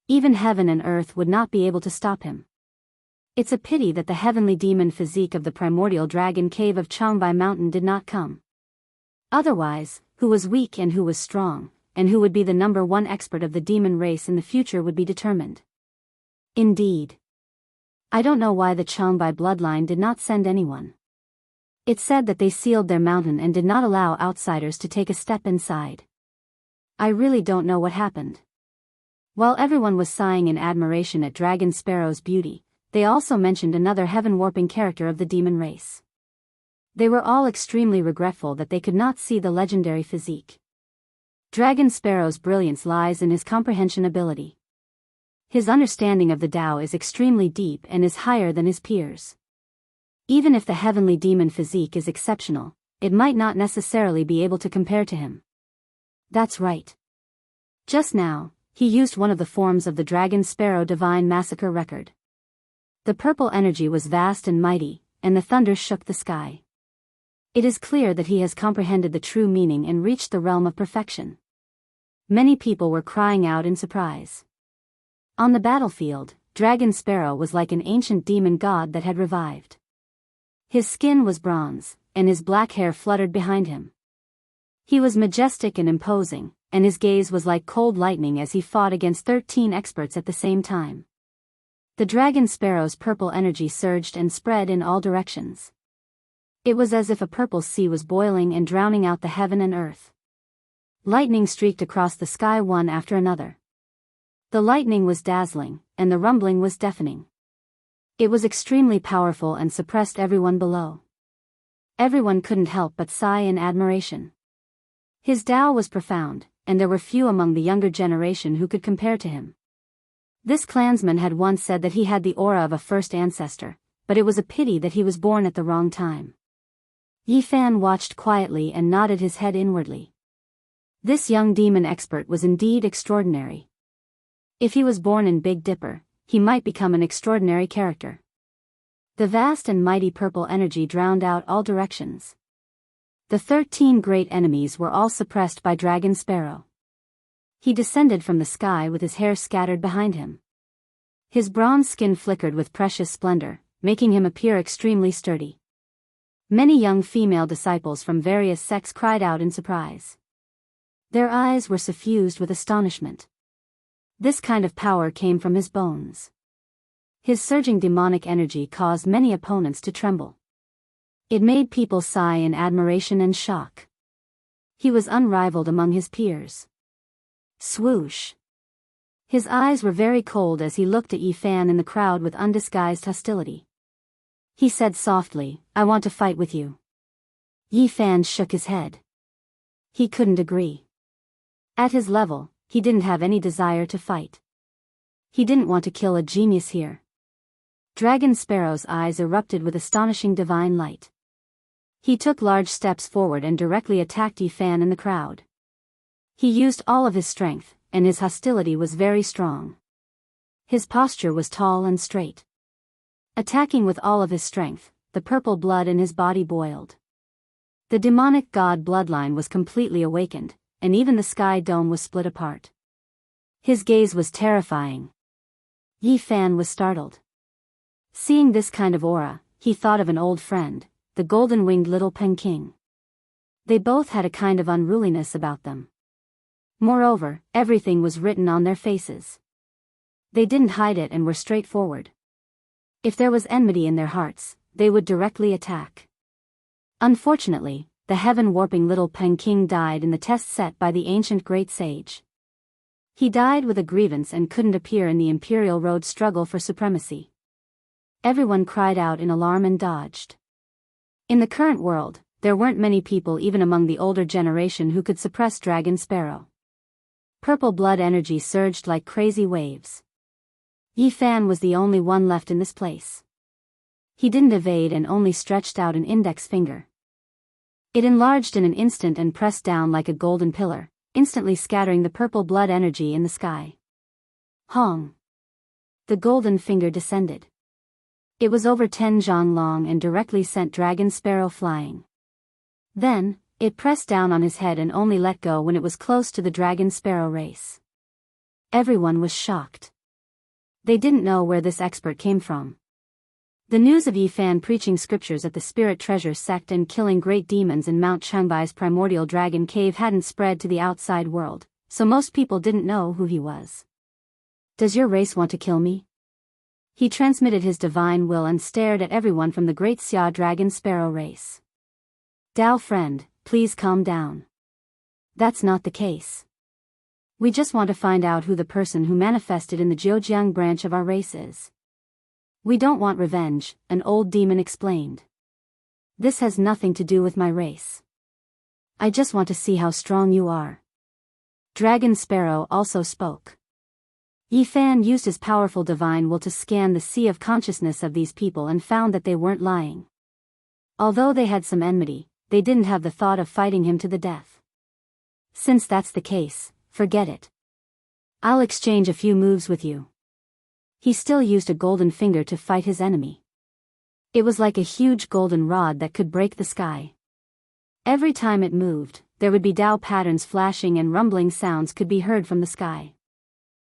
Even heaven and earth would not be able to stop him. It's a pity that the heavenly demon physique of the primordial dragon cave of Changbai Mountain did not come. Otherwise, who was weak and who was strong, and who would be the number one expert of the demon race in the future would be determined. Indeed. I don't know why the Changbai bloodline did not send anyone. It said that they sealed their mountain and did not allow outsiders to take a step inside. I really don't know what happened. While everyone was sighing in admiration at Dragon Sparrow's beauty, they also mentioned another heaven-warping character of the demon race. They were all extremely regretful that they could not see the legendary physique. Dragon Sparrow's brilliance lies in his comprehension ability. His understanding of the Tao is extremely deep and is higher than his peers. Even if the heavenly demon physique is exceptional, it might not necessarily be able to compare to him. That's right. Just now, he used one of the forms of the Dragon Sparrow Divine Massacre record. The purple energy was vast and mighty, and the thunder shook the sky. It is clear that he has comprehended the true meaning and reached the realm of perfection. Many people were crying out in surprise. On the battlefield, Dragon Sparrow was like an ancient demon god that had revived. His skin was bronze, and his black hair fluttered behind him. He was majestic and imposing, and his gaze was like cold lightning as he fought against 13 experts at the same time. The Dragon Sparrow's purple energy surged and spread in all directions. It was as if a purple sea was boiling and drowning out the heaven and earth. Lightning streaked across the sky one after another. The lightning was dazzling, and the rumbling was deafening. It was extremely powerful and suppressed everyone below. Everyone couldn't help but sigh in admiration. His Tao was profound, and there were few among the younger generation who could compare to him. This clansman had once said that he had the aura of a first ancestor, but it was a pity that he was born at the wrong time. Yi Fan watched quietly and nodded his head inwardly. This young demon expert was indeed extraordinary. If he was born in Big Dipper, he might become an extraordinary character. The vast and mighty purple energy drowned out all directions. The 13 great enemies were all suppressed by Dragon Sparrow. He descended from the sky with his hair scattered behind him. His bronze skin flickered with precious splendor, making him appear extremely sturdy. Many young female disciples from various sects cried out in surprise. Their eyes were suffused with astonishment. This kind of power came from his bones. His surging demonic energy caused many opponents to tremble. It made people sigh in admiration and shock. He was unrivaled among his peers. Swoosh. His eyes were very cold as he looked at Yi Fan in the crowd with undisguised hostility. He said softly, I want to fight with you. Yi Fan shook his head. He couldn't agree. At his level, he didn't have any desire to fight. He didn't want to kill a genius here. Dragon Sparrow's eyes erupted with astonishing divine light. He took large steps forward and directly attacked Yi Fan in the crowd. He used all of his strength, and his hostility was very strong. His posture was tall and straight. Attacking with all of his strength, the purple blood in his body boiled. The demonic god bloodline was completely awakened, and even the sky dome was split apart. His gaze was terrifying. Yi Fan was startled. Seeing this kind of aura, he thought of an old friend, the golden-winged little Peking. They both had a kind of unruliness about them. Moreover, everything was written on their faces. They didn't hide it and were straightforward. If there was enmity in their hearts, they would directly attack. Unfortunately, the heaven-warping little Peking died in the test set by the ancient great sage. He died with a grievance and couldn't appear in the Imperial Road struggle for supremacy. Everyone cried out in alarm and dodged. In the current world, there weren't many people even among the older generation who could suppress Dragon Sparrow. Purple blood energy surged like crazy waves. Yi Fan was the only one left in this place. He didn't evade and only stretched out an index finger. It enlarged in an instant and pressed down like a golden pillar, instantly scattering the purple blood energy in the sky. Hong! The golden finger descended. It was over 10 zhang long and directly sent Dragon Sparrow flying. Then, it pressed down on his head and only let go when it was close to the Dragon Sparrow race. Everyone was shocked. They didn't know where this expert came from. The news of Yi Fan preaching scriptures at the Spirit Treasure sect and killing great demons in Mount Changbai's primordial dragon cave hadn't spread to the outside world, so most people didn't know who he was. Does your race want to kill me? He transmitted his divine will and stared at everyone from the great Xia Dragon Sparrow race. Dao friend, please calm down. That's not the case. We just want to find out who the person who manifested in the Zhejiang branch of our race is. We don't want revenge, an old demon explained. This has nothing to do with my race. I just want to see how strong you are. Dragon Sparrow also spoke. Yi Fan used his powerful divine will to scan the sea of consciousness of these people and found that they weren't lying. Although they had some enmity, they didn't have the thought of fighting him to the death. Since that's the case, forget it. I'll exchange a few moves with you. He still used a golden finger to fight his enemy. It was like a huge golden rod that could break the sky. Every time it moved, there would be Dao patterns flashing and rumbling sounds could be heard from the sky.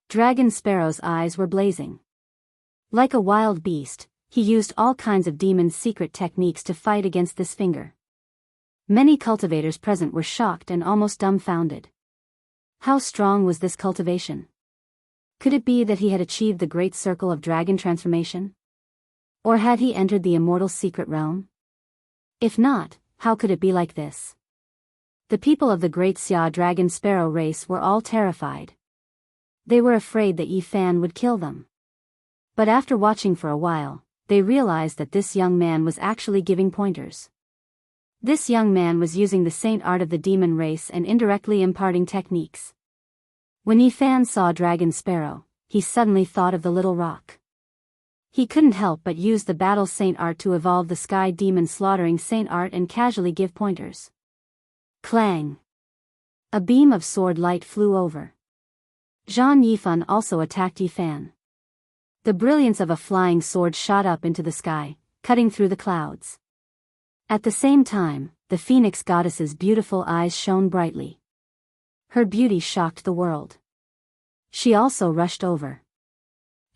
Dragon Sparrow's eyes were blazing. Like a wild beast, he used all kinds of demon's secret techniques to fight against this finger. Many cultivators present were shocked and almost dumbfounded. How strong was this cultivation? Could it be that he had achieved the great circle of dragon transformation? Or had he entered the immortal secret realm? If not, how could it be like this? The people of the great Xia Dragon Sparrow race were all terrified. They were afraid that Yi Fan would kill them. But after watching for a while, they realized that this young man was actually giving pointers. This young man was using the saint art of the demon race and indirectly imparting techniques. When Yi Fan saw Dragon Sparrow, he suddenly thought of the little rock. He couldn't help but use the battle saint art to evolve the sky demon slaughtering saint art and casually give pointers. Clang! A beam of sword light flew over. Zhang Yifan also attacked Yi Fan. The brilliance of a flying sword shot up into the sky, cutting through the clouds. At the same time, the Phoenix goddess's beautiful eyes shone brightly. Her beauty shocked the world. She also rushed over.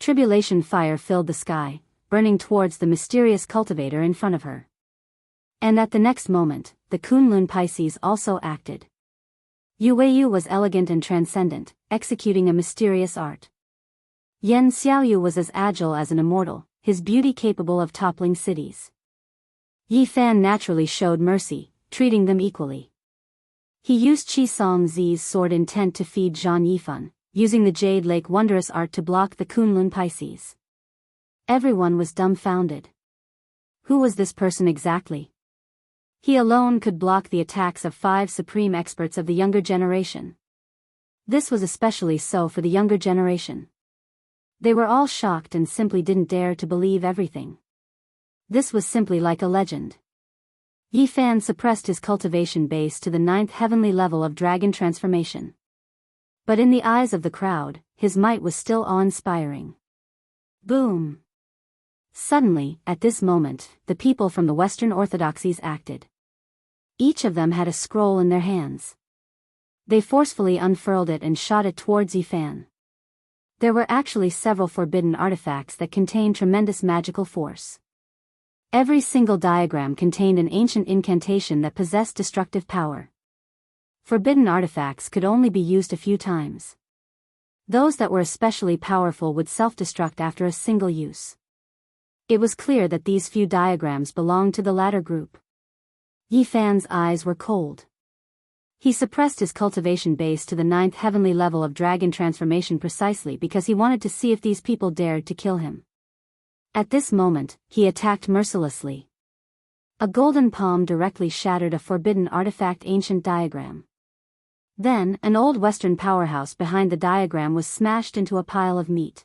Tribulation fire filled the sky, burning towards the mysterious cultivator in front of her. And at the next moment, the Kunlun Pisces also acted. Yueyu was elegant and transcendent, executing a mysterious art. Yan Xiaoyu was as agile as an immortal, his beauty capable of toppling cities. Yi Fan naturally showed mercy, treating them equally. He used Qi Song Zi's sword intent to feed Zhang Yifan, using the Jade Lake wondrous art to block the Kunlun Pisces. Everyone was dumbfounded. Who was this person exactly? He alone could block the attacks of 5 supreme experts of the younger generation. This was especially so for the younger generation. They were all shocked and simply didn't dare to believe everything. This was simply like a legend. Yi Fan suppressed his cultivation base to the 9th heavenly level of dragon transformation. But in the eyes of the crowd, his might was still awe-inspiring. Boom! Suddenly, at this moment, the people from the Western Orthodoxies acted. Each of them had a scroll in their hands. They forcefully unfurled it and shot it towards Yi Fan. There were actually several forbidden artifacts that contained tremendous magical force. Every single diagram contained an ancient incantation that possessed destructive power. Forbidden artifacts could only be used a few times. Those that were especially powerful would self-destruct after a single use. It was clear that these few diagrams belonged to the latter group. Yi Fan's eyes were cold. He suppressed his cultivation base to the 9th heavenly level of dragon transformation precisely because he wanted to see if these people dared to kill him. At this moment, he attacked mercilessly. A golden palm directly shattered a forbidden artifact ancient diagram. Then, an old Western powerhouse behind the diagram was smashed into a pile of meat.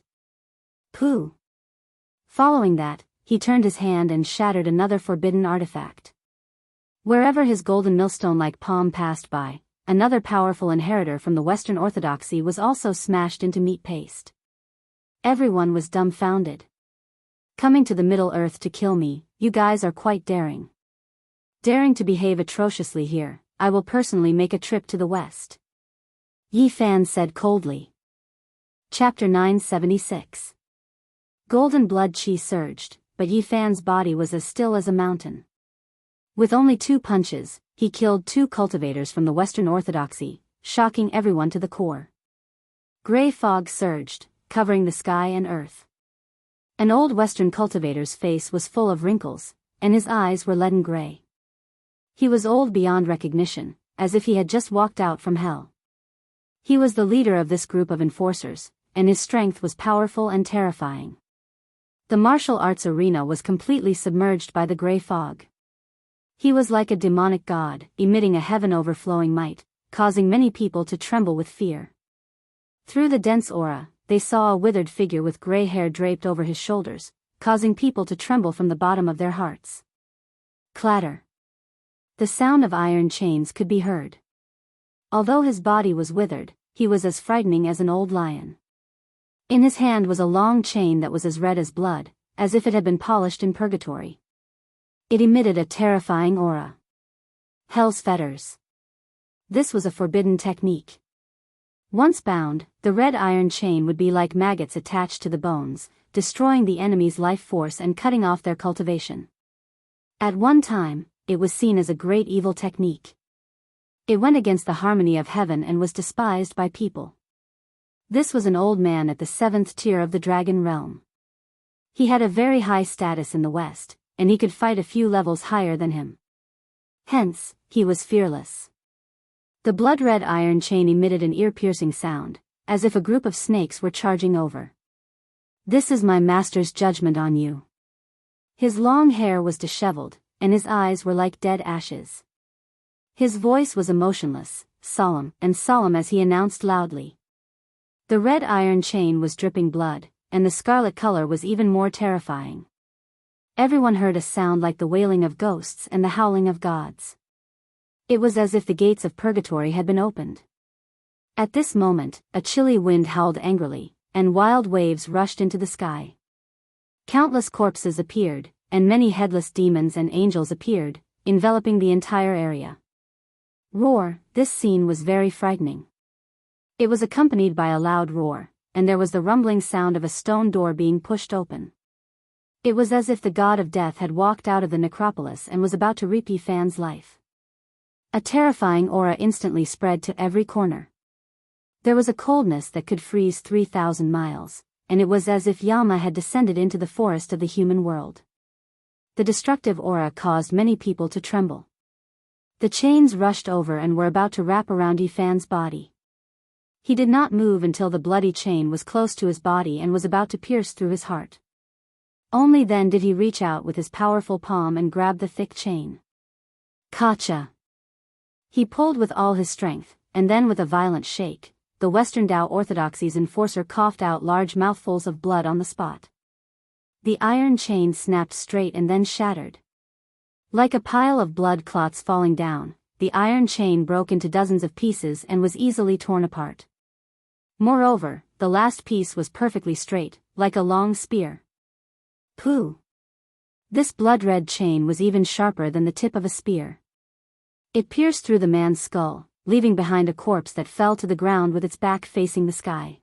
Pooh! Following that, he turned his hand and shattered another forbidden artifact. Wherever his golden millstone-like palm passed by, another powerful inheritor from the Western Orthodoxy was also smashed into meat paste. Everyone was dumbfounded. Coming to the Middle Earth to kill me, you guys are quite daring. Daring to behave atrociously here, I will personally make a trip to the West. Yi Fan said coldly. Chapter 976. Golden blood chi surged, but Yi Fan's body was as still as a mountain. With only 2 punches, he killed 2 cultivators from the Western Orthodoxy, shocking everyone to the core. Gray fog surged, covering the sky and earth. An old Western cultivator's face was full of wrinkles, and his eyes were leaden gray. He was old beyond recognition, as if he had just walked out from hell. He was the leader of this group of enforcers, and his strength was powerful and terrifying. The martial arts arena was completely submerged by the gray fog. He was like a demonic god, emitting a heaven-overflowing might, causing many people to tremble with fear. Through the dense aura, they saw a withered figure with gray hair draped over his shoulders, causing people to tremble from the bottom of their hearts. Clatter. The sound of iron chains could be heard. Although his body was withered, he was as frightening as an old lion. In his hand was a long chain that was as red as blood, as if it had been polished in purgatory. It emitted a terrifying aura. Hell's fetters. This was a forbidden technique. Once bound, the red iron chain would be like maggots attached to the bones, destroying the enemy's life force and cutting off their cultivation. At one time, it was seen as a great evil technique. It went against the harmony of heaven and was despised by people. This was an old man at the 7th tier of the dragon realm. He had a very high status in the West, and he could fight a few levels higher than him. Hence, he was fearless. The blood-red iron chain emitted an ear-piercing sound, as if a group of snakes were charging over. This is my master's judgment on you. His long hair was disheveled, and his eyes were like dead ashes. His voice was emotionless, solemn as he announced loudly. The red iron chain was dripping blood, and the scarlet color was even more terrifying. Everyone heard a sound like the wailing of ghosts and the howling of gods. It was as if the gates of purgatory had been opened. At this moment, a chilly wind howled angrily, and wild waves rushed into the sky. Countless corpses appeared, and many headless demons and angels appeared, enveloping the entire area. Roar, this scene was very frightening. It was accompanied by a loud roar, and there was the rumbling sound of a stone door being pushed open. It was as if the god of death had walked out of the necropolis and was about to reap Yi Fan's life. A terrifying aura instantly spread to every corner. There was a coldness that could freeze 3,000 miles, and it was as if Yama had descended into the forest of the human world. The destructive aura caused many people to tremble. The chains rushed over and were about to wrap around Yi Fan's body. He did not move until the bloody chain was close to his body and was about to pierce through his heart. Only then did he reach out with his powerful palm and grab the thick chain. Kacha! He pulled with all his strength, and then with a violent shake, the Western Tao Orthodoxy's enforcer coughed out large mouthfuls of blood on the spot. The iron chain snapped straight and then shattered. Like a pile of blood clots falling down, the iron chain broke into dozens of pieces and was easily torn apart. Moreover, the last piece was perfectly straight, like a long spear. Pooh! This blood-red chain was even sharper than the tip of a spear. It pierced through the man's skull, leaving behind a corpse that fell to the ground with its back facing the sky.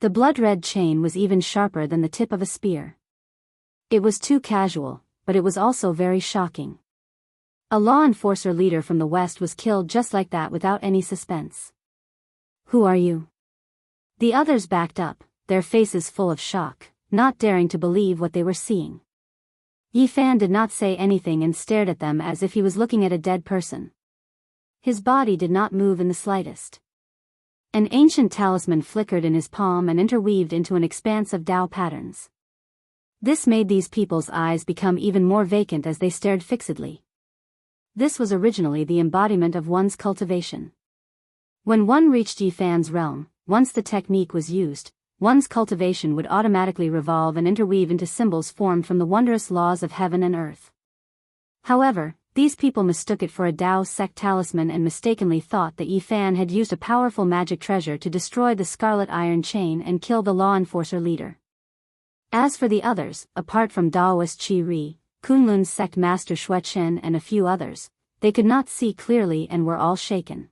The blood-red chain was even sharper than the tip of a spear. It was too casual, but it was also very shocking. A law enforcer leader from the West was killed just like that without any suspense. Who are you? The others backed up, their faces full of shock, not daring to believe what they were seeing. Yi Fan did not say anything and stared at them as if he was looking at a dead person. His body did not move in the slightest. An ancient talisman flickered in his palm and interweaved into an expanse of Tao patterns. This made these people's eyes become even more vacant as they stared fixedly. This was originally the embodiment of one's cultivation. When one reached Yi Fan's realm, once the technique was used, one's cultivation would automatically revolve and interweave into symbols formed from the wondrous laws of heaven and earth. However, these people mistook it for a Tao sect talisman and mistakenly thought that Yi Fan had used a powerful magic treasure to destroy the Scarlet Iron Chain and kill the law enforcer leader. As for the others, apart from Daoist Qi Ri, Kunlun's sect master Shuechen and a few others, they could not see clearly and were all shaken.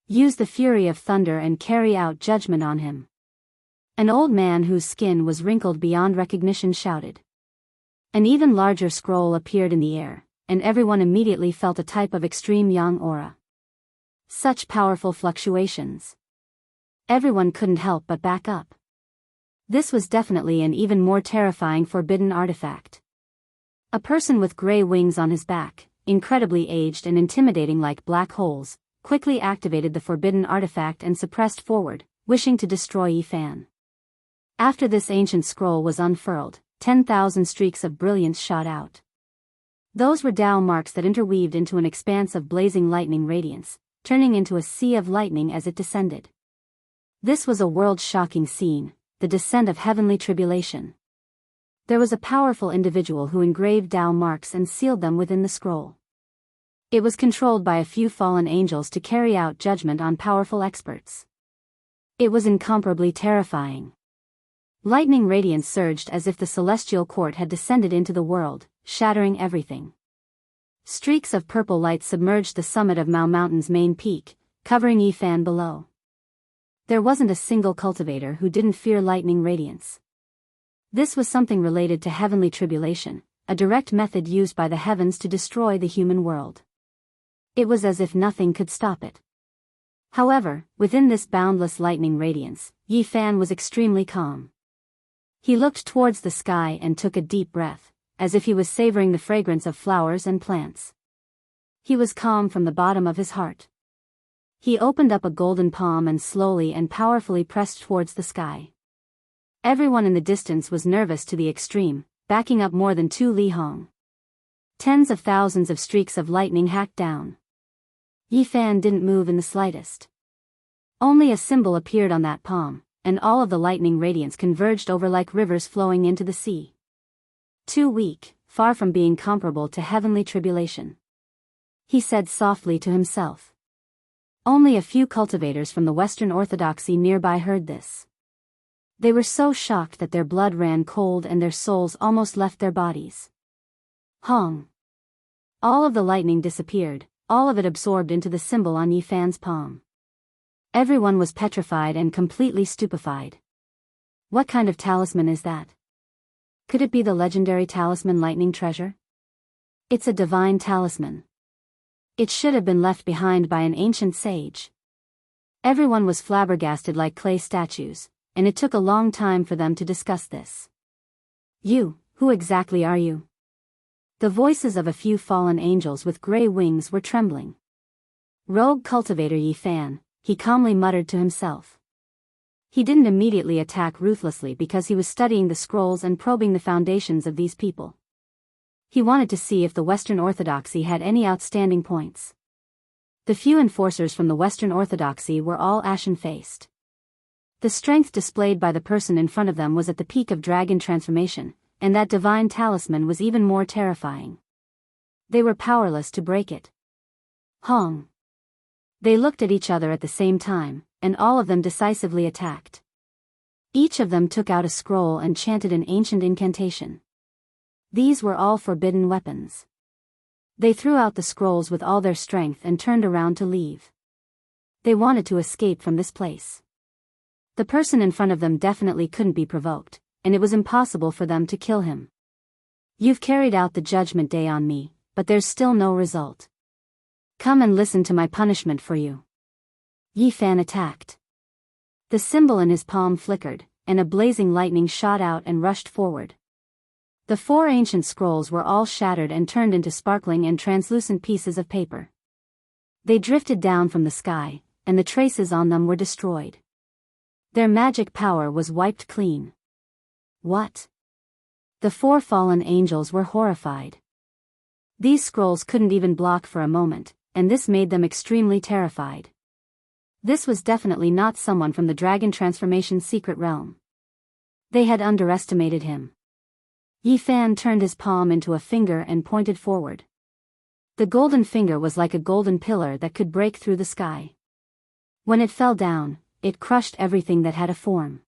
Use the fury of thunder and carry out judgment on him. An old man whose skin was wrinkled beyond recognition shouted. An even larger scroll appeared in the air, and everyone immediately felt a type of extreme yang aura. Such powerful fluctuations. Everyone couldn't help but back up. This was definitely an even more terrifying forbidden artifact. A person with gray wings on his back, incredibly aged and intimidating like black holes, quickly activated the forbidden artifact and suppressed forward, wishing to destroy Yi Fan. After this ancient scroll was unfurled, 10,000 streaks of brilliance shot out. Those were Tao marks that interweaved into an expanse of blazing lightning radiance, turning into a sea of lightning as it descended. This was a world-shocking scene, the descent of heavenly tribulation. There was a powerful individual who engraved Tao marks and sealed them within the scroll. It was controlled by a few fallen angels to carry out judgment on powerful experts. It was incomparably terrifying. Lightning radiance surged as if the celestial court had descended into the world, shattering everything. Streaks of purple light submerged the summit of Mao Mountain's main peak, covering Yi Fan below. There wasn't a single cultivator who didn't fear lightning radiance. This was something related to heavenly tribulation, a direct method used by the heavens to destroy the human world. It was as if nothing could stop it. However, within this boundless lightning radiance, Yi Fan was extremely calm. He looked towards the sky and took a deep breath, as if he was savoring the fragrance of flowers and plants. He was calm from the bottom of his heart. He opened up a golden palm and slowly and powerfully pressed towards the sky. Everyone in the distance was nervous to the extreme, backing up more than 2 li hong. Tens of thousands of streaks of lightning hacked down. Yi Fan didn't move in the slightest. Only a symbol appeared on that palm, and all of the lightning radiance converged over like rivers flowing into the sea. Too weak, far from being comparable to heavenly tribulation. He said softly to himself. Only a few cultivators from the Western Orthodoxy nearby heard this. They were so shocked that their blood ran cold and their souls almost left their bodies. Hong. All of the lightning disappeared, all of it absorbed into the symbol on Yi Fan's palm. Everyone was petrified and completely stupefied. What kind of talisman is that? Could it be the legendary talisman lightning treasure? It's a divine talisman. It should have been left behind by an ancient sage. Everyone was flabbergasted like clay statues, and it took a long time for them to discuss this. You, who exactly are you? The voices of a few fallen angels with gray wings were trembling. Rogue cultivator Yi Fan, he calmly muttered to himself. He didn't immediately attack ruthlessly because he was studying the scrolls and probing the foundations of these people. He wanted to see if the Western Orthodoxy had any outstanding points. The few enforcers from the Western Orthodoxy were all ashen-faced. The strength displayed by the person in front of them was at the peak of dragon transformation, and that divine talisman was even more terrifying. They were powerless to break it. Hong. They looked at each other at the same time, and all of them decisively attacked. Each of them took out a scroll and chanted an ancient incantation. These were all forbidden weapons. They threw out the scrolls with all their strength and turned around to leave. They wanted to escape from this place. The person in front of them definitely couldn't be provoked, and it was impossible for them to kill him. You've carried out the judgment day on me, but there's still no result. Come and listen to my punishment for you. Yi Fan attacked. The symbol in his palm flickered, and a blazing lightning shot out and rushed forward. The 4 ancient scrolls were all shattered and turned into sparkling and translucent pieces of paper. They drifted down from the sky, and the traces on them were destroyed. Their magic power was wiped clean. What? The 4 fallen angels were horrified. These scrolls couldn't even block for a moment, and this made them extremely terrified. This was definitely not someone from the Dragon Transformation secret realm. They had underestimated him. Yi Fan turned his palm into a finger and pointed forward. The golden finger was like a golden pillar that could break through the sky. When it fell down, it crushed everything that had a form.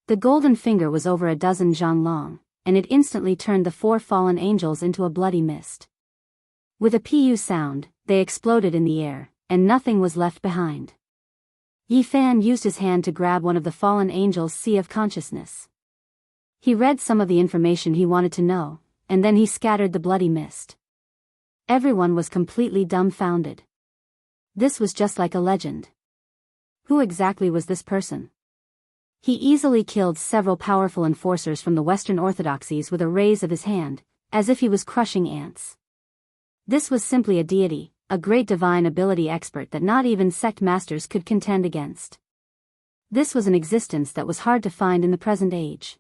The golden finger was over a dozen zhang long, and it instantly turned the 4 fallen angels into a bloody mist. With a pu sound, they exploded in the air, and nothing was left behind. Yi Fan used his hand to grab one of the fallen angels' sea of consciousness. He read some of the information he wanted to know, and then he scattered the bloody mist. Everyone was completely dumbfounded. This was just like a legend. Who exactly was this person? He easily killed several powerful enforcers from the Western Orthodoxies with a raise of his hand, as if he was crushing ants. This was simply a deity, a great divine ability expert that not even sect masters could contend against. This was an existence that was hard to find in the present age.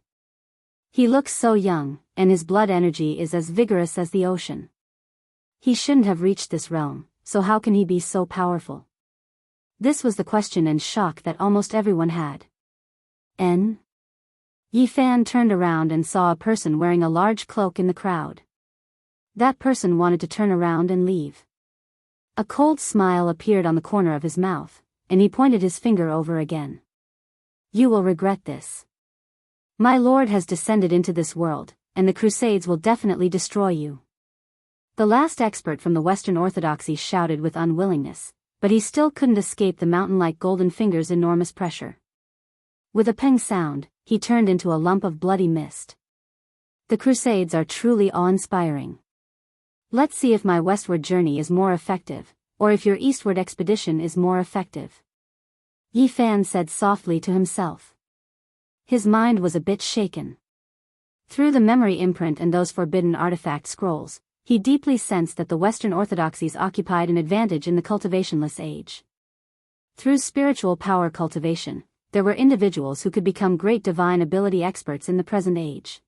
He looks so young, and his blood energy is as vigorous as the ocean. He shouldn't have reached this realm, so how can he be so powerful? This was the question and shock that almost everyone had. Yi Fan turned around and saw a person wearing a large cloak in the crowd. That person wanted to turn around and leave. A cold smile appeared on the corner of his mouth, and he pointed his finger over again. You will regret this. My lord has descended into this world, and the Crusades will definitely destroy you. The last expert from the Western Orthodoxy shouted with unwillingness, but he still couldn't escape the mountain-like golden finger's enormous pressure. With a peng sound, he turned into a lump of bloody mist. The Crusades are truly awe-inspiring. Let's see if my westward journey is more effective, or if your eastward expedition is more effective. Yi Fan said softly to himself. His mind was a bit shaken. Through the memory imprint and those forbidden artifact scrolls, he deeply sensed that the Western Orthodoxies occupied an advantage in the cultivationless age. Through spiritual power cultivation, there were individuals who could become great divine ability experts in the present age.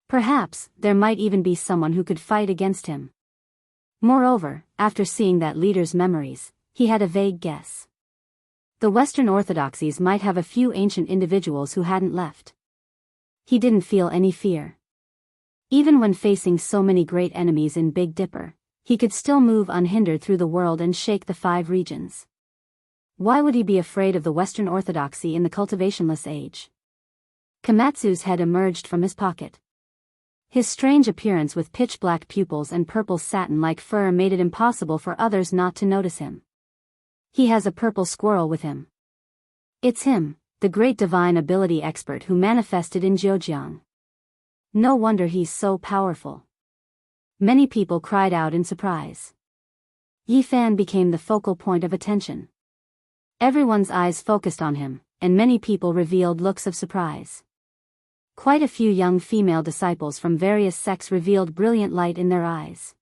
Perhaps, there might even be someone who could fight against him. Moreover, after seeing that leader's memories, he had a vague guess. The Western Orthodoxies might have a few ancient individuals who hadn't left. He didn't feel any fear. Even when facing so many great enemies in Big Dipper, he could still move unhindered through the world and shake the 5 regions. Why would he be afraid of the Western Orthodoxy in the cultivationless age? Komatsu's head emerged from his pocket. His strange appearance with pitch-black pupils and purple satin-like fur made it impossible for others not to notice him. He has a purple squirrel with him. It's him, the great divine ability expert who manifested in Zhejiang. No wonder he's so powerful. Many people cried out in surprise. Yi Fan became the focal point of attention. Everyone's eyes focused on him, and many people revealed looks of surprise. Quite a few young female disciples from various sects revealed brilliant light in their eyes.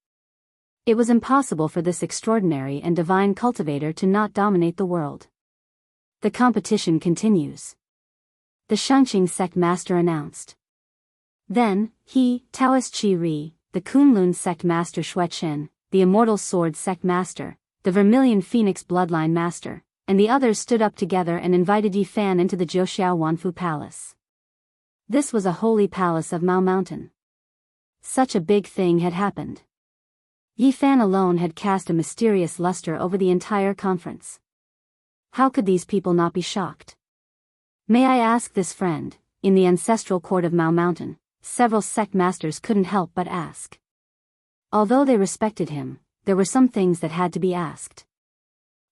It was impossible for this extraordinary and divine cultivator to not dominate the world. The competition continues," the Xianxia sect master announced. Then, he, Taoist Qi Ri, the Kunlun sect master Xueqin, the Immortal Sword sect master, the Vermilion Phoenix bloodline master, and the others stood up together and invited Yi Fan into the Jiuxiao Wanfu Palace. This was a holy palace of Mao Mountain. Such a big thing had happened. Yi Fan alone had cast a mysterious luster over the entire conference. How could these people not be shocked? May I ask this friend, in the ancestral court of Mao Mountain, several sect masters couldn't help but ask. Although they respected him, there were some things that had to be asked.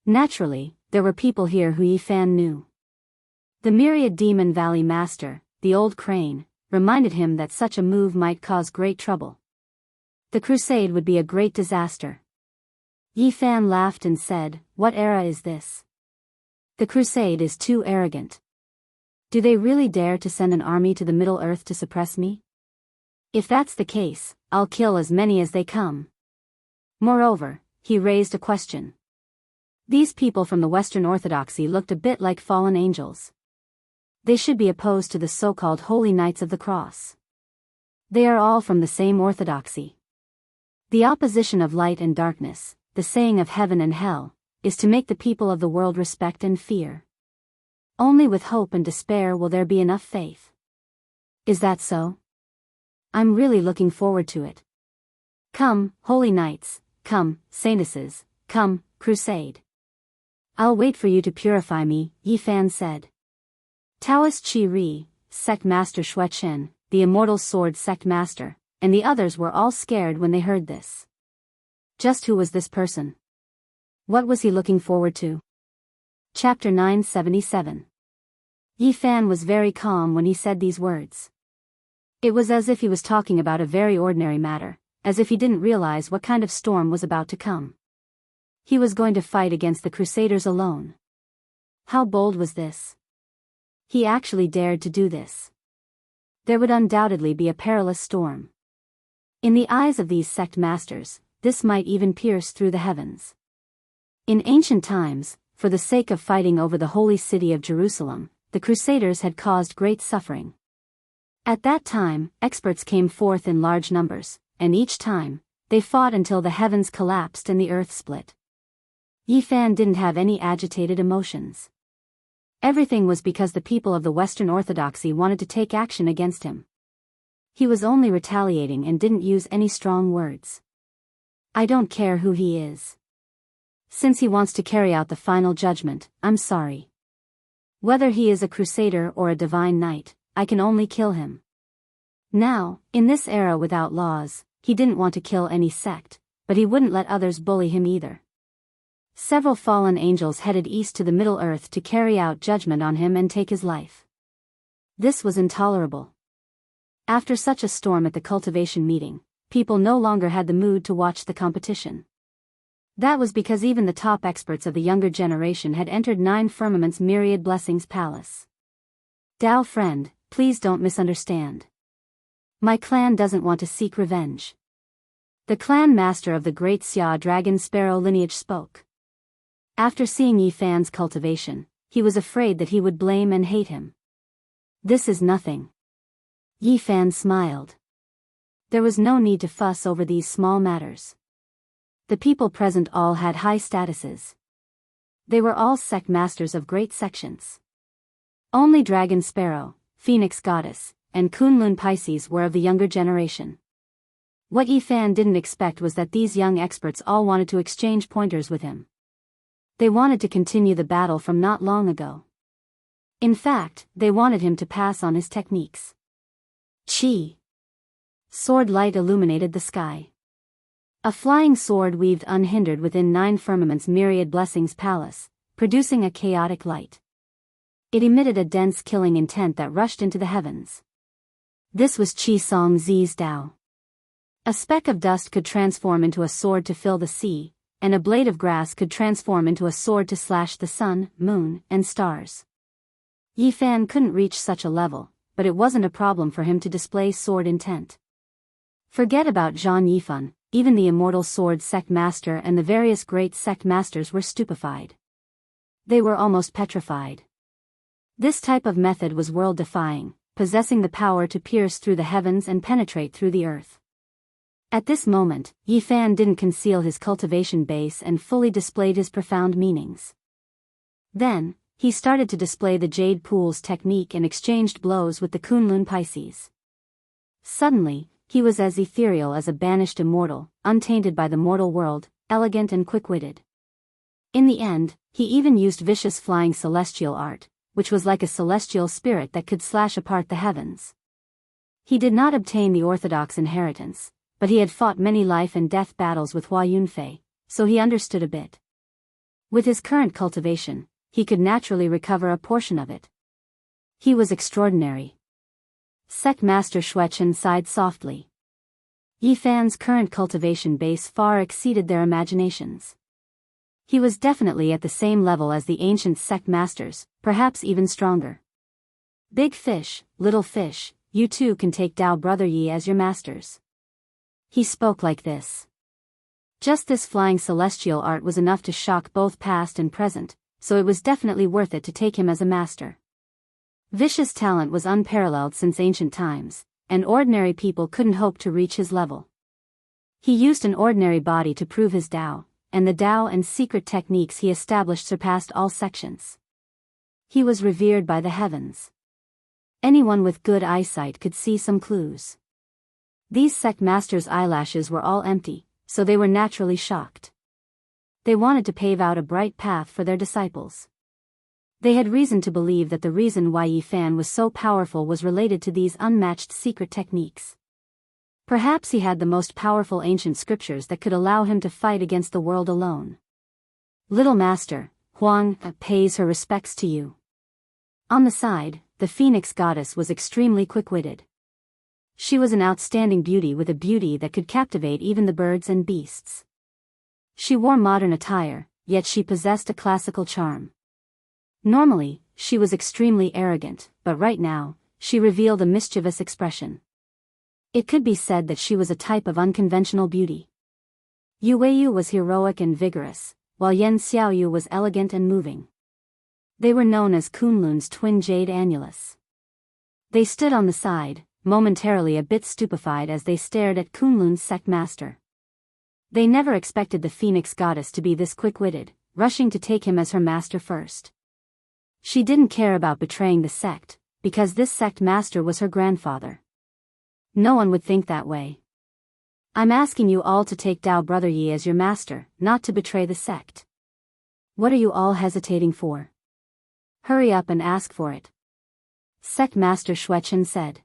Naturally, there were people here who Yi Fan knew. The Myriad Demon Valley Master, the old crane, reminded him that such a move might cause great trouble. The crusade would be a great disaster. Yi Fan laughed and said, "What era is this? The crusade is too arrogant. Do they really dare to send an army to the Middle Earth to suppress me? If that's the case, I'll kill as many as they come." Moreover, he raised a question. These people from the Western Orthodoxy looked a bit like fallen angels. They should be opposed to the so-called Holy Knights of the Cross. They are all from the same orthodoxy. The opposition of light and darkness, the saying of heaven and hell, is to make the people of the world respect and fear. Only with hope and despair will there be enough faith. Is that so? I'm really looking forward to it. Come, Holy Knights, come, Saintesses, come, crusade. I'll wait for you to purify me, Yi Fan said. Taoist Qi Ri, sect master Xueqin, the Immortal Sword sect master, and the others were all scared when they heard this. Just who was this person? What was he looking forward to? Chapter 977. Yi Fan was very calm when he said these words. It was as if he was talking about a very ordinary matter, as if he didn't realize what kind of storm was about to come. He was going to fight against the Crusaders alone. How bold was this? He actually dared to do this. There would undoubtedly be a perilous storm. In the eyes of these sect masters, this might even pierce through the heavens. In ancient times, for the sake of fighting over the holy city of Jerusalem, the Crusaders had caused great suffering. At that time, experts came forth in large numbers, and each time, they fought until the heavens collapsed and the earth split. Yi Fan didn't have any agitated emotions. Everything was because the people of the Western Orthodoxy wanted to take action against him. He was only retaliating and didn't use any strong words. I don't care who he is. Since he wants to carry out the final judgment, I'm sorry. Whether he is a crusader or a divine knight, I can only kill him. Now, in this era without laws, he didn't want to kill any sect, but he wouldn't let others bully him either. Several fallen angels headed east to the Middle Earth to carry out judgment on him and take his life. This was intolerable. After such a storm at the cultivation meeting, people no longer had the mood to watch the competition. That was because even the top experts of the younger generation had entered 9 Firmament's Myriad Blessings Palace. Dao friend, please don't misunderstand. My clan doesn't want to seek revenge. The clan master of the great Xia dragon sparrow lineage spoke. After seeing Yi Fan's cultivation, he was afraid that he would blame and hate him. This is nothing. Yi Fan smiled. There was no need to fuss over these small matters. The people present all had high statuses. They were all sect masters of great sections. Only Dragon Sparrow, Phoenix Goddess, and Kunlun Pisces were of the younger generation. What Yi Fan didn't expect was that these young experts all wanted to exchange pointers with him. They wanted to continue the battle from not long ago. In fact, they wanted him to pass on his techniques. Chi. Sword light illuminated the sky. A flying sword weaved unhindered within 9 Firmament's Myriad Blessings Palace, producing a chaotic light. It emitted a dense killing intent that rushed into the heavens. This was Qi Song Zi's Dao. A speck of dust could transform into a sword to fill the sea, and a blade of grass could transform into a sword to slash the sun, moon, and stars. Yi Fan couldn't reach such a level, but it wasn't a problem for him to display sword intent. Forget about Zhang Yifan, even the Immortal Sword sect master and the various great sect masters were stupefied. They were almost petrified. This type of method was world-defying, possessing the power to pierce through the heavens and penetrate through the earth. At this moment, Yi Fan didn't conceal his cultivation base and fully displayed his profound meanings. Then, he started to display the Jade Pool's technique and exchanged blows with the Kunlun Pisces. Suddenly, he was as ethereal as a banished immortal, untainted by the mortal world, elegant and quick-witted. In the end, he even used vicious flying celestial art, which was like a celestial spirit that could slash apart the heavens. He did not obtain the orthodox inheritance, but he had fought many life and death battles with Hua Yunfei, so he understood a bit. With his current cultivation, he could naturally recover a portion of it. He was extraordinary. Sect Master Xuechen sighed softly. Yi Fan's current cultivation base far exceeded their imaginations. He was definitely at the same level as the ancient sect masters, perhaps even stronger. Big fish, little fish, you too can take Dao Brother Yi as your masters. He spoke like this. Just this flying celestial art was enough to shock both past and present, so it was definitely worth it to take him as a master. Vicious talent was unparalleled since ancient times, and ordinary people couldn't hope to reach his level. He used an ordinary body to prove his Dao, and the Dao and secret techniques he established surpassed all sections. He was revered by the heavens. Anyone with good eyesight could see some clues. These sect masters' eyelashes were all empty, so they were naturally shocked. They wanted to pave out a bright path for their disciples. They had reason to believe that the reason why Yi Fan was so powerful was related to these unmatched secret techniques. Perhaps he had the most powerful ancient scriptures that could allow him to fight against the world alone. Little Master, Huang pays her respects to you. On the side, the Phoenix Goddess was extremely quick-witted. She was an outstanding beauty with a beauty that could captivate even the birds and beasts. She wore modern attire, yet she possessed a classical charm. Normally, she was extremely arrogant, but right now, she revealed a mischievous expression. It could be said that she was a type of unconventional beauty. Yu Weiyu was heroic and vigorous, while Yan Xiaoyu was elegant and moving. They were known as Kunlun's twin jade annulus. They stood on the side, momentarily a bit stupefied as they stared at Kunlun's sect master. They never expected the Phoenix Goddess to be this quick-witted, rushing to take him as her master first. She didn't care about betraying the sect, because this sect master was her grandfather. No one would think that way. I'm asking you all to take Dao Brother Yi as your master, not to betray the sect. What are you all hesitating for? Hurry up and ask for it. Sect Master Xuechen said.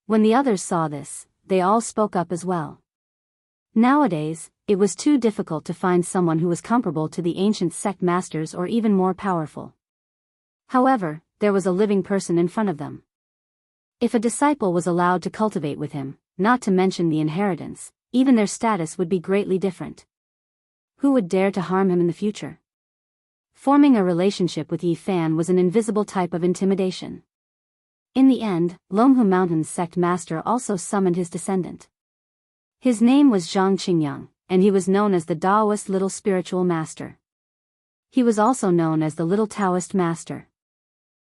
When the others saw this, they all spoke up as well. Nowadays, it was too difficult to find someone who was comparable to the ancient sect masters or even more powerful. However, there was a living person in front of them. If a disciple was allowed to cultivate with him, not to mention the inheritance, even their status would be greatly different. Who would dare to harm him in the future? Forming a relationship with Yi Fan was an invisible type of intimidation. In the end, Longhu Mountain's sect master also summoned his descendant. His name was Zhang Qingyang, and he was known as the Daoist Little Spiritual Master. He was also known as the Little Taoist Master.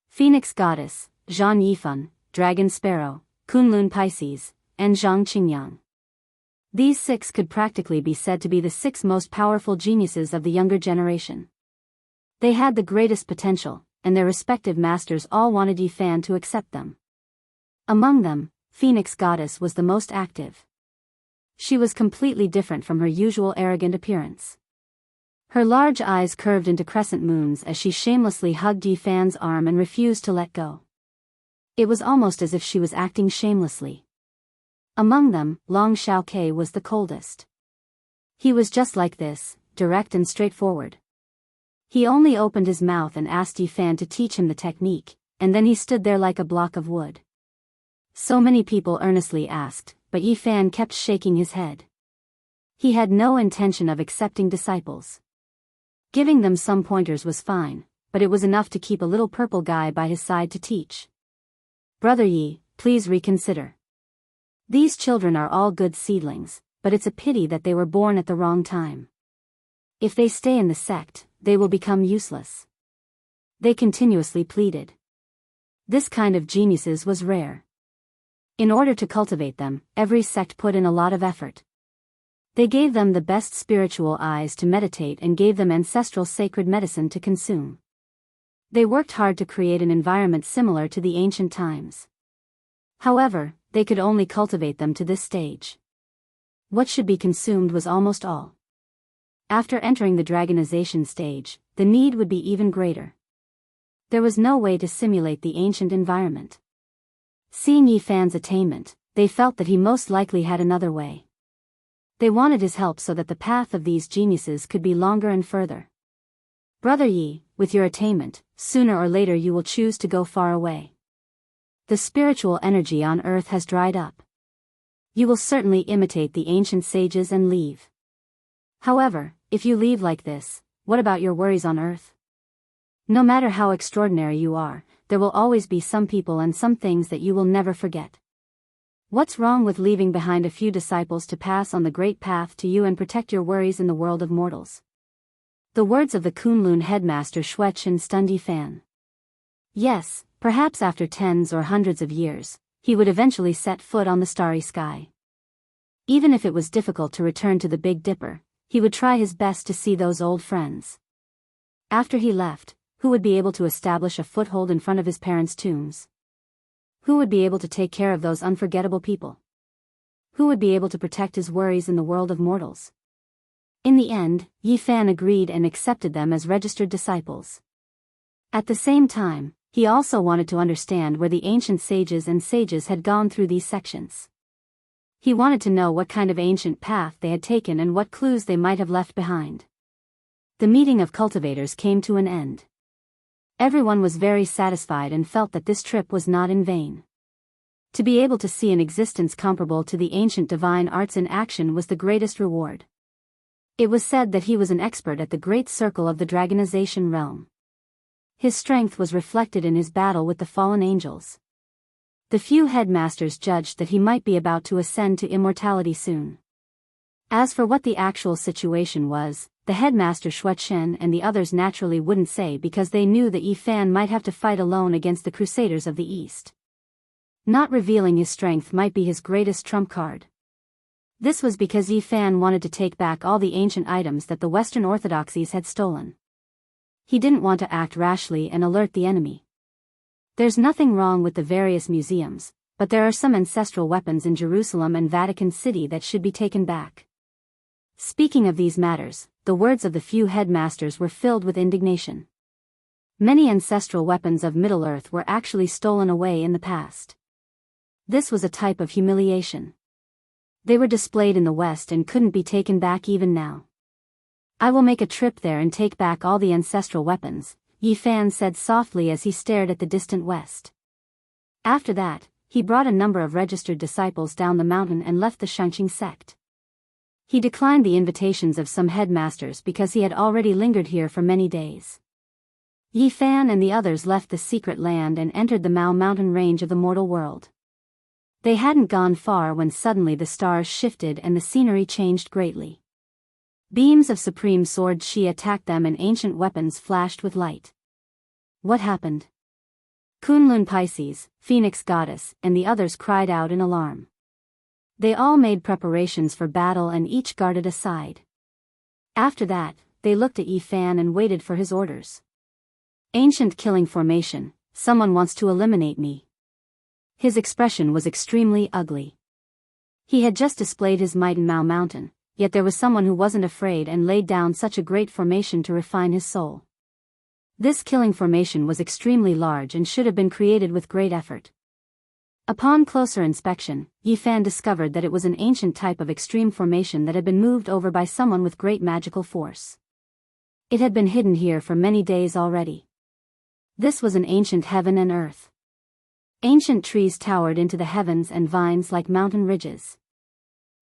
Phoenix Goddess, Zhan Yifan, Dragon Sparrow, Kunlun Pisces, and Zhang Qingyang. These six could practically be said to be the six most powerful geniuses of the younger generation. They had the greatest potential, and their respective masters all wanted Yi Fan to accept them. Among them, Phoenix Goddess was the most active. She was completely different from her usual arrogant appearance. Her large eyes curved into crescent moons as she shamelessly hugged Yi Fan's arm and refused to let go. It was almost as if she was acting shamelessly. Among them, Long Xiaokei was the coldest. He was just like this, direct and straightforward. He only opened his mouth and asked Yi Fan to teach him the technique, and then he stood there like a block of wood. So many people earnestly asked, but Yi Fan kept shaking his head. He had no intention of accepting disciples. Giving them some pointers was fine, but it was enough to keep a little purple guy by his side to teach. Brother Yi, please reconsider. These children are all good seedlings, but it's a pity that they were born at the wrong time. If they stay in the sect, they will become useless. They continuously pleaded. This kind of geniuses was rare. In order to cultivate them, every sect put in a lot of effort. They gave them the best spiritual eyes to meditate and gave them ancestral sacred medicine to consume. They worked hard to create an environment similar to the ancient times. However, they could only cultivate them to this stage. What should be consumed was almost all. After entering the dragonization stage, the need would be even greater. There was no way to simulate the ancient environment. Seeing Yi Fan's attainment, they felt that he most likely had another way. They wanted his help so that the path of these geniuses could be longer and further. Brother Yi, with your attainment, sooner or later you will choose to go far away. The spiritual energy on earth has dried up. You will certainly imitate the ancient sages and leave. However, if you leave like this, what about your worries on earth? No matter how extraordinary you are, there will always be some people and some things that you will never forget. What's wrong with leaving behind a few disciples to pass on the great path to you and protect your worries in the world of mortals? The words of the Kunlun headmaster Shuechen stunned Yi Fan. Yes, perhaps after tens or hundreds of years, he would eventually set foot on the starry sky. Even if it was difficult to return to the Big Dipper, he would try his best to see those old friends. After he left, who would be able to establish a foothold in front of his parents' tombs? Who would be able to take care of those unforgettable people? Who would be able to protect his worries in the world of mortals? In the end, Yi Fan agreed and accepted them as registered disciples. At the same time, he also wanted to understand where the ancient sages and sages had gone through these sections. He wanted to know what kind of ancient path they had taken and what clues they might have left behind. The meeting of cultivators came to an end. Everyone was very satisfied and felt that this trip was not in vain. To be able to see an existence comparable to the ancient divine arts in action was the greatest reward. It was said that he was an expert at the great circle of the dragonization realm. His strength was reflected in his battle with the fallen angels. The few headmasters judged that he might be about to ascend to immortality soon. As for what the actual situation was, the headmaster Shuechen and the others naturally wouldn't say because they knew that Yi Fan might have to fight alone against the Crusaders of the East. Not revealing his strength might be his greatest trump card. This was because Yi Fan wanted to take back all the ancient items that the Western orthodoxies had stolen. He didn't want to act rashly and alert the enemy. There's nothing wrong with the various museums, but there are some ancestral weapons in Jerusalem and Vatican City that should be taken back. Speaking of these matters, the words of the few headmasters were filled with indignation. Many ancestral weapons of Middle-earth were actually stolen away in the past. This was a type of humiliation. They were displayed in the West and couldn't be taken back even now. I will make a trip there and take back all the ancestral weapons, Yi Fan said softly as he stared at the distant west. After that, he brought a number of registered disciples down the mountain and left the Xianxia sect. He declined the invitations of some headmasters because he had already lingered here for many days. Yi Fan and the others left the secret land and entered the Mao mountain range of the mortal world. They hadn't gone far when suddenly the stars shifted and the scenery changed greatly. Beams of supreme sword Shi attacked them and ancient weapons flashed with light. What happened? Kunlun Pisces, Phoenix Goddess, and the others cried out in alarm. They all made preparations for battle and each guarded a side. After that, they looked at Yi Fan and waited for his orders. Ancient killing formation, someone wants to eliminate me. His expression was extremely ugly. He had just displayed his might in Mao Mountain, yet there was someone who wasn't afraid and laid down such a great formation to refine his soul. This killing formation was extremely large and should have been created with great effort. Upon closer inspection, Yi Fan discovered that it was an ancient type of extreme formation that had been moved over by someone with great magical force. It had been hidden here for many days already. This was an ancient heaven and earth. Ancient trees towered into the heavens and vines like mountain ridges.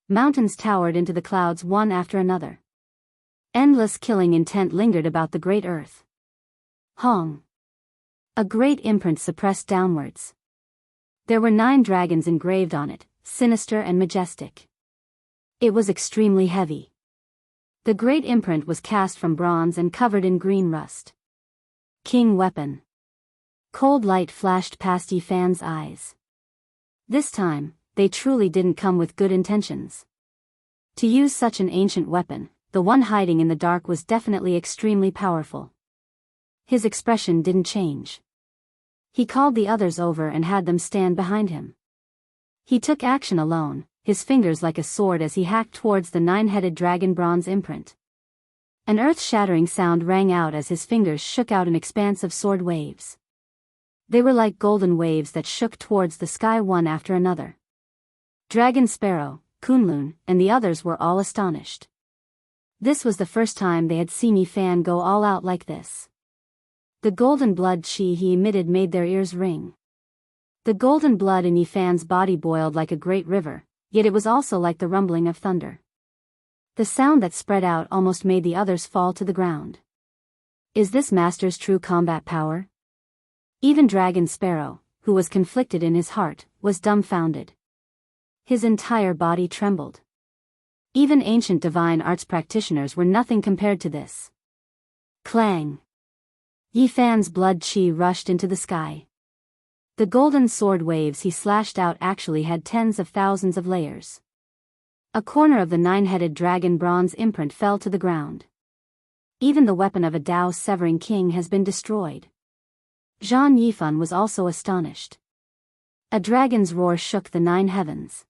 Mountains towered into the clouds one after another. Endless killing intent lingered about the great earth. Hong. A great imprint suppressed downwards. There were 9 dragons engraved on it, sinister and majestic. It was extremely heavy. The great imprint was cast from bronze and covered in green rust. King weapon. Cold light flashed past Yifan's eyes. This time, they truly didn't come with good intentions. To use such an ancient weapon, the one hiding in the dark was definitely extremely powerful. His expression didn't change. He called the others over and had them stand behind him. He took action alone, his fingers like a sword as he hacked towards the nine-headed dragon bronze imprint. An earth-shattering sound rang out as his fingers shook out an expanse of sword waves. They were like golden waves that shook towards the sky one after another. Dragon Sparrow, Kunlun, and the others were all astonished. This was the first time they had seen Yifan go all out like this. The golden blood chi he emitted made their ears ring. The golden blood in Yifan's body boiled like a great river, yet it was also like the rumbling of thunder. The sound that spread out almost made the others fall to the ground. Is this master's true combat power? Even Dragon Sparrow, who was conflicted in his heart, was dumbfounded. His entire body trembled. Even ancient divine arts practitioners were nothing compared to this. Clang! Yifan's blood chi rushed into the sky. The golden sword waves he slashed out actually had tens of thousands of layers. A corner of the nine-headed dragon bronze imprint fell to the ground. Even the weapon of a Dao severing king has been destroyed. Zhang Yifan was also astonished. A dragon's roar shook the nine heavens.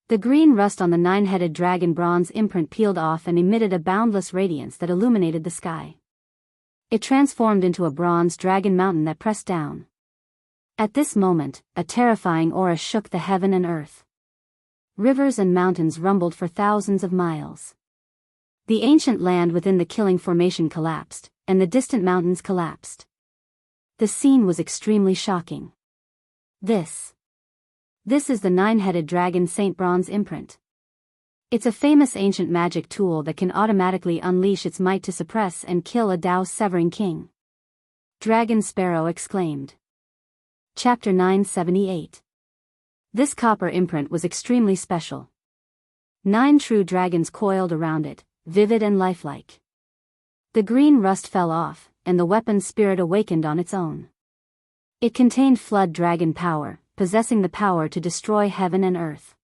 The green rust on the nine-headed dragon bronze imprint peeled off and emitted a boundless radiance that illuminated the sky. It transformed into a bronze dragon mountain that pressed down. At this moment, a terrifying aura shook the heaven and earth. Rivers and mountains rumbled for thousands of miles. The ancient land within the killing formation collapsed, and the distant mountains collapsed. The scene was extremely shocking. This is the nine-headed dragon Saint Bronze imprint. It's a famous ancient magic tool that can automatically unleash its might to suppress and kill a Dao severing king. Dragon Sparrow exclaimed. Chapter 978. This copper imprint was extremely special. 9 true dragons coiled around it, vivid and lifelike. The green rust fell off, and the weapon's spirit awakened on its own. It contained flood dragon power, possessing the power to destroy heaven and earth.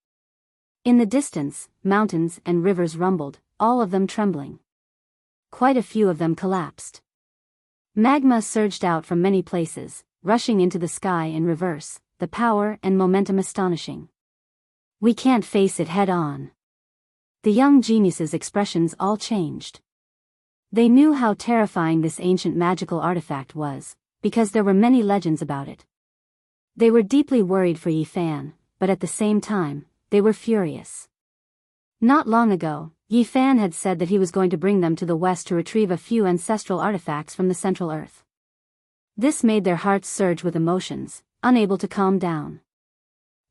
In the distance, mountains and rivers rumbled, all of them trembling. Quite a few of them collapsed. Magma surged out from many places, rushing into the sky in reverse, the power and momentum astonishing. We can't face it head on. The young geniuses' expressions all changed. They knew how terrifying this ancient magical artifact was, because there were many legends about it. They were deeply worried for Yifan, but at the same time, they were furious. Not long ago, Yifan had said that he was going to bring them to the west to retrieve a few ancestral artifacts from the Central Earth. This made their hearts surge with emotions, unable to calm down.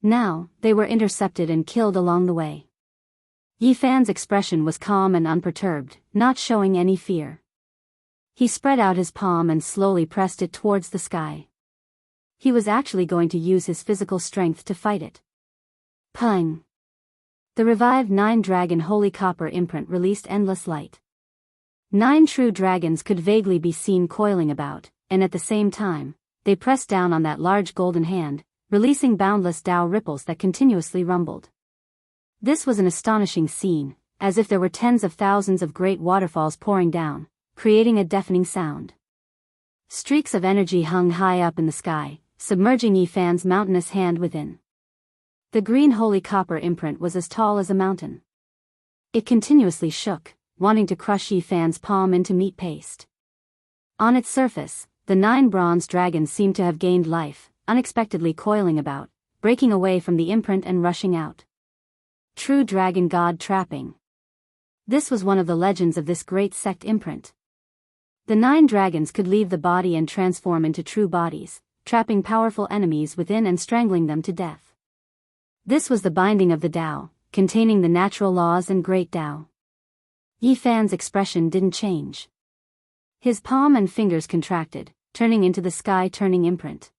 Now, they were intercepted and killed along the way. Yifan's expression was calm and unperturbed, not showing any fear. He spread out his palm and slowly pressed it towards the sky. He was actually going to use his physical strength to fight it. Pung! The revived 9-dragon holy copper imprint released endless light. 9 true dragons could vaguely be seen coiling about, and at the same time, they pressed down on that large golden hand, releasing boundless Dao ripples that continuously rumbled. This was an astonishing scene, as if there were tens of thousands of great waterfalls pouring down, creating a deafening sound. Streaks of energy hung high up in the sky, submerging Yifan's mountainous hand within. The green holy copper imprint was as tall as a mountain. It continuously shook, wanting to crush Yifan's palm into meat paste. On its surface, the 9 bronze dragons seemed to have gained life, unexpectedly coiling about, breaking away from the imprint and rushing out. True dragon god trapping. This was one of the legends of this great sect imprint. The 9 dragons could leave the body and transform into true bodies, trapping powerful enemies within and strangling them to death. This was the binding of the Dao, containing the natural laws and great Dao. Yifan's expression didn't change. His palm and fingers contracted, turning into the sky-turning imprint.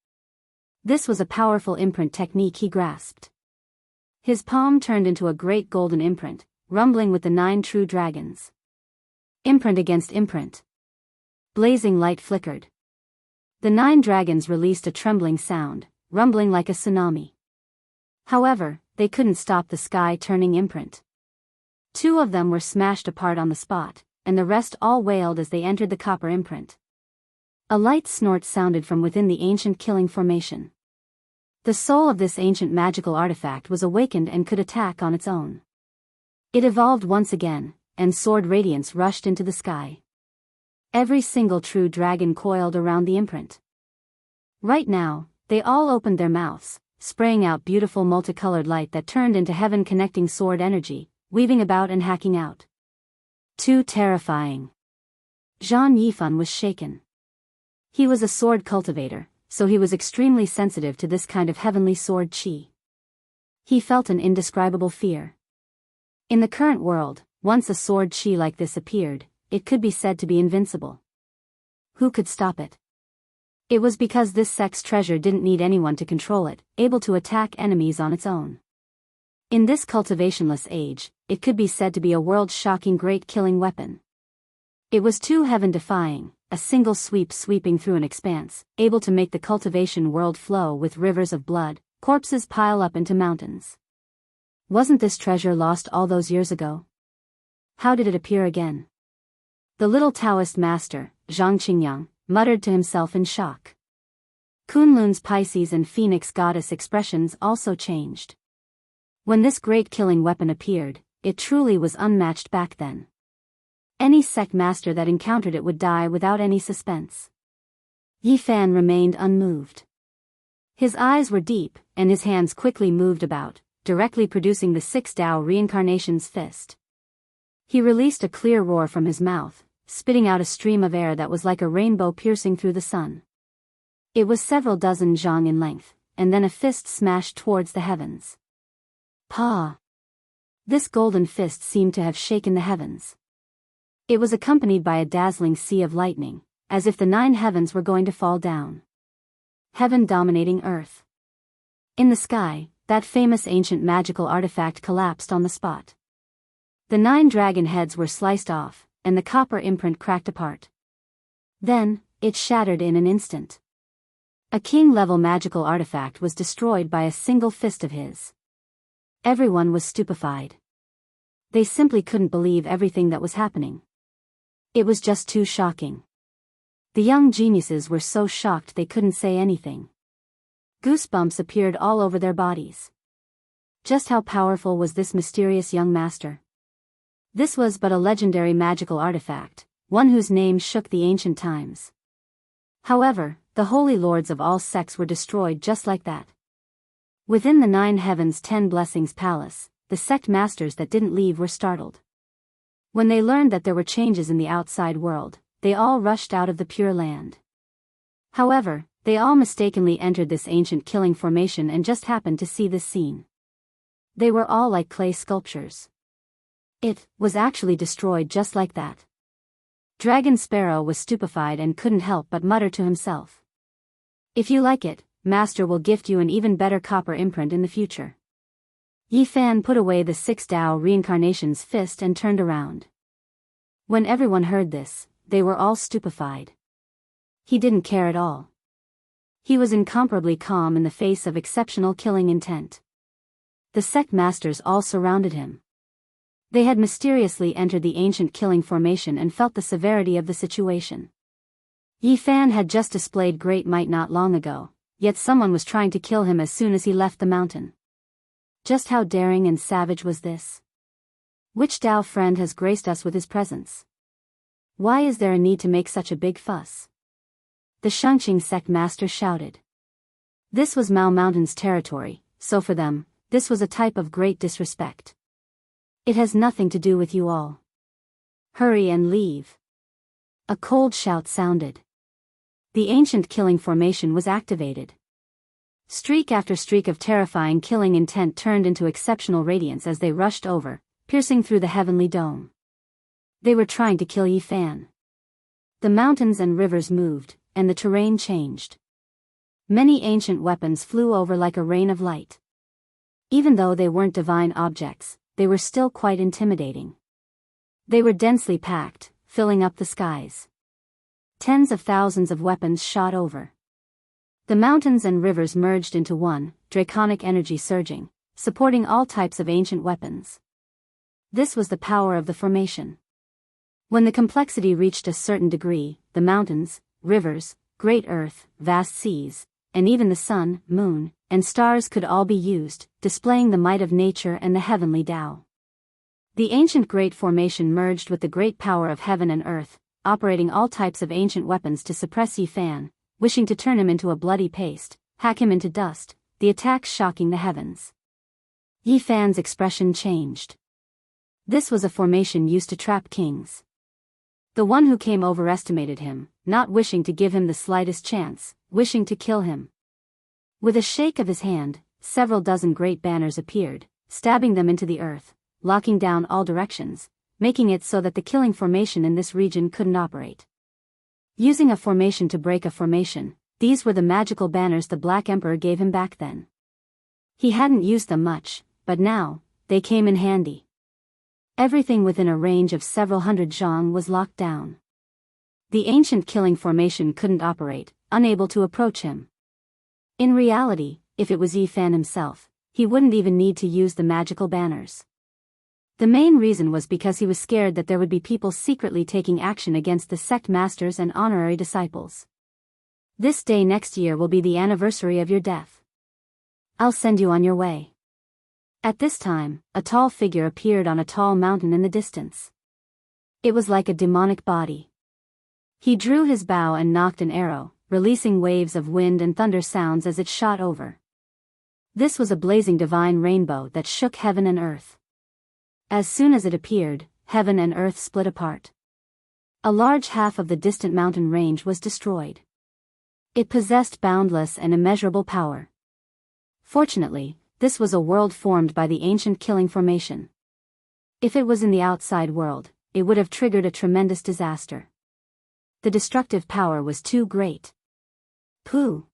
This was a powerful imprint technique he grasped. His palm turned into a great golden imprint, rumbling with the 9 true dragons. Imprint against imprint. Blazing light flickered. The 9 dragons released a trembling sound, rumbling like a tsunami. However, they couldn't stop the sky-turning imprint. 2 of them were smashed apart on the spot, and the rest all wailed as they entered the copper imprint. A light snort sounded from within the ancient killing formation. The soul of this ancient magical artifact was awakened and could attack on its own. It evolved once again, and sword radiance rushed into the sky. Every single true dragon coiled around the imprint. Right now, they all opened their mouths, spraying out beautiful multicolored light that turned into heaven-connecting sword energy, weaving about and hacking out. Too terrifying. Zhang Yifan was shaken. He was a sword cultivator, so he was extremely sensitive to this kind of heavenly sword qi. He felt an indescribable fear. In the current world, once a sword qi like this appeared, it could be said to be invincible. Who could stop it? It was because this sex treasure didn't need anyone to control it, able to attack enemies on its own. In this cultivationless age, it could be said to be a world-shocking great killing weapon. It was too heaven-defying, a single sweep sweeping through an expanse, able to make the cultivation world flow with rivers of blood, corpses pile up into mountains. Wasn't this treasure lost all those years ago? How did it appear again? The little Taoist master, Zhang Qingyang, muttered to himself in shock. Kunlun's Pisces and Phoenix goddess expressions also changed. When this great killing weapon appeared, it truly was unmatched back then. Any sect master that encountered it would die without any suspense. Yi Fan remained unmoved. His eyes were deep, and his hands quickly moved about, directly producing the 6 Tao reincarnation's fist. He released a clear roar from his mouth, spitting out a stream of air that was like a rainbow piercing through the sun. It was several dozen zhang in length, and then a fist smashed towards the heavens. Pa! This golden fist seemed to have shaken the heavens. It was accompanied by a dazzling sea of lightning, as if the 9 heavens were going to fall down. Heaven dominating earth. In the sky, that famous ancient magical artifact collapsed on the spot. The 9 dragon heads were sliced off, and the copper imprint cracked apart. Then, it shattered in an instant. A king-level magical artifact was destroyed by a single fist of his. Everyone was stupefied. They simply couldn't believe everything that was happening. It was just too shocking. The young geniuses were so shocked they couldn't say anything. Goosebumps appeared all over their bodies. Just how powerful was this mysterious young master? This was but a legendary magical artifact, one whose name shook the ancient times. However, the holy lords of all sects were destroyed just like that. Within the 9 heavens 10 blessings palace, the sect masters that didn't leave were startled. When they learned that there were changes in the outside world, they all rushed out of the Pure Land. However, they all mistakenly entered this ancient killing formation and just happened to see this scene. They were all like clay sculptures. It was actually destroyed just like that. Dragon Sparrow was stupefied and couldn't help but mutter to himself. If you like it, Master will gift you an even better copper imprint in the future. Yi Fan put away the 6 Tao reincarnation's fist and turned around. When everyone heard this, they were all stupefied. He didn't care at all. He was incomparably calm in the face of exceptional killing intent. The sect masters all surrounded him. They had mysteriously entered the ancient killing formation and felt the severity of the situation. Yi Fan had just displayed great might not long ago, yet someone was trying to kill him as soon as he left the mountain. Just how daring and savage was this? Which Tao friend has graced us with his presence? Why is there a need to make such a big fuss? The Shangqing sect master shouted. This was Mao Mountain's territory, so for them, this was a type of great disrespect. It has nothing to do with you all. Hurry and leave. A cold shout sounded. The ancient killing formation was activated. Streak after streak of terrifying killing intent turned into exceptional radiance as they rushed over, piercing through the heavenly dome. They were trying to kill Yi Fan. The mountains and rivers moved, and the terrain changed. Many ancient weapons flew over like a rain of light. Even though they weren't divine objects, they were still quite intimidating. They were densely packed, filling up the skies. Tens of thousands of weapons shot over. The mountains and rivers merged into one, draconic energy surging, supporting all types of ancient weapons. This was the power of the formation. When the complexity reached a certain degree, the mountains, rivers, great earth, vast seas, and even the sun, moon, and stars could all be used, displaying the might of nature and the heavenly Tao. The ancient Great Formation merged with the great power of heaven and earth, operating all types of ancient weapons to suppress Yi Fan, wishing to turn him into a bloody paste, hack him into dust, the attacks shocking the heavens. Yi Fan's expression changed. This was a formation used to trap kings. The one who came overestimated him, not wishing to give him the slightest chance, wishing to kill him. With a shake of his hand, several dozen great banners appeared, stabbing them into the earth, locking down all directions, making it so that the killing formation in this region couldn't operate. Using a formation to break a formation, these were the magical banners the Black Emperor gave him back then. He hadn't used them much, but now, they came in handy. Everything within a range of several hundred zhang was locked down. The ancient killing formation couldn't operate, unable to approach him. In reality, if it was Yi Fan himself, he wouldn't even need to use the magical banners. The main reason was because he was scared that there would be people secretly taking action against the sect masters and honorary disciples. This day next year will be the anniversary of your death. I'll send you on your way. At this time, a tall figure appeared on a tall mountain in the distance. It was like a demonic body. He drew his bow and knocked an arrow, releasing waves of wind and thunder sounds as it shot over. This was a blazing divine rainbow that shook heaven and earth. As soon as it appeared, heaven and earth split apart. A large half of the distant mountain range was destroyed. It possessed boundless and immeasurable power. Fortunately, this was a world formed by the ancient killing formation. If it was in the outside world, it would have triggered a tremendous disaster. The destructive power was too great. Pooh!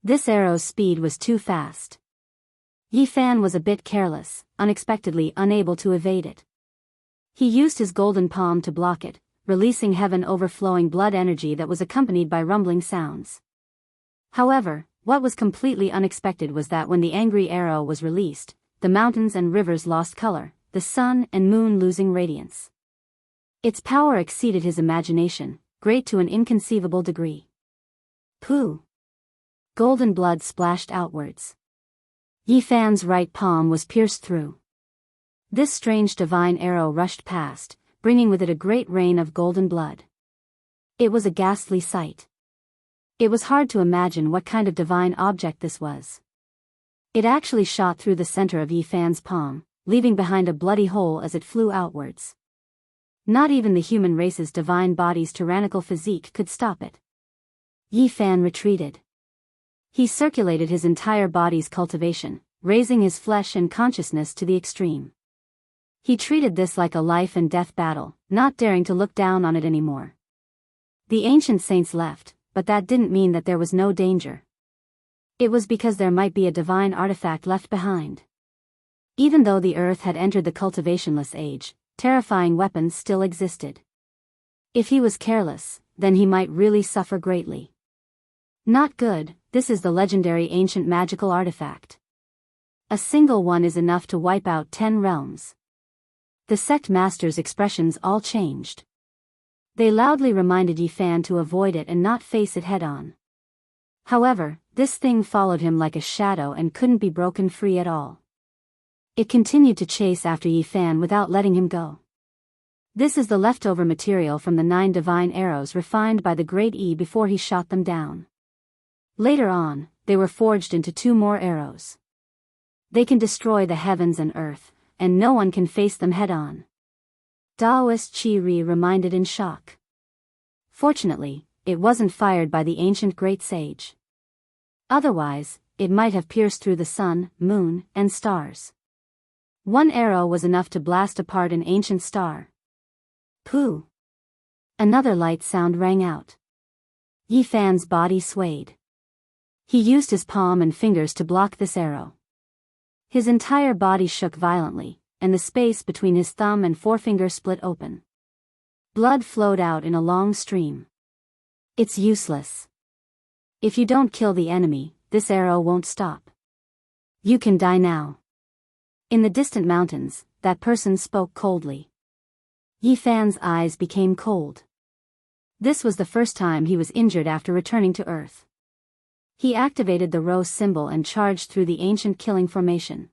This arrow's speed was too fast. Yi Fan was a bit careless, unexpectedly unable to evade it. He used his golden palm to block it, releasing heaven overflowing blood energy that was accompanied by rumbling sounds. However, what was completely unexpected was that when the angry arrow was released, the mountains and rivers lost color, the sun and moon losing radiance. Its power exceeded his imagination, great to an inconceivable degree. Pooh! Golden blood splashed outwards. Yi Fan's right palm was pierced through. This strange divine arrow rushed past, bringing with it a great rain of golden blood. It was a ghastly sight. It was hard to imagine what kind of divine object this was. It actually shot through the center of Yi Fan's palm, leaving behind a bloody hole as it flew outwards. Not even the human race's divine body's tyrannical physique could stop it. Yi Fan retreated. He circulated his entire body's cultivation, raising his flesh and consciousness to the extreme. He treated this like a life and death battle, not daring to look down on it anymore. The ancient saints left, but that didn't mean that there was no danger. It was because there might be a divine artifact left behind. Even though the earth had entered the cultivationless age, terrifying weapons still existed. If he was careless, then he might really suffer greatly. Not good. This is the legendary ancient magical artifact. A single one is enough to wipe out 10 realms. The sect masters' expressions all changed. They loudly reminded Yi Fan to avoid it and not face it head-on. However, this thing followed him like a shadow and couldn't be broken free at all. It continued to chase after Yi Fan without letting him go. This is the leftover material from the 9 divine arrows refined by the great Yi before he shot them down. Later on, they were forged into 2 more arrows. They can destroy the heavens and earth, and no one can face them head-on. Daoist Qi Ri reminded in shock. Fortunately, it wasn't fired by the ancient great sage. Otherwise, it might have pierced through the sun, moon, and stars. 1 arrow was enough to blast apart an ancient star. Pooh! Another light sound rang out. Yi Fan's body swayed. He used his palm and fingers to block this arrow. His entire body shook violently, and the space between his thumb and forefinger split open. Blood flowed out in a long stream. It's useless. If you don't kill the enemy, this arrow won't stop. You can die now. In the distant mountains, that person spoke coldly. Yi Fan's eyes became cold. This was the first time he was injured after returning to Earth. He activated the rose symbol and charged through the ancient killing formation.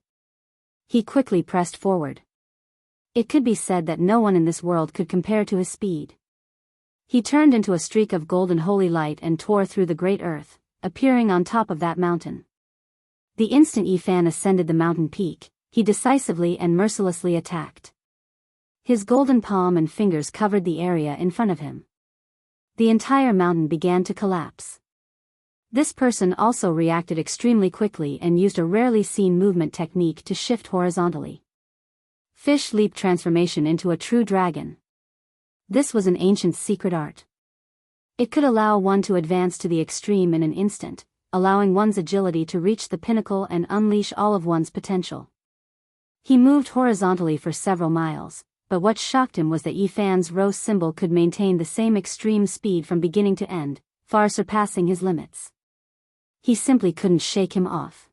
He quickly pressed forward. It could be said that no one in this world could compare to his speed. He turned into a streak of golden holy light and tore through the great earth, appearing on top of that mountain. The instant Yi Fan ascended the mountain peak, he decisively and mercilessly attacked. His golden palm and fingers covered the area in front of him. The entire mountain began to collapse. This person also reacted extremely quickly and used a rarely seen movement technique to shift horizontally. Fish leap transformation into a true dragon. This was an ancient secret art. It could allow one to advance to the extreme in an instant, allowing one's agility to reach the pinnacle and unleash all of one's potential. He moved horizontally for several miles, but what shocked him was that Yi Fan's rose symbol could maintain the same extreme speed from beginning to end, far surpassing his limits. He simply couldn't shake him off.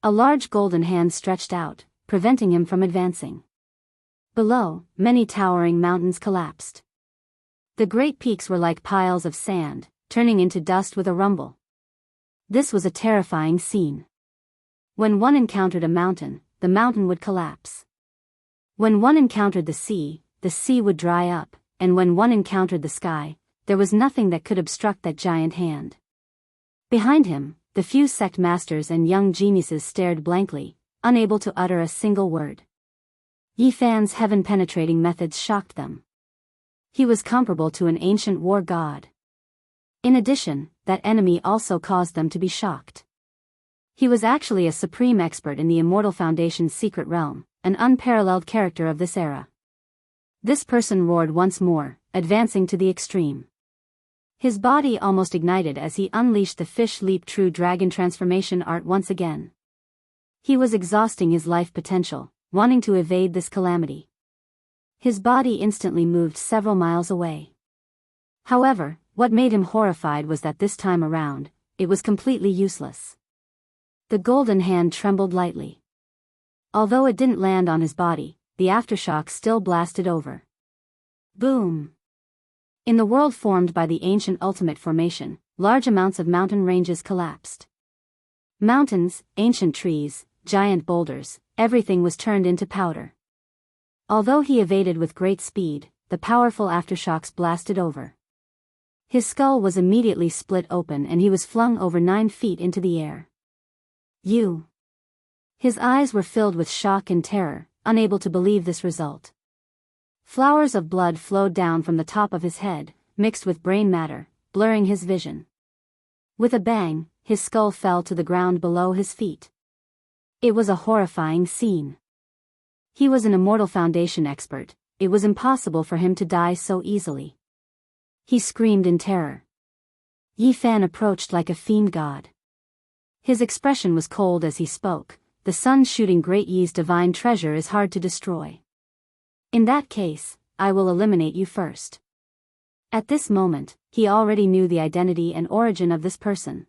A large golden hand stretched out, preventing him from advancing. Below, many towering mountains collapsed. The great peaks were like piles of sand, turning into dust with a rumble. This was a terrifying scene. When one encountered a mountain, the mountain would collapse. When one encountered the sea would dry up, and when one encountered the sky, there was nothing that could obstruct that giant hand. Behind him, the few sect masters and young geniuses stared blankly, unable to utter a single word. Yi Fan's heaven-penetrating methods shocked them. He was comparable to an ancient war god. In addition, that enemy also caused them to be shocked. He was actually a supreme expert in the Immortal Foundation's secret realm, an unparalleled character of this era. This person roared once more, advancing to the extreme. His body almost ignited as he unleashed the fish leap true dragon transformation art once again. He was exhausting his life potential, wanting to evade this calamity. His body instantly moved several miles away. However, what made him horrified was that this time around, it was completely useless. The golden hand trembled lightly. Although it didn't land on his body, the aftershock still blasted over. Boom! In the world formed by the ancient ultimate formation, large amounts of mountain ranges collapsed. Mountains, ancient trees, giant boulders, everything was turned into powder. Although he evaded with great speed, the powerful aftershocks blasted over. His skull was immediately split open and he was flung over 9 feet into the air. His eyes were filled with shock and terror, unable to believe this result. Flowers of blood flowed down from the top of his head, mixed with brain matter, blurring his vision. With a bang, his skull fell to the ground below his feet. It was a horrifying scene. He was an Immortal Foundation expert, it was impossible for him to die so easily. He screamed in terror. Yi Fan approached like a fiend god. His expression was cold as he spoke, the sun shooting Great Yi's divine treasure is hard to destroy. In that case, I will eliminate you first. At this moment, he already knew the identity and origin of this person.